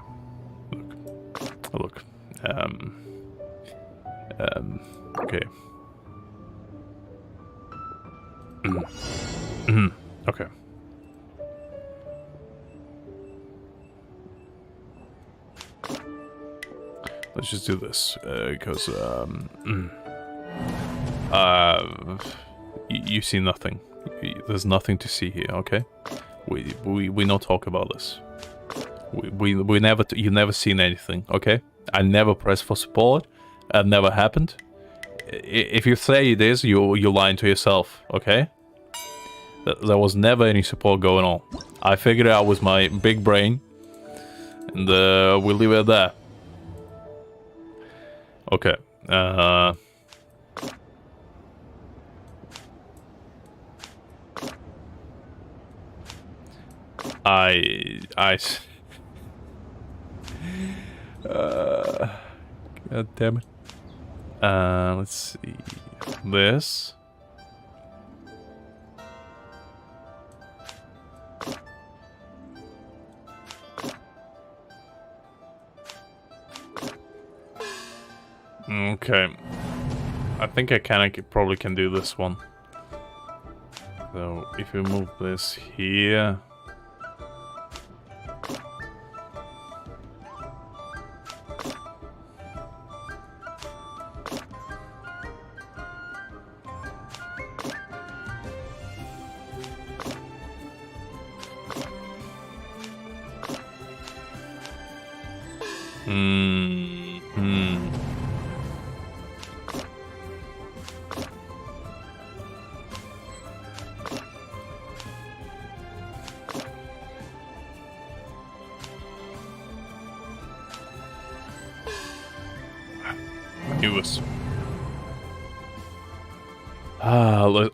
[SPEAKER 1] Look. Okay. Okay. Let's just do this, because, you see nothing. There's nothing to see here, okay? We not talk about this. We never, you never seen anything, okay? I never pressed for support. It never happened. If you say it is, you're lying to yourself, okay? There was never any support going on. I figured it out with my big brain, and we'll leave it at that. Okay. God damn it. Let's see. This. Okay. I think I probably can do this one. So if we move this here.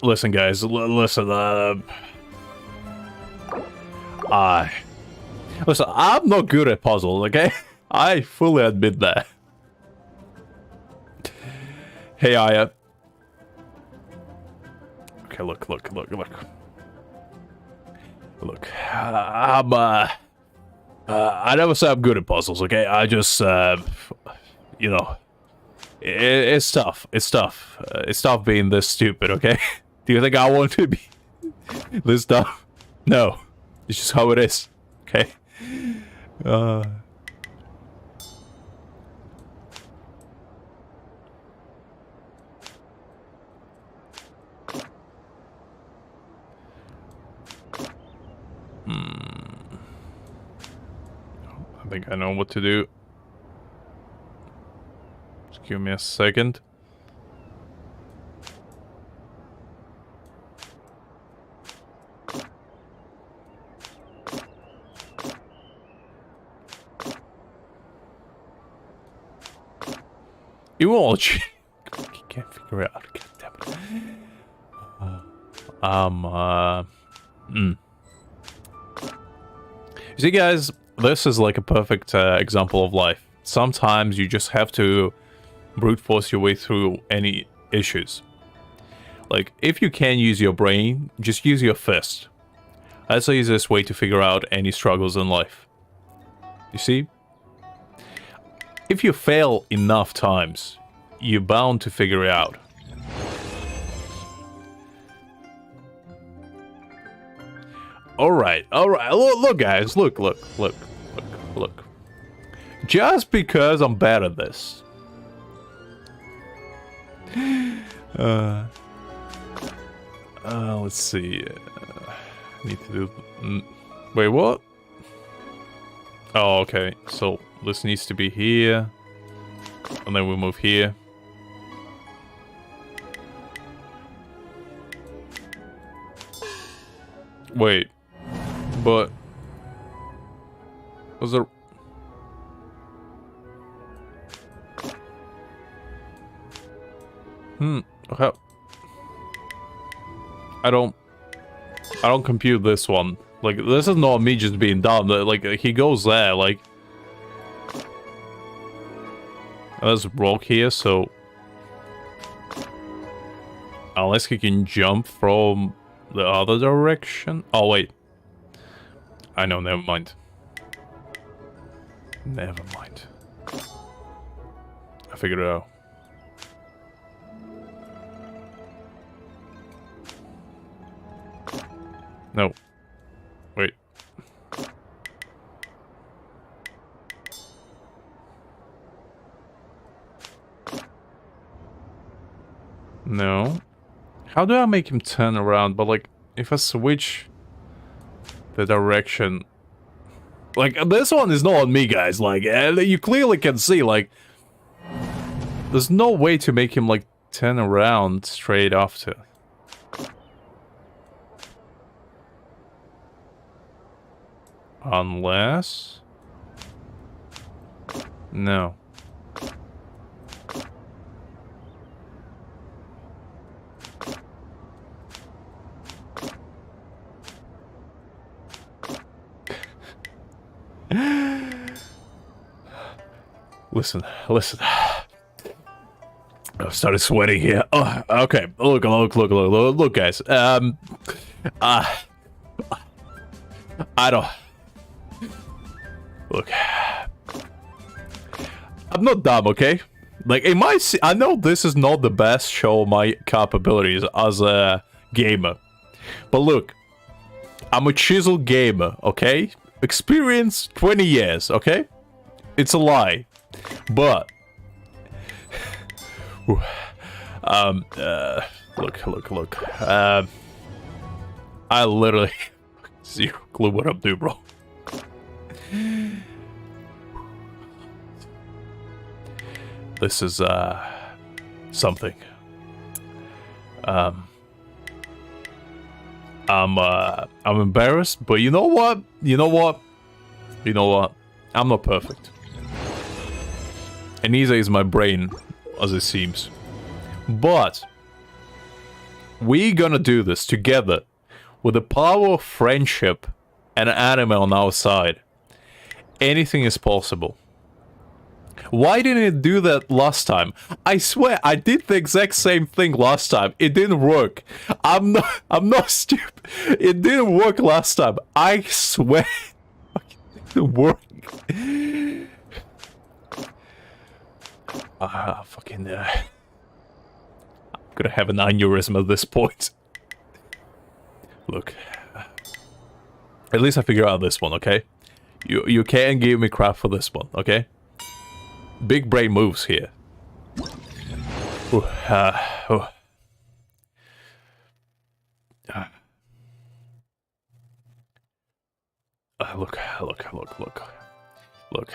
[SPEAKER 1] Listen, guys. Listen. Listen. I'm not good at puzzles. Okay, I fully admit that. Hey, Aya. Okay, look. Look. I never say I'm good at puzzles. Okay, I just you know. It's tough. It's tough. It's tough being this stupid, okay? Do you think I want to be this dumb? No. It's just how it is, okay? I think I know what to do. Give me a second. You won't. You can't figure it out. God damn it. You see, guys, this is like a perfect example of life. Sometimes you just have to brute force your way through any issues. Like, if you can use your brain, just use your fist. That's the easiest way to figure out any struggles in life. You see? If you fail enough times, you're bound to figure it out. Alright. Look, guys. Look. Just because I'm bad at this. Let's see. Need to do. Wait, what? Oh, okay. So this needs to be here, and then we move here. Wait, but was there? Okay. I don't compute this one. Like, this is not me just being dumb. Like, he goes there, like... There's a rock here, so... Unless he can jump from the other direction? Oh, wait. I know, never mind. Never mind. I figured it out. No. Wait. No. How do I make him turn around? But like, if I switch the direction... Like, this one is not on me, guys. Like, you clearly can see, like... There's no way to make him, like, turn around straight after. Unless... No. Listen. I've started sweating here. Oh, okay. Look, guys. I don't... Look. I'm not dumb, okay? Like, I know this is not the best show of my capabilities as a gamer. But look. I'm a chiseled gamer, okay? Experience 20 years, okay? It's a lie. But... look. I literally... zero clue what I'm doing, bro. This is, something. I'm embarrassed, but you know what? I'm not perfect. And neither is my brain, as it seems. But we're gonna do this together with the power of friendship and anime on our side. Anything is possible. Why didn't it do that last time? I swear, I did the exact same thing last time. It didn't work. I'm not stupid. It didn't work last time. I swear. It didn't work. I'm gonna have an aneurysm at this point. Look. At least I figured out this one, okay? You can't give me crap for this one, okay? Big brain moves here. Ooh, Look.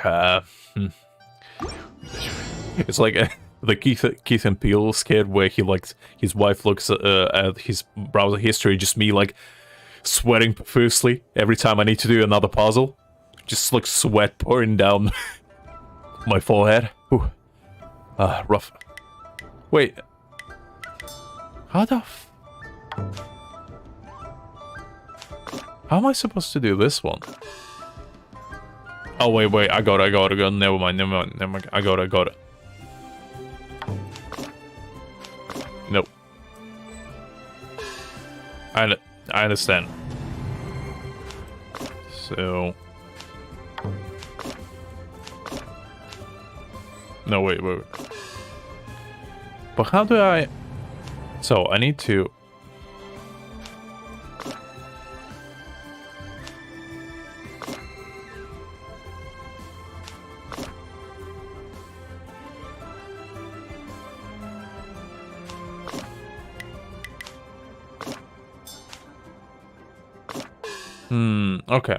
[SPEAKER 1] It's like the Keith and Peele skit where he like his wife looks at his browser history, just me like sweating profusely every time I need to do another puzzle. Just like sweat pouring down my forehead. Ooh. Rough. Wait. How the f... How am I supposed to do this one? Oh, wait. I got it. Never mind. I got it. Nope. I understand. So... No, wait. But how do I... So, I need to... Okay.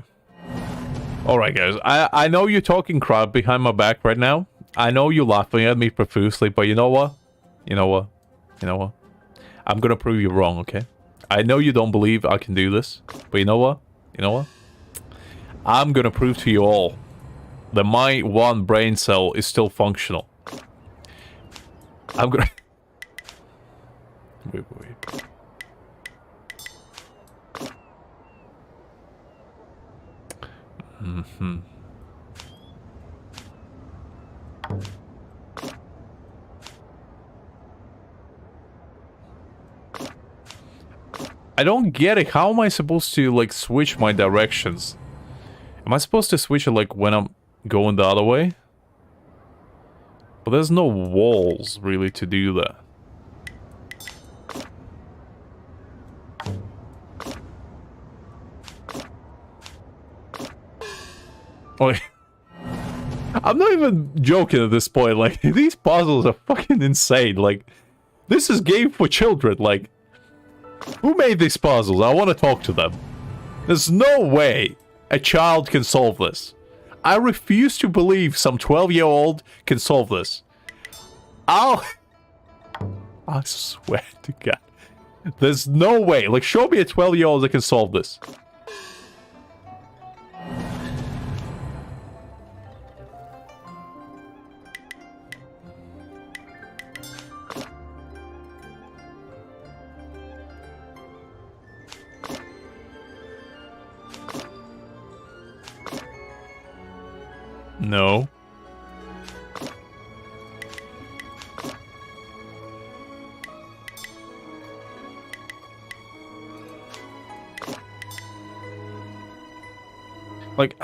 [SPEAKER 1] Alright, guys. I know you're talking crap behind my back right now. I know you're laughing at me profusely, but you know what? I'm gonna prove you wrong, okay? I know you don't believe I can do this, but you know what? I'm gonna prove to you all that my one brain cell is still functional. I'm gonna... Wait. I don't get it. How am I supposed to, like, switch my directions? Am I supposed to switch it like when I'm going the other way? But there's no walls really to do that. Like, I'm not even joking at this point. Like, these puzzles are fucking insane. Like, this is game for children. Like, who made these puzzles? I want to talk to them. There's no way a child can solve this. I refuse to believe some 12-year-old can solve this. I swear to God. There's no way. Like, show me a 12-year-old that can solve this. No. Like,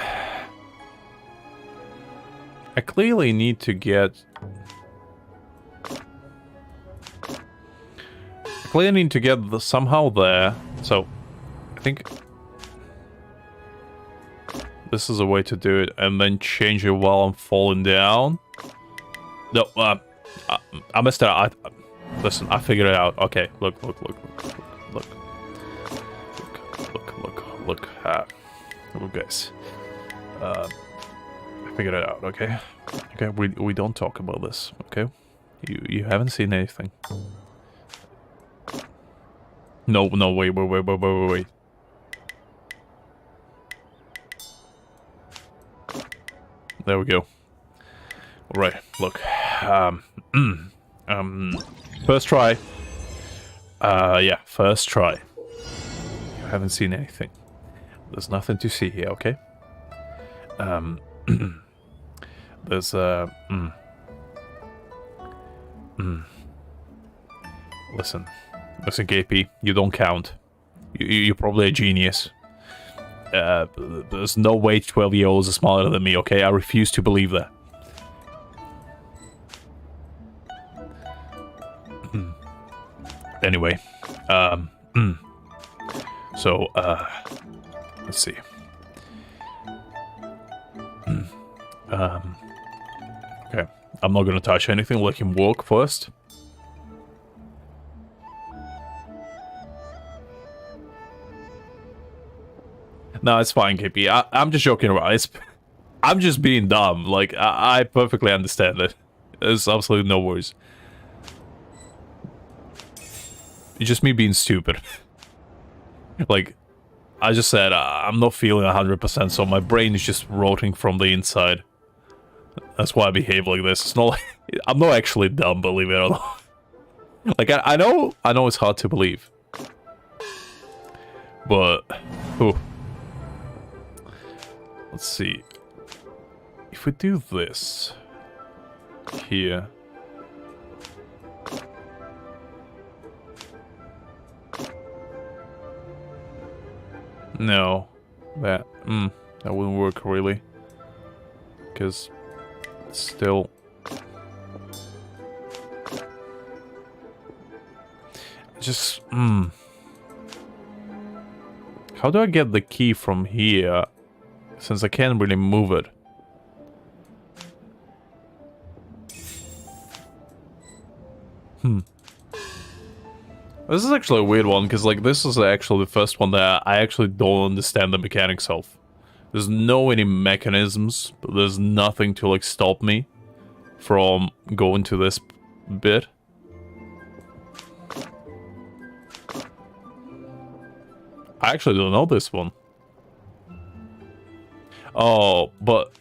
[SPEAKER 1] I clearly need to get... somehow there. So, I think... this is a way to do it, and then change it while I'm falling down. No, I messed it up. Listen, I figured it out. Okay, look. Look, guys. I figured it out, okay? Okay, we don't talk about this, okay? You haven't seen anything. No, wait. There we go. Alright, look. First try. Yeah, first try. You haven't seen anything. There's nothing to see here, okay? There's, Listen, KP, you don't count. You're probably a genius. There's no way 12-year-olds are smarter than me, okay? I refuse to believe that. Anyway, so, let's see. Okay, I'm not gonna touch anything, let him walk first. No, it's fine, KP. I'm just joking around. I'm just being dumb. Like, I perfectly understand it. There's absolutely no worries. It's just me being stupid. Like, I just said, I'm not feeling 100%, so my brain is just rotting from the inside. That's why I behave like this. It's not like... I'm not actually dumb, believe it or not. Like, I know it's hard to believe. But... Ooh. Let's see. If we do this... here... No. That wouldn't work, really. Because... it's still... just... How do I get the key from here? Since I can't really move it. This is actually a weird one, because like this is actually the first one that I actually don't understand the mechanics of. There's no any mechanisms, but there's nothing to like stop me from going to this bit. I actually don't know this one. Oh, but...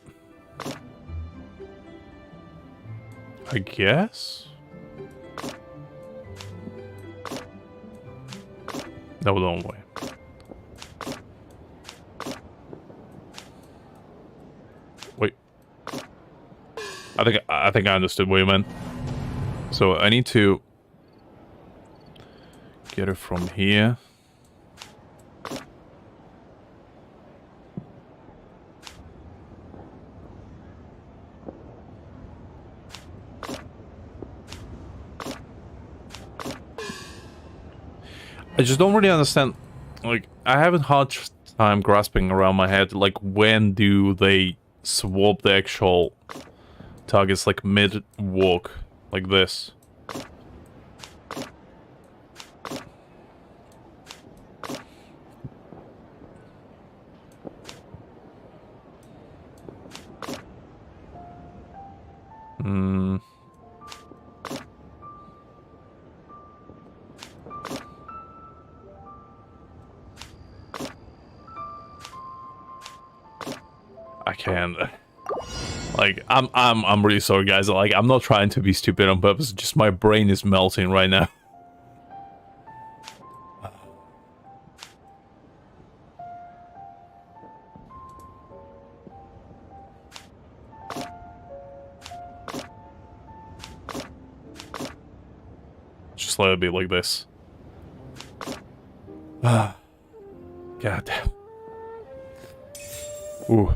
[SPEAKER 1] I guess? No, don't way. Wait. I think I understood what you meant. So I need to get it from here. I just don't really understand. Like, I haven't hard time grasping around my head. Like, when do they swap the actual targets? Like mid walk, like this. Hmm. I can't. Like, I'm really sorry, guys. Like, I'm not trying to be stupid on purpose. Just my brain is melting right now. Just let it be like this. God damn. Ooh.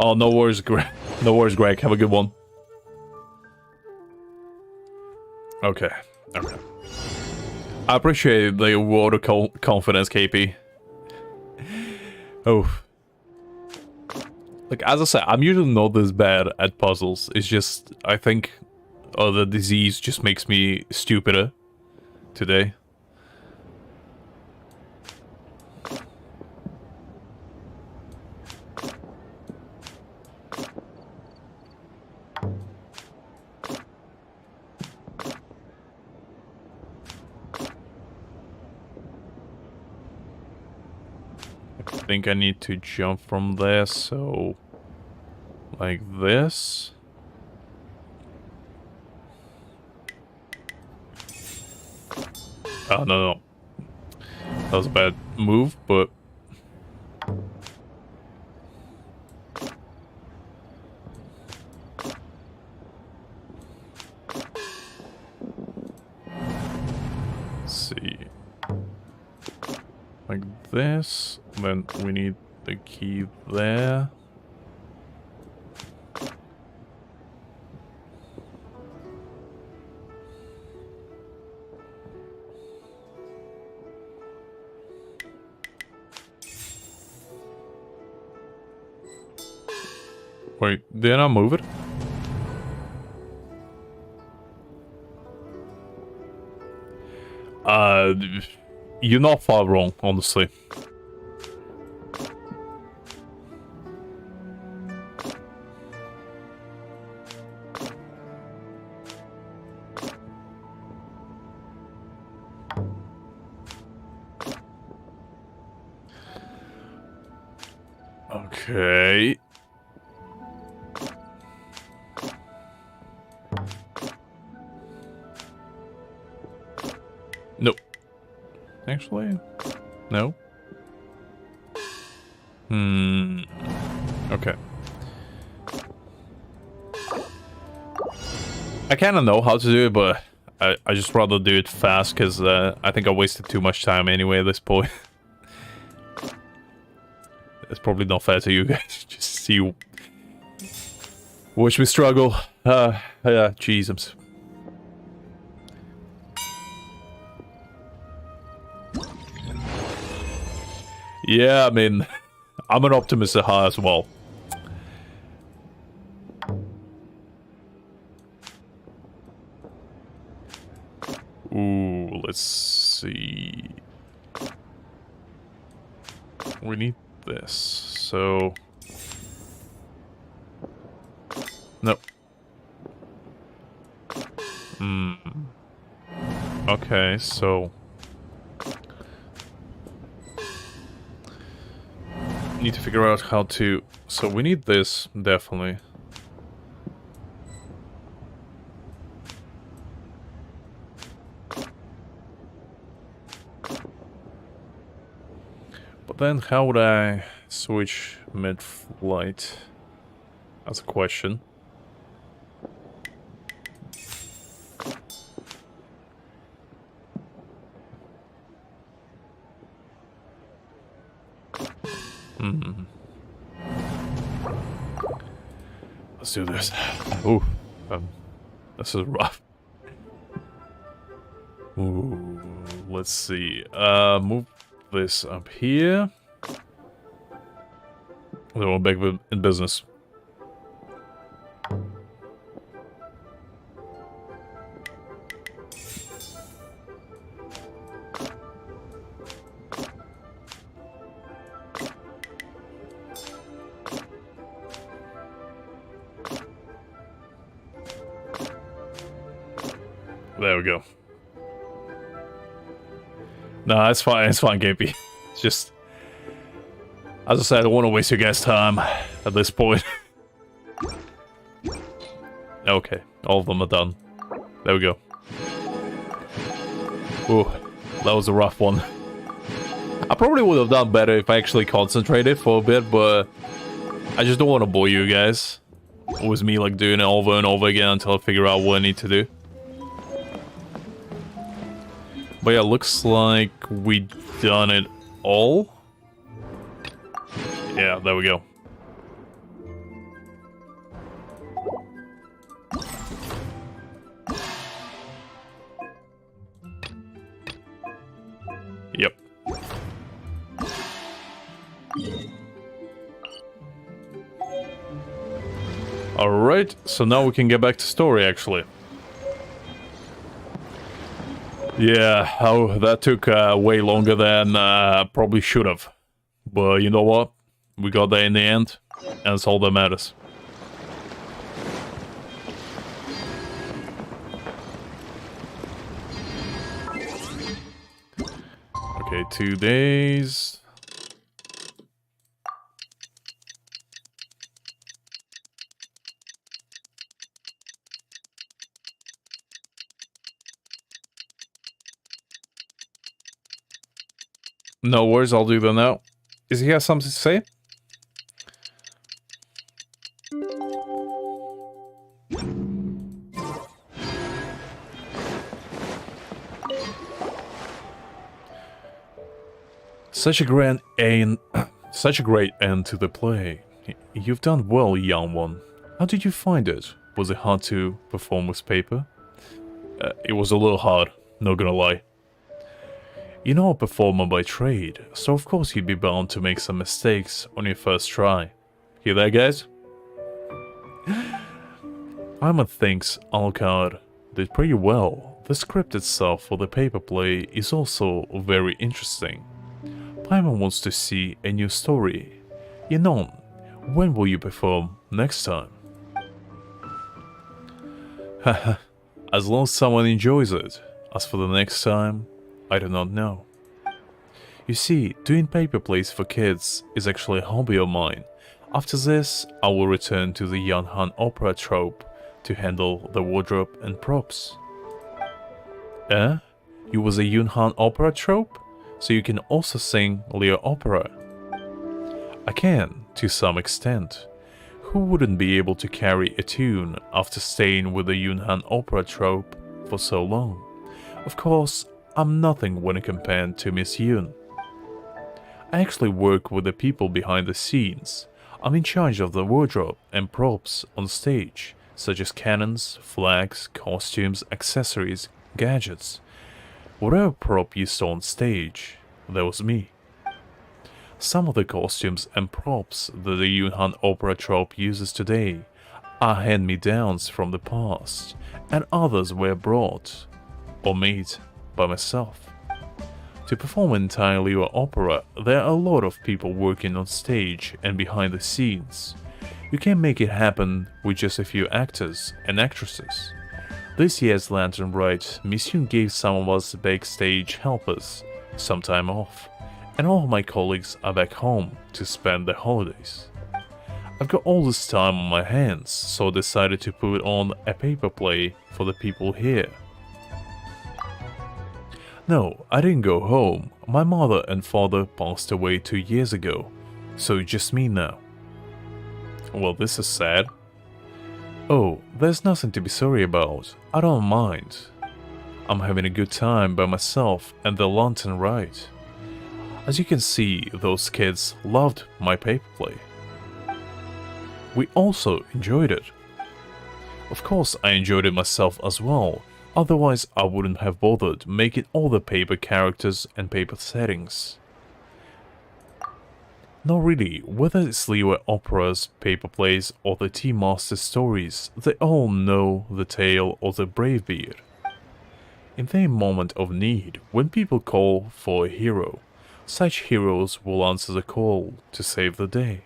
[SPEAKER 1] Oh, no worries, Greg. No worries, Greg. Have a good one. Okay. Okay. I appreciate the word of confidence, KP. Oh. Like, as I said, I'm usually not this bad at puzzles. It's just, I think the disease just makes me stupider today. I think I need to jump from there, so like this. Oh, no. That was a bad move, but let's see. Like this, then we need the key there. Wait, did I move it? You're not far wrong, honestly. Okay. Nope. Actually, no. Okay. I kind of know how to do it, but I just rather do it fast because I think I wasted too much time anyway at this point. It's probably not fair to you guys. Just see. Watch me struggle. Yeah, Jesus. Yeah, I mean, I'm an optimist at heart as well. Ooh, let's see. We need this, so... Nope. Okay, so... Need to figure out how to... So we need this, definitely. But then how would I switch mid-flight? That's a question. let's do this. Ooh, this is rough. Ooh, let's see. Move this up here. Then we're back in business. There we go. Nah, it's fine, KP. It's just... As I said, I don't want to waste your guys' time at this point. Okay, all of them are done. There we go. Ooh, that was a rough one. I probably would have done better if I actually concentrated for a bit, but... I just don't want to bore you guys. It was me like doing it over and over again until I figure out what I need to do. But yeah, looks like we done it all. Yeah, there we go. Yep. Alright, so now we can get back to story, actually. Yeah, oh, that took way longer than probably should have. But you know what? We got there in the end, and that's all that matters. Okay, 2 days. No worries, I'll do that now. Does he have something to say? Such a great end to the play. You've done well, young one. How did you find it? Was it hard to perform with paper? It was a little hard, not gonna lie. You're not a performer by trade, so of course you'd be bound to make some mistakes on your first try. Hear that, guys? Paimon thinks Alucard did pretty well. The script itself for the paper play is also very interesting. Paimon wants to see a new story. Yenon, when will you perform next time? Haha, as long as someone enjoys it. As for the next time, I do not know. You see, doing paper plays for kids is actually a hobby of mine. After this, I will return to the Yunhan opera troupe to handle the wardrobe and props. Eh? You was a Yunhan opera troupe? So you can also sing Lear opera? I can, to some extent. Who wouldn't be able to carry a tune after staying with the Yunhan opera troupe for so long? Of course, I'm nothing when compared to Miss Yun. I actually work with the people behind the scenes. I'm in charge of the wardrobe and props on stage, such as cannons, flags, costumes, accessories, gadgets. Whatever prop you saw on stage, that was me. Some of the costumes and props that the Yunhan opera troupe uses today are hand-me-downs from the past, and others were brought or made by myself. To perform entirely your opera, there are a lot of people working on stage and behind the scenes. You can't make it happen with just a few actors and actresses. This year's Lantern Rite, Miss Yun gave some of us backstage helpers some time off, and all of my colleagues are back home to spend the holidays. I've got all this time on my hands, so I decided to put on a paper play for the people here. No, I didn't go home. My mother and father passed away 2 years ago, so it's just me now. Well, this is sad. Oh, there's nothing to be sorry about. I don't mind. I'm having a good time by myself and the Lantern Rite. As you can see, those kids loved my paper play. We also enjoyed it. Of course I enjoyed it myself as well, otherwise I wouldn't have bothered making all the paper characters and paper settings. No, really, whether it's Liyue operas, paper plays, or the Tea Master stories, they all know the tale of the Bravebeard. In their moment of need, when people call for a hero, such heroes will answer the call to save the day.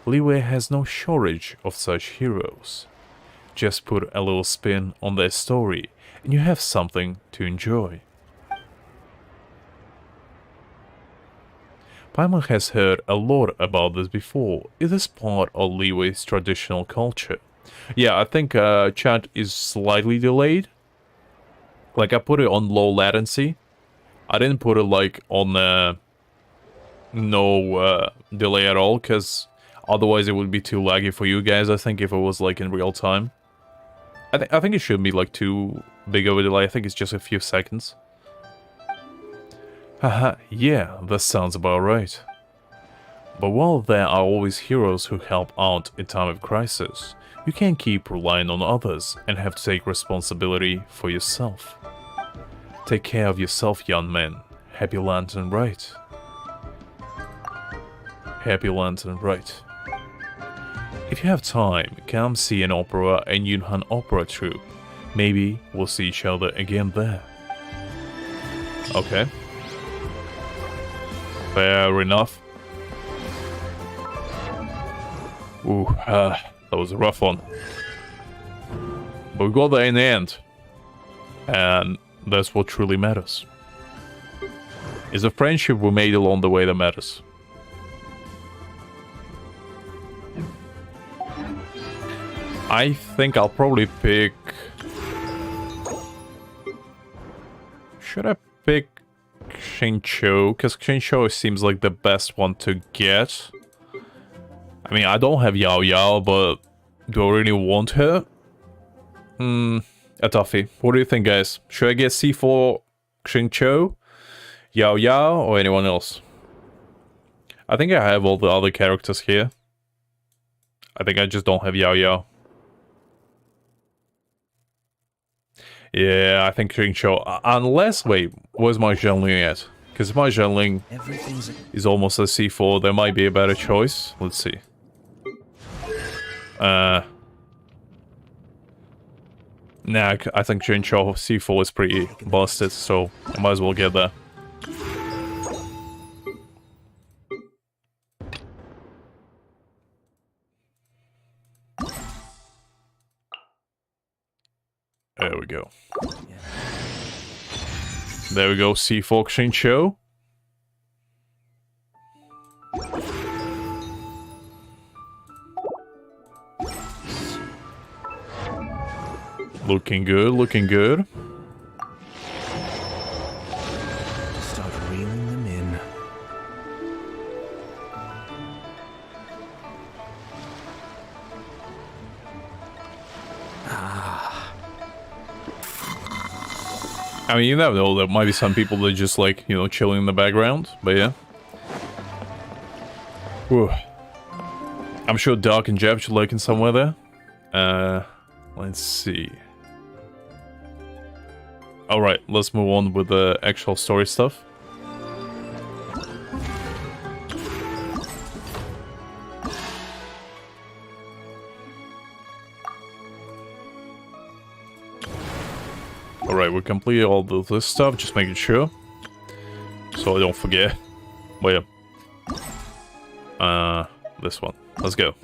[SPEAKER 1] Liyue has no shortage of such heroes. Just put a little spin on their story, and you have something to enjoy. Paimon has heard a lot about this before. It is part of Liyue's traditional culture. Yeah, I think chat is slightly delayed. Like, I put it on low latency. I didn't put it, like, on no delay at all, because otherwise it would be too laggy for you guys, I think, if it was, like, in real time. I think it shouldn't be, like, too big of a delay. I think it's just a few seconds. Haha, yeah, that sounds about right. But while there are always heroes who help out in time of crisis, you can't keep relying on others and have to take responsibility for yourself. Take care of yourself, young man. Happy Lantern Rite. Happy Lantern Rite. If you have time, come see an opera at Yunhan Opera Troupe. Maybe we'll see each other again there. Okay. Fair enough. Ooh, that was a rough one. But we got there in the end. And that's what truly matters. It's the friendship we made along the way that matters. I think I'll probably pick... Should I pick Xingqiu? Because Xingqiu seems like the best one to get. I mean, I don't have Yao Yao, but do I really want her? A toughie. What do you think, guys? Should I get C4 Xingqiu, Yao Yao, or anyone else? I think I have all the other characters here. I think I just don't have Yao Yao. Yeah, I think Xingqiu. Unless, wait, where's my Zhenling at? Because my Zhenling is almost a C4. There might be a better choice. Let's see. Nah, I think Xingqiu C4 is pretty busted, so I might as well get that. There we go. There we go, C4 Xingqiu. Looking good, looking good.
[SPEAKER 20] Start reeling them in.
[SPEAKER 1] I mean, you never know, there might be some people that just like, you know, chilling in the background, but yeah. Whew. I'm sure Dark and Jab should lurking somewhere there. Let's see. Alright, let's move on with the actual story stuff. Alright, we completed all this stuff, just making sure. So I don't forget. But yeah. This one. Let's go.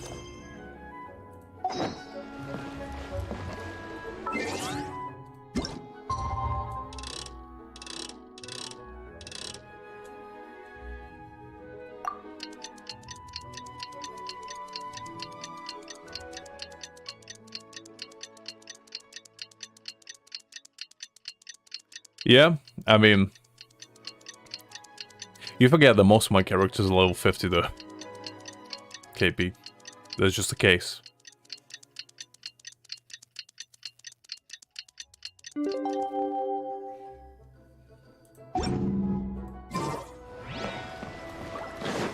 [SPEAKER 1] Yeah, I mean, you forget that most of my characters are level 50 though. KP. That's just the case.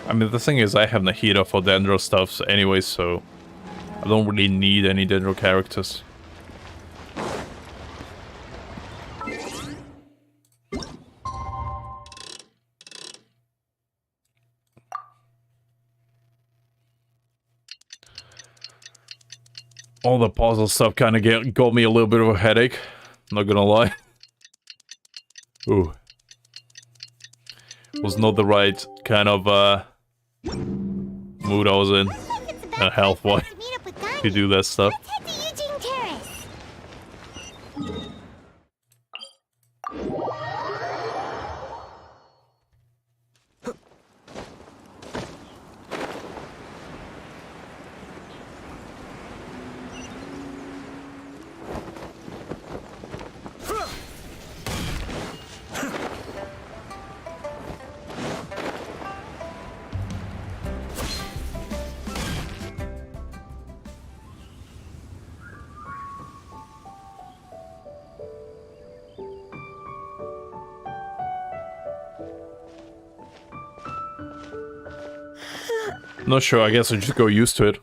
[SPEAKER 1] I mean, the thing is, I have Nahida for Dendro stuff anyway, so I don't really need any Dendro characters. All the puzzle stuff kind of got me a little bit of a headache. Not gonna lie. Ooh. Was not the right kind of mood I was in. Health-wise. To do that stuff. Not sure, I guess I just go used to it.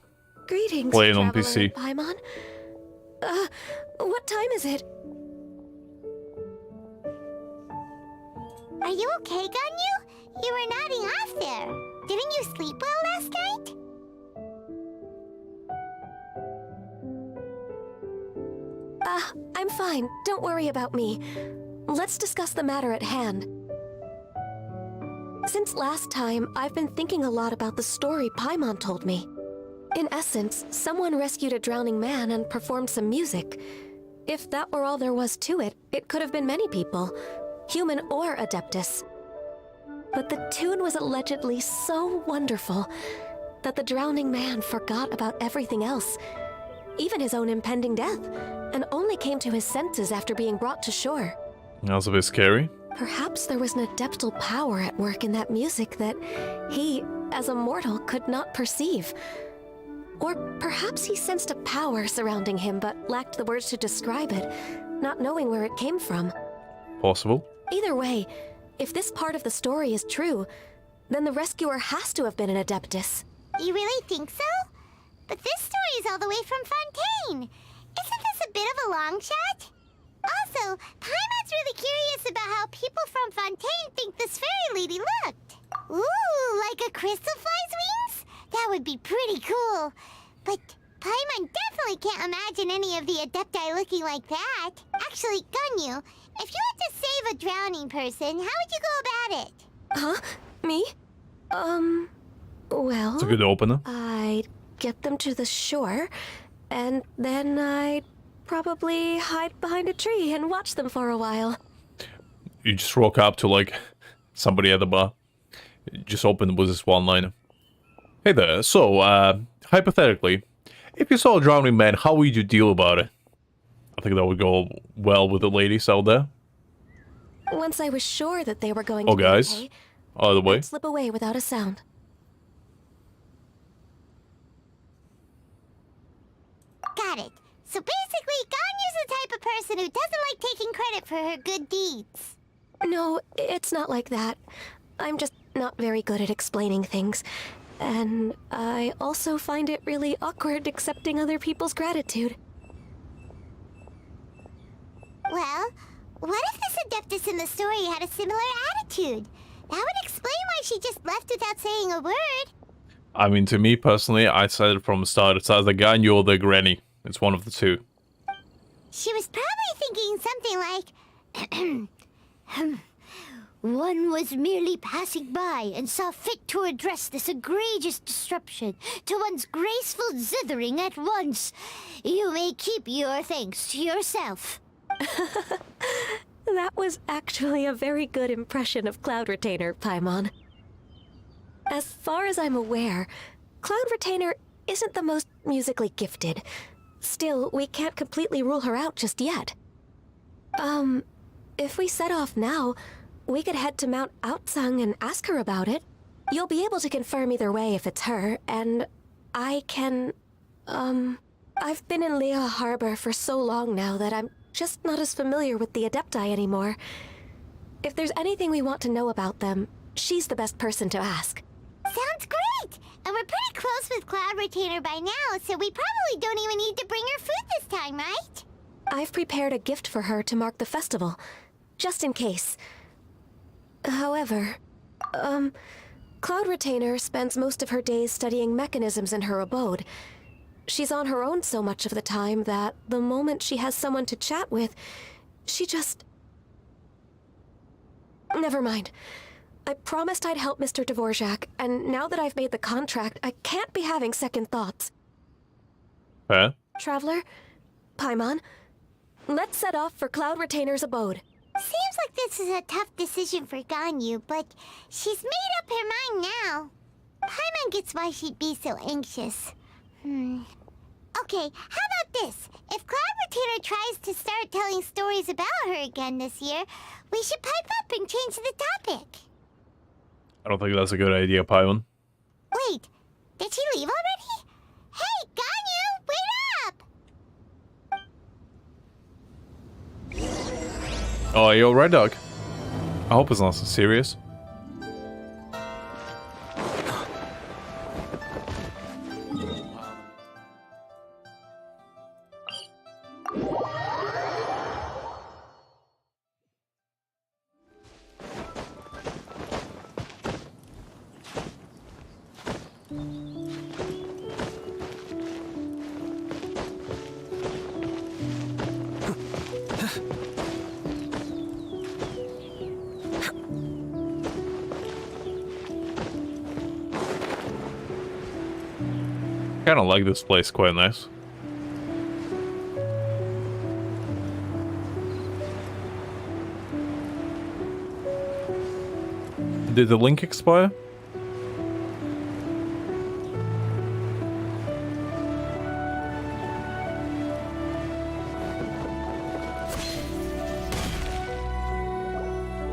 [SPEAKER 16] Greetings,
[SPEAKER 1] playing on
[SPEAKER 16] traveler
[SPEAKER 1] PC.
[SPEAKER 16] Paimon. What time is it?
[SPEAKER 2] Are you okay, Ganyu? You were nodding off there. Didn't you sleep well last night?
[SPEAKER 16] I'm fine. Don't worry about me. Let's discuss the matter at hand. Since last time, I've been thinking a lot about the story Paimon told me. In essence, someone rescued a drowning man and performed some music. If that were all there was to it, it could have been many people, human or Adeptus. But the tune was allegedly so wonderful that the drowning man forgot about everything else, even his own impending death, and only came to his senses after being brought to shore.
[SPEAKER 1] That was a bit scary.
[SPEAKER 16] Perhaps there was an adeptal power at work in that music that he, as a mortal, could not perceive. Or perhaps he sensed a power surrounding him but lacked the words to describe it, not knowing where it came from.
[SPEAKER 1] Possible.
[SPEAKER 16] Either way, if this part of the story is true, then the rescuer has to have been an Adeptus.
[SPEAKER 2] You really think so? But this story is all the way from Fontaine. Isn't this a bit of a long shot? Also, Paimon's really curious about how people from Fontaine think this fairy lady looked. Ooh, like a crystal fly's wings? That would be pretty cool. But Paimon definitely can't imagine any of the Adepti looking like that. Actually, Ganyu, if you had to save a drowning person, how would you go about it?
[SPEAKER 16] Huh? Me? Well...
[SPEAKER 1] It's a good opener.
[SPEAKER 16] I'd get them to the shore, and then I'd probably hide behind a tree and watch them for a while.
[SPEAKER 1] You just walk up to, like, somebody at the bar. Just open with this one-liner. Hey there, so, hypothetically, if you saw a drowning man, how would you deal about it? I think that would go well with the ladies out there.
[SPEAKER 16] Once I was sure that they were going to
[SPEAKER 1] Oh,
[SPEAKER 16] be
[SPEAKER 1] guys.
[SPEAKER 16] okay,
[SPEAKER 1] Either way.
[SPEAKER 16] I'd slip away without a sound.
[SPEAKER 2] Got it. So basically, Ganyu's the type of person who doesn't like taking credit for her good deeds.
[SPEAKER 16] No, it's not like that. I'm just not very good at explaining things. And I also find it really awkward accepting other people's gratitude.
[SPEAKER 2] Well, what if this Adeptus in the story had a similar attitude? That would explain why she just left without saying a word.
[SPEAKER 1] I mean, to me personally, I said it from the start. It's either Ganyu or the granny. It's one of the two.
[SPEAKER 2] She was probably thinking something like, one was merely passing by and saw fit to address this egregious disruption to one's graceful zithering at once. You may keep your thanks to yourself.
[SPEAKER 16] That was actually a very good impression of Cloud Retainer, Paimon. As far as I'm aware, Cloud Retainer isn't the most musically gifted. Still, we can't completely rule her out just yet. If we set off now, we could head to Mount Outsung and ask her about it. You'll be able to confirm either way if it's her, and I can... I've been in Lea Harbor for so long now that I'm just not as familiar with the Adepti anymore. If there's anything we want to know about them, she's the best person to ask.
[SPEAKER 2] Sounds great! And we're pretty close with Cloud Retainer by now, so we probably don't even need to bring her food this time, right?
[SPEAKER 16] I've prepared a gift for her to mark the festival, just in case. However, Cloud Retainer spends most of her days studying mechanisms in her abode. She's on her own so much of the time that the moment she has someone to chat with, she just... Never mind. I promised I'd help Mr. Dvorak, and now that I've made the contract, I can't be having second thoughts.
[SPEAKER 1] Fair.
[SPEAKER 16] Traveler, Paimon, let's set off for Cloud Retainer's abode.
[SPEAKER 2] Seems like this is a tough decision for Ganyu, but she's made up her mind now. Paimon gets why she'd be so anxious. Okay, how about this? If Cloud Retainer tries to start telling stories about her again this year, we should pipe up and change the topic.
[SPEAKER 1] I don't think that's a good idea, Paimon.
[SPEAKER 2] Wait, did she leave already? Hey, Ganyu, wait up!
[SPEAKER 1] Oh, are you alright, Doc? I hope it's not so serious. Kinda like this place, quite nice. Did the link expire?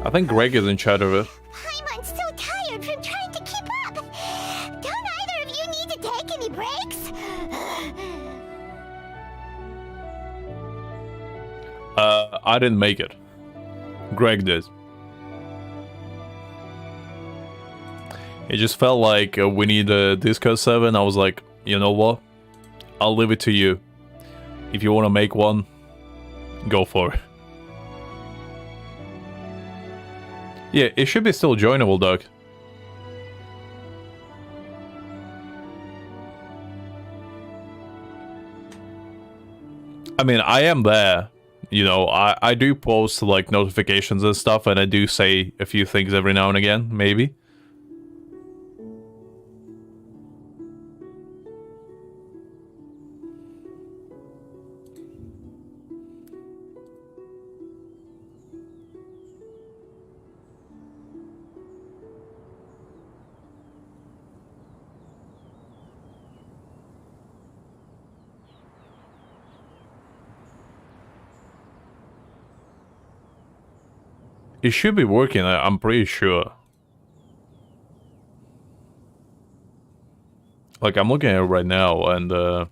[SPEAKER 1] I think Greg is in charge of it.
[SPEAKER 2] Paimon's so tired from trying to keep up. Don't either of you need to take any breaks?
[SPEAKER 1] I didn't make it. Greg did. It just felt like we need a Discord server, and I was like, you know what? I'll leave it to you. If you want to make one, go for it. Yeah, it should be still joinable, Doug. I mean, I am there. You know, I do post like notifications and stuff, and I do say a few things every now and again, maybe. It should be working, I'm pretty sure. Like, I'm looking at it right now, and I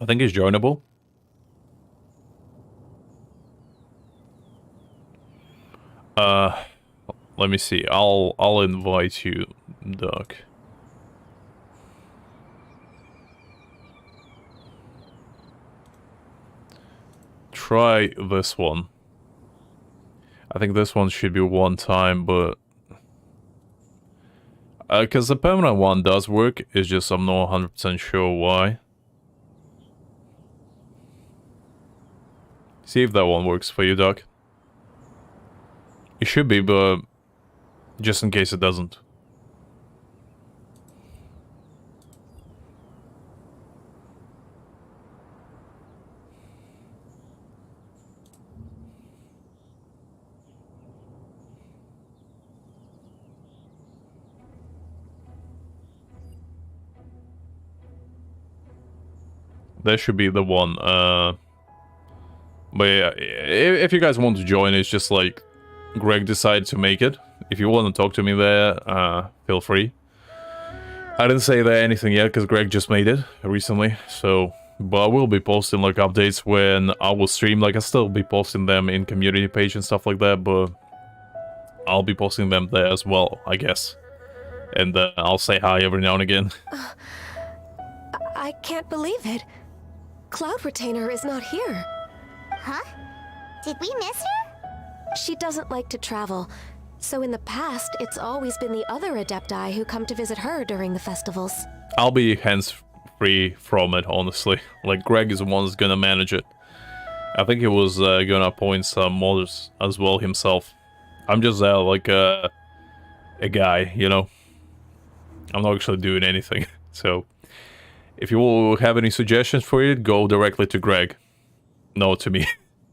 [SPEAKER 1] think it's joinable. Let me see. I'll invite you, Doc. Try this one. I think this one should be one time, but... because the permanent one does work, it's just I'm not 100% sure why. See if that one works for you, Doc. It should be, but... just in case it doesn't. That should be the one. But yeah, if you guys want to join, it's just like Greg decided to make it. If you want to talk to me there, feel free. I didn't say there anything yet because Greg just made it recently. So, but I will be posting like updates when I will stream. Like I still be posting them in community page and stuff like that, but I'll be posting them there as well, I guess. And I'll say hi every now and again.
[SPEAKER 16] I can't believe it. Cloud Retainer is not here.
[SPEAKER 2] Huh? Did we miss her?
[SPEAKER 16] She doesn't like to travel, so in the past, it's always been the other Adepti who come to visit her during the festivals.
[SPEAKER 1] I'll be free from it, honestly. Like, Greg is the one that's gonna manage it. I think he was gonna appoint some modders as well himself. I'm just there like a guy, you know? I'm not actually doing anything. So, if you have any suggestions for it, go directly to Greg. No to me.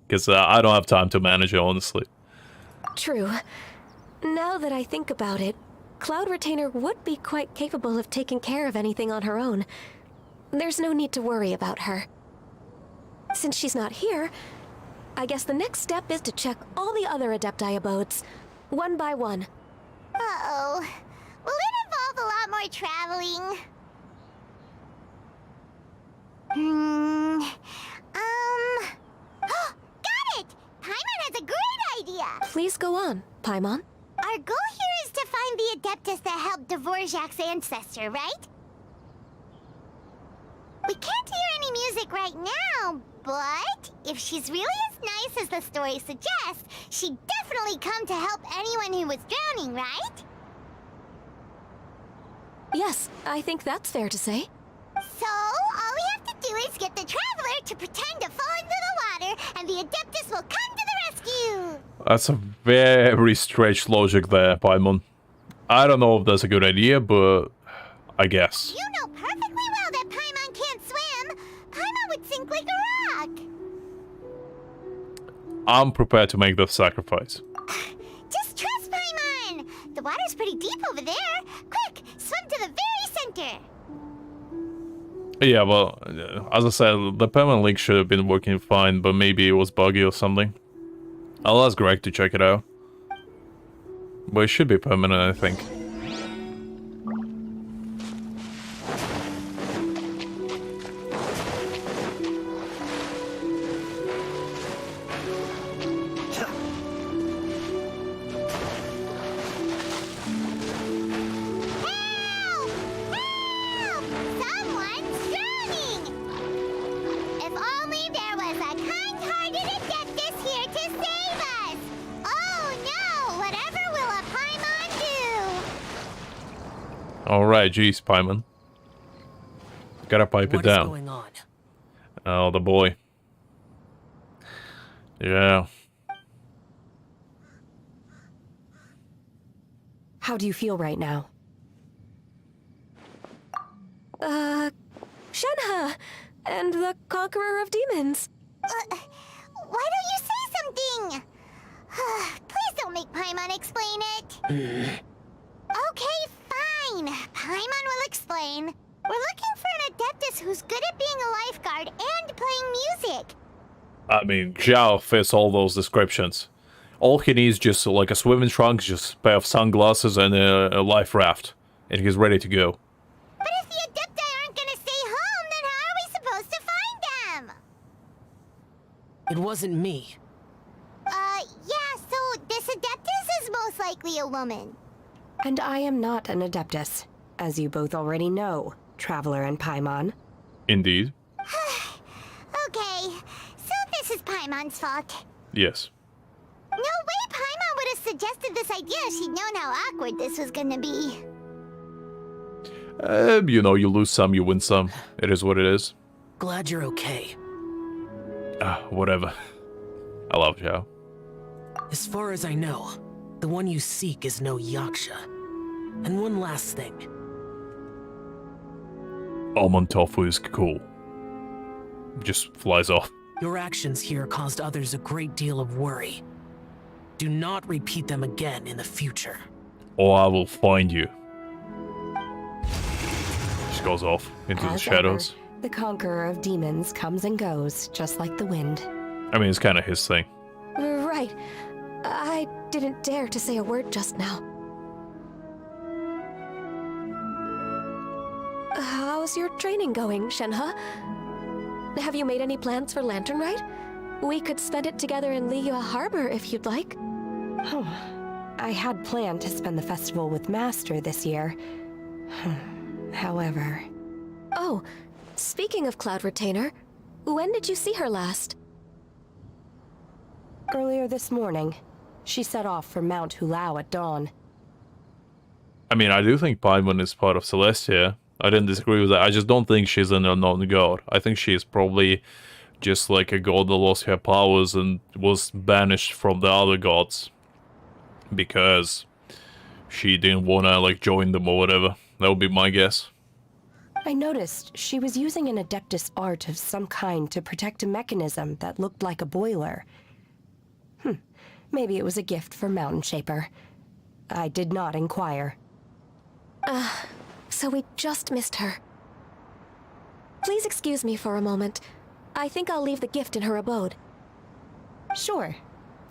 [SPEAKER 1] Because I don't have time to manage it, honestly.
[SPEAKER 16] True. Now that I think about it, Cloud Retainer would be quite capable of taking care of anything on her own. There's no need to worry about her. Since she's not here, I guess the next step is to check all the other Adepti abodes, one by one.
[SPEAKER 2] Uh-oh. Will it involve a lot more traveling? Got it! Paimon has a great idea!
[SPEAKER 16] Please go on, Paimon.
[SPEAKER 2] Our goal here is to find the Adeptus that helped Dvorak's ancestor, right? We can't hear any music right now, but if she's really as nice as the story suggests, she'd definitely come to help anyone who was drowning, right?
[SPEAKER 16] Yes, I think that's fair to say.
[SPEAKER 2] So, all we have to do is get the Traveler to pretend to fall into the water, and the Adeptus will come to the rescue!
[SPEAKER 1] That's a very stretched logic there, Paimon. I don't know if that's a good idea, but I guess.
[SPEAKER 2] You know perfectly well that Paimon can't swim! Paimon would sink like a rock!
[SPEAKER 1] I'm prepared to make the sacrifice.
[SPEAKER 2] Just trust Paimon! The water's pretty deep over there! Quick, swim to the very center!
[SPEAKER 1] Yeah, well, as I said, the permanent link should have been working fine, but maybe it was buggy or something. I'll ask Greg to check it out. But it should be permanent, I think. Alright, geez, Paimon. Gotta pipe it down.
[SPEAKER 3] What is going on?
[SPEAKER 1] Oh, the boy. Yeah.
[SPEAKER 14] How do you feel right now?
[SPEAKER 16] Shenhe! And the Conqueror of Demons.
[SPEAKER 2] Why don't you say something? Please don't make Paimon explain it. Okay, fine. Paimon will explain. We're looking for an Adeptus who's good at being a lifeguard and playing music.
[SPEAKER 1] I mean, Zhao fits all those descriptions. All he needs is just like a swimming trunks, just a pair of sunglasses and a life raft. And he's ready to go.
[SPEAKER 2] But if the Adepti aren't gonna stay home, then how are we supposed to find them?
[SPEAKER 3] It wasn't me.
[SPEAKER 2] Yeah, so this Adeptus is most likely a woman.
[SPEAKER 14] And I am not an Adeptus, as you both already know, Traveler and Paimon.
[SPEAKER 1] Indeed.
[SPEAKER 2] Okay, so this is Paimon's fault.
[SPEAKER 1] Yes.
[SPEAKER 2] No way Paimon would have suggested this idea if she'd known how awkward this was gonna be.
[SPEAKER 1] You know, you lose some, you win some. It is what it is.
[SPEAKER 3] Glad you're okay.
[SPEAKER 1] Whatever. I love Zhao.
[SPEAKER 3] As far as I know, the one you seek is no Yaksha. And one last thing.
[SPEAKER 1] Almond tofu is cool. Just flies off.
[SPEAKER 3] Your actions here caused others a great deal of worry. Do not repeat them again in the future.
[SPEAKER 1] Or I will find you. Just goes off into the shadows.
[SPEAKER 14] Ever, the Conqueror of Demons comes and goes, just like the wind.
[SPEAKER 1] I mean, it's kind of his thing.
[SPEAKER 16] Right. I didn't dare to say a word just now. How's your training going, Shenhe? Have you made any plans for Lantern Rite? We could spend it together in Liyue Harbor if you'd like.
[SPEAKER 14] Oh, I had planned to spend the festival with Master this year. However...
[SPEAKER 16] Oh, speaking of Cloud Retainer, when did you see her last?
[SPEAKER 14] Earlier this morning. She set off for Mount Hulao at dawn.
[SPEAKER 1] I mean, I do think Paimon is part of Celestia. I didn't disagree with that. I just don't think she's an unknown god. I think she's probably just like a god that lost her powers and was banished from the other gods because she didn't wanna like join them or whatever. That would be my guess.
[SPEAKER 14] I noticed she was using an Adeptus art of some kind to protect a mechanism that looked like a boiler. Maybe it was a gift for Mountain Shaper. I did not inquire.
[SPEAKER 16] So we just missed her. Please excuse me for a moment. I think I'll leave the gift in her abode.
[SPEAKER 14] Sure.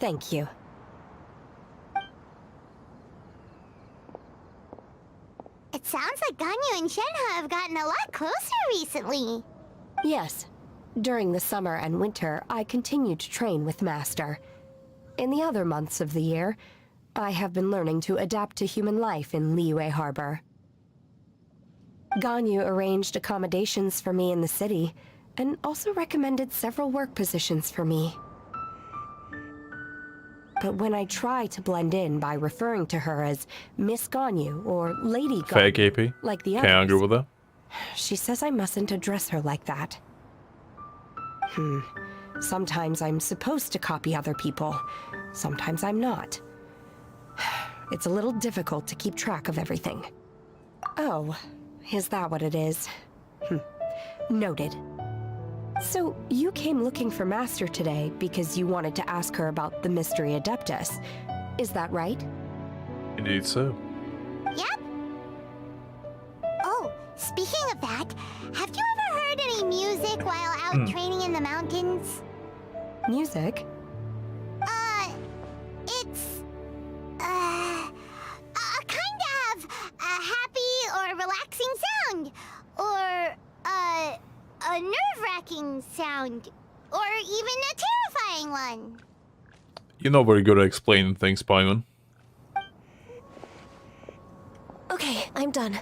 [SPEAKER 14] Thank you.
[SPEAKER 2] It sounds like Ganyu and Shenhe have gotten a lot closer recently.
[SPEAKER 14] Yes. During the summer and winter, I continued to train with Master. In the other months of the year, I have been learning to adapt to human life in Liyue Harbor. Ganyu arranged accommodations for me in the city, and also recommended several work positions for me. But when I try to blend in by referring to her as Miss Ganyu or Lady Ganyu,
[SPEAKER 1] Fair KP.
[SPEAKER 14] like the
[SPEAKER 1] Can't
[SPEAKER 14] others,
[SPEAKER 1] argue with that.
[SPEAKER 14] she says I mustn't address her like that. Sometimes I'm supposed to copy other people. Sometimes I'm not. It's a little difficult to keep track of everything. Oh, is that what it is? Noted. So, you came looking for Master today because you wanted to ask her about the Mystery Adeptus. Is that right?
[SPEAKER 1] Indeed so.
[SPEAKER 2] Yep. Oh, speaking of that, have you ever heard any music while out training in the mountains?
[SPEAKER 14] Music?
[SPEAKER 2] It's a kind of a happy or relaxing sound, or a nerve-wracking sound, or even a terrifying one.
[SPEAKER 1] You're not very good at explaining things, Paimon.
[SPEAKER 16] Okay, I'm done.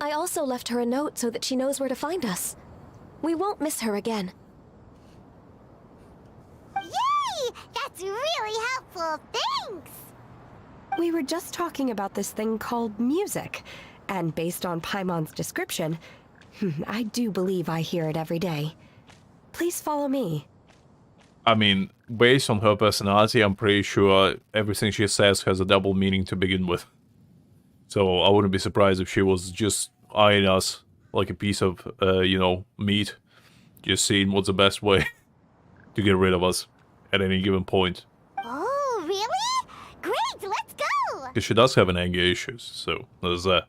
[SPEAKER 16] I also left her a note so that she knows where to find us. We won't miss her again.
[SPEAKER 2] Yay! That's really helpful. Thanks!
[SPEAKER 14] We were just talking about this thing called music, and based on Paimon's description, I do believe I hear it every day. Please follow me.
[SPEAKER 1] I mean, based on her personality, I'm pretty sure everything she says has a double meaning to begin with. So I wouldn't be surprised if she was just eyeing us like a piece of, meat. Just seeing what's the best way to get rid of us at any given point.
[SPEAKER 2] Oh, really? Great, let's go!
[SPEAKER 1] Because she does have an anger issues, so there's that.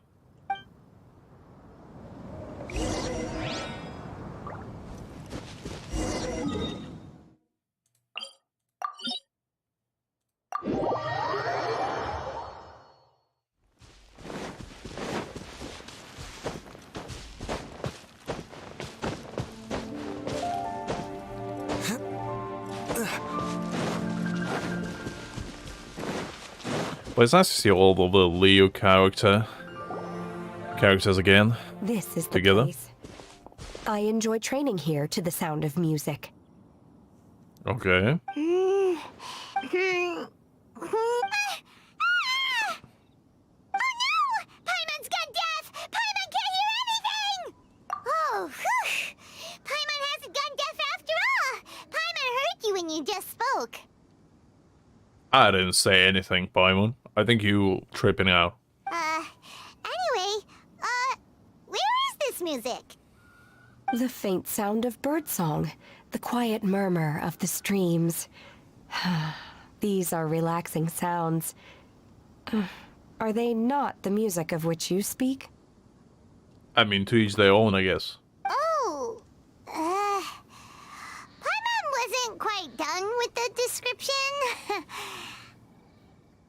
[SPEAKER 1] But it's nice to see all of the Leo characters again.
[SPEAKER 14] This is the
[SPEAKER 1] together.
[SPEAKER 14] place. I enjoy training here to the sound of music.
[SPEAKER 1] Okay.
[SPEAKER 2] Oh no! Paimon's gone deaf! Paimon can't hear anything! Oh, whew! Paimon hasn't gone deaf after all! Paimon heard you when you just spoke.
[SPEAKER 1] I didn't say anything, Paimon. I think you tripping out.
[SPEAKER 2] Anyway, where is this music?
[SPEAKER 14] The faint sound of birdsong, the quiet murmur of the streams. These are relaxing sounds. Are they not the music of which you speak?
[SPEAKER 1] I mean, to each their own, I guess.
[SPEAKER 2] Oh, Paimon wasn't quite done with the description.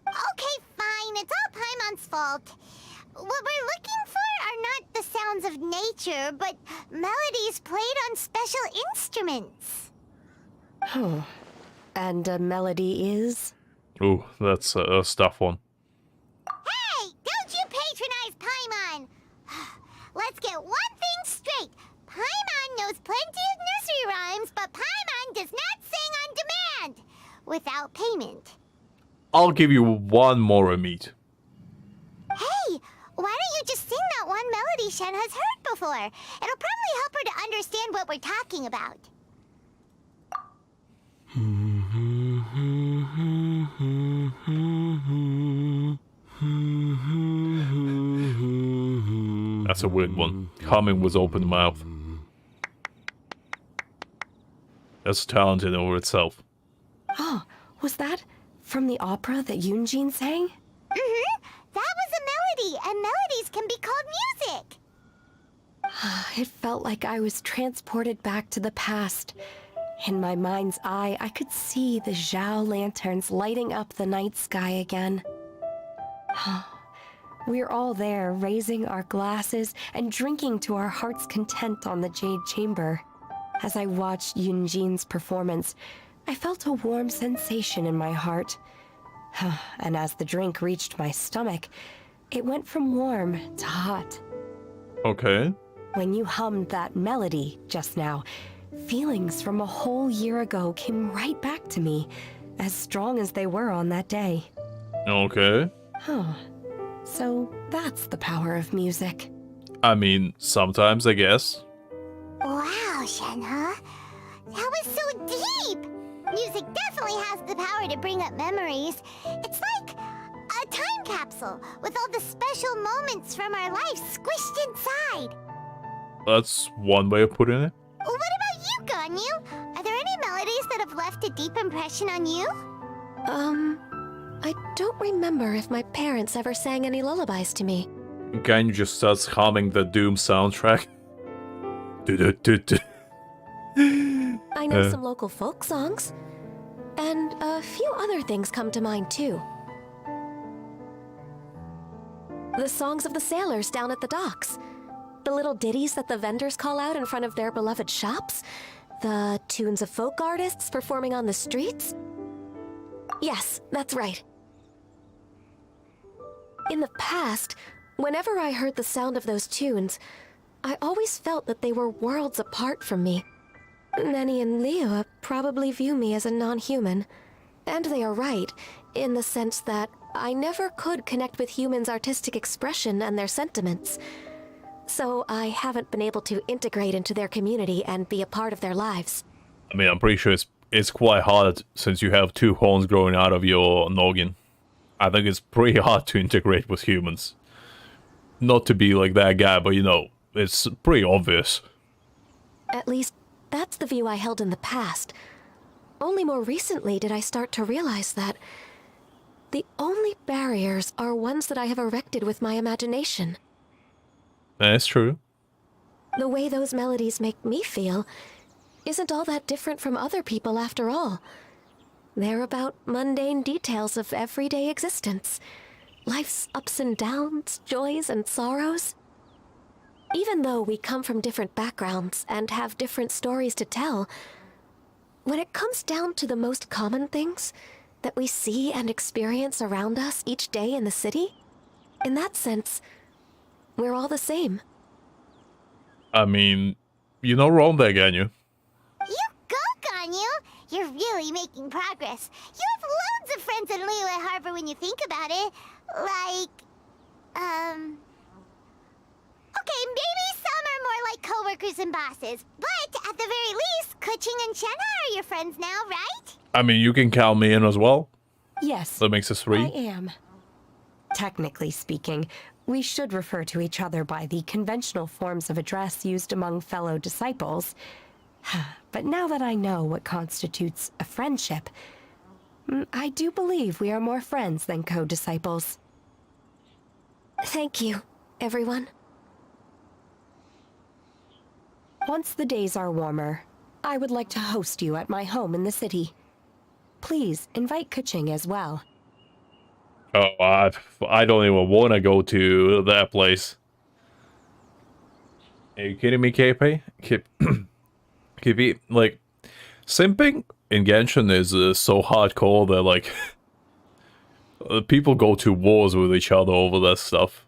[SPEAKER 2] Okay, fine, it's all Paimon's fault. What we're looking for are not the sounds of nature, but melodies played on special instruments.
[SPEAKER 14] Oh, and a melody is?
[SPEAKER 1] Ooh, that's a tough one.
[SPEAKER 2] Hey, don't you patronize Paimon! Let's get one thing straight. Paimon knows plenty of nursery rhymes, but Paimon does not sing on demand, without payment.
[SPEAKER 1] I'll give you one more meat.
[SPEAKER 2] Hey, why don't you just sing that one one melody Shen has heard before. It'll probably help her to understand what we're talking about.
[SPEAKER 1] That's a weird one. Humming with open mouth. That's talent in over itself.
[SPEAKER 14] Oh, was that from the opera that Yunjin sang?
[SPEAKER 2] Mm-hmm. That was a melody, and melodies can be called music.
[SPEAKER 14] It felt like I was transported back to the past. In my mind's eye, I could see the Zhao lanterns lighting up the night sky again. We're all there, raising our glasses and drinking to our heart's content on the Jade Chamber. As I watched Yunjin's performance, I felt a warm sensation in my heart. And as the drink reached my stomach, it went from warm to hot.
[SPEAKER 1] Okay.
[SPEAKER 14] When you hummed that melody just now, feelings from a whole year ago came right back to me, as strong as they were on that day.
[SPEAKER 1] Okay.
[SPEAKER 14] So that's the power of music.
[SPEAKER 1] I mean, sometimes, I guess.
[SPEAKER 2] Wow, Shenhe. That was so deep! Music definitely has the power to bring up memories. It's like a time capsule with all the special moments from our life squished inside.
[SPEAKER 1] That's one way of putting it.
[SPEAKER 2] What about you, Ganyu? Are there any melodies that have left a deep impression on you?
[SPEAKER 16] I don't remember if my parents ever sang any lullabies to me.
[SPEAKER 1] Ganyu just starts humming the Doom soundtrack.
[SPEAKER 16] I know some local folk songs, and a few other things come to mind too. The songs of the sailors down at the docks, the little ditties that the vendors call out in front of their beloved shops, the tunes of folk artists performing on the streets. Yes, that's right. In the past, whenever I heard the sound of those tunes, I always felt that they were worlds apart from me. Nenny and Liyue probably view me as a non-human. And they are right, in the sense that I never could connect with humans' artistic expression and their sentiments. So I haven't been able to integrate into their community and be a part of their lives.
[SPEAKER 1] I mean, I'm pretty sure it's quite hard since you have two horns growing out of your noggin. I think it's pretty hard to integrate with humans. Not to be like that guy, but you know, it's pretty obvious.
[SPEAKER 16] At least, that's the view I held in the past. Only more recently did I start to realize that the only barriers are ones that I have erected with my imagination.
[SPEAKER 1] That's true.
[SPEAKER 16] The way those melodies make me feel isn't all that different from other people after all. They're about mundane details of everyday existence. Life's ups and downs, joys and sorrows. Even though we come from different backgrounds and have different stories to tell, when it comes down to the most common things that we see and experience around us each day in the city, in that sense, we're all the same.
[SPEAKER 1] I mean, you're not wrong there, Ganyu.
[SPEAKER 2] You go, Ganyu! You're really making progress. You have loads of friends in Liyue Harbor when you think about it. Like, okay, maybe some are more like coworkers and bosses, but at the very least, Keqing and Shenhe are your friends now, right?
[SPEAKER 1] I mean, you can count me in as well.
[SPEAKER 14] Yes.
[SPEAKER 1] That makes us 3.
[SPEAKER 14] I am. Technically speaking, we should refer to each other by the conventional forms of address used among fellow disciples. But now that I know what constitutes a friendship, I do believe we are more friends than co-disciples.
[SPEAKER 16] Thank you, everyone.
[SPEAKER 14] Once the days are warmer, I would like to host you at my home in the city. Please invite Keqing as well.
[SPEAKER 1] Oh, I don't even want to go to that place. Are you kidding me, KP? KP, like, simping in Genshin is so hardcore that, like, people go to wars with each other over that stuff.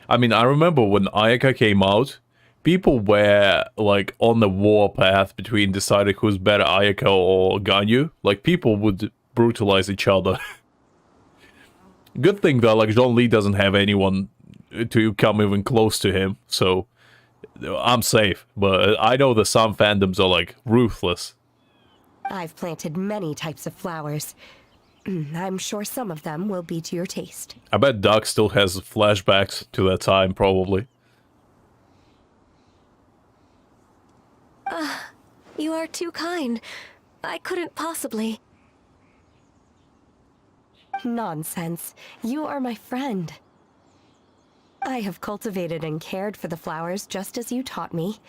[SPEAKER 1] I mean, I remember when Ayaka came out, people were, like, on the war path between deciding who's better, Ayaka or Ganyu. Like, people would brutalize each other. Good thing that, like, Zhongli doesn't have anyone to come even close to him, so I'm safe. But I know that some fandoms are like ruthless.
[SPEAKER 14] I've planted many types of flowers. I'm sure some of them will be to your taste.
[SPEAKER 1] I bet Doug still has flashbacks to that time, probably.
[SPEAKER 16] You are too kind. I couldn't possibly.
[SPEAKER 14] Nonsense. You are my friend. I have cultivated and cared for the flowers just as you taught me.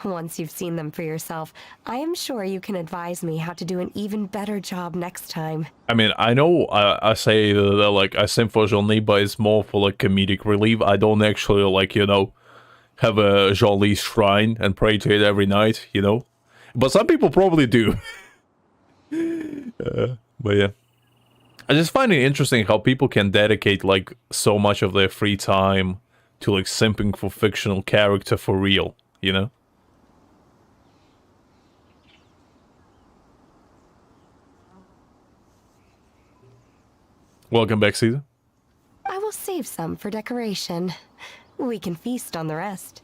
[SPEAKER 14] Once you've seen them for yourself, I am sure you can advise me how to do an even better job next time.
[SPEAKER 1] I mean, I know I say that, like, I sing for Jean-Li, but it's more for, like, comedic relief. I don't actually, like, you know, have a Jean-Li shrine and pray to it every night, you know? But some people probably do. But yeah. I just find it interesting how people can dedicate, like, so much of their free time to, like, simping for fictional character for real, you know? Welcome back, Caesar.
[SPEAKER 14] I will save some for decoration. We can feast on the rest.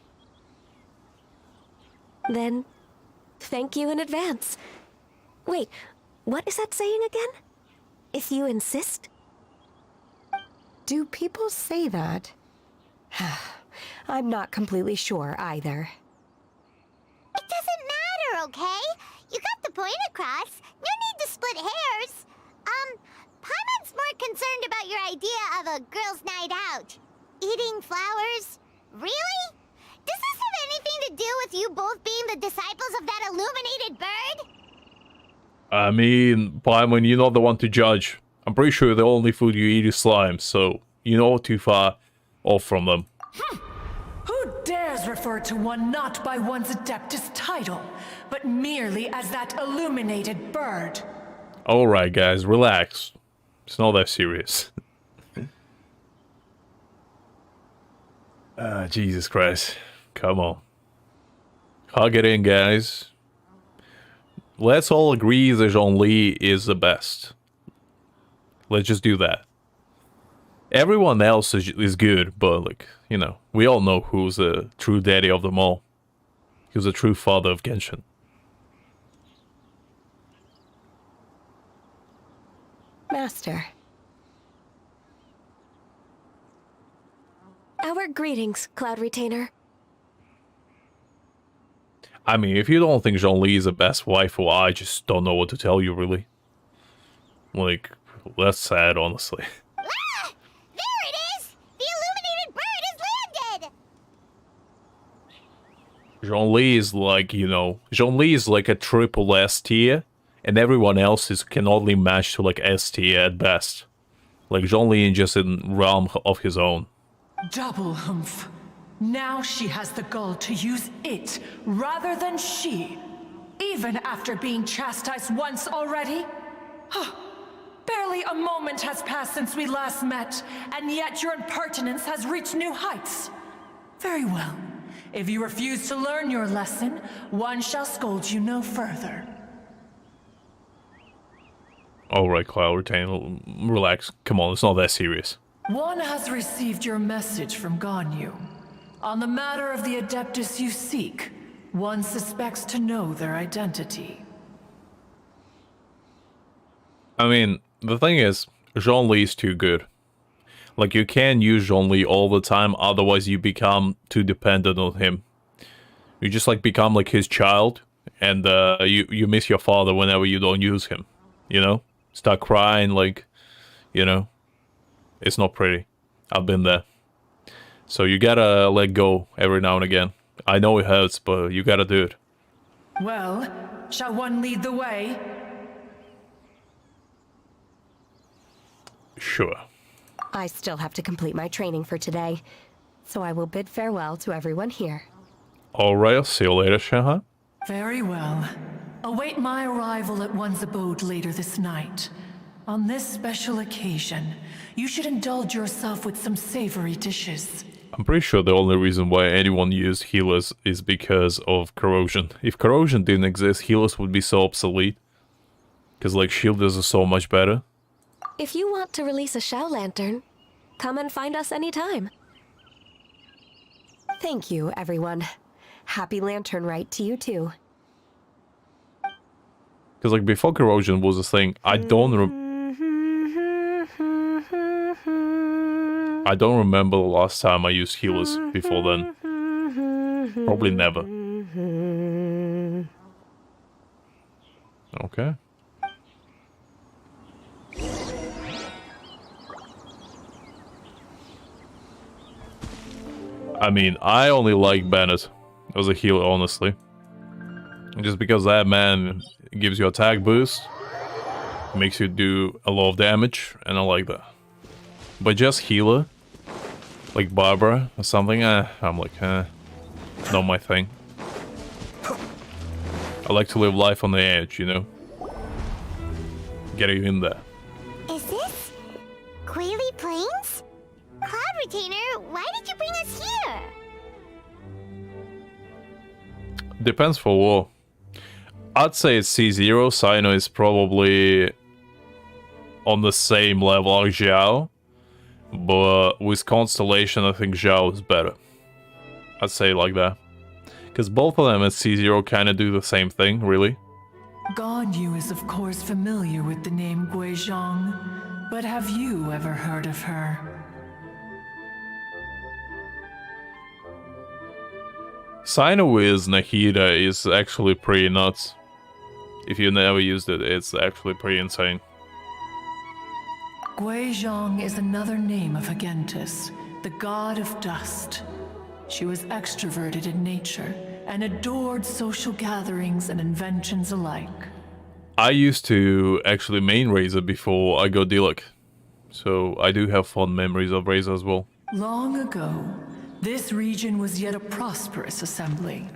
[SPEAKER 16] Then, thank you in advance. Wait, what is that saying again? If you insist?
[SPEAKER 14] Do people say that? I'm not completely sure either.
[SPEAKER 2] It doesn't matter, okay? You got the point across. No need to split hairs. Paimon's more concerned about your idea of a girls' night out. Eating flowers? Really? Does this have anything to do with you both being the disciples of that illuminated bird?
[SPEAKER 1] I mean, Paimon, you're not the one to judge. I'm pretty sure the only food you eat is slime, so you're not too far off from them.
[SPEAKER 3] Who dares refer to one not by one's Adeptus title, but merely as that illuminated bird?
[SPEAKER 1] Alright, guys, relax. It's not that serious. Jesus Christ. Come on. Hug it in, guys. Let's all agree that Jean-Li is the best. Let's just do that. Everyone else is good, but, like, you know, we all know who's the true daddy of them all. Who's the true father of Genshin.
[SPEAKER 14] Master.
[SPEAKER 16] Our greetings, Cloud Retainer.
[SPEAKER 1] I mean, if you don't think Jean-Li is the best wife, well, I just don't know what to tell you, really. Like, that's sad, honestly.
[SPEAKER 2] Ah! There it is! The illuminated bird has landed!
[SPEAKER 1] Jean-Li is like, you know, Jean-Li is like a triple S tier, and everyone else can only match to like S tier at best. Like, Jean-Li is just in realm of his own.
[SPEAKER 3] Double humph. Now she has the gall to use it rather than she. Even after being chastised once already? Barely a moment has passed since we last met, and yet your impertinence has reached new heights. Very well. If you refuse to learn your lesson, one shall scold you no further.
[SPEAKER 1] Alright, Cloud Retainer, relax. Come on, it's not that serious.
[SPEAKER 3] One has received your message from Ganyu. On the matter of the Adeptus you seek, one suspects to know their identity.
[SPEAKER 1] I mean, the thing is, Jean-Li is too good. Like, you can't use Jean-Li all the time, otherwise you become too dependent on him. You just, like, become like his child, and you miss your father whenever you don't use him. You know? Start crying, like, you know? It's not pretty. I've been there. So you gotta let go every now and again. I know it hurts, but you gotta do it.
[SPEAKER 3] Well, shall one lead the way?
[SPEAKER 1] Sure.
[SPEAKER 14] I still have to complete my training for today, so I will bid farewell to everyone here.
[SPEAKER 1] Alright, I'll see you later, Shahan.
[SPEAKER 3] Very well. Await my arrival at one's abode later this night. On this special occasion, you should indulge yourself with some savory dishes.
[SPEAKER 1] I'm pretty sure the only reason why anyone used healers is because of corrosion. If corrosion didn't exist, healers would be so obsolete. Because, like, shielders are so much better.
[SPEAKER 16] If you want to release a Shao Lantern, come and find us anytime.
[SPEAKER 14] Thank you, everyone. Happy Lantern Rite to you too.
[SPEAKER 1] Because like before corrosion was a thing, I don't remember the last time I used healers before then. Probably never. Okay. I mean, I only like Bennett as a healer, honestly. Just because that man gives you attack boost, makes you do a lot of damage, and I like that. But just healer, like Barbara or something, I'm like, not my thing. I like to live life on the edge, you know? Get you in there.
[SPEAKER 2] Is this Quaily Plains? Cloud Retainer, why did you bring us here?
[SPEAKER 1] Depends for war. I'd say it's C0. Sino is probably on the same level as Zhao. But with Constellation, I think Zhao is better. I'd say like that. Because both of them at C0 kind of do the same thing, really.
[SPEAKER 3] God Yu is of course familiar with the name Guizhong, but have you ever heard of her?
[SPEAKER 1] Sino with Nahida is actually pretty nuts. If you never used it, it's actually pretty insane.
[SPEAKER 3] Guizhong is another name of Agentis, the god of dust. She was extroverted in nature and adored social gatherings and inventions alike.
[SPEAKER 1] I used to actually main Razor before I got Dilek, so I do have fond memories of Razor as well.
[SPEAKER 3] Long ago, this region was yet a prosperous assembly.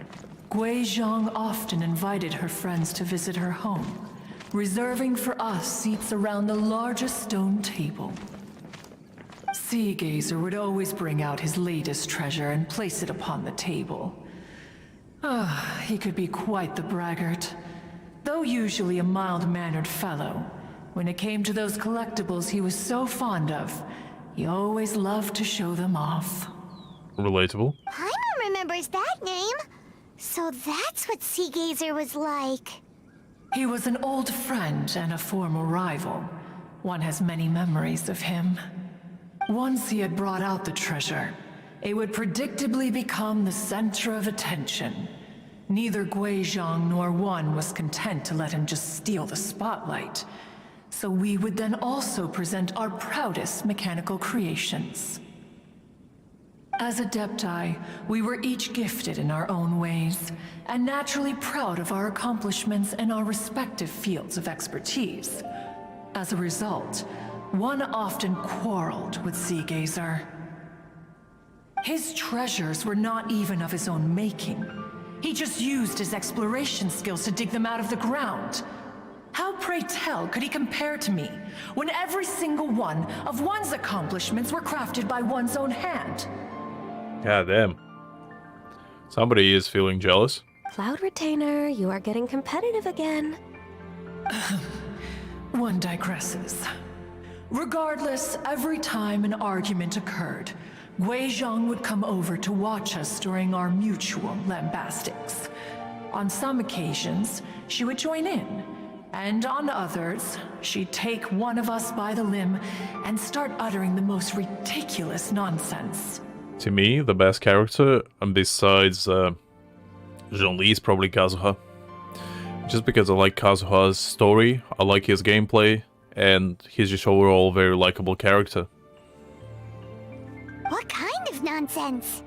[SPEAKER 3] Guizhong often invited her friends to visit her home, reserving for us seats around the largest stone table. Seagazer would always bring out his latest treasure and place it upon the table. He could be quite the braggart. Though usually a mild-mannered fellow, when it came to those collectibles he was so fond of, he always loved to show them off.
[SPEAKER 1] Relatable.
[SPEAKER 2] Paimon remembers that name. So that's what Seagazer was like.
[SPEAKER 3] He was an old friend and a former rival. One has many memories of him. Once he had brought out the treasure, it would predictably become the center of attention. Neither Guizhong nor one was content to let him just steal the spotlight. So we would then also present our proudest mechanical creations. As Adepti, we were each gifted in our own ways, and naturally proud of our accomplishments in our respective fields of expertise. As a result, one often quarreled with Seagazer. His treasures were not even of his own making. He just used his exploration skills to dig them out of the ground. How, pray tell, could he compare to me, when every single one of one's accomplishments were crafted by one's own hand?
[SPEAKER 1] God damn. Somebody is feeling jealous.
[SPEAKER 16] Cloud Retainer, you are getting competitive again.
[SPEAKER 3] One digresses. Regardless, every time an argument occurred, Guizhong would come over to watch us during our mutual lambastics. On some occasions, she would join in, and on others, she'd take one of us by the limb and start uttering the most ridiculous nonsense.
[SPEAKER 1] To me, the best character, besides Zhongli, is probably Kazuha. Just because I like Kazuha's story, I like his gameplay, and he's just overall a very likable character.
[SPEAKER 2] What kind of nonsense?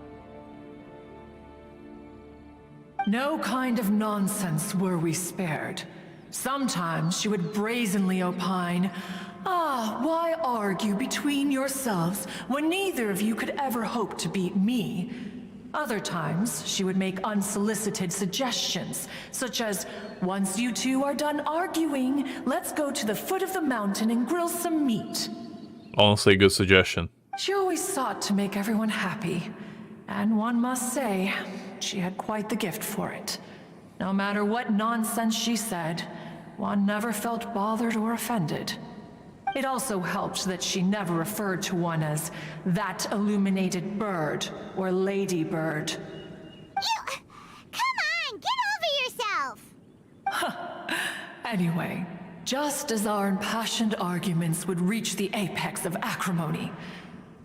[SPEAKER 3] No kind of nonsense were we spared. Sometimes she would brazenly opine, why argue between yourselves when neither of you could ever hope to beat me? Other times, she would make unsolicited suggestions, such as, once you two are done arguing, let's go to the foot of the mountain and grill some meat.
[SPEAKER 1] Honestly, good suggestion.
[SPEAKER 3] She always sought to make everyone happy, and one must say, she had quite the gift for it. No matter what nonsense she said, one never felt bothered or offended. It also helped that she never referred to one as that illuminated bird or lady bird.
[SPEAKER 2] Come on, get over yourself!
[SPEAKER 3] Anyway, just as our impassioned arguments would reach the apex of acrimony,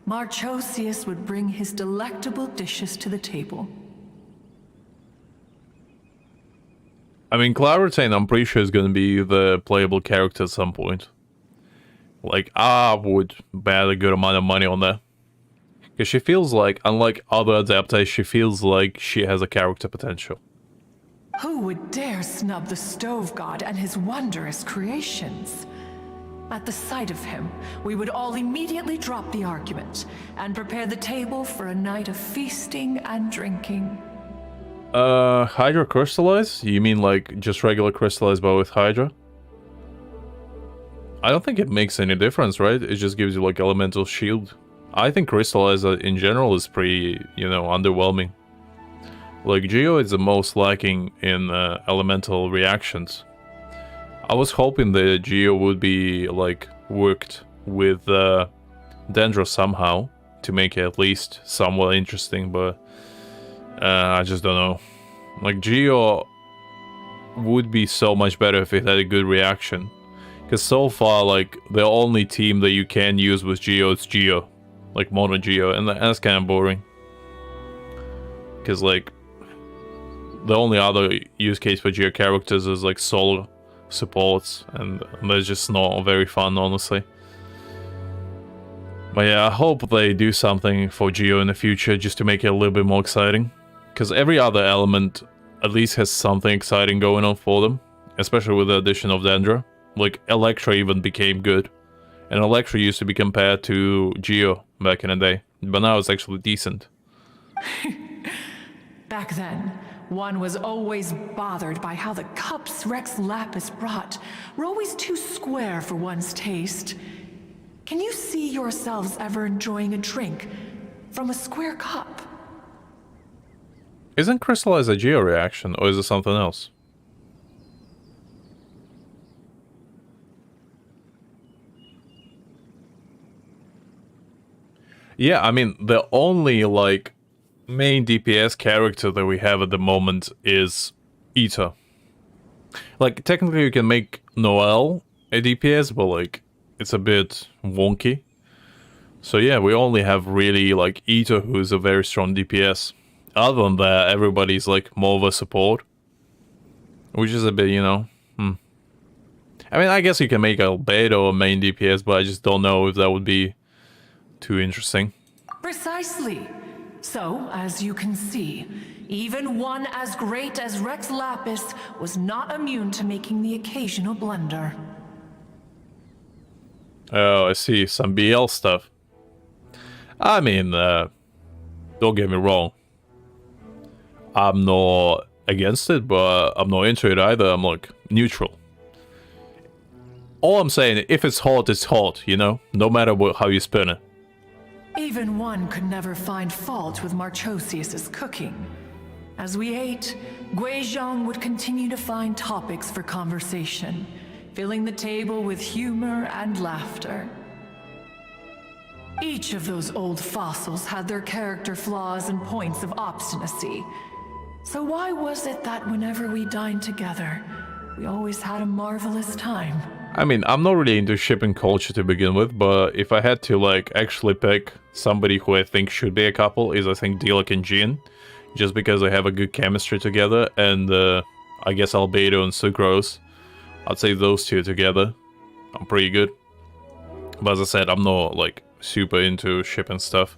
[SPEAKER 3] Marchosius would bring his delectable dishes to the table.
[SPEAKER 1] I mean, Claritane, I'm pretty sure is going to be the playable character at some point. Like, I would bet a good amount of money on that. Because she feels like, unlike other adapters, she feels like she has a character potential.
[SPEAKER 3] Who would dare snub the Stove God and his wondrous creations? At the sight of him, we would all immediately drop the argument and prepare the table for a night of feasting and drinking.
[SPEAKER 1] Hydra crystallize? You mean like just regular crystallize but with Hydra? I don't think it makes any difference, right? It just gives you like elemental shield. I think crystallize in general is pretty, you know, underwhelming. Like Geo is the most lacking in elemental reactions. I was hoping the Geo would be like worked with Dendro somehow to make it at least somewhat interesting, but I just don't know. Like Geo would be so much better if it had a good reaction. Because so far, like, the only team that you can use with Geo is Geo. Like, Mono Geo, and that's kind of boring. Because, like, the only other use case for Geo characters is, like, solo supports, and that's just not very fun, honestly. But yeah, I hope they do something for Geo in the future, just to make it a little bit more exciting. Because every other element at least has something exciting going on for them, especially with the addition of Dendra. Like, Electra even became good. And Electra used to be compared to Geo back in the day. But now it's actually decent.
[SPEAKER 3] Back then, one was always bothered by how the cups Rex Lapis brought were always too square for one's taste. Can you see yourselves ever enjoying a drink from a square cup?
[SPEAKER 1] Isn't crystallize a Geo reaction, or is it something else? Yeah, I mean, the only, like, main DPS character that we have at the moment is Ita. Like, technically you can make Noelle a DPS, but, like, it's a bit wonky. So yeah, we only have really, like, Ita, who's a very strong DPS. Other than that, everybody's, like, more of a support. Which is a bit, you know, I mean, I guess you can make Albedo a main DPS, but I just don't know if that would be too interesting.
[SPEAKER 3] Precisely. So, as you can see, even one as great as Rex Lapis was not immune to making the occasional blunder.
[SPEAKER 1] Oh, I see. Some BL stuff. I mean, don't get me wrong. I'm not against it, but I'm not into it either. I'm, like, neutral. All I'm saying, if it's hot, it's hot, you know? No matter how you spin it.
[SPEAKER 3] Even one could never find fault with Marchosius's cooking. As we ate, Guizhong would continue to find topics for conversation, filling the table with humor and laughter. Each of those old fossils had their character flaws and points of obstinacy. So why was it that whenever we dined together, we always had a marvelous time?
[SPEAKER 1] I mean, I'm not really into shipping culture to begin with, but if I had to, like, actually pick somebody who I think should be a couple, is I think Dilek and Jean. Just because they have a good chemistry together, and I guess Albedo and Sucrose. I'd say those two together are pretty good. But as I said, I'm not, like, super into shipping stuff.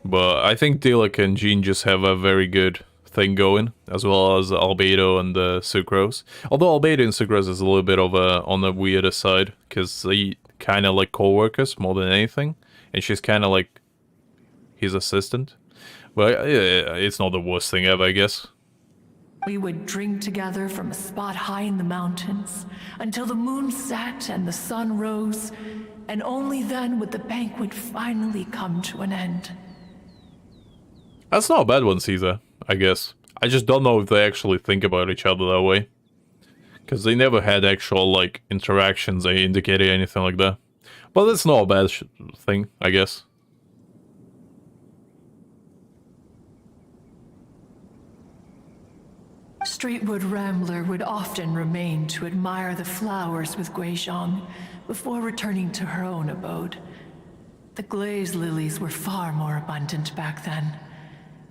[SPEAKER 1] But I think Dilek and Jean just have a very good thing going, as well as Albedo and Sucrose. Although Albedo and Sucrose is a little bit of on the weirder side, because they kind of like co-workers more than anything, and she's kind of like his assistant. But yeah, it's not the worst thing ever, I guess.
[SPEAKER 3] We would drink together from a spot high in the mountains, until the moon set and the sun rose, and only then would the banquet finally come to an end.
[SPEAKER 1] That's not a bad one, Caesar, I guess. I just don't know if they actually think about each other that way. Because they never had actual, like, interactions, they indicated anything like that. But that's not a bad thing, I guess.
[SPEAKER 3] Streetwood Rambler would often remain to admire the flowers with Guizhong before returning to her own abode. The glaze lilies were far more abundant back then.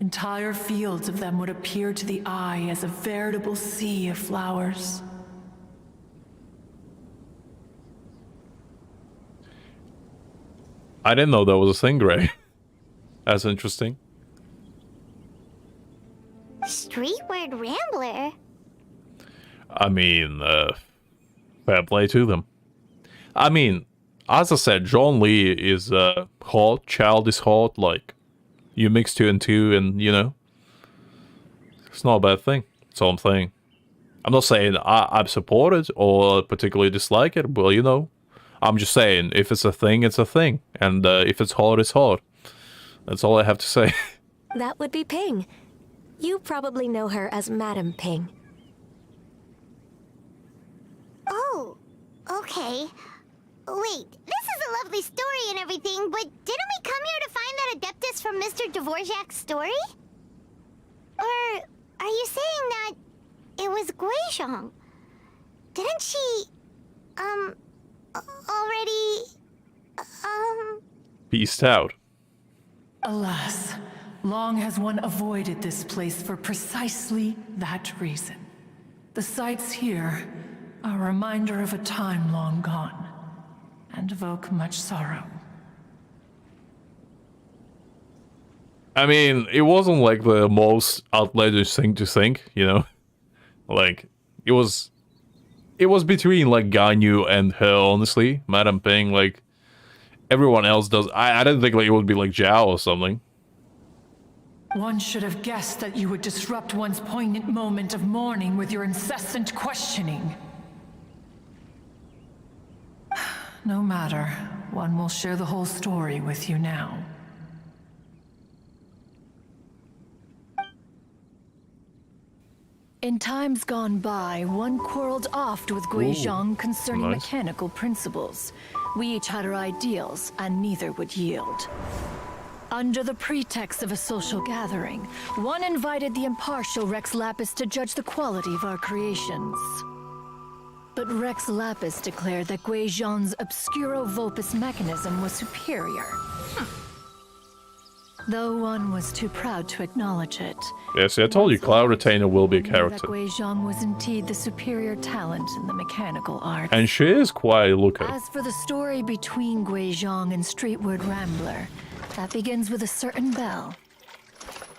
[SPEAKER 3] Entire fields of them would appear to the eye as a veritable sea of flowers.
[SPEAKER 1] I didn't know that was a thing, Gray. That's interesting.
[SPEAKER 2] Streetward Rambler?
[SPEAKER 1] I mean, fair play to them. I mean, as I said, John Lee is hot, Child is hot, like, you mix two and two and, you know, it's not a bad thing. That's all I'm saying. I'm not saying I support it or particularly dislike it, but, you know, I'm just saying, if it's a thing, it's a thing. And if it's hot, it's hot. That's all I have to say.
[SPEAKER 16] That would be Ping. You probably know her as Madam Ping.
[SPEAKER 2] Oh, okay. Wait, this is a lovely story and everything, but didn't we come here to find that Adeptus from Mr. Dvorak's story? Or are you saying that it was Guizhong? Didn't she, already,
[SPEAKER 1] Peaced out.
[SPEAKER 3] Alas, long has one avoided this place for precisely that reason. The sights here are a reminder of a time long gone, and evoke much sorrow.
[SPEAKER 1] I mean, it wasn't like the most outlandish thing to think, you know? Like, it was between, like, Ganyu and her, honestly. Madam Ping, like, everyone else does. I didn't think, like, it would be, like, Zhao or something.
[SPEAKER 3] One should have guessed that you would disrupt one's poignant moment of mourning with your incessant questioning. No matter, one will share the whole story with you now. In times gone by, one quarreled oft with Guizhong concerning mechanical principles. We each had our ideals, and neither would yield. Under the pretext of a social gathering, one invited the impartial Rex Lapis to judge the quality of our creations. But Rex Lapis declared that Guizhong's Obscuro Vulpus mechanism was superior. Though one was too proud to acknowledge it.
[SPEAKER 1] Yeah, see, I told you, Cloud Retainer will be a character.
[SPEAKER 3] That Guizhong was indeed the superior talent in the mechanical arts.
[SPEAKER 1] And she is quite looking.
[SPEAKER 3] As for the story between Guizhong and Streetward Rambler, that begins with a certain bell.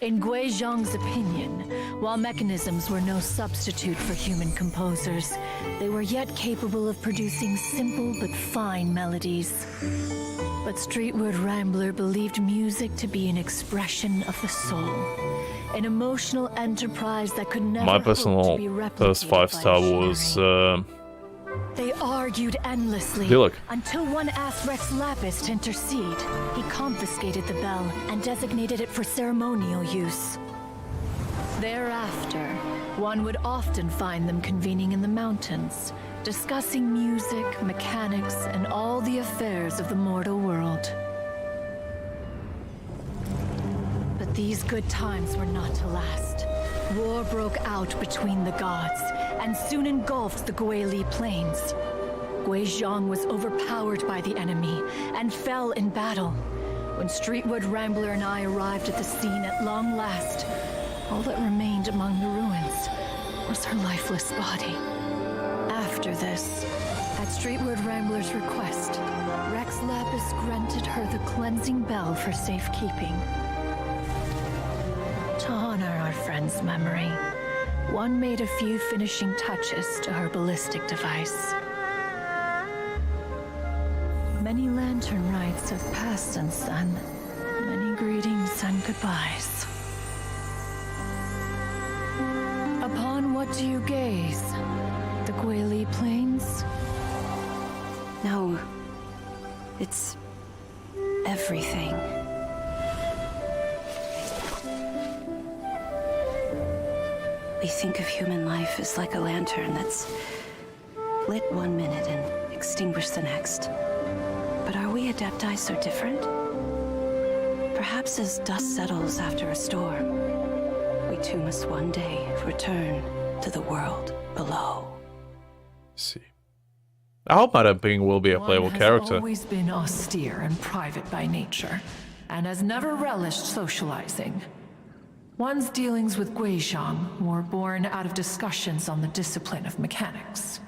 [SPEAKER 3] In Guizhong's opinion, while mechanisms were no substitute for human composers, they were yet capable of producing simple but fine melodies. But Streetward Rambler believed music to be an expression of the soul, an emotional enterprise that could never
[SPEAKER 1] My
[SPEAKER 3] hope to
[SPEAKER 1] personal
[SPEAKER 3] be replicated
[SPEAKER 1] first 5-star was
[SPEAKER 3] They argued endlessly
[SPEAKER 1] Diluc.
[SPEAKER 3] until one asked Rex Lapis to intercede. He confiscated the bell and designated it for ceremonial use. Thereafter, one would often find them convening in the mountains, discussing music, mechanics, and all the affairs of the mortal world. But these good times were not to last. War broke out between the gods, and soon engulfed the Guili Plains. Guizhong was overpowered by the enemy, and fell in battle. When Streetwood Rambler and I arrived at the scene at long last, all that remained among the ruins was her lifeless body. After this, at Streetwood Rambler's request, Rex Lapis granted her the cleansing bell for safekeeping. To honor our friend's memory, one made a few finishing touches to her ballistic device. Many lantern rites have passed since then. Many greetings and goodbyes. Upon what do you gaze? The Guili Plains?
[SPEAKER 8] No. It's everything. We think of human life as like a lantern that's lit one minute and extinguished the next. But are we Adepti so different? Perhaps as dust settles after a storm, we too must one day return to the world below.
[SPEAKER 1] See. I hope Madame Ping will be a playable
[SPEAKER 3] One has
[SPEAKER 1] character.
[SPEAKER 3] always been austere and private by nature, and has never relished socializing. One's dealings with Guizhang were born out of discussions on the discipline of mechanics.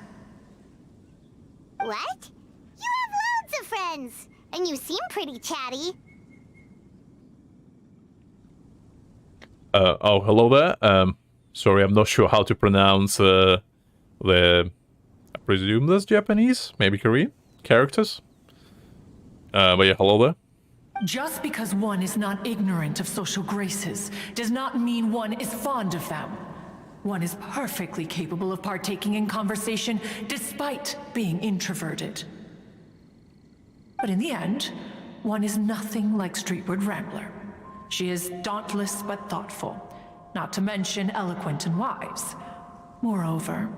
[SPEAKER 2] What? You have loads of friends, and you seem pretty chatty.
[SPEAKER 1] Oh, hello there. Sorry, I'm not sure how to pronounce the, I presume that's Japanese, maybe Korean characters. But yeah, hello there.
[SPEAKER 3] Just because one is not ignorant of social graces does not mean one is fond of them. One is perfectly capable of partaking in conversation despite being introverted. But in the end, one is nothing like Streetward Rambler. She is dauntless but thoughtful, not to mention eloquent and wise. Moreover,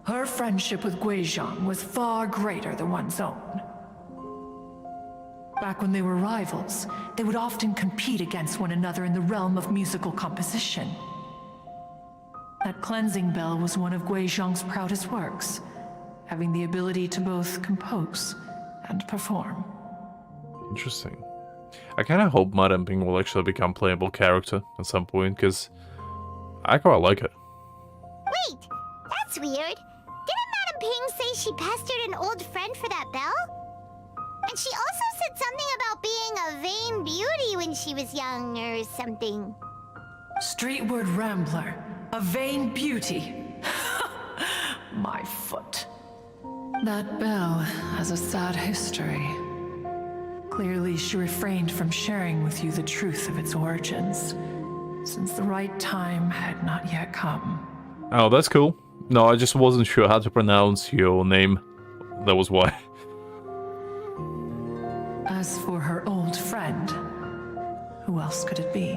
[SPEAKER 3] her friendship with Guizhang was far greater than one's own. Back when they were rivals, they would often compete against one another in the realm of musical composition. That cleansing bell was one of Guizhang's proudest works, having the ability to both compose and perform.
[SPEAKER 1] Interesting. I kind of hope Madame Ping will actually become a playable character at some point, because I quite like her.
[SPEAKER 2] Wait, that's weird. Didn't Madame Ping say she pestered an old friend for that bell? And she also said something about being a vain beauty when she was young or something.
[SPEAKER 3] Streetward Rambler, a vain beauty. My foot. That bell has a sad history. Clearly, she refrained from sharing with you the truth of its origins, since the right time had not yet come.
[SPEAKER 1] Oh, that's cool. No, I just wasn't sure how to pronounce your name. That was why.
[SPEAKER 3] As for her old friend, who else could it be?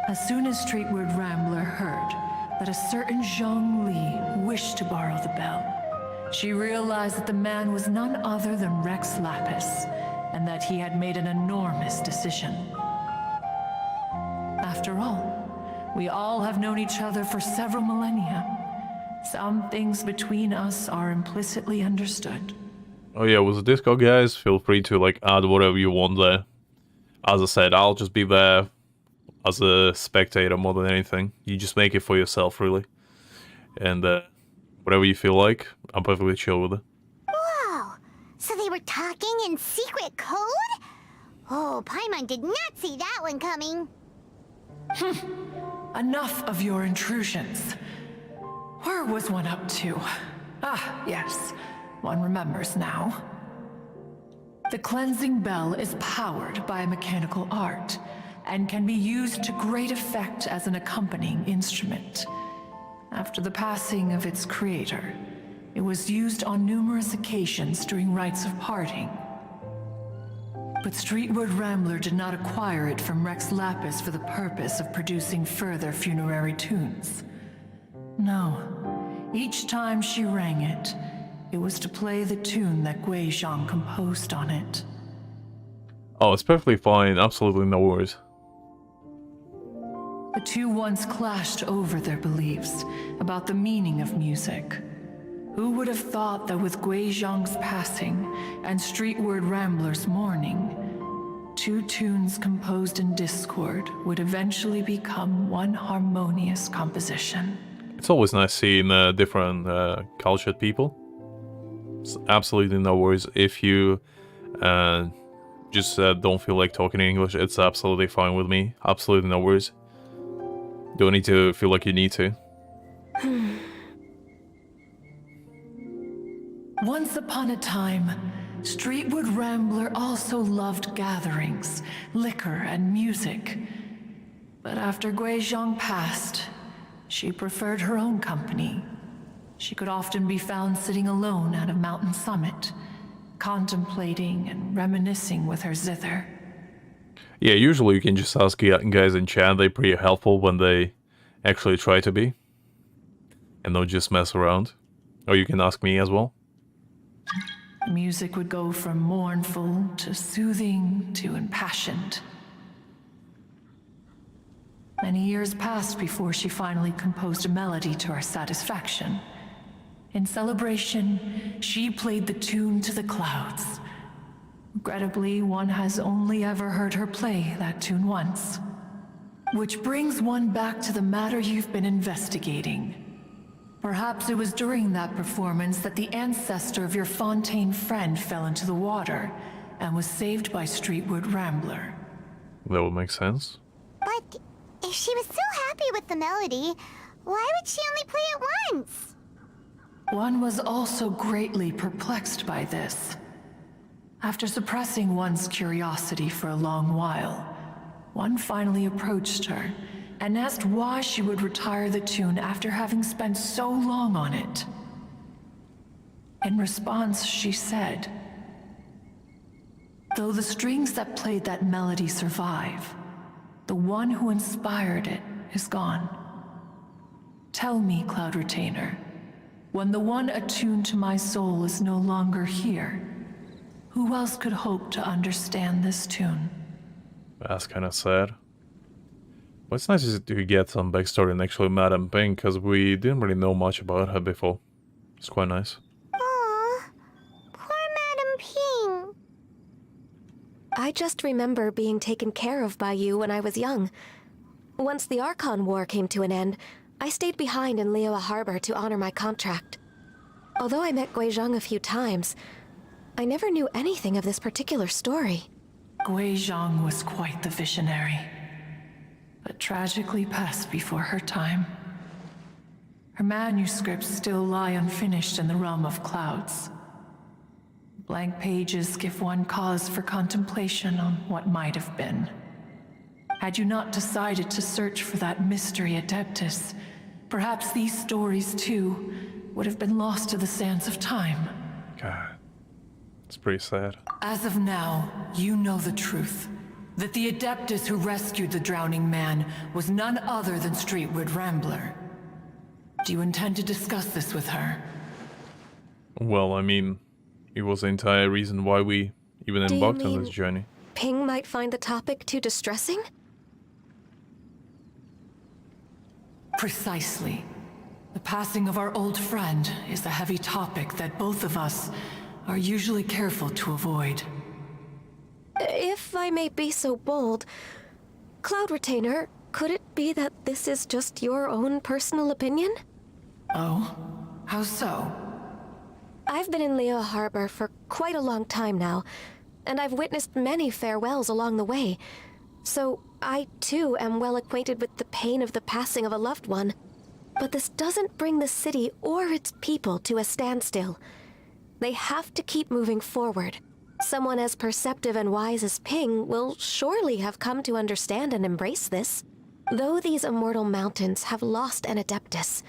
[SPEAKER 3] As soon as Streetward Rambler heard that a certain Zhang Li wished to borrow the bell, she realized that the man was none other than Rex Lapis, and that he had made an enormous decision. After all, we all have known each other for several millennia. Some things between us are implicitly understood.
[SPEAKER 1] Oh yeah, with the Discord guys, feel free to like add whatever you want there. As I said, I'll just be there as a spectator more than anything. You just make it for yourself, really. And whatever you feel like, I'm perfectly chill with it.
[SPEAKER 2] Whoa! So they were talking in secret code? Oh, Paimon did not see that one coming.
[SPEAKER 3] Enough of your intrusions. Where was one up to? Ah, yes. One remembers now. The cleansing bell is powered by a mechanical art, and can be used to great effect as an accompanying instrument. After the passing of its creator, it was used on numerous occasions during rites of parting. But Streetward Rambler did not acquire it from Rex Lapis for the purpose of producing further funerary tunes. No, each time she rang it, it was to play the tune that Guizhang composed on it.
[SPEAKER 1] Oh, it's perfectly fine, absolutely no worries.
[SPEAKER 3] The two once clashed over their beliefs about the meaning of music. Who would have thought that with Guizhang's passing and Streetward Rambler's mourning, two tunes composed in discord would eventually become one harmonious composition?
[SPEAKER 1] It's always nice seeing different cultured people. It's absolutely no worries. If you just don't feel like talking in English, it's absolutely fine with me. Absolutely no worries. Don't need to feel like you need to.
[SPEAKER 3] Once upon a time, Streetward Rambler also loved gatherings, liquor, and music. But after Guizhang passed, she preferred her own company. She could often be found sitting alone at a mountain summit, contemplating and reminiscing with her zither.
[SPEAKER 1] Yeah, usually you can just ask guys in chat. They're pretty helpful when they actually try to be. and not just mess around. Or you can ask me as well.
[SPEAKER 3] Music would go from mournful to soothing to impassioned. Many years passed before she finally composed a melody to our satisfaction. In celebration, she played the tune to the clouds. Regrettably, one has only ever heard her play that tune once. Which brings one back to the matter you've been investigating. Perhaps it was during that performance that the ancestor of your Fontaine friend fell into the water and was saved by Streetwood Rambler.
[SPEAKER 1] That would make sense.
[SPEAKER 2] But if she was so happy with the melody, why would she only play it once?
[SPEAKER 3] One was also greatly perplexed by this. After suppressing one's curiosity for a long while, one finally approached her and asked why she would retire the tune after having spent so long on it. In response, she said, "Though the strings that played that melody survive, the one who inspired it is gone. Tell me, Cloud Retainer, when the one attuned to my soul is no longer here, who else could hope to understand this tune?"
[SPEAKER 1] That's kind of sad. But it's nice to get some backstory on actually Madame Ping, because we didn't really know much about her before. It's quite nice.
[SPEAKER 2] Aw, poor Madame Ping.
[SPEAKER 16] I just remember being taken care of by you when I was young. Once the Archon War came to an end, I stayed behind in Liyue Harbor to honor my contract. Although I met Guizhong a few times, I never knew anything of this particular story.
[SPEAKER 3] Guizhong was quite the visionary, but tragically passed before her time. Her manuscripts still lie unfinished in the realm of clouds. Blank pages give one cause for contemplation on what might have been. Had you not decided to search for that mystery Adeptus, perhaps these stories, too, would have been lost to the sands of time.
[SPEAKER 1] God, it's pretty sad.
[SPEAKER 3] As of now, you know the truth. That the Adeptus who rescued the drowning man was none other than Streetwood Rambler. Do you intend to discuss this with her?
[SPEAKER 1] Well, I mean, it was the entire reason why we even embarked on this journey.
[SPEAKER 16] Ping might find the topic too distressing?
[SPEAKER 3] Precisely. The passing of our old friend is a heavy topic that both of us are usually careful to avoid.
[SPEAKER 16] If I may be so bold, Cloud Retainer, could it be that this is just your own personal opinion?
[SPEAKER 3] Oh? How so?
[SPEAKER 16] I've been in Liyue Harbor for quite a long time now, and I've witnessed many farewells along the way, so I too am well acquainted with the pain of the passing of a loved one. But this doesn't bring the city or its people to a standstill. They have to keep moving forward. Someone as perceptive and wise as Ping will surely have come to understand and embrace this. Though these immortal mountains have lost an Adeptus,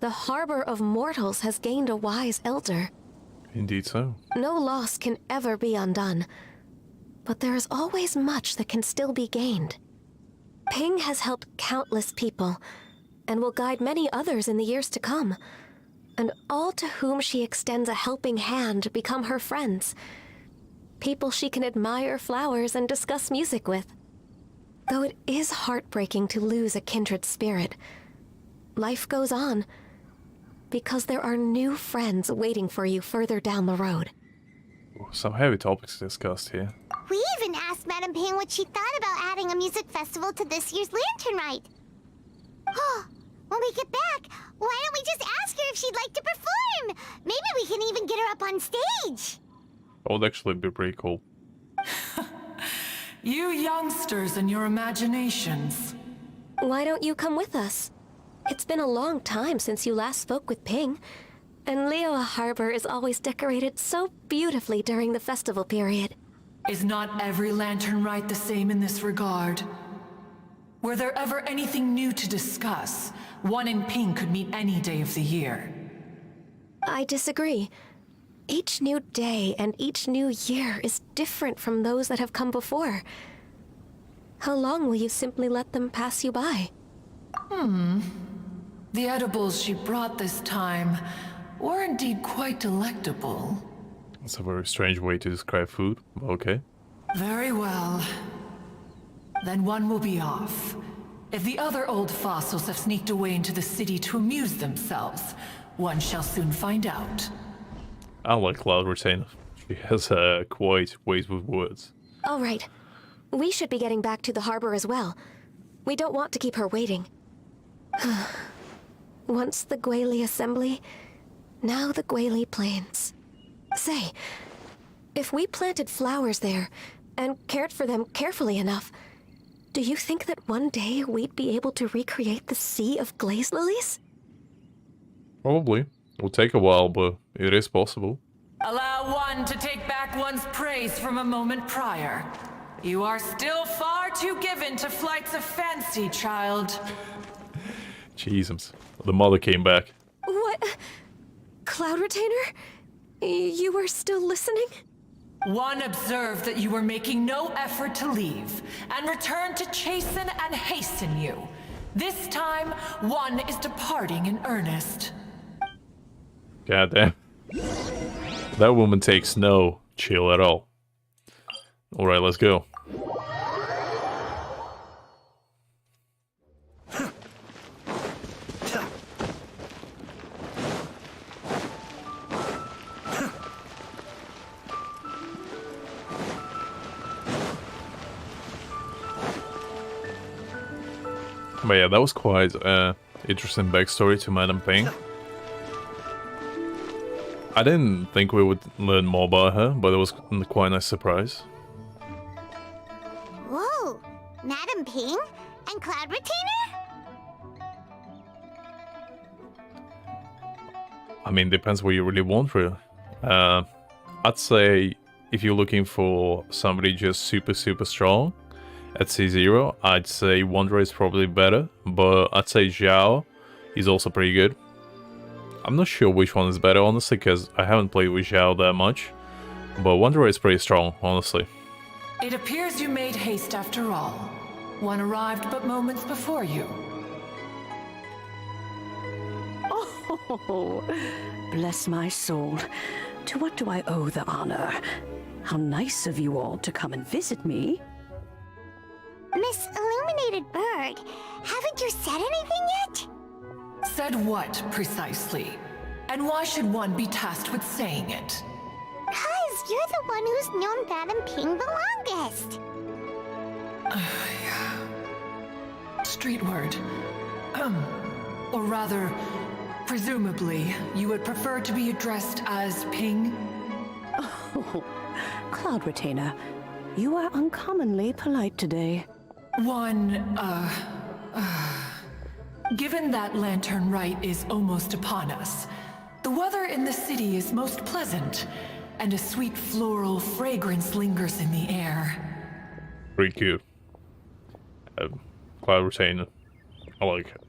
[SPEAKER 16] the harbor of mortals has gained a wise elder.
[SPEAKER 1] Indeed so.
[SPEAKER 16] No loss can ever be undone, but there is always much that can still be gained. Ping has helped countless people, and will guide many others in the years to come, and all to whom she extends a helping hand become her friends. People she can admire flowers and discuss music with. Though it is heartbreaking to lose a kindred spirit, life goes on, because there are new friends waiting for you further down the road.
[SPEAKER 1] Some heavy topics discussed here.
[SPEAKER 2] We even asked Madame Ping what she thought about adding a music festival to this year's Lantern Rite. Oh, when we get back, why don't we just ask her if she'd like to perform? Maybe we can even get her up on stage.
[SPEAKER 1] That would actually be pretty cool.
[SPEAKER 3] You youngsters and your imaginations.
[SPEAKER 16] Why don't you come with us? It's been a long time since you last spoke with Ping, and Liyue Harbor is always decorated so beautifully during the festival period.
[SPEAKER 3] Is not every Lantern Rite the same in this regard? Were there ever anything new to discuss, one and Ping could meet any day of the year.
[SPEAKER 16] I disagree. Each new day and each new year is different from those that have come before. How long will you simply let them pass you by?
[SPEAKER 3] The edibles she brought this time were indeed quite delectable.
[SPEAKER 1] That's a very strange way to describe food. Okay.
[SPEAKER 3] Very well. Then one will be off. If the other old fossils have sneaked away into the city to amuse themselves, one shall soon find out.
[SPEAKER 1] I like Cloud Retainer. She has quite ways with words.
[SPEAKER 16] All right. We should be getting back to the harbor as well. We don't want to keep her waiting. Once the Guili Assembly, now the Guili Plains. Say, if we planted flowers there and cared for them carefully enough, do you think that one day we'd be able to recreate the sea of glaze lilies?
[SPEAKER 1] Probably. It'll take a while, but it is possible.
[SPEAKER 3] Allow one to take back one's praise from a moment prior. You are still far too given to flights of fancy, child.
[SPEAKER 1] Jesus. The mother came back.
[SPEAKER 16] What? Cloud Retainer? You were still listening?
[SPEAKER 3] One observed that you were making no effort to leave, and returned to chasten and hasten you. This time, one is departing in earnest.
[SPEAKER 1] Goddamn. That woman takes no chill at all. Alright, let's go. But yeah, that was quite interesting backstory to Madame Ping. I didn't think we would learn more about her, but it was quite a nice surprise.
[SPEAKER 2] Whoa! Madame Ping and Cloud Retainer?
[SPEAKER 1] I mean, depends what you really want, really. I'd say if you're looking for somebody just super strong at C0, I'd say Wanderer is probably better, but I'd say Zhao is also pretty good. I'm not sure which one is better, honestly, because I haven't played with Zhao that much, but Wanderer is pretty strong, honestly.
[SPEAKER 3] It appears you made haste after all. One arrived but moments before you.
[SPEAKER 6] Oh, bless my soul. To what do I owe the honor? How nice of you all to come and visit me.
[SPEAKER 2] Miss Illuminated Bird, haven't you said anything yet?
[SPEAKER 3] Said what, precisely? And why should one be tasked with saying it?
[SPEAKER 2] 'Cause you're the one who's known Madame Ping the longest.
[SPEAKER 3] Street word. Or rather, presumably, you would prefer to be addressed as Ping?
[SPEAKER 6] Oh, Cloud Retainer, you are uncommonly polite today.
[SPEAKER 3] Given that Lantern Rite is almost upon us, the weather in the city is most pleasant, and a sweet floral fragrance lingers in the air.
[SPEAKER 1] Pretty cute. Cloud Retainer. I like it.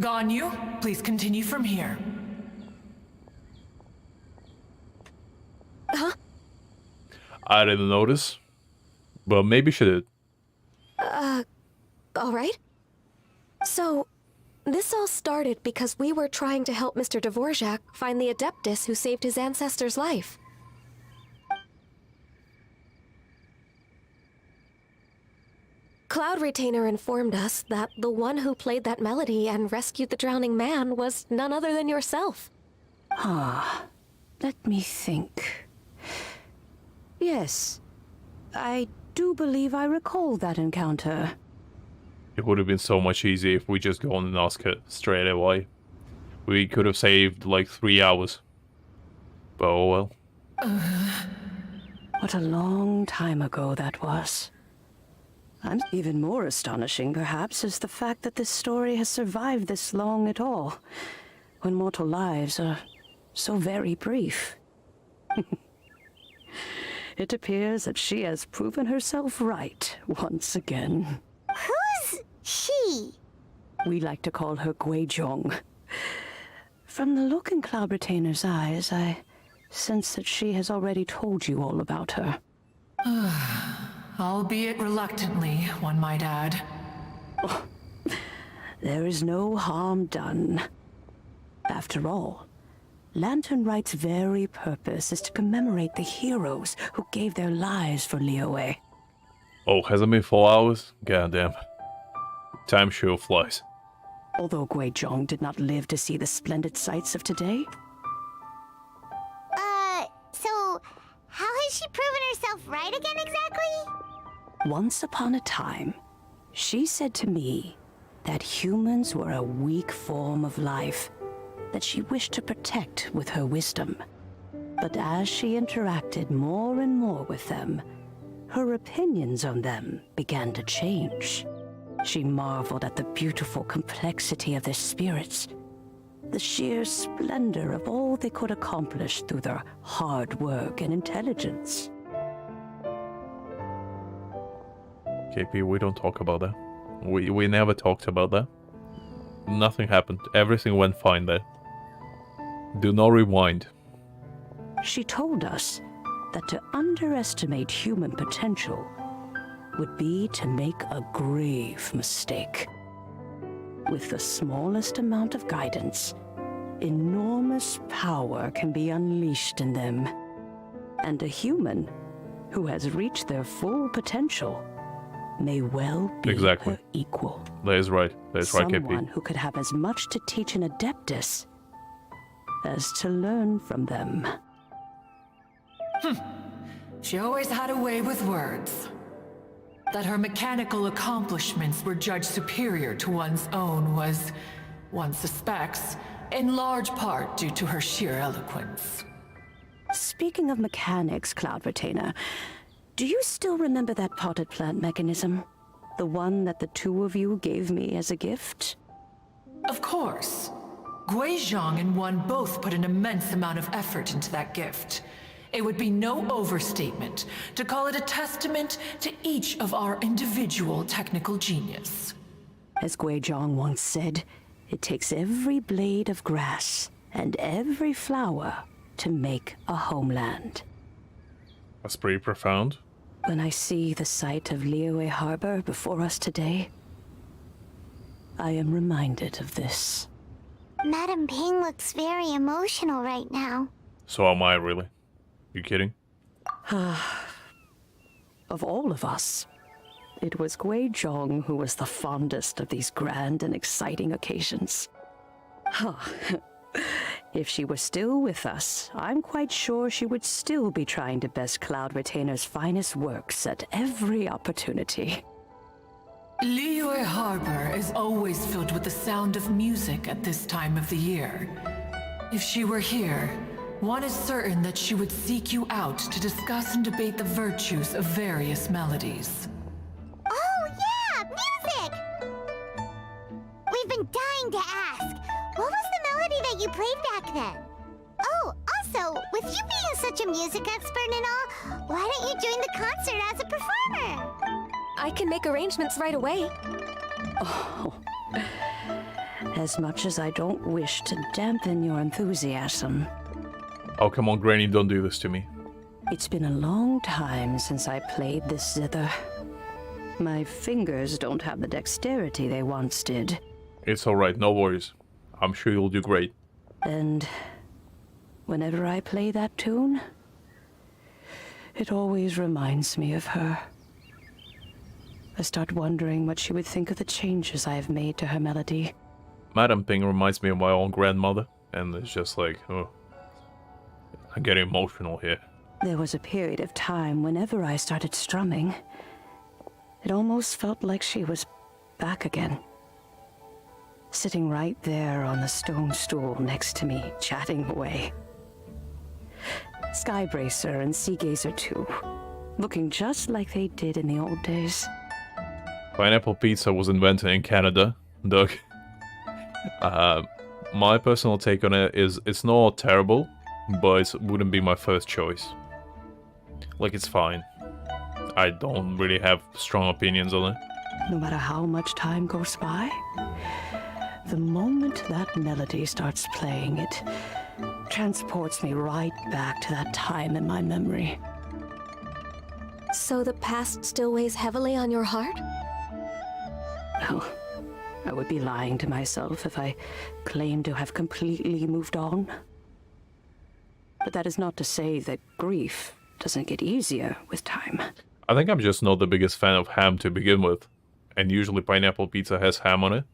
[SPEAKER 3] Ganyu, please continue from here.
[SPEAKER 16] Huh?
[SPEAKER 1] I didn't notice, but maybe she did.
[SPEAKER 16] Alright. So, this all started because we were trying to help Mr. Dvorak find the Adeptus who saved his ancestor's life. Cloud Retainer informed us that the one who played that melody and rescued the drowning man was none other than yourself.
[SPEAKER 6] Ah, let me think. Yes, I do believe I recall that encounter.
[SPEAKER 1] It would have been so much easier if we just go on and ask her straight away. We could have saved like 3 hours. But oh well.
[SPEAKER 6] What a long time ago that was. And even more astonishing, perhaps, is the fact that this story has survived this long at all, when mortal lives are so very brief. It appears that she has proven herself right once again.
[SPEAKER 2] Who's she?
[SPEAKER 6] We like to call her Guizhong. From the look in Cloud Retainer's eyes, I sense that she has already told you all about her.
[SPEAKER 3] Albeit reluctantly, one might add.
[SPEAKER 6] Oh, there is no harm done. After all, Lantern Rite's very purpose is to commemorate the heroes who gave their lives for Liyue.
[SPEAKER 1] Oh, has it been 4 hours? Goddamn. Time sure flies.
[SPEAKER 6] Although Guizhong did not live to see the splendid sights of today.
[SPEAKER 2] So how has she proven herself right again exactly?
[SPEAKER 6] Once upon a time, she said to me that humans were a weak form of life that she wished to protect with her wisdom. But as she interacted more and more with them, her opinions on them began to change. She marveled at the beautiful complexity of their spirits, the sheer splendor of all they could accomplish through their hard work and intelligence.
[SPEAKER 1] KP, we don't talk about that. We never talked about that. Nothing happened. Everything went fine there. Do not rewind.
[SPEAKER 6] She told us that to underestimate human potential would be to make a grave mistake. With the smallest amount of guidance, enormous power can be unleashed in them. And a human who has reached their full potential may well be her equal.
[SPEAKER 1] That is right. That is right, KP.
[SPEAKER 6] Someone who could have as much to teach an Adeptus as to learn from them.
[SPEAKER 3] She always had a way with words. That her mechanical accomplishments were judged superior to one's own was, one suspects, in large part due to her sheer eloquence.
[SPEAKER 6] Speaking of mechanics, Cloud Retainer, do you still remember that potted plant mechanism? The one that the two of you gave me as a gift?
[SPEAKER 3] Of course. Guizhong and one both put an immense amount of effort into that gift. It would be no overstatement to call it a testament to each of our individual technical genius.
[SPEAKER 6] As Guizhong once said, it takes every blade of grass and every flower to make a homeland.
[SPEAKER 1] That's pretty profound.
[SPEAKER 6] When I see the sight of Liyue Harbor before us today, I am reminded of this.
[SPEAKER 2] Madam Ping looks very emotional right now.
[SPEAKER 1] So am I, really. You kidding?
[SPEAKER 6] Of all of us, it was Guizhong who was the fondest of these grand and exciting occasions. If she were still with us, I'm quite sure she would still be trying to best Cloud Retainer's finest works at every opportunity.
[SPEAKER 3] Liyue Harbor is always filled with the sound of music at this time of the year. If she were here, one is certain that she would seek you out to discuss and debate the virtues of various melodies.
[SPEAKER 2] Oh yeah, music! We've been dying to ask, what was the melody that you played back then? Oh, also, with you being such a music expert and all, why don't you join the concert as a performer?
[SPEAKER 16] I can make arrangements right away.
[SPEAKER 6] Oh, as much as I don't wish to dampen your enthusiasm.
[SPEAKER 1] Oh, come on, Granny, don't do this to me.
[SPEAKER 6] It's been a long time since I played this zither. My fingers don't have the dexterity they once did.
[SPEAKER 1] It's alright, no worries. I'm sure you'll do great.
[SPEAKER 6] And whenever I play that tune, it always reminds me of her. I start wondering what she would think of the changes I have made to her melody.
[SPEAKER 1] Madam Ping reminds me of my own grandmother, and it's just like, oh, I'm getting emotional here.
[SPEAKER 6] There was a period of time whenever I started strumming, it almost felt like she was back again. Sitting right there on the stone stool next to me, chatting away. Skybracer and Seagazer too, looking just like they did in the old days.
[SPEAKER 1] Pineapple pizza was invented in Canada, Doug. My personal take on it is it's not terrible, but it wouldn't be my first choice. Like, it's fine. I don't really have strong opinions on it.
[SPEAKER 6] No matter how much time goes by, the moment that melody starts playing, it transports me right back to that time in my memory.
[SPEAKER 16] So the past still weighs heavily on your heart?
[SPEAKER 6] Oh, I would be lying to myself if I claimed to have completely moved on. But that is not to say that grief doesn't get easier with time.
[SPEAKER 1] I think I'm just not the biggest fan of ham to begin with. And usually pineapple pizza has ham on it.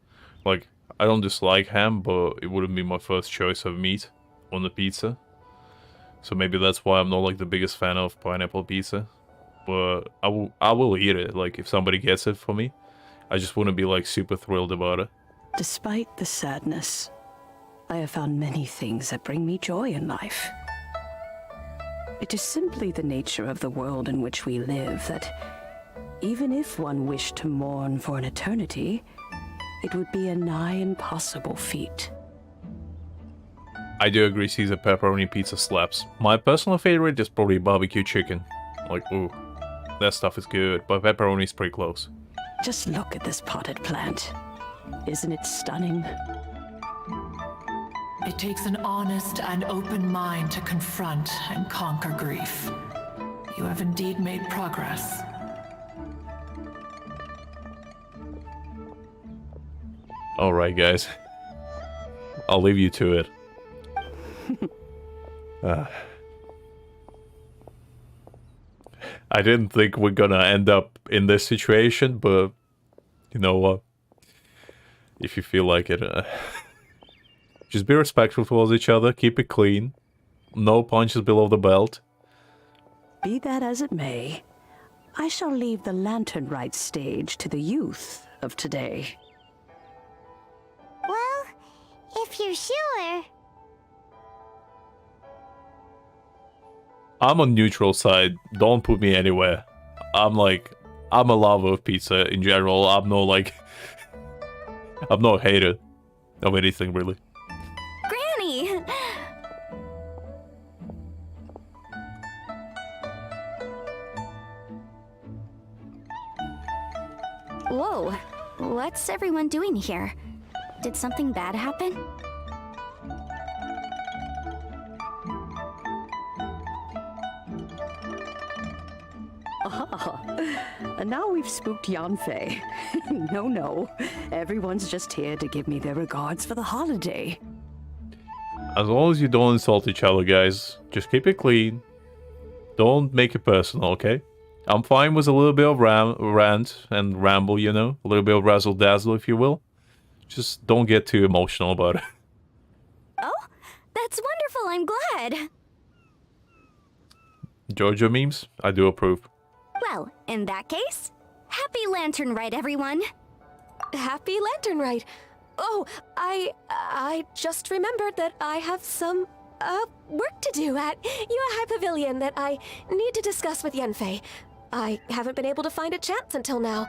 [SPEAKER 1] Like, I don't dislike ham, but it wouldn't be my first choice of meat on the pizza. So maybe that's why I'm not like the biggest fan of pineapple pizza. But I will eat it, like if somebody gets it for me. I just wouldn't be like super thrilled about it.
[SPEAKER 6] Despite the sadness, I have found many things that bring me joy in life. It is simply the nature of the world in which we live that even if one wished to mourn for an eternity, it would be a nigh impossible feat.
[SPEAKER 1] I do agree Caesar pepperoni pizza slaps. My personal favorite is probably barbecue chicken. Like, ooh, that stuff is good, but pepperoni is pretty close.
[SPEAKER 6] Just look at this potted plant. Isn't it stunning?
[SPEAKER 3] It takes an honest and open mind to confront and conquer grief. You have indeed made progress.
[SPEAKER 1] Alright, guys. I'll leave you to it. I didn't think we're gonna end up in this situation, but you know what? If you feel like it, just be respectful towards each other, keep it clean, no punches below the belt.
[SPEAKER 6] Be that as it may, I shall leave the Lantern Rite stage to the youth of today.
[SPEAKER 2] Well, if you're sure.
[SPEAKER 1] I'm on neutral side, don't put me anywhere. I'm a lover of pizza in general, I'm no like... I'm no hater of anything, really.
[SPEAKER 9] Granny! Whoa, what's everyone doing here? Did something bad happen?
[SPEAKER 6] And now we've spooked Yanfei. No. Everyone's just here to give me their regards for the holiday.
[SPEAKER 1] As long as you don't insult each other, guys, just keep it clean. Don't make it personal, okay? I'm fine with a little bit of rant and ramble, you know? A little bit of razzle-dazzle, if you will. Just don't get too emotional about it.
[SPEAKER 9] Oh, that's wonderful, I'm glad.
[SPEAKER 1] Giorgio memes? I do approve.
[SPEAKER 9] Well, in that case, happy Lantern Rite, everyone.
[SPEAKER 16] Happy Lantern Rite. Oh, I just remembered that I have some, work to do at Yuehai Pavilion that I need to discuss with Yanfei. I haven't been able to find a chance until now.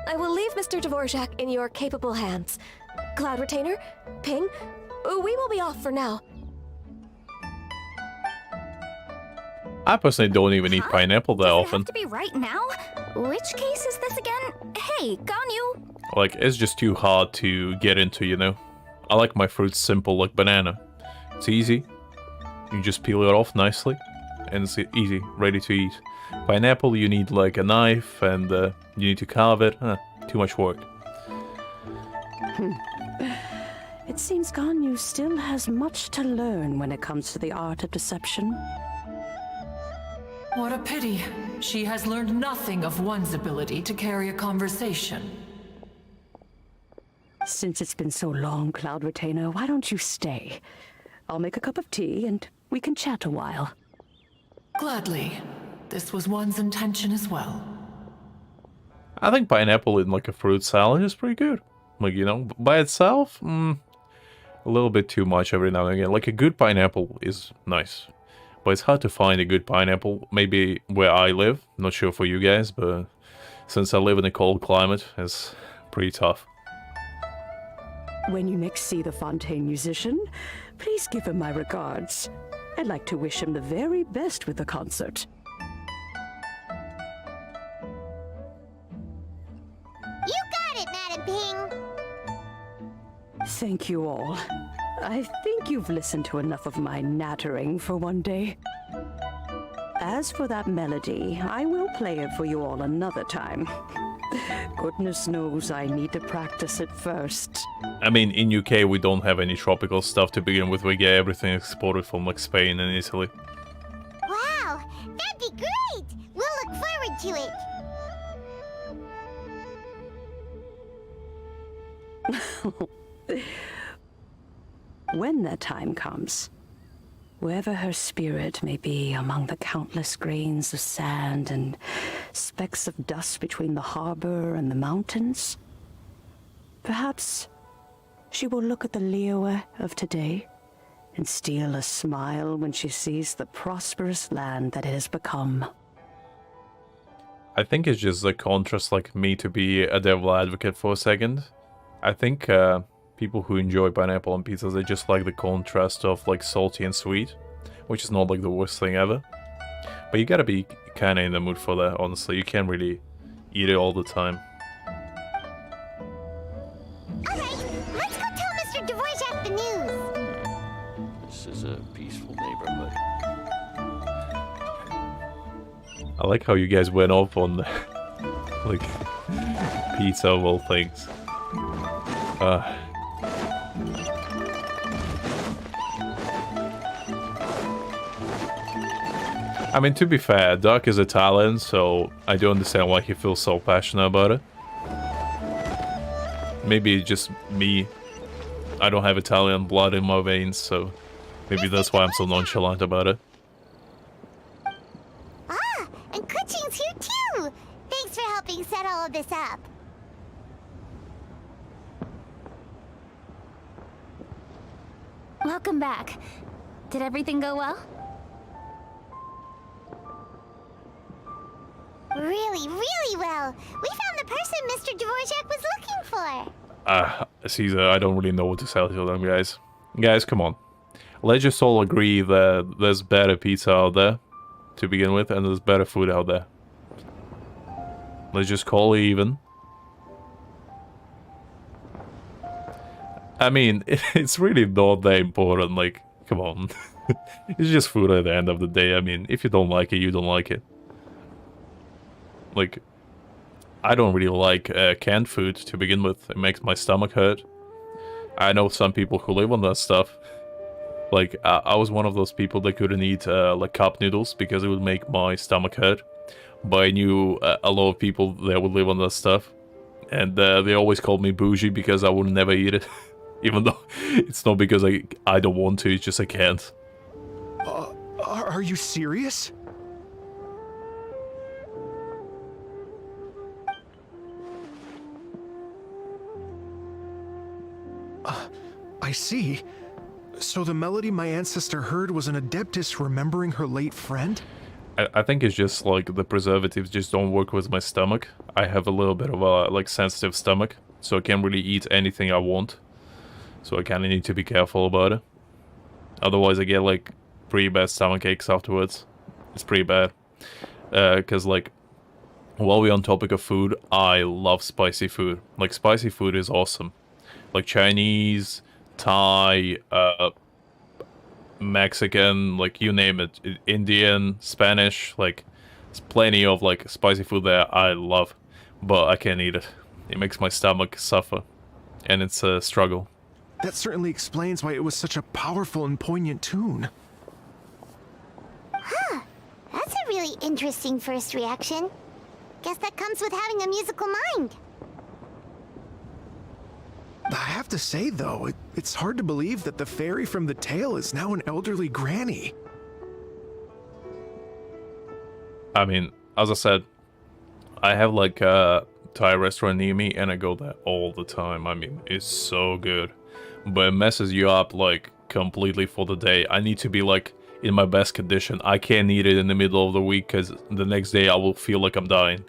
[SPEAKER 16] I will leave Mr. Dvorak in your capable hands. Cloud Retainer, Ping, we will be off for now.
[SPEAKER 1] I personally don't even eat pineapple that often.
[SPEAKER 9] Have to be right now? Which case is this again? Hey, Ganyu!
[SPEAKER 1] Like, it's just too hard to get into, you know? I like my fruits simple like banana. It's easy. You just peel it off nicely. And it's easy, ready to eat. Pineapple, you need like a knife and you need to carve it. Too much work.
[SPEAKER 6] It seems Ganyu still has much to learn when it comes to the art of deception.
[SPEAKER 3] What a pity. She has learned nothing of one's ability to carry a conversation.
[SPEAKER 6] Since it's been so long, Cloud Retainer, why don't you stay? I'll make a cup of tea and we can chat a while.
[SPEAKER 3] Gladly. This was one's intention as well.
[SPEAKER 1] I think pineapple in like a fruit salad is pretty good. Like, you know, by itself, a little bit too much every now and again. Like a good pineapple is nice. But it's hard to find a good pineapple, maybe where I live. Not sure for you guys, but since I live in a cold climate, it's pretty tough.
[SPEAKER 6] When you next see the Fontaine musician, please give him my regards. I'd like to wish him the very best with the concert.
[SPEAKER 2] You got it, Madam Ping!
[SPEAKER 6] Thank you all. I think you've listened to enough of my nattering for one day. As for that melody, I will play it for you all another time. Goodness knows I need to practice it first.
[SPEAKER 1] I mean, in UK we don't have any tropical stuff to begin with. We get everything exported from like Spain and Italy.
[SPEAKER 2] Wow, that'd be great! We'll look forward to it.
[SPEAKER 6] When that time comes, wherever her spirit may be among the countless grains of sand and specks of dust between the harbor and the mountains, perhaps she will look at the Liyue of today and steal a smile when she sees the prosperous land that it has become.
[SPEAKER 1] I think it's just a contrast, like me to be a devil advocate for a second. I think people who enjoy pineapple on pizzas, they just like the contrast of like salty and sweet, which is not like the worst thing ever. But you gotta be kinda in the mood for that, honestly. You can't really eat it all the time.
[SPEAKER 2] Alright, let's go tell Mr. Dvorak the news.
[SPEAKER 5] This is a peaceful neighborhood.
[SPEAKER 1] I like how you guys went off on like pizza of all things. I mean, to be fair, Doc is Italian, so I do understand why he feels so passionate about it. Maybe it's just me. I don't have Italian blood in my veins, so maybe that's why I'm so nonchalant about it.
[SPEAKER 2] Ah, and Kuching's here too! Thanks for helping set all of this up.
[SPEAKER 9] Welcome back. Did everything go well?
[SPEAKER 2] Really, really well. We found the person Mr. Dvorak was looking for.
[SPEAKER 1] Caesar, I don't really know what to say to them, guys. Guys, come on. Let's just all agree that there's better pizza out there, to begin with, and there's better food out there. Let's just call it even. I mean, it's really not that important, like, come on. It's just food at the end of the day. I mean, if you don't like it, you don't like it. Like, I don't really like canned food to begin with. It makes my stomach hurt. I know some people who live on that stuff. Like, I was one of those people that couldn't eat like cup noodles because it would make my stomach hurt. But I knew a lot of people that would live on that stuff. And they always called me bougie because I would never eat it. Even though it's not because I don't want to, it's just I can't.
[SPEAKER 4] Are you serious? I see. So the melody my ancestor heard was an adeptus remembering her late friend?
[SPEAKER 1] I think it's just like the preservatives just don't work with my stomach. I have a little bit of a like sensitive stomach, so I can't really eat anything I want. So I kind of need to be careful about it. Otherwise I get like pretty bad stomach aches afterwards. It's pretty bad. Because like, while we're on topic of food, I love spicy food. Like, spicy food is awesome. Like Chinese, Thai, Mexican, like you name it. Indian, Spanish, like there's plenty of like spicy food that I love. But I can't eat it. It makes my stomach suffer. And it's a struggle.
[SPEAKER 4] That certainly explains why it was such a powerful and poignant tune.
[SPEAKER 2] Huh. That's a really interesting first reaction. Guess that comes with having a musical mind.
[SPEAKER 4] I have to say, though, it's hard to believe that the fairy from the tale is now an elderly granny.
[SPEAKER 1] I mean, as I said, I have like a Thai restaurant near me and I go there all the time. I mean, it's so good. But it messes you up like completely for the day. I need to be like in my best condition. I can't eat it in the middle of the week because the next day I will feel like I'm dying.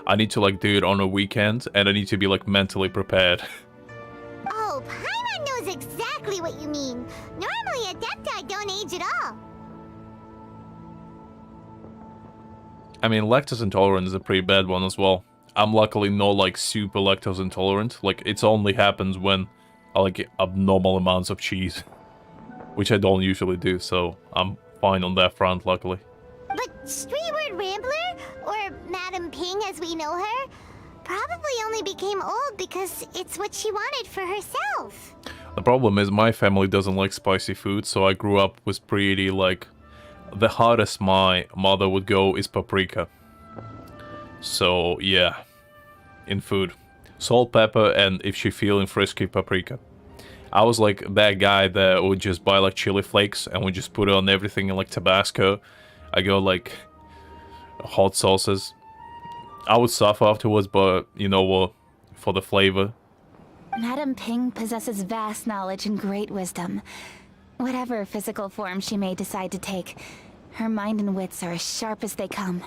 [SPEAKER 1] I need to like do it on a weekend and I need to be like mentally prepared.
[SPEAKER 2] Oh, Paimon knows exactly what you mean. Normally Adepti don't age at all.
[SPEAKER 1] I mean, lactose intolerant is a pretty bad one as well. I'm luckily not like super lactose intolerant. Like, it only happens when I like abnormal amounts of cheese. Which I don't usually do, so I'm fine on that front, luckily.
[SPEAKER 2] But Streetward Rambler, or Madam Ping as we know her, probably only became old because it's what she wanted for herself.
[SPEAKER 1] The problem is my family doesn't like spicy food, so I grew up with pretty, like, the hardest my mother would go is paprika. So, yeah, in food. Salt, pepper, and if she feeling frisky, paprika. I was like that guy that would just buy like chili flakes and would just put it on everything and like Tabasco. I go like hot sauces. I would suffer afterwards, but you know what, for the flavor.
[SPEAKER 9] Madame Ping possesses vast knowledge and great wisdom. Whatever physical form she may decide to take, her mind and wits are as sharp as they come.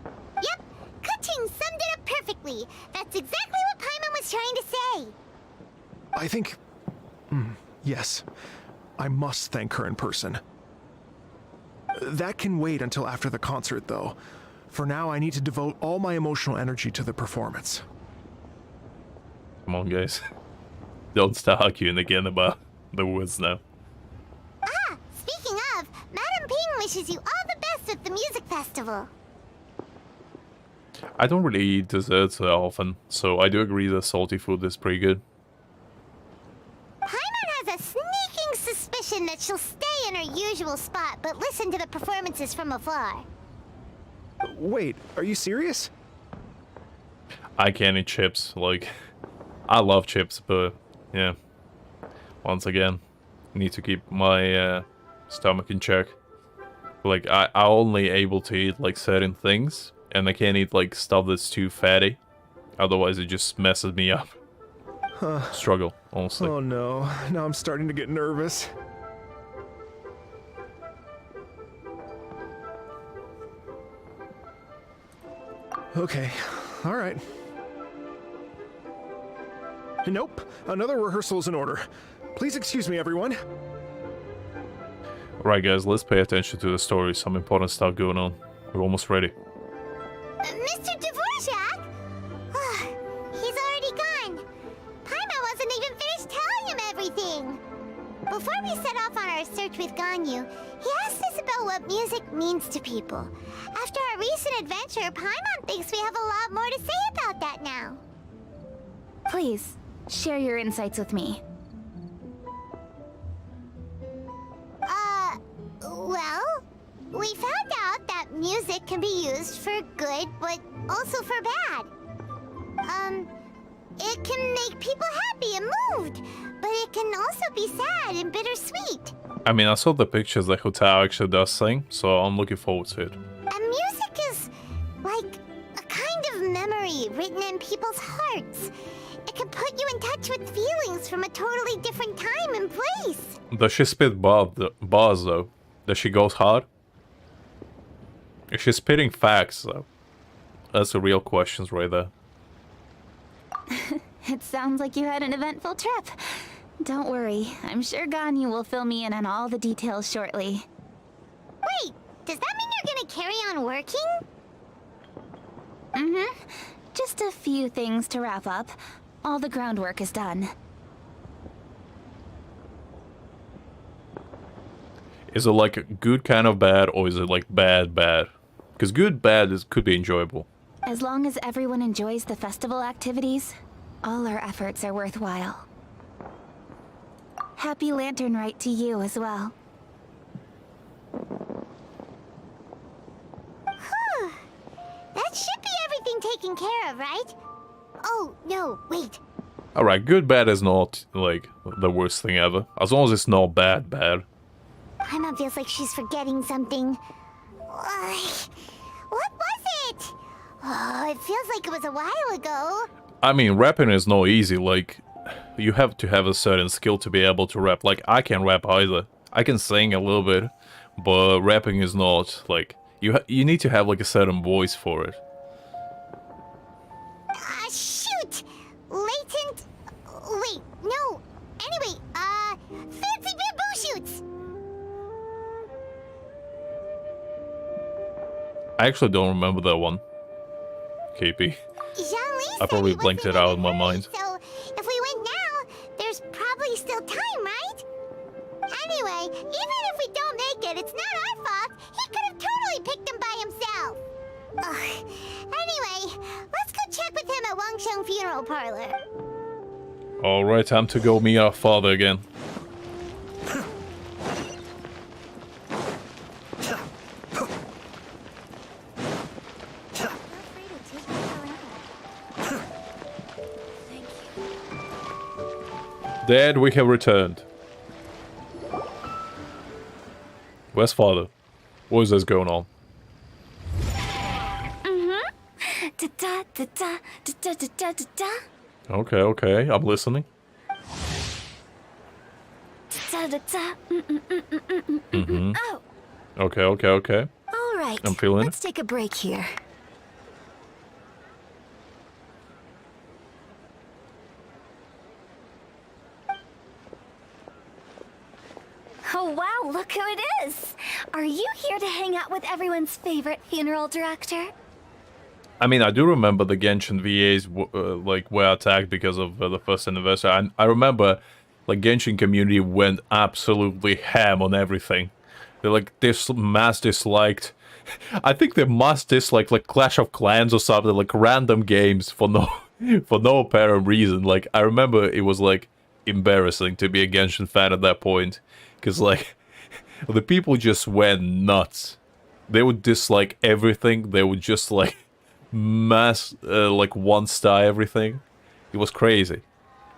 [SPEAKER 2] Yep, Ka-Ching summed it up perfectly. That's exactly what Paimon was trying to say.
[SPEAKER 4] I think... yes. I must thank her in person. That can wait until after the concert, though. For now, I need to devote all my emotional energy to the performance.
[SPEAKER 1] Come on, guys. Don't start arguing again about the woods now.
[SPEAKER 2] Ah, speaking of, Madame Ping wishes you all the best with the music festival.
[SPEAKER 1] I don't really eat desserts that often, so I do agree that salty food is pretty good.
[SPEAKER 2] Paimon has a sneaking suspicion that she'll stay in her usual spot, but listen to the performances from afar.
[SPEAKER 4] Wait, are you serious?
[SPEAKER 1] I can't eat chips, like... I love chips, but yeah. Once again, need to keep my stomach in check. Like, I only able to eat like certain things, and I can't eat like stuff that's too fatty. Otherwise it just messes me up. Struggle, honestly.
[SPEAKER 4] Oh no, now I'm starting to get nervous. Okay, alright. Nope, another rehearsal is in order. Please excuse me, everyone.
[SPEAKER 1] Right, guys, let's pay attention to the story. Some important stuff going on. We're almost ready.
[SPEAKER 2] Mr. Dvorak? He's already gone. Paimon wasn't even finished telling him everything. Before we set off on our search with Ganyu, he asked us about what music means to people. After our recent adventure, Paimon thinks we have a lot more to say about that now.
[SPEAKER 9] Please, share your insights with me.
[SPEAKER 2] Well, we found out that music can be used for good, but also for bad. It can make people happy and moved, but it can also be sad and bittersweet.
[SPEAKER 1] I mean, I saw the pictures that Hotao actually does sing, so I'm looking forward to it.
[SPEAKER 2] And music is like a kind of memory written in people's hearts. It can put you in touch with feelings from a totally different time and place.
[SPEAKER 1] Does she spit bars though? Does she goes hard? Is she spitting facts though? That's the real questions right there.
[SPEAKER 9] It sounds like you had an eventful trip. Don't worry, I'm sure Ganyu will fill me in on all the details shortly.
[SPEAKER 2] Wait, does that mean you're gonna carry on working?
[SPEAKER 9] Mm-hmm. Just a few things to wrap up. All the groundwork is done.
[SPEAKER 1] Is it like a good kind of bad, or is it like bad? Because good bad could be enjoyable.
[SPEAKER 9] As long as everyone enjoys the festival activities, all our efforts are worthwhile. Happy Lantern Rite to you as well.
[SPEAKER 2] That should be everything taken care of, right? Oh, no, wait.
[SPEAKER 1] Alright, good bad is not like the worst thing ever. As long as it's not bad.
[SPEAKER 2] Paimon feels like she's forgetting something. What was it? Oh, it feels like it was a while ago.
[SPEAKER 1] I mean, rapping is not easy. Like, you have to have a certain skill to be able to rap. Like, I can't rap either. I can sing a little bit, but rapping is not, like, you need to have like a certain voice for it.
[SPEAKER 2] Shoot! Latent... Wait, no. Anyway, fancy bamboo shoots!
[SPEAKER 1] I actually don't remember that one. KP. I probably blanked it out of my mind.
[SPEAKER 2] So, if we went now, there's probably still time, right? Anyway, even if we don't make it, it's not our fault. He could have totally picked them by himself. Anyway, let's go check with him at Lingyang Funeral Parlor.
[SPEAKER 1] Alright, time to go meet our father again. Dad, we have returned. Where's father? What is this going on? Okay, okay, I'm listening. Mm-hmm.
[SPEAKER 16] Oh,
[SPEAKER 1] Okay, okay, okay.
[SPEAKER 16] all right.
[SPEAKER 1] I'm feeling
[SPEAKER 16] Let's take a break here.
[SPEAKER 9] Oh wow, look who it is! Are you here to hang out with everyone's favorite funeral director?
[SPEAKER 1] I mean, I do remember the Genshin VAs like were attacked because of the first anniversary. I remember like Genshin community went absolutely ham on everything. They like mass disliked. I think they mass disliked like Clash of Clans or something, like random games for no for no apparent reason. Like I remember it was like embarrassing to be a Genshin fan at that point, because like the people just went nuts. They would dislike everything. They would just like mass like one-star everything. It was crazy.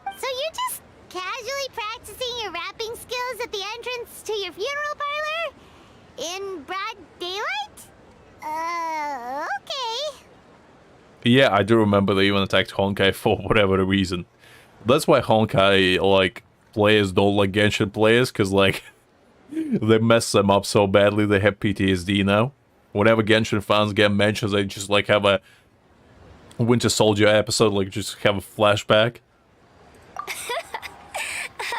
[SPEAKER 2] So you're just casually practicing your rapping skills at the entrance to your funeral parlor? In broad daylight? Okay.
[SPEAKER 1] Yeah, I do remember they even attacked Honkai for whatever the reason. That's why Honkai like players don't like Genshin players, because like they mess them up so badly. They have PTSD now. Whenever Genshin fans get mentioned, they just like have a Winter Soldier episode, like just have a flashback.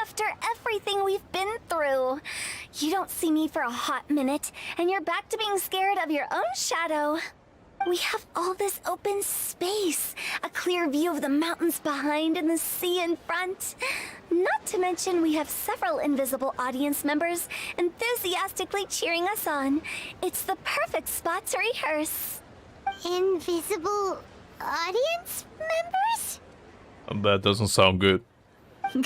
[SPEAKER 9] After everything we've been through, you don't see me for a hot minute, and you're back to being scared of your own shadow. We have all this open space, a clear view of the mountains behind and the sea in front. Not to mention we have several invisible audience members enthusiastically cheering us on. It's the perfect spot to rehearse.
[SPEAKER 2] Invisible audience members?
[SPEAKER 1] That doesn't sound good.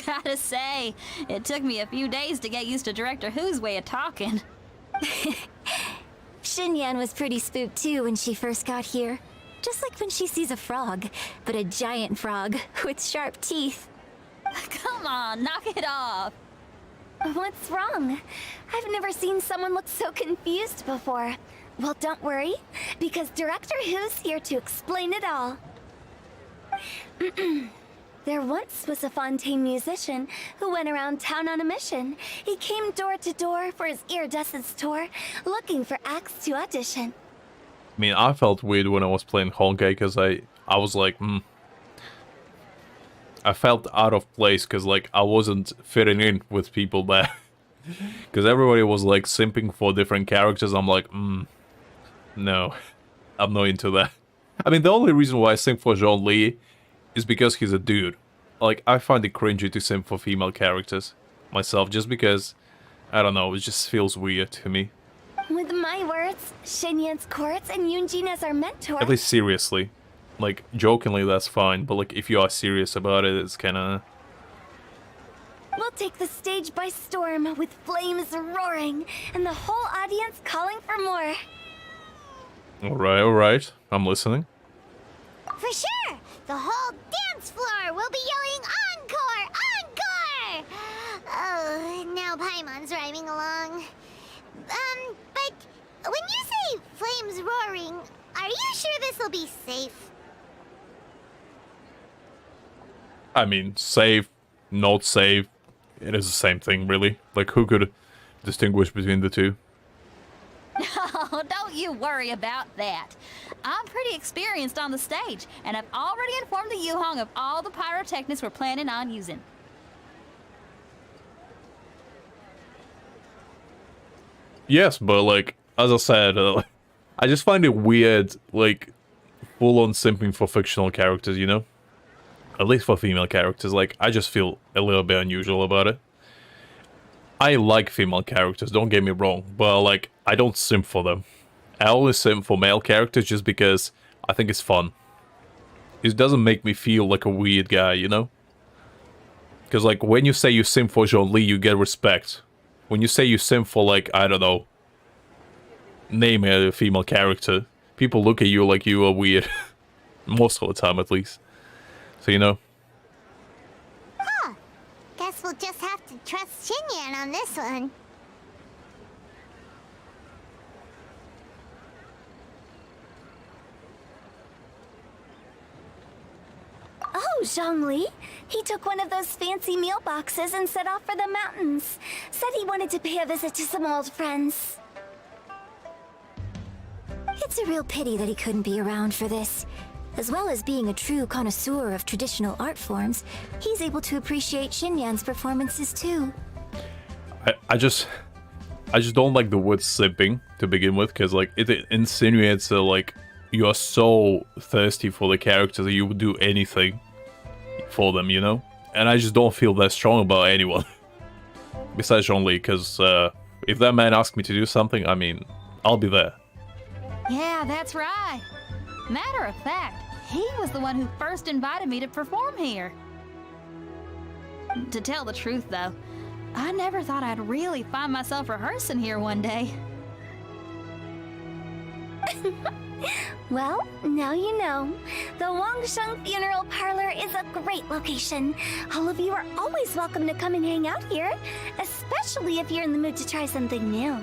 [SPEAKER 7] Gotta say, it took me a few days to get used to Director Who's way of talking.
[SPEAKER 9] Xinyan was pretty spooked too when she first got here. Just like when she sees a frog, but a giant frog with sharp teeth.
[SPEAKER 7] Come on, knock it off.
[SPEAKER 9] What's wrong? I've never seen someone look so confused before. Well, don't worry, because Director Who's here to explain it all. There once was a Fontaine musician who went around town on a mission. He came door to door for his iridescence tour, looking for acts to audition.
[SPEAKER 1] I mean, I felt weird when I was playing Honkai, because I was like, I felt out of place, because like I wasn't fitting in with people there. Because everybody was like simping for different characters. I'm like, no, I'm not into that. I mean, the only reason why I simp for Zhong Li is because he's a dude. Like, I find it cringy to simp for female characters myself, just because, I don't know, it just feels weird to me.
[SPEAKER 9] With my words, Xinyan's courts and Yunjin as our mentor.
[SPEAKER 1] At least seriously. Like, jokingly, that's fine, but like, if you are serious about it, it's kinda...
[SPEAKER 9] We'll take the stage by storm with flames roaring and the whole audience calling for more.
[SPEAKER 1] Alright, I'm listening.
[SPEAKER 2] For sure! The whole dance floor will be yelling encore! Encore! Oh, now Paimon's rhyming along. But when you say flames roaring, are you sure this will be safe?
[SPEAKER 1] I mean, safe, not safe, it is the same thing, really. Like, who could distinguish between the two?
[SPEAKER 7] Oh, don't you worry about that. I'm pretty experienced on the stage, and I've already informed the Yuhong of all the pyrotechnics we're planning on using.
[SPEAKER 1] Yes, but like, as I said, I just find it weird, like, full-on simping for fictional characters, you know? At least for female characters, like, I just feel a little bit unusual about it. I like female characters, don't get me wrong, but like, I don't simp for them. I only simp for male characters just because I think it's fun. it doesn't make me feel like a weird guy, you know? Because, like, when you say you simp for Zhongli, you get respect. When you say you simp for, like, I don't know, name a female character, people look at you like you are weird. Most of the time, at least. So, you know.
[SPEAKER 2] Huh. Guess we'll just have to trust Xinyan on this one.
[SPEAKER 9] Oh, Zhongli. He took one of those fancy meal boxes and set off for the mountains. Said he wanted to pay a visit to some old friends. It's a real pity that he couldn't be around for this. As well as being a true connoisseur of traditional art forms, he's able to appreciate Xinyan's performances too.
[SPEAKER 1] I just don't like the word simping to begin with, because like it insinuates that like you are so thirsty for the character that you would do anything for them, you know? And I just don't feel that strong about anyone. Besides Zhongli, because if that man asked me to do something, I mean, I'll be there.
[SPEAKER 7] Yeah, that's right. Matter of fact, he was the one who first invited me to perform here. To tell the truth, though, I never thought I'd really find myself rehearsing here one day.
[SPEAKER 9] Well, now you know. The Wangsheng Funeral Parlor is a great location. All of you are always welcome to come and hang out here, especially if you're in the mood to try something new.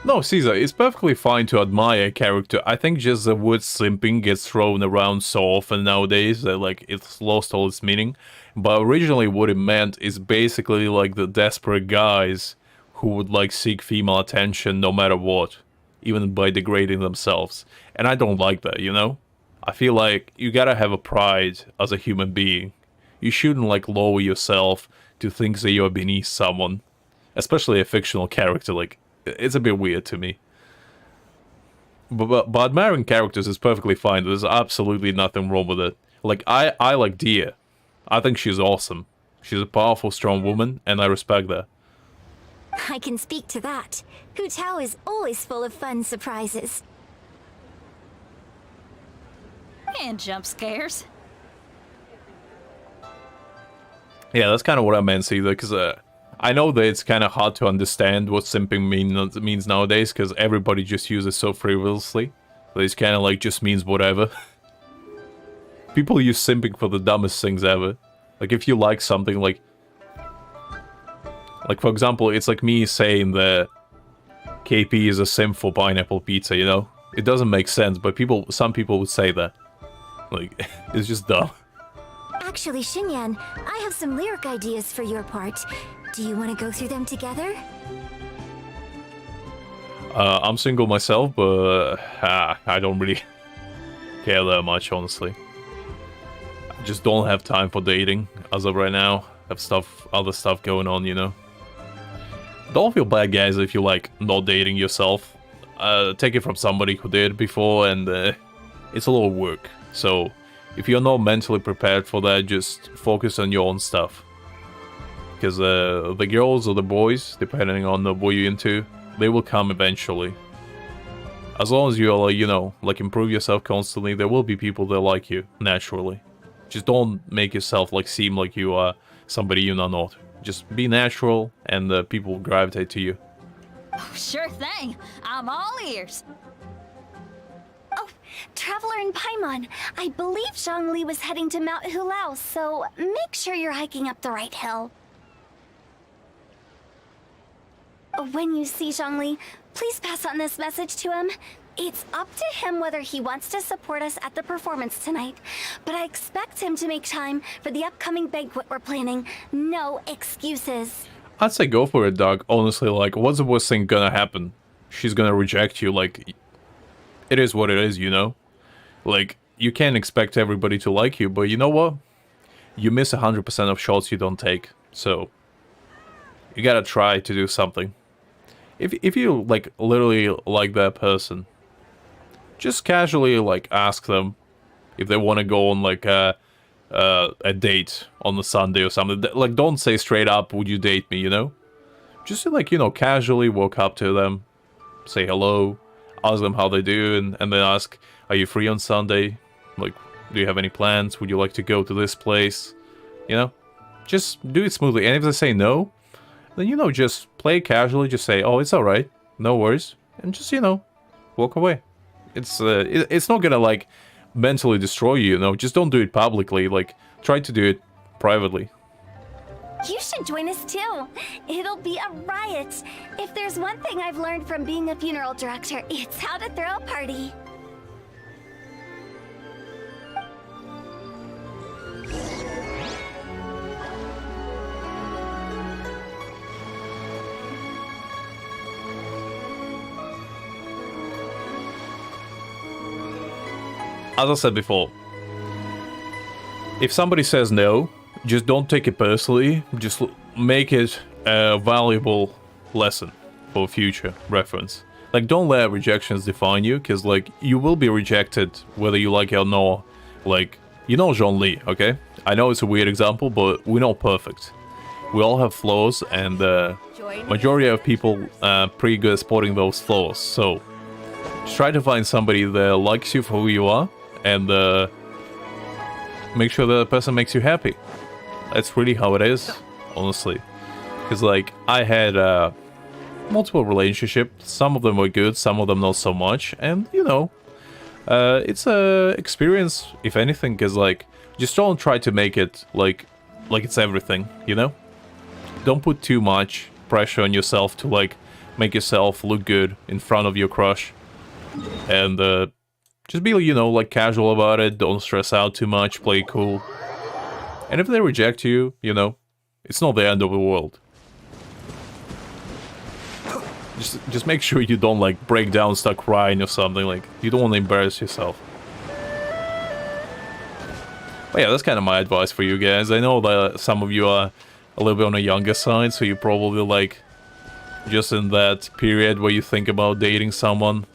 [SPEAKER 1] No, Caesar, it's perfectly fine to admire a character. I think just the word simping gets thrown around so often nowadays that like it's lost all its meaning. But originally what it meant is basically like the desperate guys who would like seek female attention no matter what, even by degrading themselves. And I don't like that, you know? I feel like you gotta have a pride as a human being. You shouldn't like lower yourself to think that you're beneath someone. Especially a fictional character, like, it's a bit weird to me. But admiring characters is perfectly fine. There's absolutely nothing wrong with it. Like, I like Dia. I think she's awesome. She's a powerful, strong woman, and I respect that.
[SPEAKER 9] I can speak to that. Hu Tao is always full of fun surprises.
[SPEAKER 7] And jump scares.
[SPEAKER 1] Yeah, that's kind of what I meant, Caesar, because I know that it's kind of hard to understand what simping means nowadays, because everybody just uses so frivolously. That it's kind of like just means whatever. People use simping for the dumbest things ever. Like, if you like something, like for example, it's like me saying that KP is a simp for pineapple pizza, you know? It doesn't make sense, but some people would say that. Like, it's just dumb.
[SPEAKER 9] Actually, Xinyan, I have some lyric ideas for your part. Do you want to go through them together?
[SPEAKER 1] I'm single myself, but I don't really care that much, honestly. I just don't have time for dating as of right now. I have other stuff going on, you know? Don't feel bad, guys, if you like not dating yourself. Take it from somebody who did before, and it's a lot of work. So if you're not mentally prepared for that, just focus on your own stuff. Because the girls or the boys, depending on what you're into, they will come eventually. As long as you're, you know, like improve yourself constantly, there will be people that like you, naturally. Just don't make yourself like seem like you are somebody you're not. Just be natural, and people will gravitate to you.
[SPEAKER 7] Oh, sure thing. I'm all ears.
[SPEAKER 9] Oh, Traveler in Paimon, I believe Zhongli was heading to Mount Hulao, so make sure you're hiking up the right hill. When you see Zhongli, please pass on this message to him. It's up to him whether he wants to support us at the performance tonight, but I expect him to make time for the upcoming banquet we're planning. No excuses.
[SPEAKER 1] I'd say go for it, dog. Honestly, like, what's the worst thing gonna happen? She's gonna reject you, like, it is what it is, you know? Like, you can't expect everybody to like you, but you know what? You miss 100% of shots you don't take, so you gotta try to do something. If you, like, literally like that person, just casually, like, ask them if they want to go on, like, a date on a Sunday or something. Like, don't say straight up, would you date me, you know? Just, like, you know, casually walk up to them, say hello, ask them how they do, and then ask, are you free on Sunday? Like, do you have any plans? Would you like to go to this place? You know, just do it smoothly. And if they say no, then, you know, just play casually. Just say, oh, it's all right, no worries, and just, you know, walk away. It's not gonna like mentally destroy you, you know. Just don't do it publicly. Like, try to do it privately.
[SPEAKER 9] You should join us too. It'll be a riot. If there's one thing I've learned from being a funeral director, it's how to throw a party.
[SPEAKER 1] As I said before, if somebody says no, just don't take it personally. Just make it a valuable lesson for future reference. Like, don't let rejections define you, because, like, you will be rejected whether you like it or not. Like, you know John Lee, okay? I know it's a weird example, but we're not perfect. We all have flaws, and majority of people are pretty good at spotting those flaws. So, just try to find somebody that likes you for who you are, and make sure that person makes you happy. That's really how it is, honestly. Because, like, I had multiple relationships. Some of them were good, some of them not so much. And, you know, it's a experience, if anything, because, like, just don't try to make it like it's everything, you know? Don't put too much pressure on yourself to, like, make yourself look good in front of your crush. And just be, you know, like, casual about it. Don't stress out too much. Play cool. And if they reject you, you know, it's not the end of the world. Just make sure you don't, like, break down, start crying or something. Like, you don't want to embarrass yourself. But yeah, that's kind of my advice for you guys. I know that some of you are a little bit on the younger side, so you're probably, like, just in that period where you think about dating someone.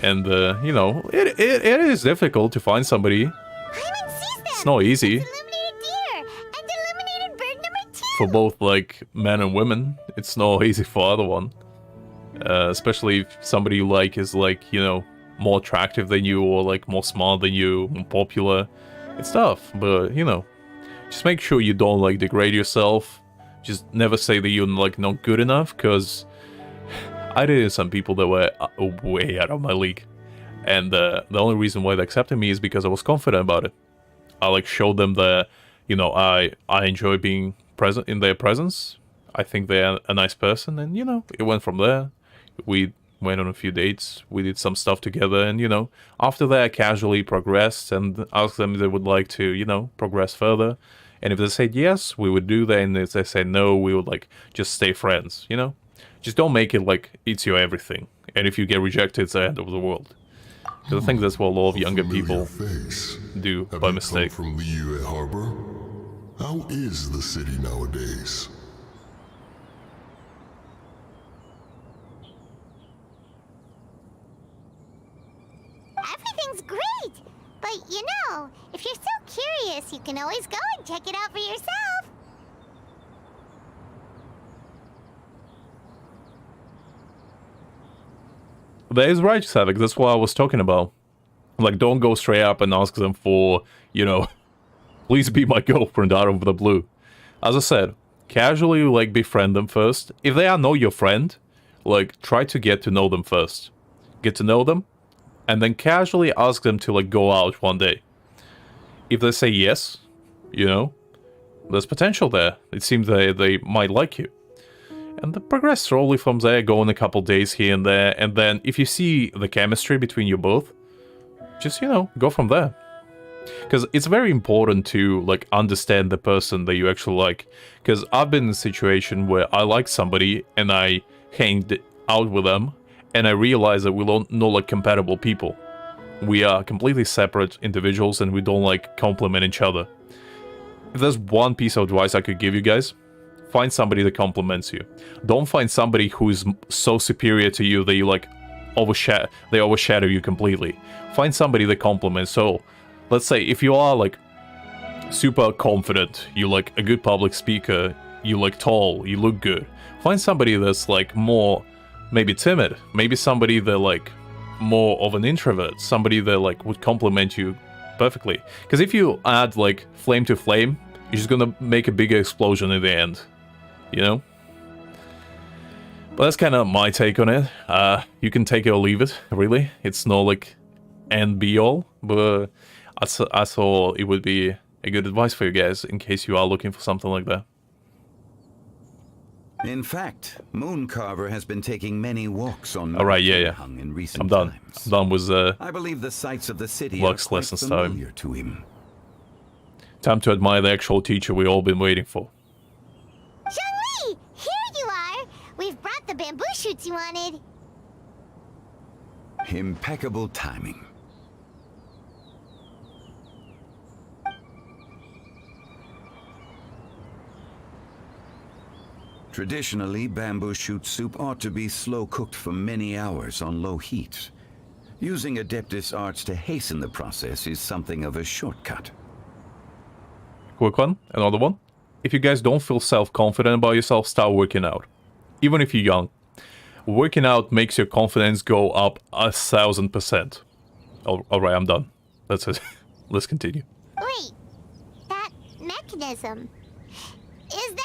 [SPEAKER 1] And, you know, it is difficult to find somebody. It's not easy. For both, like, men and women. It's not easy for other one. Especially if somebody you like is, like, you know, more attractive than you, or, like, more smart than you, more popular. It's tough, but, you know, just make sure you don't, like, degrade yourself. Just never say that you're, like, not good enough, because I dated some people that were way out of my league. And the only reason why they accepted me is because I was confident about it. I, like, showed them that, you know, I enjoy being present in their presence. I think they're a nice person, and, you know, it went from there. We went on a few dates, we did some stuff together, and, you know, after that I casually progressed and asked them if they would like to, you know, progress further. And if they said yes, we would do that, and if they said no, we would, like, just stay friends, you know? Just don't make it like it's your everything. And if you get rejected, it's the end of the world. Because I think that's what a lot of younger people do by mistake.
[SPEAKER 13] From Liyue Harbor? How is the city nowadays?
[SPEAKER 2] Everything's great! But, you know, if you're so curious, you can always go and check it out for yourself.
[SPEAKER 1] That is right, Savik. That's what I was talking about. Like, don't go straight up and ask them for, you know, please be my girlfriend out of the blue. As I said, casually, like, befriend them first. If they are not your friend, like, try to get to know them first. Get to know them, and then casually ask them to, like, go out one day. If they say yes, you know, there's potential there. It seems they might like you. And then progress slowly from there, go on a couple days here and there, and then if you see the chemistry between you both, just, you know, go from there. Because it's very important to, like, understand the person that you actually like. Because I've been in a situation where I like somebody, and I hanged out with them, and I realized that we're not, like, compatible people. We are completely separate individuals, and we don't, like, complement each other. If there's one piece of advice I could give you guys, find somebody that complements you. Don't find somebody who's so superior to you that you, like, overshadow you completely. Find somebody that complements. So, let's say if you are, like, super confident, you, like, a good public speaker, you, like, tall, you look good. Find somebody that's, like, more maybe timid. Maybe somebody that, like, more of an introvert, somebody that like would complement you perfectly. Because if you add like flame to flame, you're just gonna make a bigger explosion in the end, you know? But that's kind of my take on it. You can take it or leave it, really. It's not like end be all, but I thought it would be a good advice for you guys in case you are looking for something like that.
[SPEAKER 17] In fact, Mooncarver has been taking many walks on
[SPEAKER 1] Alright, yeah.
[SPEAKER 17] in recent
[SPEAKER 1] I'm done.
[SPEAKER 17] times.
[SPEAKER 1] I'm done with
[SPEAKER 17] I believe the sights of the city
[SPEAKER 1] Lux
[SPEAKER 17] are quite
[SPEAKER 1] lessons
[SPEAKER 17] familiar
[SPEAKER 1] time.
[SPEAKER 17] to him.
[SPEAKER 1] Time to admire the actual teacher we all been waiting for.
[SPEAKER 2] Zhongli! Here you are! We've brought the bamboo shoots you wanted.
[SPEAKER 17] Impeccable timing. Traditionally, bamboo shoot soup ought to be slow-cooked for many hours on low heat. Using Adeptus arts to hasten the process is something of a shortcut.
[SPEAKER 1] Quick one, another one. If you guys don't feel self-confident about yourself, start working out. Even if you're young. Working out makes your confidence go up 1,000%. Alright, I'm done. That's it. Let's continue.
[SPEAKER 2] Wait, that mechanism, is that?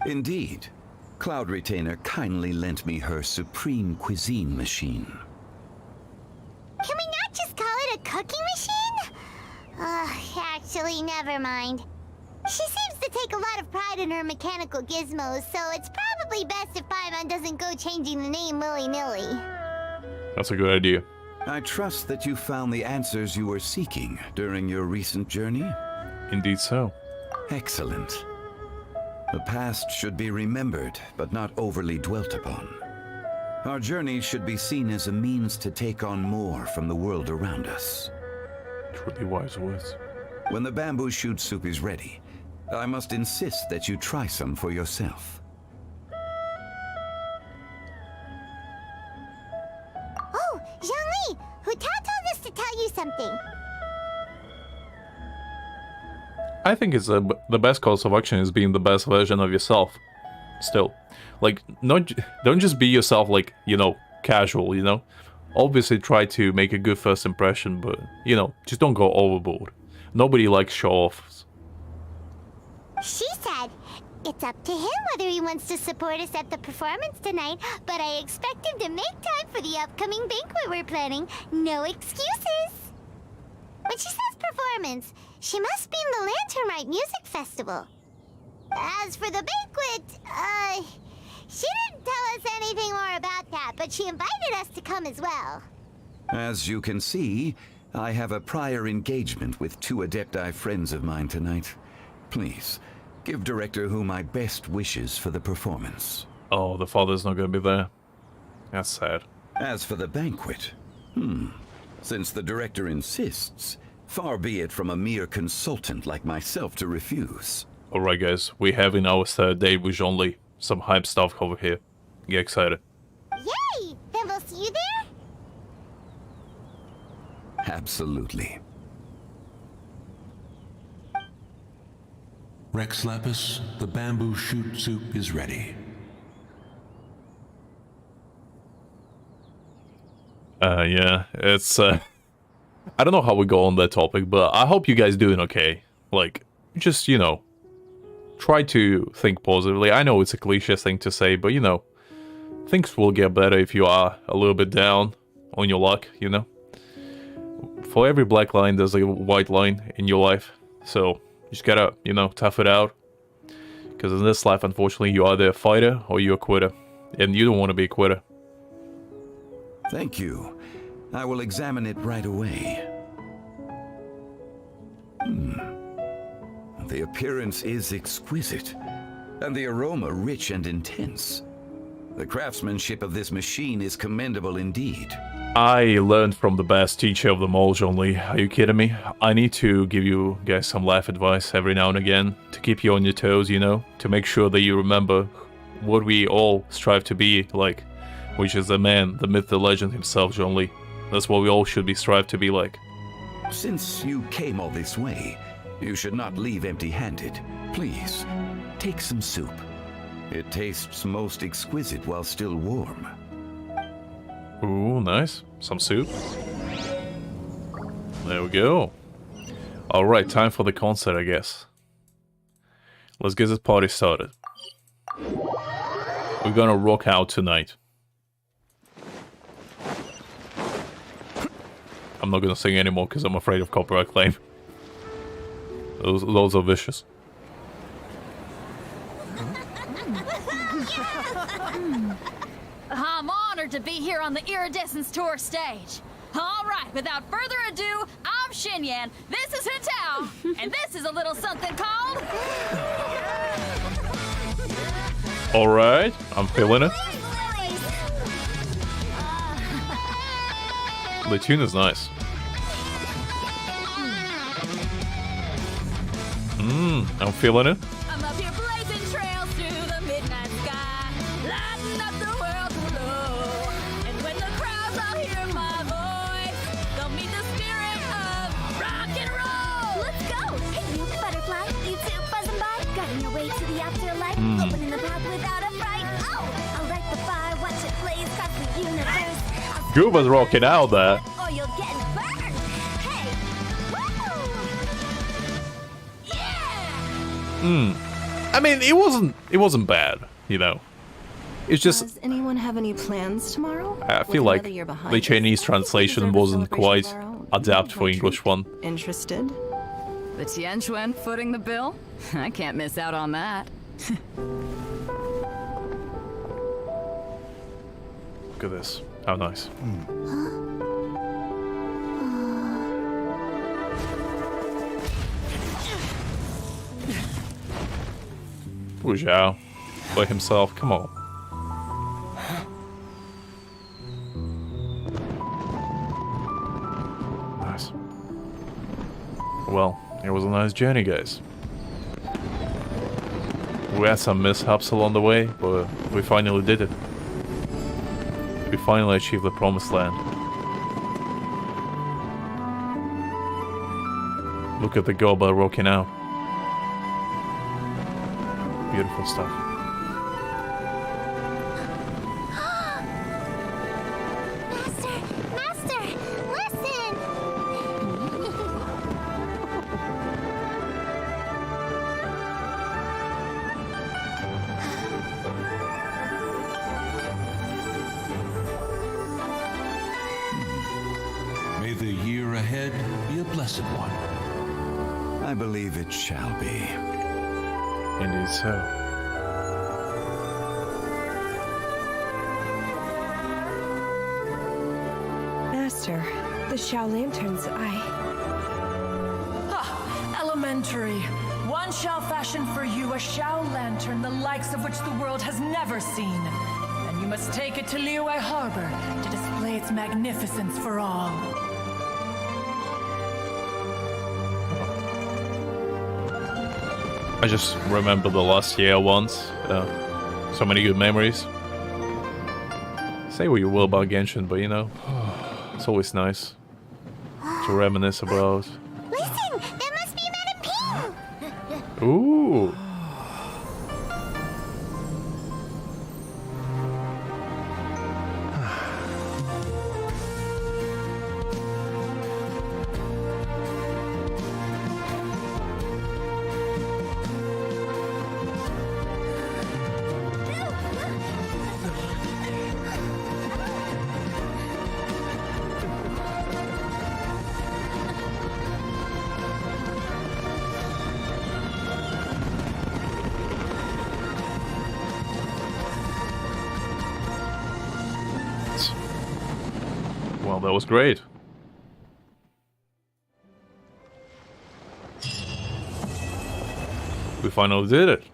[SPEAKER 17] Indeed. Cloud Retainer kindly lent me her supreme cuisine machine.
[SPEAKER 2] Can we not just call it a cooking machine? Actually, never mind. She seems to take a lot of pride in her mechanical gizmos, so it's probably best if Paimon doesn't go changing the name willy-nilly.
[SPEAKER 1] That's a good idea.
[SPEAKER 17] I trust that you found the answers you were seeking during your recent journey?
[SPEAKER 1] Indeed so.
[SPEAKER 17] Excellent. The past should be remembered, but not overly dwelt upon. Our journey should be seen as a means to take on more from the world around us.
[SPEAKER 1] Truly wise words.
[SPEAKER 17] When the bamboo shoot soup is ready, I must insist that you try some for yourself.
[SPEAKER 2] Oh, Zhongli! Huta told us to tell you something.
[SPEAKER 1] I think it's the best course of action is being the best version of yourself. Still. Like, don't just be yourself like, you know, casual, you know? Obviously try to make a good first impression, but, you know, just don't go overboard. Nobody likes show-offs.
[SPEAKER 2] She said, it's up to him whether he wants to support us at the performance tonight, but I expect him to make time for the upcoming banquet we're planning. No excuses. When she says performance, she must mean the Lantern Rite Music Festival. As for the banquet, she didn't tell us anything more about that, but she invited us to come as well.
[SPEAKER 17] As you can see, I have a prior engagement with 2 Adepti friends of mine tonight. Please, give Director Who my best wishes for the performance.
[SPEAKER 1] Oh, the father's not going to be there. That's sad.
[SPEAKER 17] As for the banquet, since the director insists, far be it from a mere consultant like myself to refuse.
[SPEAKER 1] Alright guys, we have in our third day with only some hype stuff over here. Get excited.
[SPEAKER 2] Yay! Then we'll see you there?
[SPEAKER 17] Absolutely.
[SPEAKER 22] Rex Lapis, the bamboo shoot soup is ready.
[SPEAKER 1] Yeah, it's, I don't know how we go on that topic, but I hope you guys doing okay. Like, just, you know, try to think positively. I know it's a cliche thing to say, but, you know, things will get better if you are a little bit down on your luck, you know? For every black line, there's a white line in your life, so you just gotta, you know, tough it out. Because in this life, unfortunately, you are either a fighter or you're a quitter, and you don't want to be a quitter.
[SPEAKER 17] Thank you. I will examine it right away. The appearance is exquisite, and the aroma rich and intense. The craftsmanship of this machine is commendable indeed.
[SPEAKER 1] I learned from the best teacher of them all, Zhongli. Are you kidding me? I need to give you guys some life advice every now and again, to keep you on your toes, you know? To make sure that you remember what we all strive to be like, which is the man, the myth, the legend himself, Zhongli. That's what we all should be strive to be like.
[SPEAKER 17] Since you came all this way, you should not leave empty-handed. Please, take some soup. It tastes most exquisite while still warm.
[SPEAKER 1] Ooh, nice. Some soup. There we go. Alright, time for the concert, I guess. Let's get this party started. We're gonna rock out tonight. I'm not gonna sing anymore because I'm afraid of copyright claim. Those are vicious.
[SPEAKER 7] I'm honored to be here on the Iridescence Tour stage. All right, without further ado, I'm Xinyan, this is Hitao, and this is a little something called...
[SPEAKER 1] Alright, I'm feeling it. The tune is nice. I'm feeling it.
[SPEAKER 7] I'm up here blazing trails through the midnight sky, lighting up the world below. And when the crowds all hear my voice, they'll meet the spirit of rock and roll.
[SPEAKER 2] Let's go! Hey, you butterfly, you two buzzing by, guiding your way to the afterlife, opening the path without a fright. Oh, I'll light the fire, watch it blaze across the universe.
[SPEAKER 1] Gooba's rocking out there.
[SPEAKER 2] Or you'll get burned. Hey, woo!
[SPEAKER 1] I mean, it wasn't bad, you know. It's just
[SPEAKER 15] Does anyone have any plans tomorrow?
[SPEAKER 1] I feel like the Chinese translation wasn't quite adapted for English one.
[SPEAKER 15] Interested?
[SPEAKER 11] The Tianquan footing the bill? I can't miss out on that.
[SPEAKER 1] Look at this. How nice. Wu Zhao by himself, come on. Nice. Well, it was a nice journey, guys. We had some mishaps along the way, but we finally did it. We finally achieved the promised land. Look at the Goba rocking out. Beautiful stuff.
[SPEAKER 2] Master, listen!
[SPEAKER 22] May the year ahead be a blessed one.
[SPEAKER 17] I believe it shall be.
[SPEAKER 1] Indeed so.
[SPEAKER 14] Master, the Xiao Lanterns,
[SPEAKER 3] Elementary. One shall fashion for you a Xiao Lantern, the likes of which the world has never seen. And you must take it to Liyue Harbor to display its magnificence for all.
[SPEAKER 1] I just remember the last year once. So many good memories. Say what you will about Genshin, but you know, it's always nice to reminisce about.
[SPEAKER 2] Listen, that must be Madame Ping!
[SPEAKER 1] Ooh. Well, that was great. We finally did it.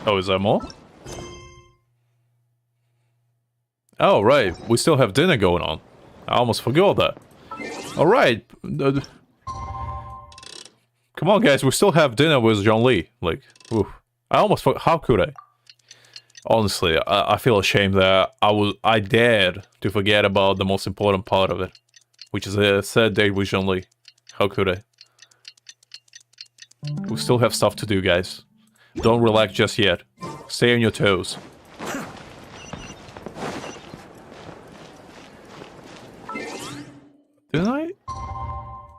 [SPEAKER 1] Oh, is there more? Oh, right. We still have dinner going on. I almost forgot that. Alright. Come on, guys. We still have dinner with Zhongli. Like, oof. I almost forgot. How could I? Honestly, I feel ashamed that I dared to forget about the most important part of it, which is a third date with Zhongli. How could I? We still have stuff to do, guys. Don't relax just yet. Stay on your toes. Didn't I?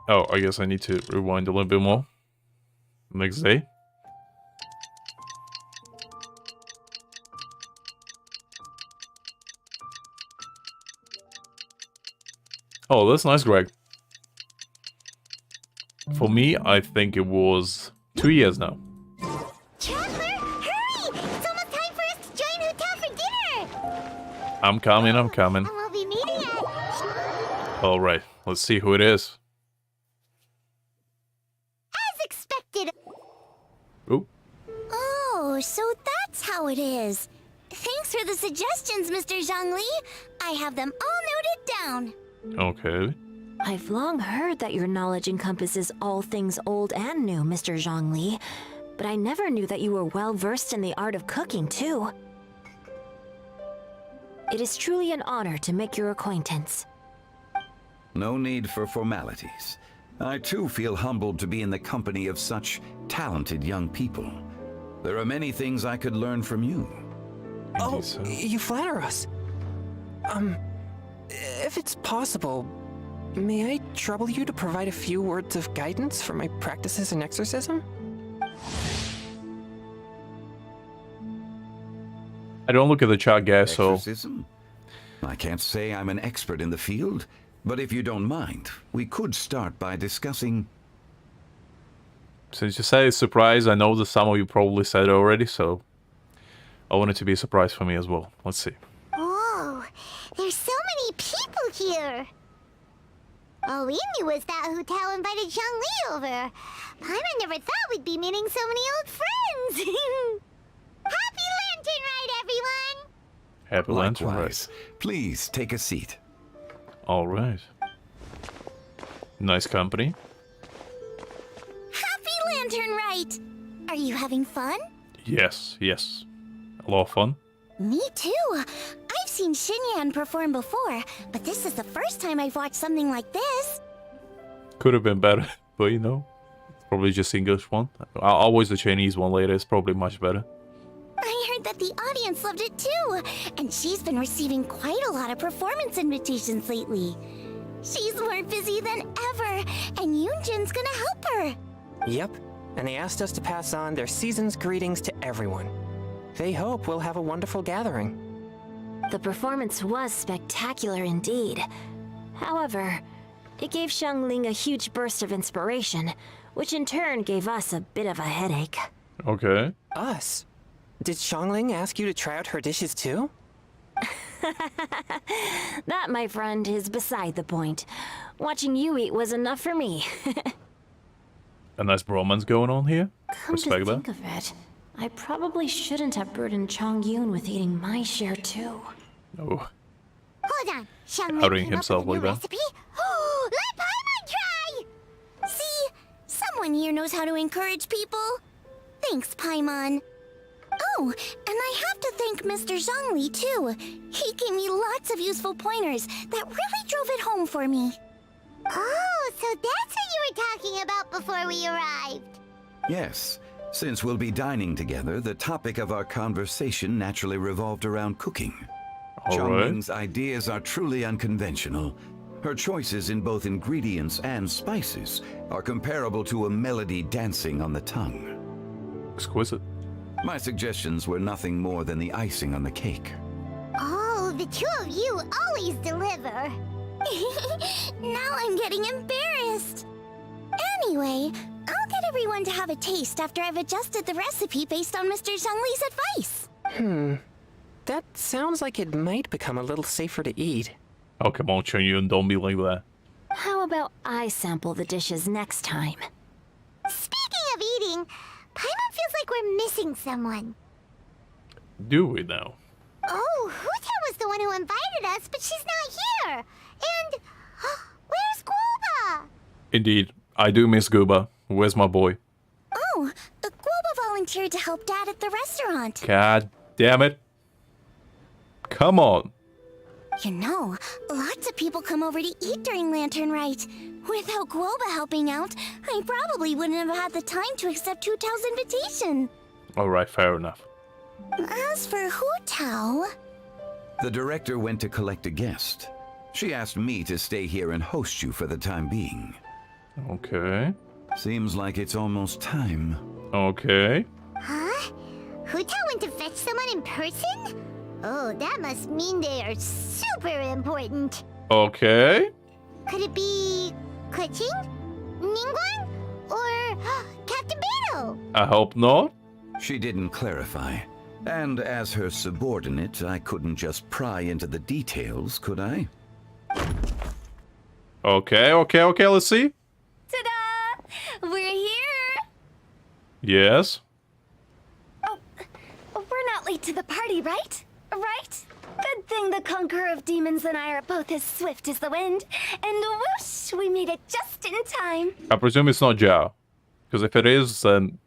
[SPEAKER 1] Oh, I guess I need to rewind a little bit more. Next day. Oh, that's nice, Greg. For me, I think it was 2 years now.
[SPEAKER 2] Traveler, hurry! It's almost time for us to join Hotel for dinner!
[SPEAKER 1] I'm coming, I'm coming.
[SPEAKER 2] And we'll be meeting at...
[SPEAKER 1] Alright, let's see who it is.
[SPEAKER 2] As expected!
[SPEAKER 1] Oop.
[SPEAKER 9] Oh, so that's how it is. Thanks for the suggestions, Mr. Zhongli. I have them all noted down.
[SPEAKER 1] Okay.
[SPEAKER 16] I've long heard that your knowledge encompasses all things old and new, Mr. Zhongli, but I never knew that you were well versed in the art of cooking, too. It is truly an honor to make your acquaintance.
[SPEAKER 17] No need for formalities. I too feel humbled to be in the company of such talented young people. There are many things I could learn from you.
[SPEAKER 20] Oh, you flatter us. If it's possible, may I trouble you to provide a few words of guidance for my practices in exorcism?
[SPEAKER 1] I don't look at the chat, guys, so...
[SPEAKER 17] Exorcism? I can't say I'm an expert in the field, but if you don't mind, we could start by discussing...
[SPEAKER 1] Since you say it's a surprise, I know that some of you probably said it already, so... I want it to be a surprise for me as well. Let's see.
[SPEAKER 2] Whoa, there's so many people here! All we knew was that Hotel invited Zhongli over. Paimon never thought we'd be meeting so many old friends! Happy Lantern Rite, everyone!
[SPEAKER 1] Happy Lantern
[SPEAKER 17] Likewise. Please take a seat.
[SPEAKER 1] Alright. Nice company.
[SPEAKER 9] Happy Lantern Rite! Are you having fun?
[SPEAKER 1] Yes, yes. A lot of fun.
[SPEAKER 9] Me too. I've seen Xinyan perform before, but this is the first time I've watched something like this.
[SPEAKER 1] Could have been better, but you know. Probably just English one. I'll watch the Chinese one later, it's probably much better.
[SPEAKER 9] I heard that the audience loved it too, and she's been receiving quite a lot of performance invitations lately. She's more busy than ever, and Yoonjin's gonna help her.
[SPEAKER 20] Yep, and they asked us to pass on their season's greetings to everyone. They hope we'll have a wonderful gathering.
[SPEAKER 16] The performance was spectacular indeed. However, it gave Xiangling a huge burst of inspiration, which in turn gave us a bit of a headache.
[SPEAKER 1] Okay.
[SPEAKER 20] Us? Did Xiangling ask you to try out her dishes too?
[SPEAKER 16] That, my friend, is beside the point. Watching you eat was enough for me.
[SPEAKER 1] A nice bromance going on here.
[SPEAKER 16] Come to
[SPEAKER 1] Respect
[SPEAKER 16] think
[SPEAKER 1] that.
[SPEAKER 16] of it, I probably shouldn't have burdened Chongyun with eating my share too.
[SPEAKER 1] Oh.
[SPEAKER 2] Hold on, Xiangling
[SPEAKER 1] Outing
[SPEAKER 2] came up
[SPEAKER 1] himself
[SPEAKER 2] with a new
[SPEAKER 1] like that.
[SPEAKER 2] recipe? Oh, let Paimon try!
[SPEAKER 9] See? Someone here knows how to encourage people. Thanks, Paimon. Oh, and I have to thank Mr. Zhongli, too. He gave me lots of useful pointers that really drove it home for me.
[SPEAKER 2] Oh, so that's what you were talking about before we arrived.
[SPEAKER 17] Yes, since we'll be dining together, the topic of our conversation naturally revolved around cooking.
[SPEAKER 1] All
[SPEAKER 17] Xiangling's ideas are truly unconventional. Her choices in both ingredients and spices are comparable to a melody dancing on the tongue.
[SPEAKER 1] Exquisite.
[SPEAKER 17] My suggestions were nothing more than the icing on the cake.
[SPEAKER 2] Oh, the two of you always deliver.
[SPEAKER 9] Now I'm getting embarrassed. Anyway, I'll get everyone to have a taste after I've adjusted the recipe based on Mr. Zhongli's advice.
[SPEAKER 20] That sounds like it might become a little safer to eat.
[SPEAKER 1] Oh, come on, Chun-Yun, don't be like that.
[SPEAKER 16] How about I sample the dishes next time?
[SPEAKER 2] Speaking of eating, Paimon feels like we're missing someone.
[SPEAKER 1] Do we now?
[SPEAKER 2] Oh, Huta was the one who invited us, but she's not here. And where's Guoba?
[SPEAKER 1] Indeed, I do miss Gooba. Where's my boy?
[SPEAKER 9] Oh, Guoba volunteered to help Dad at the restaurant.
[SPEAKER 1] God damn it. Come on.
[SPEAKER 9] You know, lots of people come over to eat during Lantern Rite. Without Guoba helping out, I probably wouldn't have had the time to accept Hu Tao's invitation.
[SPEAKER 1] Alright, fair enough.
[SPEAKER 9] As for Hu Tao...
[SPEAKER 17] The director went to collect a guest. She asked me to stay here and host you for the time being.
[SPEAKER 1] Okay.
[SPEAKER 17] Seems like it's almost time.
[SPEAKER 1] Okay.
[SPEAKER 2] Huh? Huta went to fetch someone in person? Oh, that must mean they are super important.
[SPEAKER 1] Okay.
[SPEAKER 2] Could it be Kuching? Ningguang? Or Captain Beto?
[SPEAKER 1] I hope not.
[SPEAKER 17] She didn't clarify. And as her subordinate, I couldn't just pry into the details, could I?
[SPEAKER 1] Okay, let's see.
[SPEAKER 9] Ta-da! We're here!
[SPEAKER 1] Yes.
[SPEAKER 9] Oh, we're not late to the party, right? Right? Good thing the Conqueror of Demons and I are both as swift as the wind. And whoosh, we made it just in time.
[SPEAKER 1] I presume it's not Zhao. Because if it is, then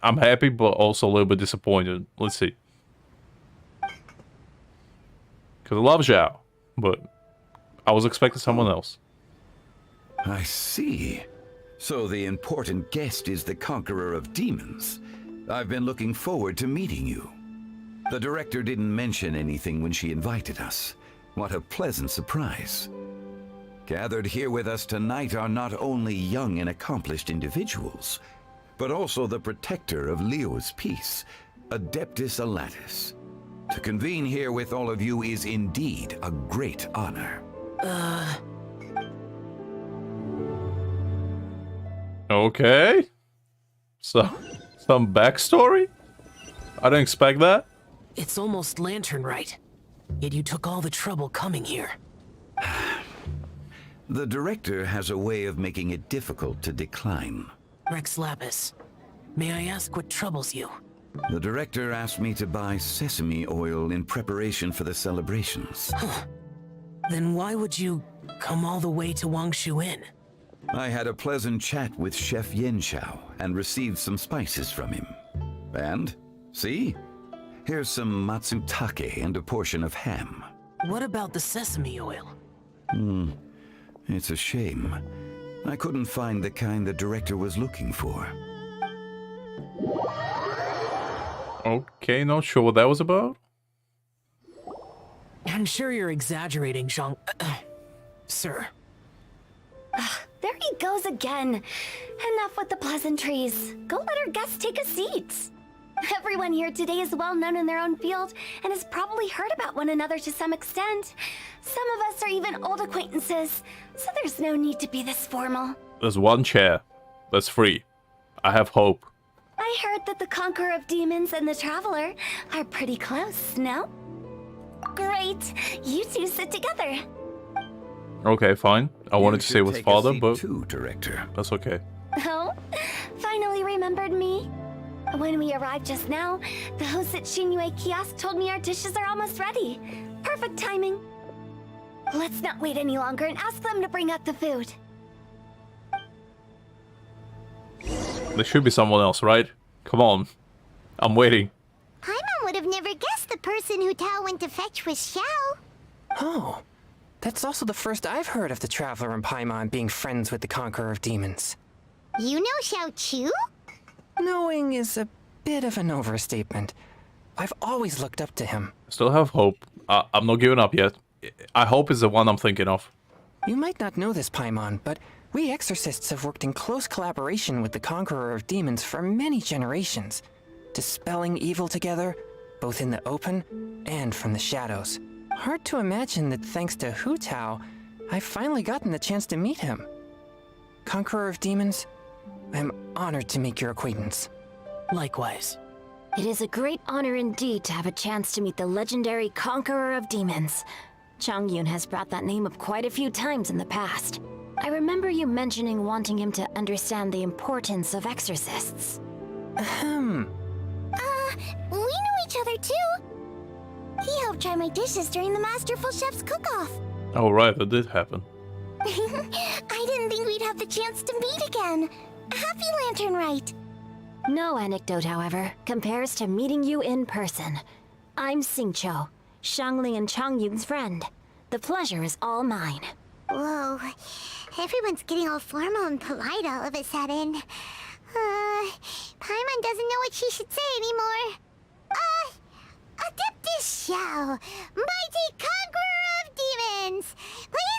[SPEAKER 1] I'm happy, but also a little bit disappointed. Let's see. Because I love Zhao, but I was expecting someone else.
[SPEAKER 17] I see. So the important guest is the Conqueror of Demons. I've been looking forward to meeting you. The director didn't mention anything when she invited us. What a pleasant surprise. Gathered here with us tonight are not only young and accomplished individuals, but also the protector of Leo's peace, Adeptus Alatus. To convene here with all of you is indeed a great honor.
[SPEAKER 1] Okay. So, some backstory? I didn't expect that.
[SPEAKER 18] It's almost Lantern Rite, yet you took all the trouble coming here.
[SPEAKER 17] The director has a way of making it difficult to decline.
[SPEAKER 18] Rex Lapis, may I ask what troubles you?
[SPEAKER 17] The director asked me to buy sesame oil in preparation for the celebrations.
[SPEAKER 18] Then why would you come all the way to Wangshu Inn?
[SPEAKER 17] I had a pleasant chat with Chef Yen Chao and received some spices from him. And, see? Here's some matsutake and a portion of ham.
[SPEAKER 18] What about the sesame oil?
[SPEAKER 17] It's a shame. I couldn't find the kind the director was looking for.
[SPEAKER 1] Okay, not sure what that was about.
[SPEAKER 18] I'm sure you're exaggerating, Zhang... sir.
[SPEAKER 9] There he goes again. Enough with the pleasantries. Go let our guests take a seat. Everyone here today is well known in their own field and has probably heard about one another to some extent. Some of us are even old acquaintances, so there's no need to be this formal.
[SPEAKER 1] There's one chair. That's free. I have hope.
[SPEAKER 9] I heard that the Conqueror of Demons and the Traveler are pretty close, no? Great. You two sit together.
[SPEAKER 1] Okay, fine. I wanted to say with father, but
[SPEAKER 17] too, director.
[SPEAKER 1] That's okay.
[SPEAKER 9] Oh, finally remembered me. When we arrived just now, the host at Shinue Kiosk told me our dishes are almost ready. Perfect timing. Let's not wait any longer and ask them to bring out the food.
[SPEAKER 1] There should be someone else, right? Come on. I'm waiting.
[SPEAKER 2] Paimon would have never guessed the person who Tao went to fetch was Xiao.
[SPEAKER 20] Oh, that's also the first I've heard of the Traveler and Paimon being friends with the Conqueror of Demons.
[SPEAKER 2] You know Xiao Chu?
[SPEAKER 20] Knowing is a bit of an overstatement. I've always looked up to him.
[SPEAKER 1] Still have hope. I'm not giving up yet. I hope it's the one I'm thinking of.
[SPEAKER 20] You might not know this, Paimon, but we exorcists have worked in close collaboration with the Conqueror of Demons for many generations, dispelling evil together, both in the open and from the shadows. Hard to imagine that thanks to Hu Tao, I've finally gotten the chance to meet him. Conqueror of Demons, I'm honored to make your acquaintance.
[SPEAKER 18] Likewise.
[SPEAKER 9] It is a great honor indeed to have a chance to meet the legendary Conqueror of Demons. Changyun has brought that name up quite a few times in the past. I remember you mentioning wanting him to understand the importance of exorcists. We know each other too. He helped try my dishes during the Masterful Chef's cook-off.
[SPEAKER 1] Oh, right, that did happen.
[SPEAKER 9] I didn't think we'd have the chance to meet again. Happy Lantern Rite. No anecdote, however, compares to meeting you in person. I'm Xingqiu, Shangli and Changyun's friend. The pleasure is all mine.
[SPEAKER 2] Whoa, everyone's getting all formal and polite all of a sudden. Paimon doesn't know what she should say anymore. Adeptus Xiao, mighty conqueror of demons, please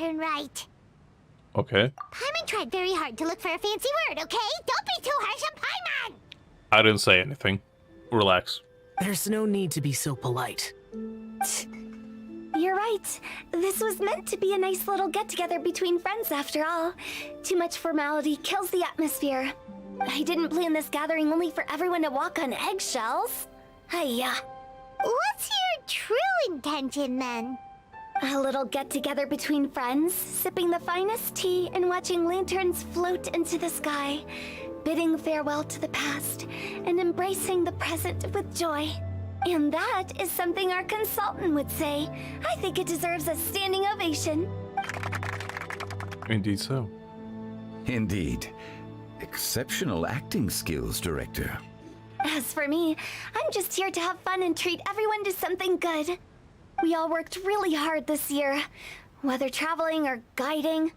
[SPEAKER 2] Lantern Rite.
[SPEAKER 1] Okay.
[SPEAKER 2] Paimon tried very hard to look for a fancy word, okay? Don't be too harsh on Paimon!
[SPEAKER 1] I didn't say anything. Relax.
[SPEAKER 18] There's no need to be so polite.
[SPEAKER 9] You're right. This was meant to be a nice little get-together between friends after all. Too much formality kills the atmosphere. I didn't plan this gathering only for everyone to walk on eggshells. Hiya.
[SPEAKER 2] What's your true intention, then?
[SPEAKER 9] A little get-together between friends, sipping the finest tea and watching lanterns float into the sky, bidding farewell to the past and embracing the present with joy. And that is something our consultant would say. I think it deserves a standing ovation.
[SPEAKER 1] Indeed so.
[SPEAKER 17] Indeed. Exceptional acting skills, Director.
[SPEAKER 9] As for me, I'm just here to have fun and treat everyone to something good. We all worked really hard this year, whether traveling or guiding,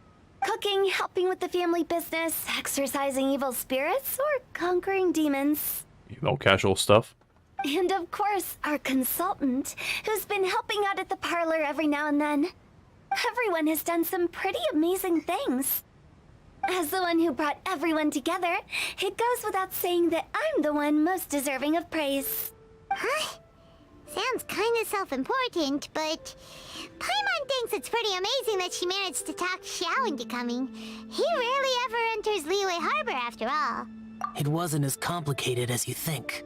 [SPEAKER 9] cooking, helping with the family business, exorcising evil spirits, or conquering demons.
[SPEAKER 1] You know, casual stuff.
[SPEAKER 9] And of course, our consultant, who's been helping out at the parlor every now and then. Everyone has done some pretty amazing things. As the one who brought everyone together, it goes without saying that I'm the one most deserving of praise.
[SPEAKER 2] Huh? Sounds kinda self-important, but Paimon thinks it's pretty amazing that she managed to talk Xiao into coming. He rarely ever enters Liyue Harbor after all.
[SPEAKER 18] It wasn't as complicated as you think.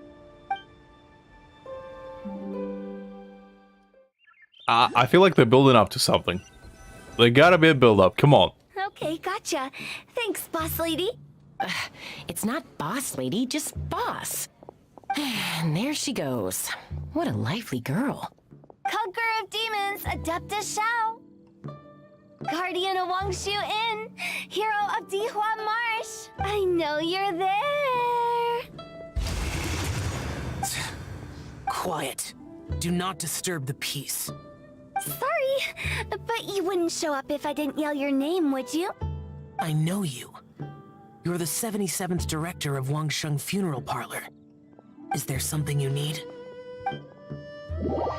[SPEAKER 1] I feel like they're building up to something. They gotta be a build-up. Come on.
[SPEAKER 9] Okay, gotcha. Thanks, boss lady.
[SPEAKER 10] It's not boss lady, just boss. And there she goes. What a lively girl.
[SPEAKER 9] Conqueror of demons, Adeptus Xiao. Guardian of Wangshu Inn, hero of Dihua Marsh. I know you're there.
[SPEAKER 18] Quiet. Do not disturb the peace.
[SPEAKER 9] Sorry, but you wouldn't show up if I didn't yell your name, would you?
[SPEAKER 18] I know you. You're the 77th director of Wangsheng Funeral Parlor. Is there something you need?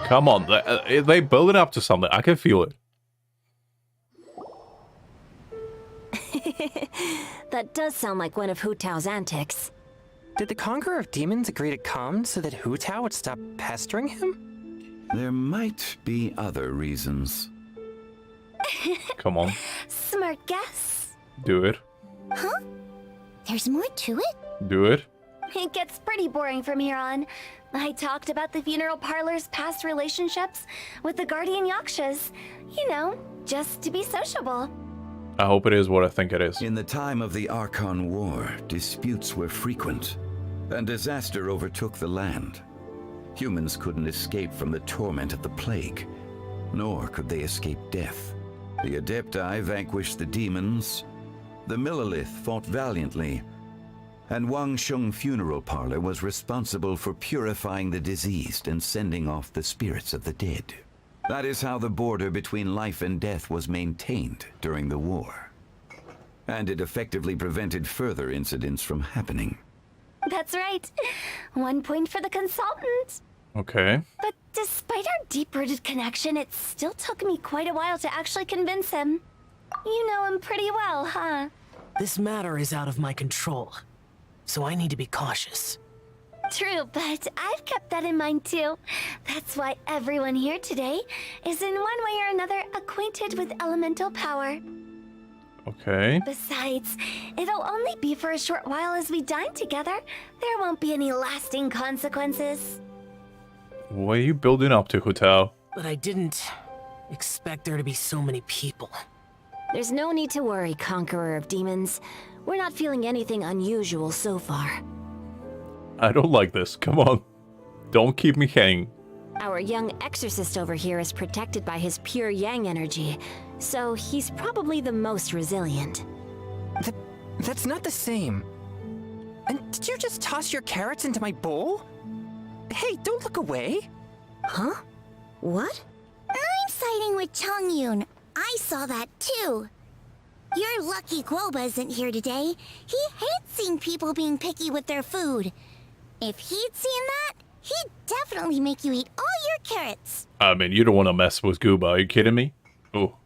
[SPEAKER 1] Come on. They building up to something. I can feel it.
[SPEAKER 10] That does sound like one of Hu Tao's antics.
[SPEAKER 20] Did the Conqueror of Demons agree to come so that Hu Tao would stop pestering him?
[SPEAKER 17] There might be other reasons.
[SPEAKER 1] Come on.
[SPEAKER 9] Smart guess.
[SPEAKER 1] Do it.
[SPEAKER 2] Huh? There's more to it?
[SPEAKER 1] Do it.
[SPEAKER 9] It gets pretty boring from here on. I talked about the funeral parlor's past relationships with the Guardian Yakshas. You know, just to be sociable.
[SPEAKER 1] I hope it is what I think it is.
[SPEAKER 17] In the time of the Archon War, disputes were frequent, and disaster overtook the land. Humans couldn't escape from the torment of the plague, nor could they escape death. The Adepti vanquished the demons, the Millelith fought valiantly, and Wangsheng Funeral Parlor was responsible for purifying the diseased and sending off the spirits of the dead. That is how the border between life and death was maintained during the war. And it effectively prevented further incidents from happening.
[SPEAKER 9] That's right. 1 point for the consultant.
[SPEAKER 1] Okay.
[SPEAKER 9] But despite our deep-rooted connection, it still took me quite a while to actually convince him. You know him pretty well, huh?
[SPEAKER 18] This matter is out of my control, so I need to be cautious.
[SPEAKER 9] True, but I've kept that in mind too. That's why everyone here today is in one way or another acquainted with elemental power.
[SPEAKER 1] Okay.
[SPEAKER 9] Besides, it'll only be for a short while as we dine together. There won't be any lasting consequences.
[SPEAKER 1] What are you building up to, Hu Tao?
[SPEAKER 18] But I didn't expect there to be so many people.
[SPEAKER 10] There's no need to worry, Conqueror of Demons. We're not feeling anything unusual so far.
[SPEAKER 1] I don't like this. Come on. Don't keep me hanging.
[SPEAKER 10] Our young exorcist over here is protected by his pure yang energy, so he's probably the most resilient.
[SPEAKER 20] That's not the same. And did you just toss your carrots into my bowl? Hey, don't look away.
[SPEAKER 10] Huh? What?
[SPEAKER 2] I'm siding with Chongyun. I saw that too. You're lucky Guoba isn't here today. He hates seeing people being picky with their food. If he'd seen that, he'd definitely make you eat all your carrots.
[SPEAKER 1] I mean, you don't want to mess with Gooba. Are you kidding me? Oh.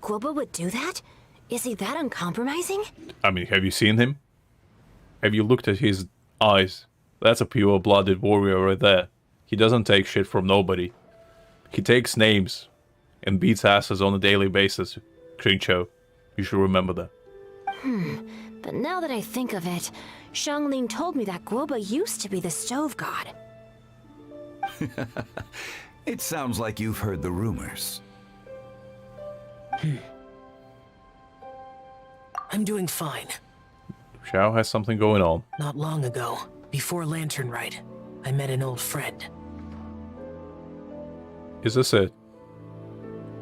[SPEAKER 16] Guoba would do that? Is he that uncompromising?
[SPEAKER 1] I mean, have you seen him? Have you looked at his eyes? That's a pure-blooded warrior right there. He doesn't take shit from nobody. He takes names and beats asses on a daily basis, Krincho. You should remember that.
[SPEAKER 16] But now that I think of it, Xiangling told me that Guoba used to be the stove god.
[SPEAKER 17] It sounds like you've heard the rumors.
[SPEAKER 18] I'm doing fine.
[SPEAKER 1] Xiao has something going on.
[SPEAKER 18] Not long ago, before Lantern Rite, I met an old friend.
[SPEAKER 1] Is this it?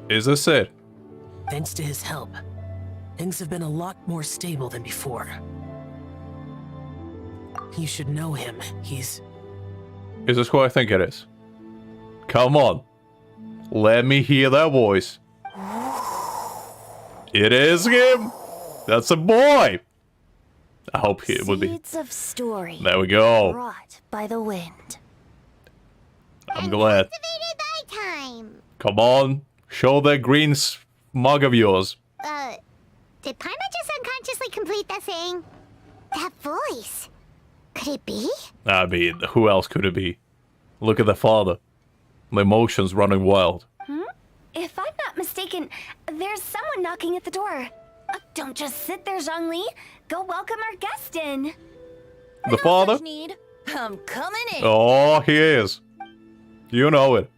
[SPEAKER 1] Is this it?
[SPEAKER 18] Thanks to his help, things have been a lot more stable than before. You should know him. He's...
[SPEAKER 1] Is this who I think it is? Come on. Let me hear that voice. It is him! That's a boy! I hope it would be.
[SPEAKER 2] Seeds of story.
[SPEAKER 1] There we go.
[SPEAKER 2] Brought by the wind.
[SPEAKER 1] I'm glad.
[SPEAKER 2] Activated by time.
[SPEAKER 1] Come on. Show that green mug of yours.
[SPEAKER 2] Did Paima just unconsciously complete that saying? That voice. Could it be?
[SPEAKER 1] I mean, who else could it be? Look at the father. The emotions running wild.
[SPEAKER 9] If I'm not mistaken, there's someone knocking at the door. Don't just sit there, Zhongli. Go welcome our guest in.
[SPEAKER 1] The father?
[SPEAKER 7] Need. I'm coming in.
[SPEAKER 1] Oh, he is. You know it.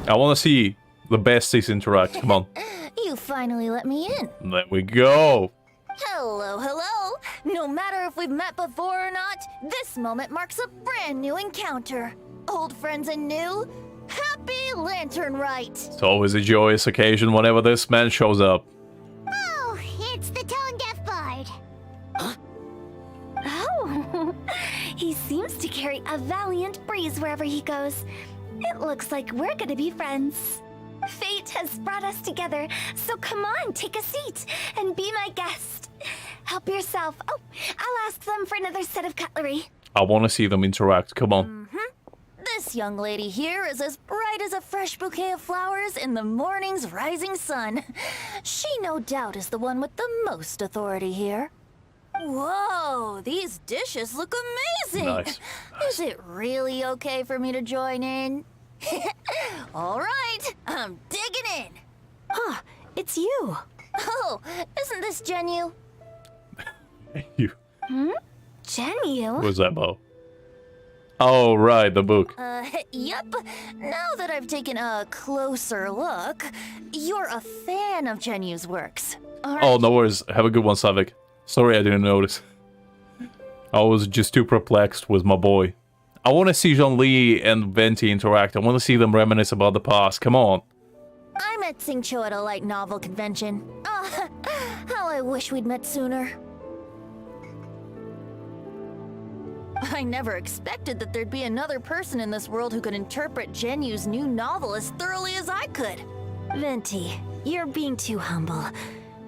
[SPEAKER 1] I want to see the besties interact. Come on.
[SPEAKER 7] You finally let me in.
[SPEAKER 1] There we go.
[SPEAKER 7] Hello, hello. No matter if we've met before or not, this moment marks a brand new encounter. Old friends and new. Happy Lantern Rite.
[SPEAKER 1] It's always a joyous occasion whenever this man shows up.
[SPEAKER 2] Oh, it's the tone-deaf bard.
[SPEAKER 9] Oh, he seems to carry a valiant breeze wherever he goes. It looks like we're gonna be friends. Fate has brought us together, so come on, take a seat and be my guest. Help yourself. Oh, I'll ask them for another set of cutlery.
[SPEAKER 1] I want to see them interact. Come on.
[SPEAKER 7] This young lady here is as bright as a fresh bouquet of flowers in the morning's rising sun. She no doubt is the one with the most authority here. Whoa, these dishes look amazing.
[SPEAKER 1] Nice.
[SPEAKER 7] Is it really okay for me to join in? All right, I'm digging in.
[SPEAKER 16] Huh, it's you.
[SPEAKER 7] Oh, isn't this Genu?
[SPEAKER 1] You.
[SPEAKER 9] Genu?
[SPEAKER 1] What's that about? Oh, right, the book.
[SPEAKER 7] Yep. Now that I've taken a closer look, you're a fan of Genu's works.
[SPEAKER 1] Oh, no worries. Have a good one, Savik. Sorry I didn't notice. I was just too perplexed with my boy. I want to see Zhongli and Venti interact. I want to see them reminisce about the past. Come on.
[SPEAKER 7] I met Xingqiu at a light novel convention. How I wish we'd met sooner. I never expected that there'd be another person in this world who could interpret Genu's new novel as thoroughly as I could.
[SPEAKER 16] Venti, you're being too humble.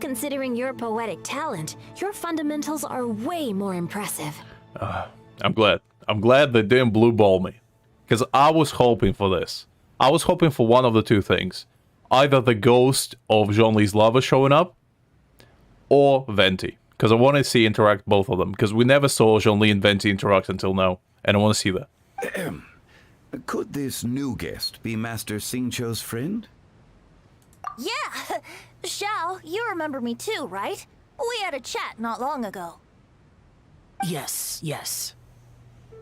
[SPEAKER 16] Considering your poetic talent, your fundamentals are way more impressive.
[SPEAKER 1] I'm glad. I'm glad they didn't blue ball me. Because I was hoping for this. I was hoping for one of the two things. Either the ghost of Zhongli's lover showing up, or Venti. Because I want to see interact both of them. Because we never saw Zhongli and Venti interact until now. And I want to see that.
[SPEAKER 17] Could this new guest be Master Xingqiu's friend?
[SPEAKER 7] Yeah! Xiao, you remember me too, right? We had a chat not long ago.
[SPEAKER 18] Yes, yes.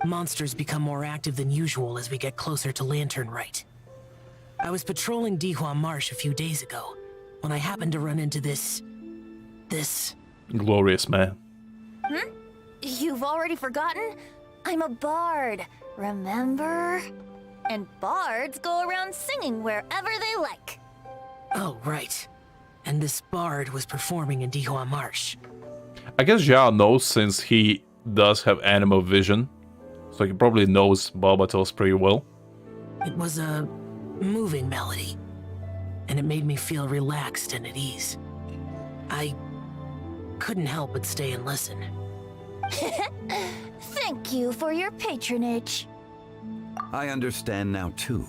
[SPEAKER 18] Monsters become more active than usual as we get closer to Lantern Rite. I was patrolling Dihua Marsh a few days ago, when I happened to run into this...
[SPEAKER 1] Glorious man.
[SPEAKER 7] You've already forgotten? I'm a bard, remember? And bards go around singing wherever they like.
[SPEAKER 18] Oh, right. And this bard was performing in Dihua Marsh.
[SPEAKER 1] I guess Zhao knows since he does have animal vision. So he probably knows Barbatos pretty well.
[SPEAKER 18] It was a moving melody, and it made me feel relaxed and at ease. I couldn't help but stay and listen.
[SPEAKER 7] Thank you for your patronage.
[SPEAKER 17] I understand now, too.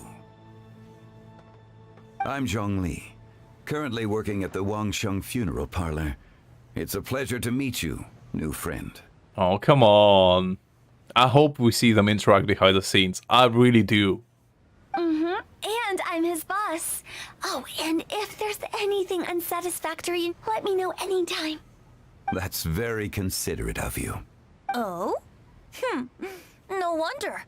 [SPEAKER 17] I'm Zhongli, currently working at the Wangsheng Funeral Parlor. It's a pleasure to meet you, new friend.
[SPEAKER 1] Oh, come on. I hope we see them interact behind the scenes. I really do.
[SPEAKER 9] Mm-hmm. And I'm his boss. Oh, and if there's anything unsatisfactory, let me know anytime.
[SPEAKER 17] That's very considerate of you.
[SPEAKER 9] Oh? No wonder.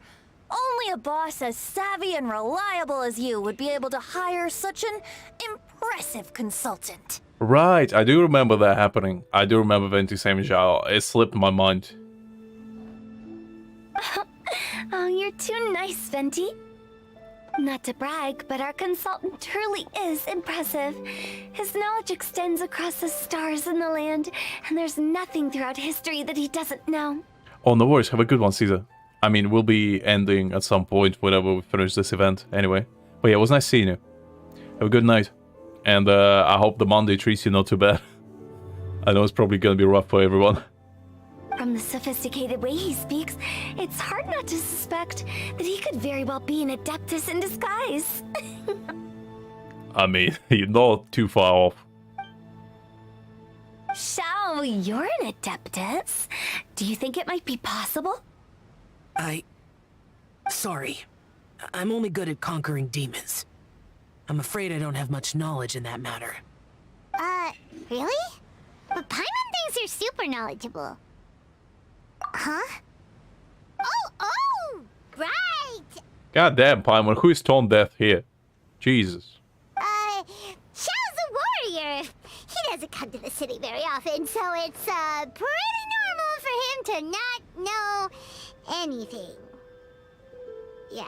[SPEAKER 9] Only a boss as savvy and reliable as you would be able to hire such an impressive consultant.
[SPEAKER 1] Right, I do remember that happening. I do remember Venti saying Zhao. It slipped my mind.
[SPEAKER 9] Oh, you're too nice, Venti. Not to brag, but our consultant truly is impressive. His knowledge extends across the stars and the land, and there's nothing throughout history that he doesn't know.
[SPEAKER 1] Oh, no worries. Have a good one, Caesar. I mean, we'll be ending at some point whenever we finish this event anyway. But yeah, it was nice seeing you. Have a good night. And I hope the Monday treats you not too bad. I know it's probably gonna be rough for everyone.
[SPEAKER 9] From the sophisticated way he speaks, it's hard not to suspect that he could very well be an Adeptus in disguise.
[SPEAKER 1] I mean, you're not too far off.
[SPEAKER 9] Shao, you're an Adeptus. Do you think it might be possible?
[SPEAKER 18] Sorry. I'm only good at conquering demons. I'm afraid I don't have much knowledge in that matter.
[SPEAKER 2] Really? But Paimon thinks you're super knowledgeable. Huh? Oh! Right!
[SPEAKER 1] God damn, Paimon, who is tone deaf here? Jesus.
[SPEAKER 2] Xiao's a warrior. He doesn't come to the city very often, so it's, pretty normal for him to not know anything. Yeah.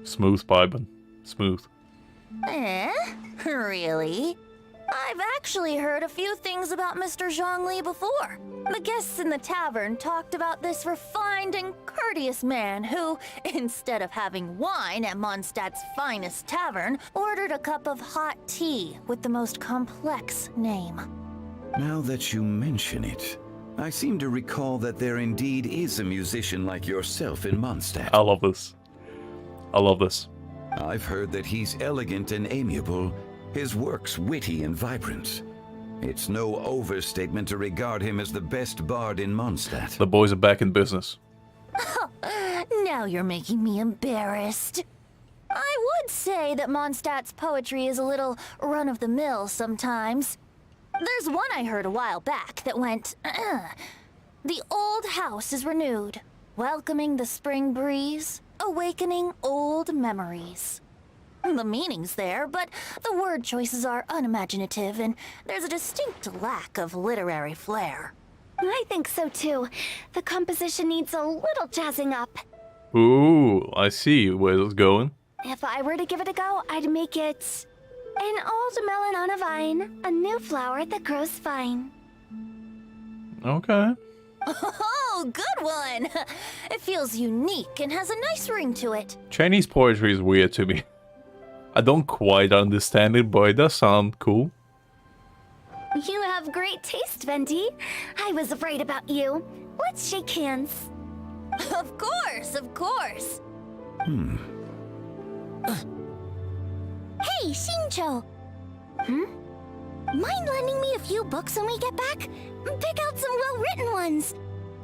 [SPEAKER 1] Smooth, Paimon. Smooth.
[SPEAKER 9] Really? I've actually heard a few things about Mr. Zhongli before. The guests in the tavern talked about this refined and courteous man who, instead of having wine at Mondstadt's finest tavern, ordered a cup of hot tea with the most complex name.
[SPEAKER 17] Now that you mention it, I seem to recall that there indeed is a musician like yourself in Mondstadt.
[SPEAKER 1] I love this. I love this.
[SPEAKER 17] I've heard that he's elegant and amiable, his works witty and vibrant. It's no overstatement to regard him as the best bard in Mondstadt.
[SPEAKER 1] The boys are back in business.
[SPEAKER 9] Now you're making me embarrassed. I would say that Mondstadt's poetry is a little run-of-the-mill sometimes. There's one I heard a while back that went, The old house is renewed, welcoming the spring breeze, awakening old memories. The meaning's there, but the word choices are unimaginative, and there's a distinct lack of literary flair. I think so too. The composition needs a little jazzing up.
[SPEAKER 1] Ooh, I see where it's going.
[SPEAKER 9] If I were to give it a go, I'd make it an old melon on a vine, a new flower that grows fine.
[SPEAKER 1] Okay.
[SPEAKER 9] Oh, good one! It feels unique and has a nice ring to it.
[SPEAKER 1] Chinese poetry is weird to me. I don't quite understand it, but it does sound cool.
[SPEAKER 9] You have great taste, Venti. I was right about you. Let's shake hands. Of course, of course. Hey, Xingqiu. Mind lending me a few books when we get back? Pick out some well-written ones.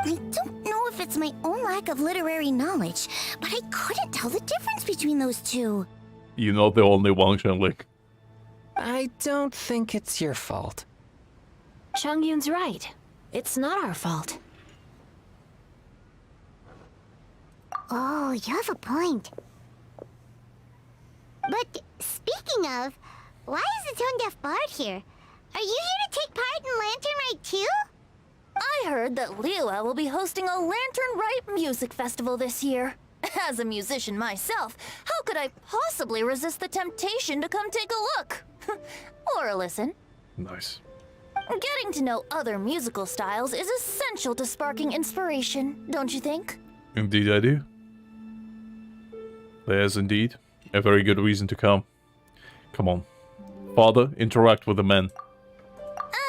[SPEAKER 9] I don't know if it's my own lack of literary knowledge, but I couldn't tell the difference between those two.
[SPEAKER 1] You're not the only one, Shenlik.
[SPEAKER 20] I don't think it's your fault.
[SPEAKER 9] Chongyun's right. It's not our fault.
[SPEAKER 2] Oh, you have a point. But speaking of, why is the tone-deaf bard here? Are you here to take part in Lantern Rite too?
[SPEAKER 9] I heard that Liyue will be hosting a Lantern Rite music festival this year. As a musician myself, how could I possibly resist the temptation to come take a look? Or a listen.
[SPEAKER 1] Nice.
[SPEAKER 9] Getting to know other musical styles is essential to sparking inspiration, don't you think?
[SPEAKER 1] Indeed I do. There's indeed a very good reason to come. Come on. Father, interact with the men.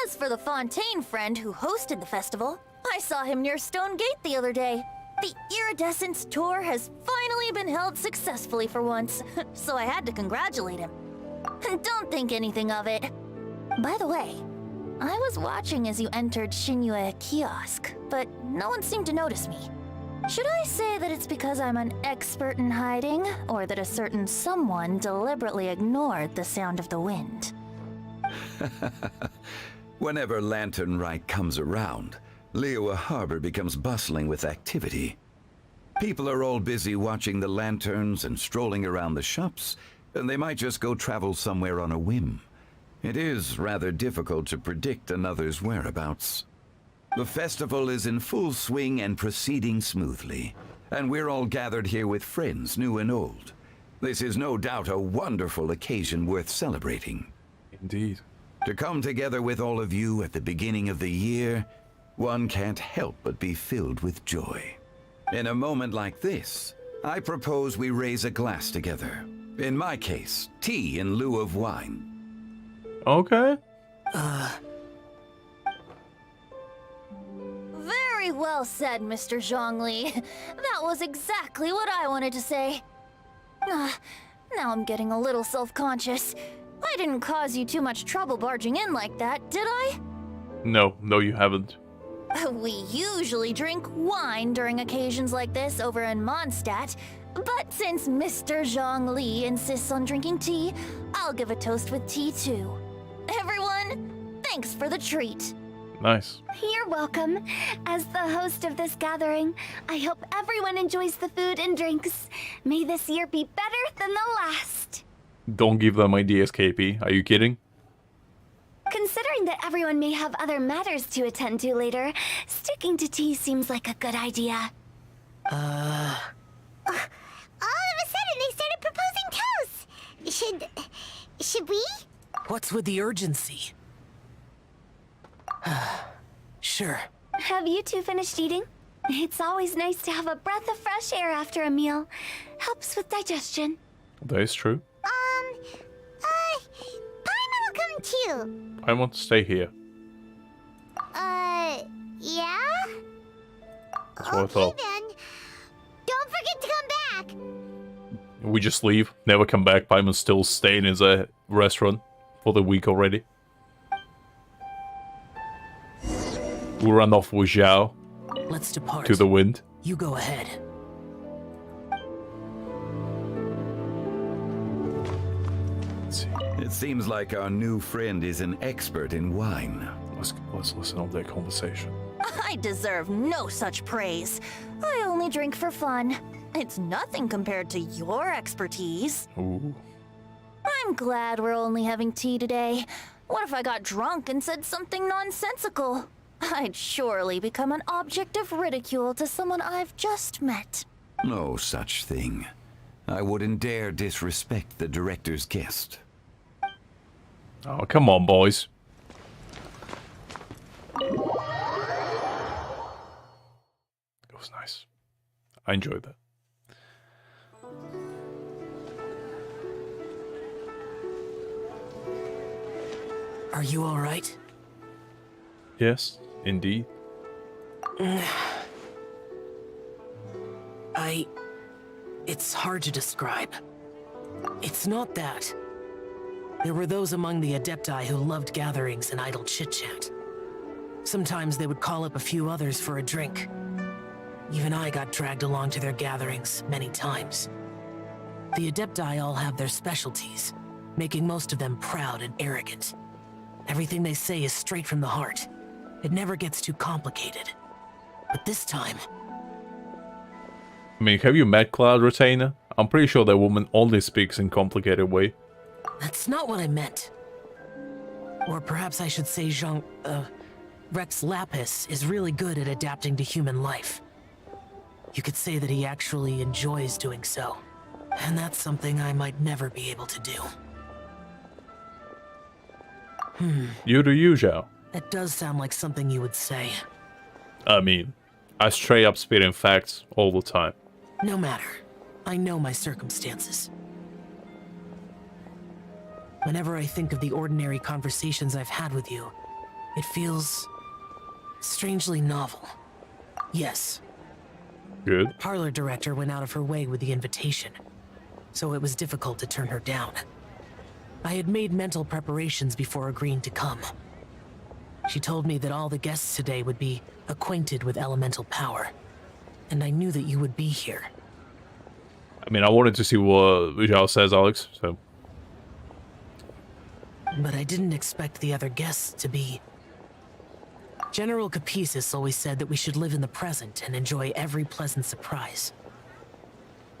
[SPEAKER 9] As for the Fontaine friend who hosted the festival, I saw him near Stone Gate the other day. The Iridescence tour has finally been held successfully for once, so I had to congratulate him.
[SPEAKER 2] Don't think anything of it. By the way, I was watching as you entered Shinyue Kiosk, but no one seemed to notice me. Should I say that it's because I'm an expert in hiding, or that a certain someone deliberately ignored the sound of the wind?
[SPEAKER 17] Whenever Lantern Rite comes around, Liyue Harbor becomes bustling with activity. People are all busy watching the lanterns and strolling around the shops, and they might just go travel somewhere on a whim. It is rather difficult to predict another's whereabouts. The festival is in full swing and proceeding smoothly, and we're all gathered here with friends, new and old. This is no doubt a wonderful occasion worth celebrating.
[SPEAKER 1] Indeed.
[SPEAKER 17] To come together with all of you at the beginning of the year, one can't help but be filled with joy. In a moment like this, I propose we raise a glass together. In my case, tea in lieu of wine.
[SPEAKER 1] Okay.
[SPEAKER 2] Very well said, Mr. Zhongli. That was exactly what I wanted to say. Now I'm getting a little self-conscious. I didn't cause you too much trouble barging in like that, did I?
[SPEAKER 1] No, you haven't.
[SPEAKER 2] We usually drink wine during occasions like this over in Mondstadt, but since Mr. Zhongli insists on drinking tea, I'll give a toast with tea too. Everyone, thanks for the treat.
[SPEAKER 1] Nice.
[SPEAKER 16] You're welcome. As the host of this gathering, I hope everyone enjoys the food and drinks. May this year be better than the last.
[SPEAKER 1] Don't give them ideas, KP. Are you kidding?
[SPEAKER 16] Considering that everyone may have other matters to attend to later, sticking to tea seems like a good idea.
[SPEAKER 2] All of a sudden, they started proposing toasts. Should we?
[SPEAKER 18] What's with the urgency? Sure.
[SPEAKER 16] Have you two finished eating? It's always nice to have a breath of fresh air after a meal. Helps with digestion.
[SPEAKER 1] That is true.
[SPEAKER 2] Paimon will come too.
[SPEAKER 1] I want to stay here.
[SPEAKER 2] Yeah?
[SPEAKER 1] That's what I thought.
[SPEAKER 2] Then. Don't forget to come back.
[SPEAKER 1] We just leave, never come back. Paimon's still staying in the restaurant for the week already. We run off with Zhao.
[SPEAKER 18] Let's depart.
[SPEAKER 1] To the wind.
[SPEAKER 18] You go ahead.
[SPEAKER 17] It seems like our new friend is an expert in wine.
[SPEAKER 1] Let's listen to their conversation.
[SPEAKER 2] I deserve no such praise. I only drink for fun. It's nothing compared to your expertise.
[SPEAKER 1] Ooh.
[SPEAKER 2] I'm glad we're only having tea today. What if I got drunk and said something nonsensical? I'd surely become an object of ridicule to someone I've just met.
[SPEAKER 17] No such thing. I wouldn't dare disrespect the director's guest.
[SPEAKER 1] Oh, come on, boys. It was nice. I enjoyed that.
[SPEAKER 18] Are you all right?
[SPEAKER 1] Yes, indeed.
[SPEAKER 18] It's hard to describe. It's not that. There were those among the Adepti who loved gatherings and idle chit-chat. Sometimes they would call up a few others for a drink. Even I got dragged along to their gatherings many times. The Adepti all have their specialties, making most of them proud and arrogant. Everything they say is straight from the heart. It never gets too complicated. But this time...
[SPEAKER 1] I mean, have you met Cloud Retainer? I'm pretty sure that woman only speaks in complicated way.
[SPEAKER 18] That's not what I meant. Or perhaps I should say Rex Lapis is really good at adapting to human life. You could say that he actually enjoys doing so. And that's something I might never be able to do.
[SPEAKER 1] You do you, Zhao.
[SPEAKER 18] That does sound like something you would say.
[SPEAKER 1] I mean, I straight up spit in facts all the time.
[SPEAKER 18] No matter. I know my circumstances. Whenever I think of the ordinary conversations I've had with you, it feels strangely novel. Yes.
[SPEAKER 1] Good.
[SPEAKER 18] The parlor director went out of her way with the invitation, so it was difficult to turn her down. I had made mental preparations before agreeing to come. She told me that all the guests today would be acquainted with elemental power, and I knew that you would be here.
[SPEAKER 1] I mean, I wanted to see what Zhao says, Alex, so...
[SPEAKER 18] But I didn't expect the other guests to be... General Capisis always said that we should live in the present and enjoy every pleasant surprise.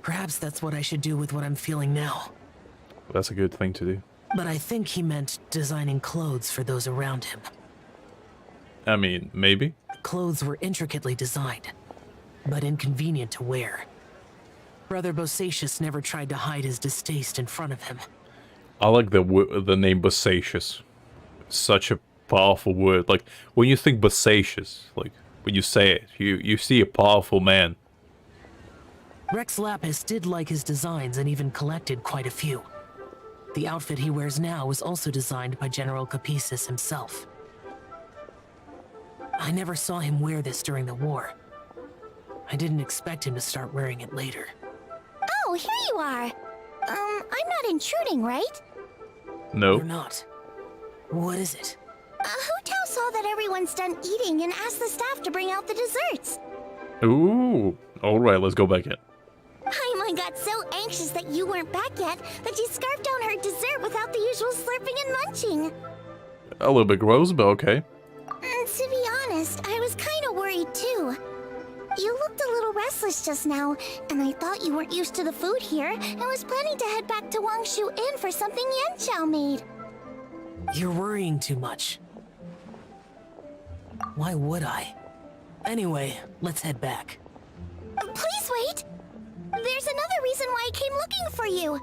[SPEAKER 18] Perhaps that's what I should do with what I'm feeling now.
[SPEAKER 1] That's a good thing to do.
[SPEAKER 18] But I think he meant designing clothes for those around him.
[SPEAKER 1] I mean, maybe.
[SPEAKER 18] The clothes were intricately designed, but inconvenient to wear. Brother Bosacius never tried to hide his distaste in front of him.
[SPEAKER 1] I like the name Bosacius. Such a powerful word. Like, when you think Bosacius, like, when you say it, you see a powerful man.
[SPEAKER 18] Rex Lapis did like his designs and even collected quite a few. The outfit he wears now was also designed by General Capisis himself. I never saw him wear this during the war. I didn't expect him to start wearing it later.
[SPEAKER 2] Oh, here you are. I'm not intruding, right?
[SPEAKER 1] No.
[SPEAKER 18] You're not. What is it?
[SPEAKER 2] Hu Tao saw that everyone's done eating and asked the staff to bring out the desserts.
[SPEAKER 1] Ooh. Alright, let's go back in.
[SPEAKER 2] Paimon got so anxious that you weren't back yet that she scarfed down her dessert without the usual slurping and munching.
[SPEAKER 1] A little bit gross, but okay.
[SPEAKER 2] To be honest, I was kind of worried too. You looked a little restless just now, and I thought you weren't used to the food here and was planning to head back to Wangshu Inn for something Yanqiao made.
[SPEAKER 18] You're worrying too much. Why would I? Anyway, let's head back.
[SPEAKER 2] Please wait! There's another reason why I came looking for you.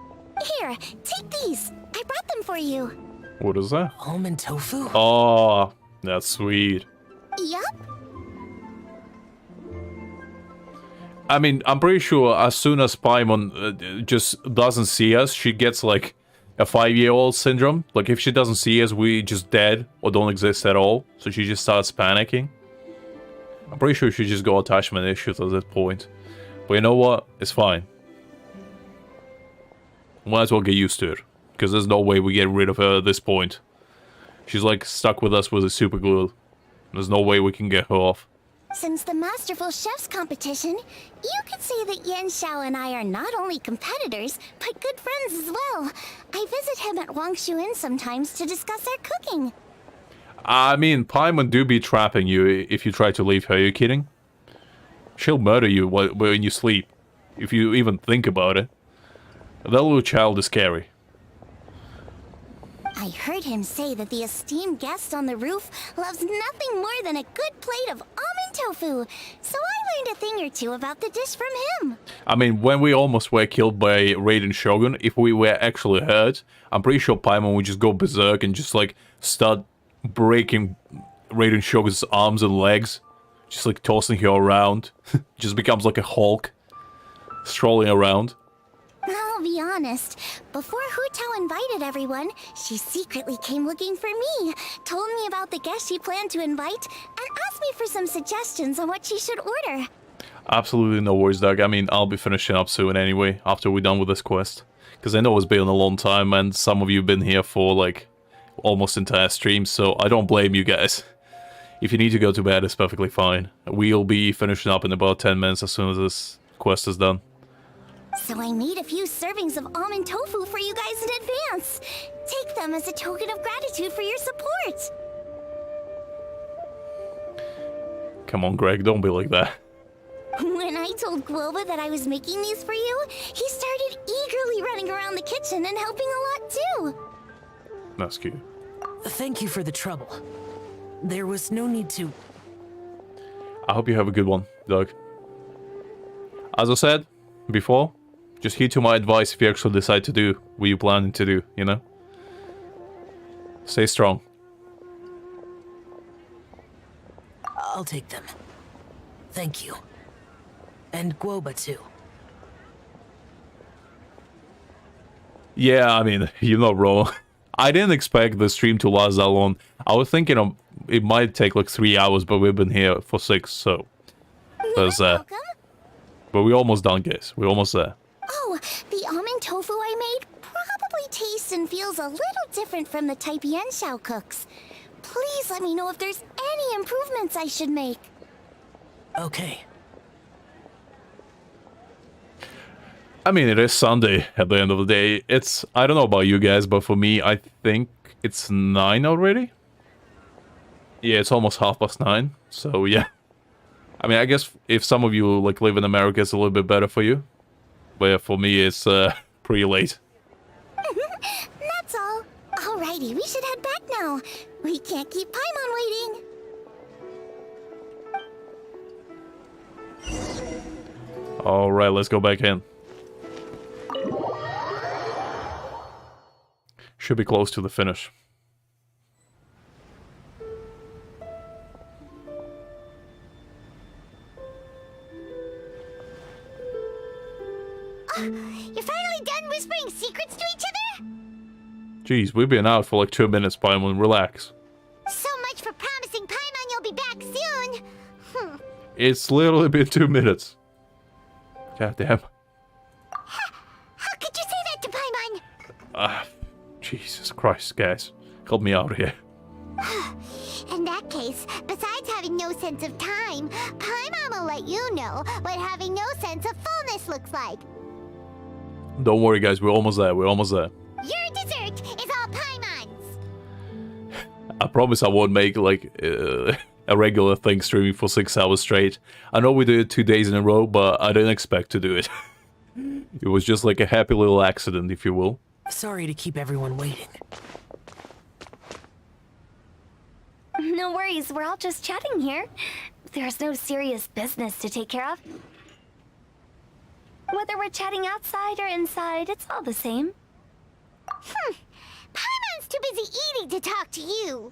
[SPEAKER 2] Here, take these. I brought them for you.
[SPEAKER 1] What is that?
[SPEAKER 18] Almond tofu?
[SPEAKER 1] Oh, that's sweet.
[SPEAKER 2] Yup.
[SPEAKER 1] I mean, I'm pretty sure as soon as Paimon just doesn't see us, she gets like a 5-year-old syndrome. Like if she doesn't see us, we just dead or don't exist at all. So she just starts panicking. I'm pretty sure she just got attachment issues at that point. But you know what? It's fine. Might as well get used to it. Because there's no way we get rid of her at this point. She's like stuck with us with a super glue. There's no way we can get her off.
[SPEAKER 2] Since the Masterful Chefs competition, you could say that Yanqiao and I are not only competitors, but good friends as well. I visit him at Wangshu Inn sometimes to discuss our cooking.
[SPEAKER 1] I mean, Paimon do be trapping you if you try to leave her. Are you kidding? She'll murder you when you sleep, if you even think about it. That little child is scary.
[SPEAKER 2] I heard him say that the esteemed guest on the roof loves nothing more than a good plate of almond tofu, so I learned a thing or two about the dish from him.
[SPEAKER 1] I mean, when we almost were killed by Raiden Shogun, if we were actually hurt, I'm pretty sure Paimon would just go berserk and just like start breaking Raiden Shogun's arms and legs, just like tossing her around. Just becomes like a Hulk, strolling around.
[SPEAKER 2] I'll be honest, before Hu Tao invited everyone, she secretly came looking for me, told me about the guests she planned to invite, and asked me for some suggestions on what she should order.
[SPEAKER 1] Absolutely no worries, Doug. I mean, I'll be finishing up soon anyway, after we're done with this quest. Because I know it's been a long time, and some of you have been here for, like, almost entire streams, so I don't blame you guys. If you need to go to bed, it's perfectly fine. We'll be finishing up in about 10 minutes as soon as this quest is done.
[SPEAKER 2] So I made a few servings of almond tofu for you guys in advance. Take them as a token of gratitude for your support.
[SPEAKER 1] Come on, Greg, don't be like that.
[SPEAKER 2] When I told Guoba that I was making these for you, he started eagerly running around the kitchen and helping a lot too.
[SPEAKER 1] That's cute.
[SPEAKER 18] Thank you for the trouble. There was no need to...
[SPEAKER 1] I hope you have a good one, Doug. As I said before, just heed to my advice if you actually decide to do what you're planning to do, you know? Stay strong.
[SPEAKER 18] I'll take them. Thank you. And Guoba too.
[SPEAKER 1] Yeah, I mean, you're not wrong. I didn't expect the stream to last that long. I was thinking it might take like 3 hours, but we've been here for 6, so... There's that. But we're almost done, guys. We're almost there.
[SPEAKER 2] Oh, the almond tofu I made probably tastes and feels a little different from the type Yanxiao cooks. Please let me know if there's any improvements I should make.
[SPEAKER 18] Okay.
[SPEAKER 1] I mean, it is Sunday at the end of the day. I don't know about you guys, but for me, I think it's 9 already. Yeah, it's almost 9:30, so yeah. I mean, I guess if some of you like live in America, it's a little bit better for you. But yeah, for me, it's pretty late.
[SPEAKER 2] That's all. Alrighty, we should head back now. We can't keep Paimon waiting.
[SPEAKER 1] Alright, let's go back in. Should be close to the finish.
[SPEAKER 2] You're finally done whispering secrets to each other?
[SPEAKER 1] Jeez, we've been out for like 2 minutes, Paimon. Relax.
[SPEAKER 2] So much for promising Paimon you'll be back soon.
[SPEAKER 1] It's literally been 2 minutes. God damn.
[SPEAKER 2] How could you say that to Paimon?
[SPEAKER 1] Jesus Christ, guys. Help me out here.
[SPEAKER 2] In that case, besides having no sense of time, Paimon will let you know what having no sense of fullness looks like.
[SPEAKER 1] Don't worry, guys. We're almost there. We're almost there.
[SPEAKER 2] Your dessert is all Paimon's.
[SPEAKER 1] I promise I won't make, like, a regular thing streaming for 6 hours straight. I know we did it 2 days in a row, but I didn't expect to do it. It was just like a happy little accident, if you will.
[SPEAKER 18] Sorry to keep everyone waiting.
[SPEAKER 9] No worries, we're all just chatting here. There's no serious business to take care of. Whether we're chatting outside or inside, it's all the same.
[SPEAKER 2] Paimon's too busy eating to talk to you.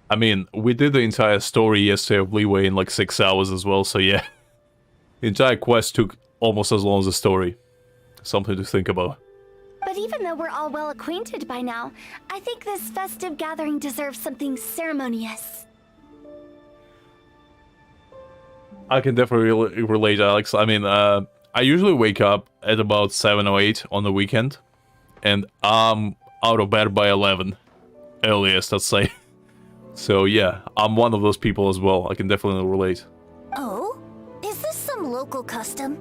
[SPEAKER 1] I mean, we did the entire story yesterday of Leeway in like 6 hours as well, so yeah. The entire quest took almost as long as the story. Something to think about.
[SPEAKER 9] But even though we're all well acquainted by now, I think this festive gathering deserves something ceremonious.
[SPEAKER 1] I can definitely relate, Alex. I mean, I usually wake up at about 7 or 8 on the weekend, and I'm out of bed by 11, earliest, I'd say. So yeah, I'm one of those people as well. I can definitely relate.
[SPEAKER 2] Oh? Is this some local custom?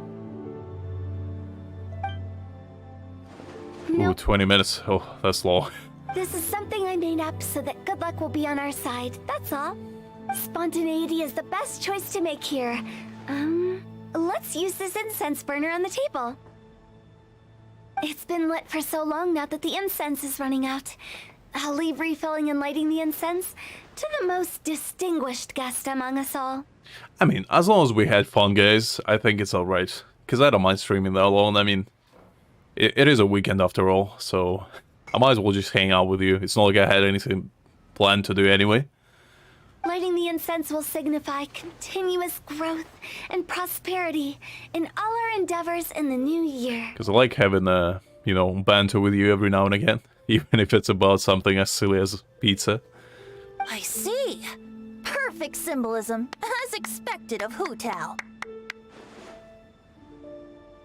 [SPEAKER 1] Ooh, 20 minutes. Oh, that's long.
[SPEAKER 9] This is something I made up so that good luck will be on our side, that's all. Spontaneity is the best choice to make here. Let's use this incense burner on the table. It's been lit for so long now that the incense is running out. I'll leave refilling and lighting the incense to the most distinguished guest among us all.
[SPEAKER 1] I mean, as long as we had fun, guys, I think it's alright. Because I don't mind streaming that alone. I mean, it is a weekend after all, so I might as well just hang out with you. It's not like I had anything planned to do anyway.
[SPEAKER 9] Lighting the incense will signify continuous growth and prosperity in all our endeavors in the new year.
[SPEAKER 1] Because I like having, you know, banter with you every now and again. Even if it's about something as silly as pizza.
[SPEAKER 15] I see. Perfect symbolism, as expected of Hu Tao.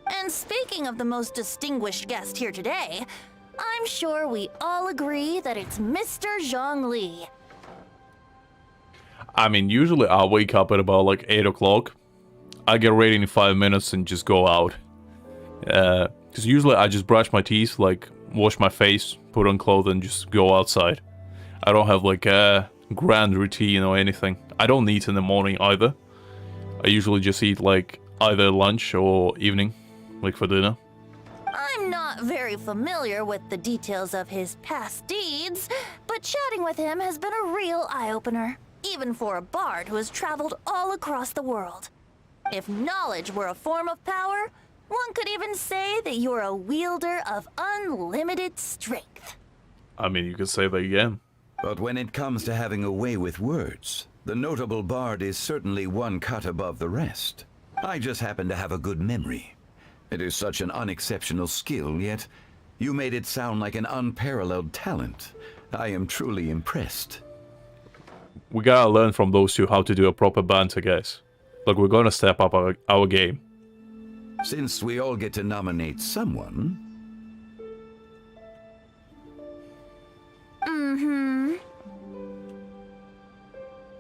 [SPEAKER 15] And speaking of the most distinguished guest here today, I'm sure we all agree that it's Mr. Zhongli.
[SPEAKER 1] I mean, usually I wake up at about like 8 o'clock. I get ready in 5 minutes and just go out. Because usually I just brush my teeth, like wash my face, put on clothes and just go outside. I don't have like a grand routine or anything. I don't eat in the morning either. I usually just eat like either lunch or evening, like for dinner.
[SPEAKER 15] I'm not very familiar with the details of his past deeds, but chatting with him has been a real eye-opener, even for a bard who has traveled all across the world. If knowledge were a form of power, one could even say that you're a wielder of unlimited strength.
[SPEAKER 1] I mean, you could say that again.
[SPEAKER 17] But when it comes to having a way with words, the notable bard is certainly one cut above the rest. I just happen to have a good memory. It is such an unexceptional skill, yet you made it sound like an unparalleled talent. I am truly impressed.
[SPEAKER 1] We gotta learn from those two how to do a proper banter, guys. Look, we're gonna step up our game.
[SPEAKER 17] Since we all get to nominate someone...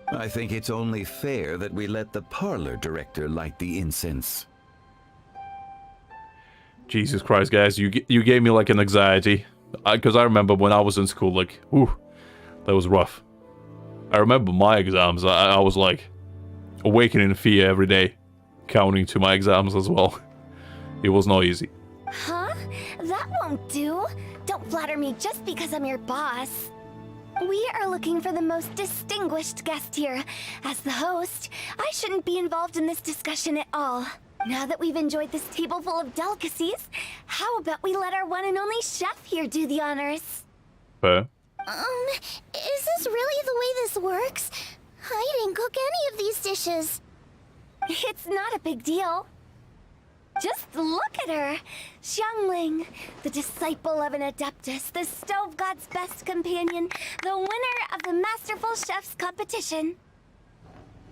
[SPEAKER 17] I think it's only fair that we let the parlor director light the incense.
[SPEAKER 1] Jesus Christ, guys, you gave me like an anxiety. Because I remember when I was in school, like, ooh, that was rough. I remember my exams, I was like, awakening in fear every day, counting to my exams as well. It was not easy.
[SPEAKER 9] Huh? That won't do. Don't flatter me just because I'm your boss. We are looking for the most distinguished guest here. As the host, I shouldn't be involved in this discussion at all. Now that we've enjoyed this table full of delicacies, how about we let our one and only chef here do the honors?
[SPEAKER 1] Fair.
[SPEAKER 2] Is this really the way this works? I didn't cook any of these dishes.
[SPEAKER 9] It's not a big deal. Just look at her. Xiangling, the disciple of an adeptus, the stove god's best companion, the winner of the Masterful Chef's competition.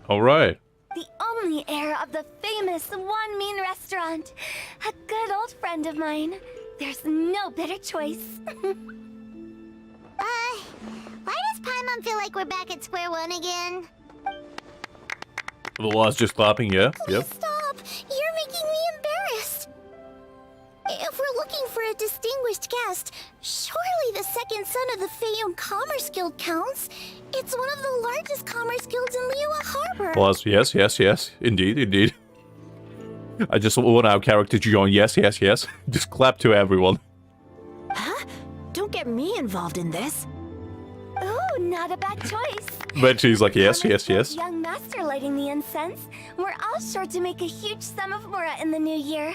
[SPEAKER 1] Alright.
[SPEAKER 9] The only heir of the famous One Mean restaurant. A good old friend of mine. There's no better choice.
[SPEAKER 2] Why does Paimon feel like we're back at square one again?
[SPEAKER 1] The law's just clapping, yeah? Yep.
[SPEAKER 2] Stop! You're making me embarrassed. If we're looking for a distinguished guest, surely the second son of the Feiyun Commerce Guild counts. It's one of the largest commerce guilds in Liyue Harbor.
[SPEAKER 1] Well, yes. Indeed. I just want our character to join. Yes. Just clap to everyone.
[SPEAKER 6] Huh? Don't get me involved in this.
[SPEAKER 9] Oh, not a bad choice.
[SPEAKER 1] But she's like, yes.
[SPEAKER 9] Young master lighting the incense. We're all sure to make a huge sum of mora in the new year.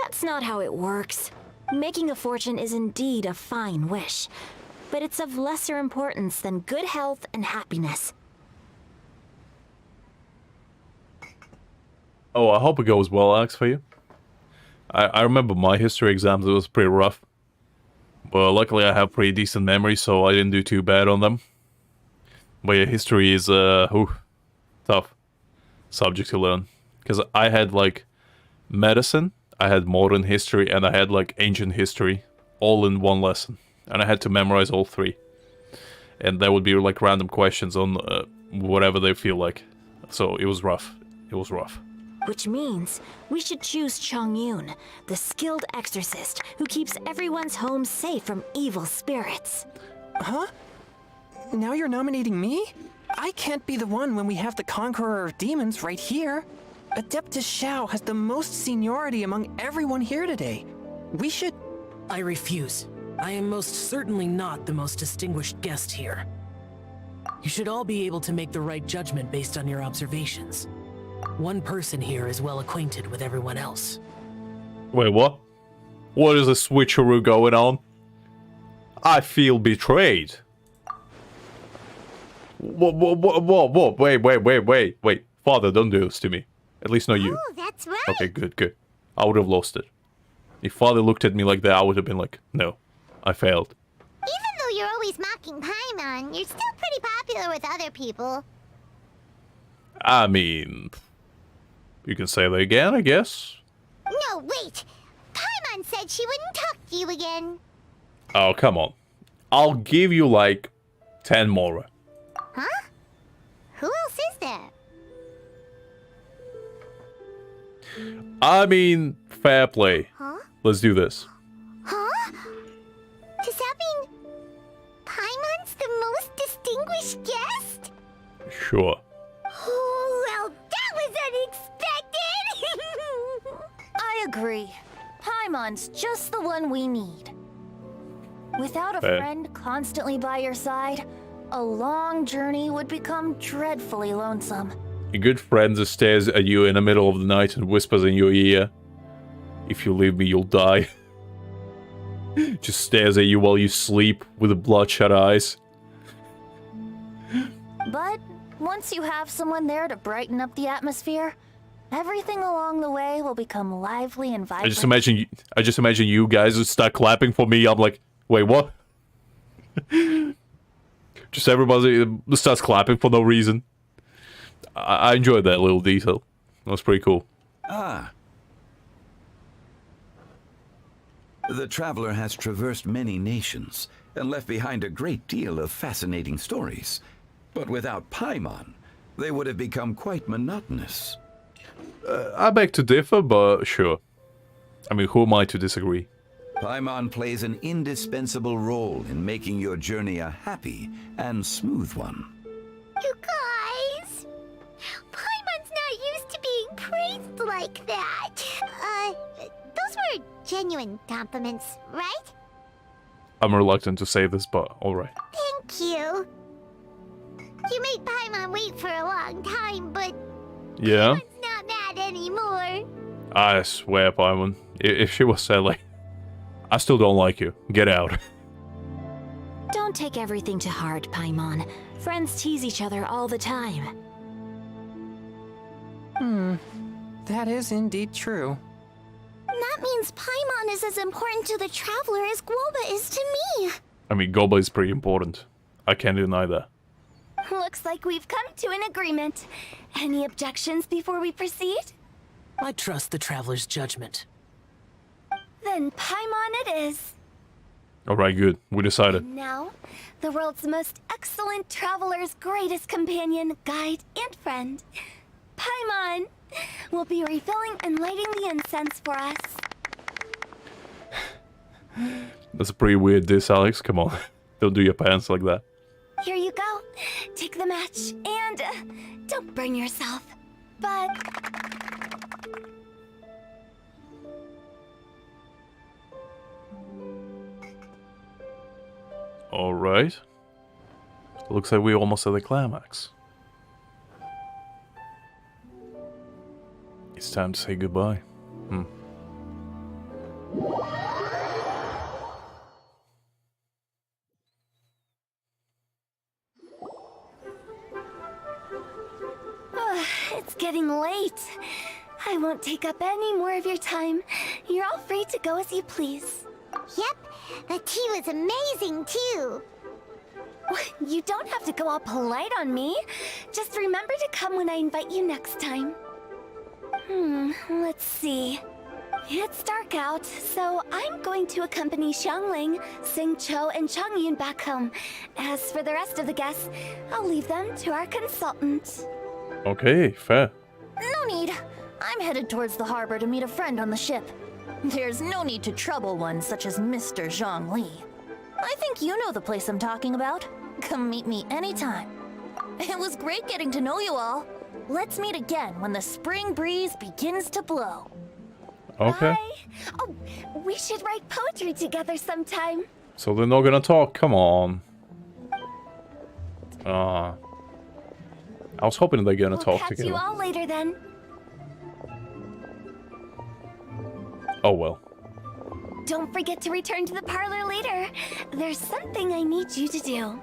[SPEAKER 16] That's not how it works. Making a fortune is indeed a fine wish, but it's of lesser importance than good health and happiness.
[SPEAKER 1] Oh, I hope it goes well, Alex, for you. I remember my history exams, it was pretty rough. But luckily I have pretty decent memory, so I didn't do too bad on them. But yeah, history is, tough subject to learn. Because I had, like, medicine, I had modern history, and I had, like, ancient history, all in one lesson. And I had to memorize all three. And there would be, like, random questions on whatever they feel like. So it was rough. It was rough.
[SPEAKER 16] Which means we should choose Chongyun, the skilled exorcist who keeps everyone's home safe from evil spirits.
[SPEAKER 20] Huh? Now you're nominating me? I can't be the one when we have the Conqueror of Demons right here. Adeptus Xiao has the most seniority among everyone here today. We should...
[SPEAKER 18] I refuse. I am most certainly not the most distinguished guest here. You should all be able to make the right judgment based on your observations. One person here is well acquainted with everyone else.
[SPEAKER 1] Wait, what? What is a switcheroo going on? I feel betrayed. What? Wait. Father, don't do this to me. At least not you.
[SPEAKER 2] Oh, that's right.
[SPEAKER 1] Okay, good. I would have lost it. If Father looked at me like that, I would have been like, no, I failed.
[SPEAKER 2] Even though you're always mocking Paimon, you're still pretty popular with other people.
[SPEAKER 1] I mean, you can say that again, I guess.
[SPEAKER 2] No, wait. Paimon said she wouldn't talk to you again.
[SPEAKER 1] Oh, come on. I'll give you like 10 more.
[SPEAKER 2] Huh? Who else is there?
[SPEAKER 1] I mean, fair play.
[SPEAKER 2] Huh?
[SPEAKER 1] Let's do this.
[SPEAKER 2] Huh? Does that mean Paimon's the most distinguished guest?
[SPEAKER 1] Sure.
[SPEAKER 2] Oh, well, that was unexpected!
[SPEAKER 15] I agree. Paimon's just the one we need. Without a
[SPEAKER 1] Fair.
[SPEAKER 15] friend constantly by your side, a long journey would become dreadfully lonesome.
[SPEAKER 1] A good friend just stares at you in the middle of the night and whispers in your ear, "If you leave me, you'll die." Just stares at you while you sleep with bloodshot eyes.
[SPEAKER 15] But once you have someone there to brighten up the atmosphere, everything along the way will become lively and vibrant.
[SPEAKER 1] I just imagine you guys would start clapping for me. I'm like, wait, what? Just everybody starts clapping for no reason. I enjoyed that little detail. That was pretty cool.
[SPEAKER 17] Ah. The traveler has traversed many nations and left behind a great deal of fascinating stories. But without Paimon, they would have become quite monotonous.
[SPEAKER 1] I beg to differ, but sure. I mean, who am I to disagree?
[SPEAKER 17] Paimon plays an indispensable role in making your journey a happy and smooth one.
[SPEAKER 2] You guys! Paimon's not used to being praised like that. Those were genuine compliments, right?
[SPEAKER 1] I'm reluctant to say this, but alright.
[SPEAKER 2] Thank you. You made Paimon wait for a long time, but
[SPEAKER 1] Yeah?
[SPEAKER 2] Paimon's not mad anymore.
[SPEAKER 1] I swear, Paimon, if she was Sally, I still don't like you. Get out.
[SPEAKER 9] Don't take everything to heart, Paimon. Friends tease each other all the time.
[SPEAKER 20] That is indeed true.
[SPEAKER 15] That means Paimon is as important to the traveler as Guoba is to me.
[SPEAKER 1] I mean, Goba is pretty important. I can't deny that.
[SPEAKER 9] Looks like we've come to an agreement. Any objections before we proceed?
[SPEAKER 18] I trust the traveler's judgment.
[SPEAKER 9] Then Paimon it is.
[SPEAKER 1] Alright, good. We decided.
[SPEAKER 9] And now, the world's most excellent traveler's greatest companion, guide, and friend, Paimon, will be refilling and lighting the incense for us.
[SPEAKER 1] That's a pretty weird diss, Alex. Come on. Don't do your pants like that.
[SPEAKER 9] Here you go. Take the match, and don't burn yourself. But...
[SPEAKER 1] Alright. Looks like we're almost at the climax. It's time to say goodbye.
[SPEAKER 9] It's getting late. I won't take up any more of your time. You're all free to go as you please.
[SPEAKER 2] Yep, the tea was amazing too.
[SPEAKER 9] You don't have to go all polite on me. Just remember to come when I invite you next time. Let's see. It's dark out, so I'm going to accompany Xiangling, Xingqiu, and Changyun back home. As for the rest of the guests, I'll leave them to our consultant.
[SPEAKER 1] Okay, fair.
[SPEAKER 15] No need. I'm headed towards the harbor to meet a friend on the ship. There's no need to trouble one such as Mr. Zhongli. I think you know the place I'm talking about. Come meet me anytime. It was great getting to know you all. Let's meet again when the spring breeze begins to blow.
[SPEAKER 1] Okay.
[SPEAKER 9] Bye. Oh, we should write poetry together sometime.
[SPEAKER 1] So they're not gonna talk? Come on. I was hoping they're gonna talk
[SPEAKER 9] Catch
[SPEAKER 1] together.
[SPEAKER 9] you all later then.
[SPEAKER 1] Oh well.
[SPEAKER 9] Don't forget to return to the parlor later. There's something I need you to do.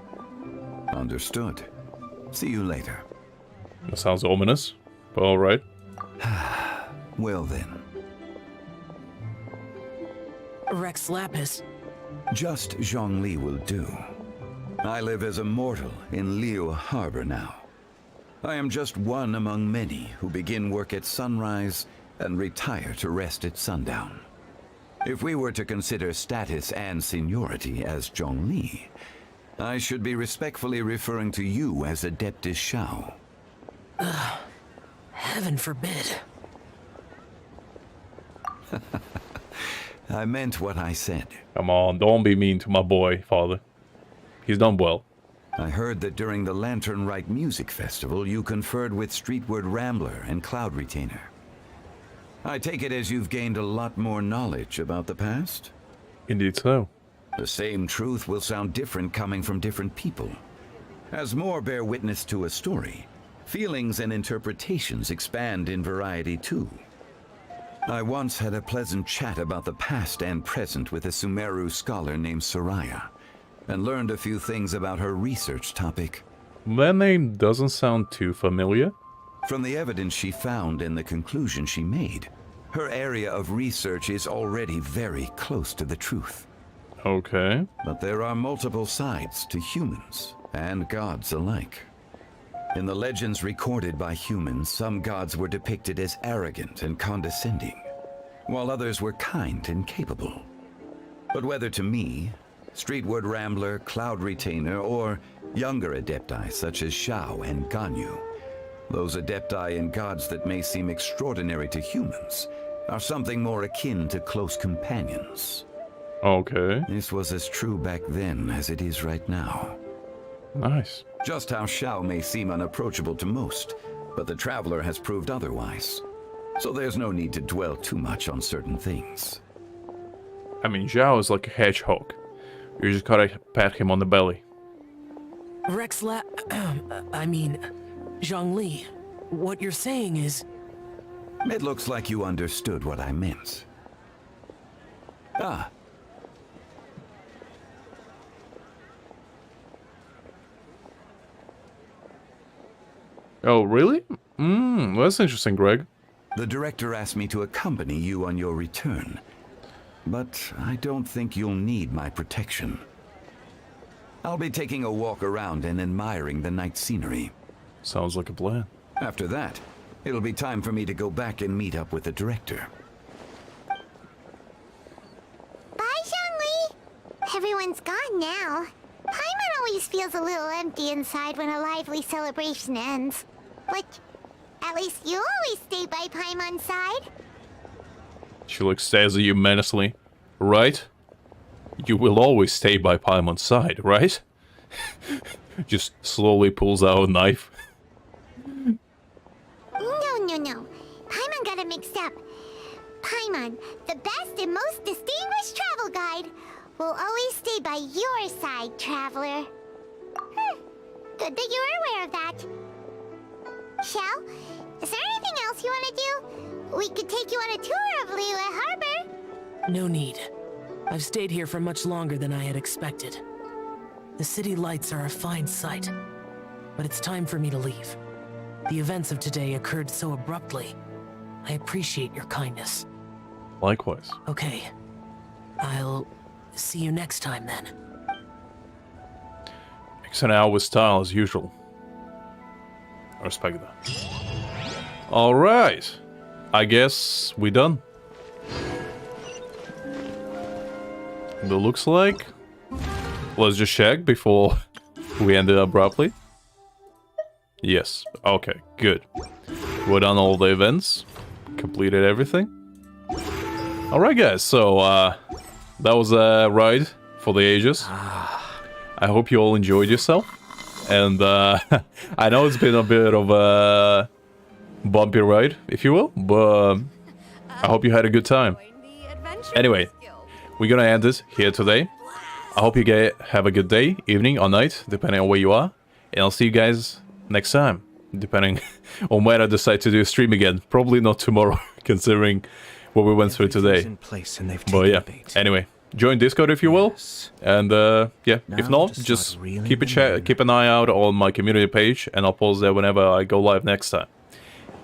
[SPEAKER 17] Understood. See you later.
[SPEAKER 1] That sounds ominous, but alright.
[SPEAKER 17] Well then.
[SPEAKER 18] Rex Lapis.
[SPEAKER 17] Just Zhongli will do. I live as a mortal in Liu Harbor now. I am just one among many who begin work at sunrise and retire to rest at sundown. If we were to consider status and seniority as Zhongli, I should be respectfully referring to you as Adeptus Shao.
[SPEAKER 18] Heaven forbid.
[SPEAKER 17] I meant what I said.
[SPEAKER 1] Come on, don't be mean to my boy, father. He's done well.
[SPEAKER 17] I heard that during the Lantern Rite Music Festival, you conferred with Streetward Rambler and Cloud Retainer. I take it as you've gained a lot more knowledge about the past?
[SPEAKER 1] Indeed so.
[SPEAKER 17] The same truth will sound different coming from different people. As more bear witness to a story, feelings and interpretations expand in variety too. I once had a pleasant chat about the past and present with a Sumeru scholar named Soraya, and learned a few things about her research topic.
[SPEAKER 1] That name doesn't sound too familiar.
[SPEAKER 17] From the evidence she found and the conclusion she made, her area of research is already very close to the truth.
[SPEAKER 1] Okay.
[SPEAKER 17] But there are multiple sides to humans and gods alike. In the legends recorded by humans, some gods were depicted as arrogant and condescending, while others were kind and capable. But whether to me, Streetward Rambler, Cloud Retainer, or younger Adepti such as Shao and Ganyu, those Adepti and gods that may seem extraordinary to humans are something more akin to close companions.
[SPEAKER 1] Okay.
[SPEAKER 17] This was as true back then as it is right now.
[SPEAKER 1] Nice.
[SPEAKER 17] Just how Shao may seem unapproachable to most, but the Traveler has proved otherwise. So there's no need to dwell too much on certain things.
[SPEAKER 1] I mean, Zhao is like a hedgehog. You just gotta pat him on the belly.
[SPEAKER 18] Zhongli, what you're saying is...
[SPEAKER 17] It looks like you understood what I meant. Ah.
[SPEAKER 1] Oh, really? That's interesting, Greg.
[SPEAKER 17] The director asked me to accompany you on your return, but I don't think you'll need my protection. I'll be taking a walk around and admiring the night scenery.
[SPEAKER 1] Sounds like a plan.
[SPEAKER 17] After that, it'll be time for me to go back and meet up with the director.
[SPEAKER 2] Bye, Zhongli. Everyone's gone now. Paimon always feels a little empty inside when a lively celebration ends. But at least you always stay by Paimon's side.
[SPEAKER 1] She stares at you menacingly. Right? You will always stay by Paimon's side, right? Just slowly pulls out a knife.
[SPEAKER 2] No. Paimon got it mixed up. Paimon, the best and most distinguished travel guide, will always stay by your side, Traveler. Good that you were aware of that. Shell, is there anything else you want to do? We could take you on a tour of Liyue Harbor.
[SPEAKER 18] No need. I've stayed here for much longer than I had expected. The city lights are a fine sight, but it's time for me to leave. The events of today occurred so abruptly. I appreciate your kindness.
[SPEAKER 1] Likewise.
[SPEAKER 18] Okay. I'll see you next time then.
[SPEAKER 1] Makes an hour with style as usual. I respect that. Alright. I guess we done. It looks like. Let's just check before we ended abruptly. Yes. Okay, good. We're done all the events. Completed everything. Alright guys, so that was a ride for the ages. I hope you all enjoyed yourself. And I know it's been a bit of a bumpy ride, if you will, but I hope you had a good time. Anyway, we're gonna end it here today. I hope you guys have a good day, evening, or night, depending on where you are. And I'll see you guys next time, depending on when I decide to do a stream again. Probably not tomorrow, considering what we went through today. But yeah, anyway, join Discord if you will. And yeah, if not, just keep an eye out on my community page, and I'll post there whenever I go live next time.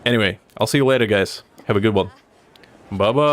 [SPEAKER 1] Anyway, I'll see you later, guys. Have a good one. Bye-bye.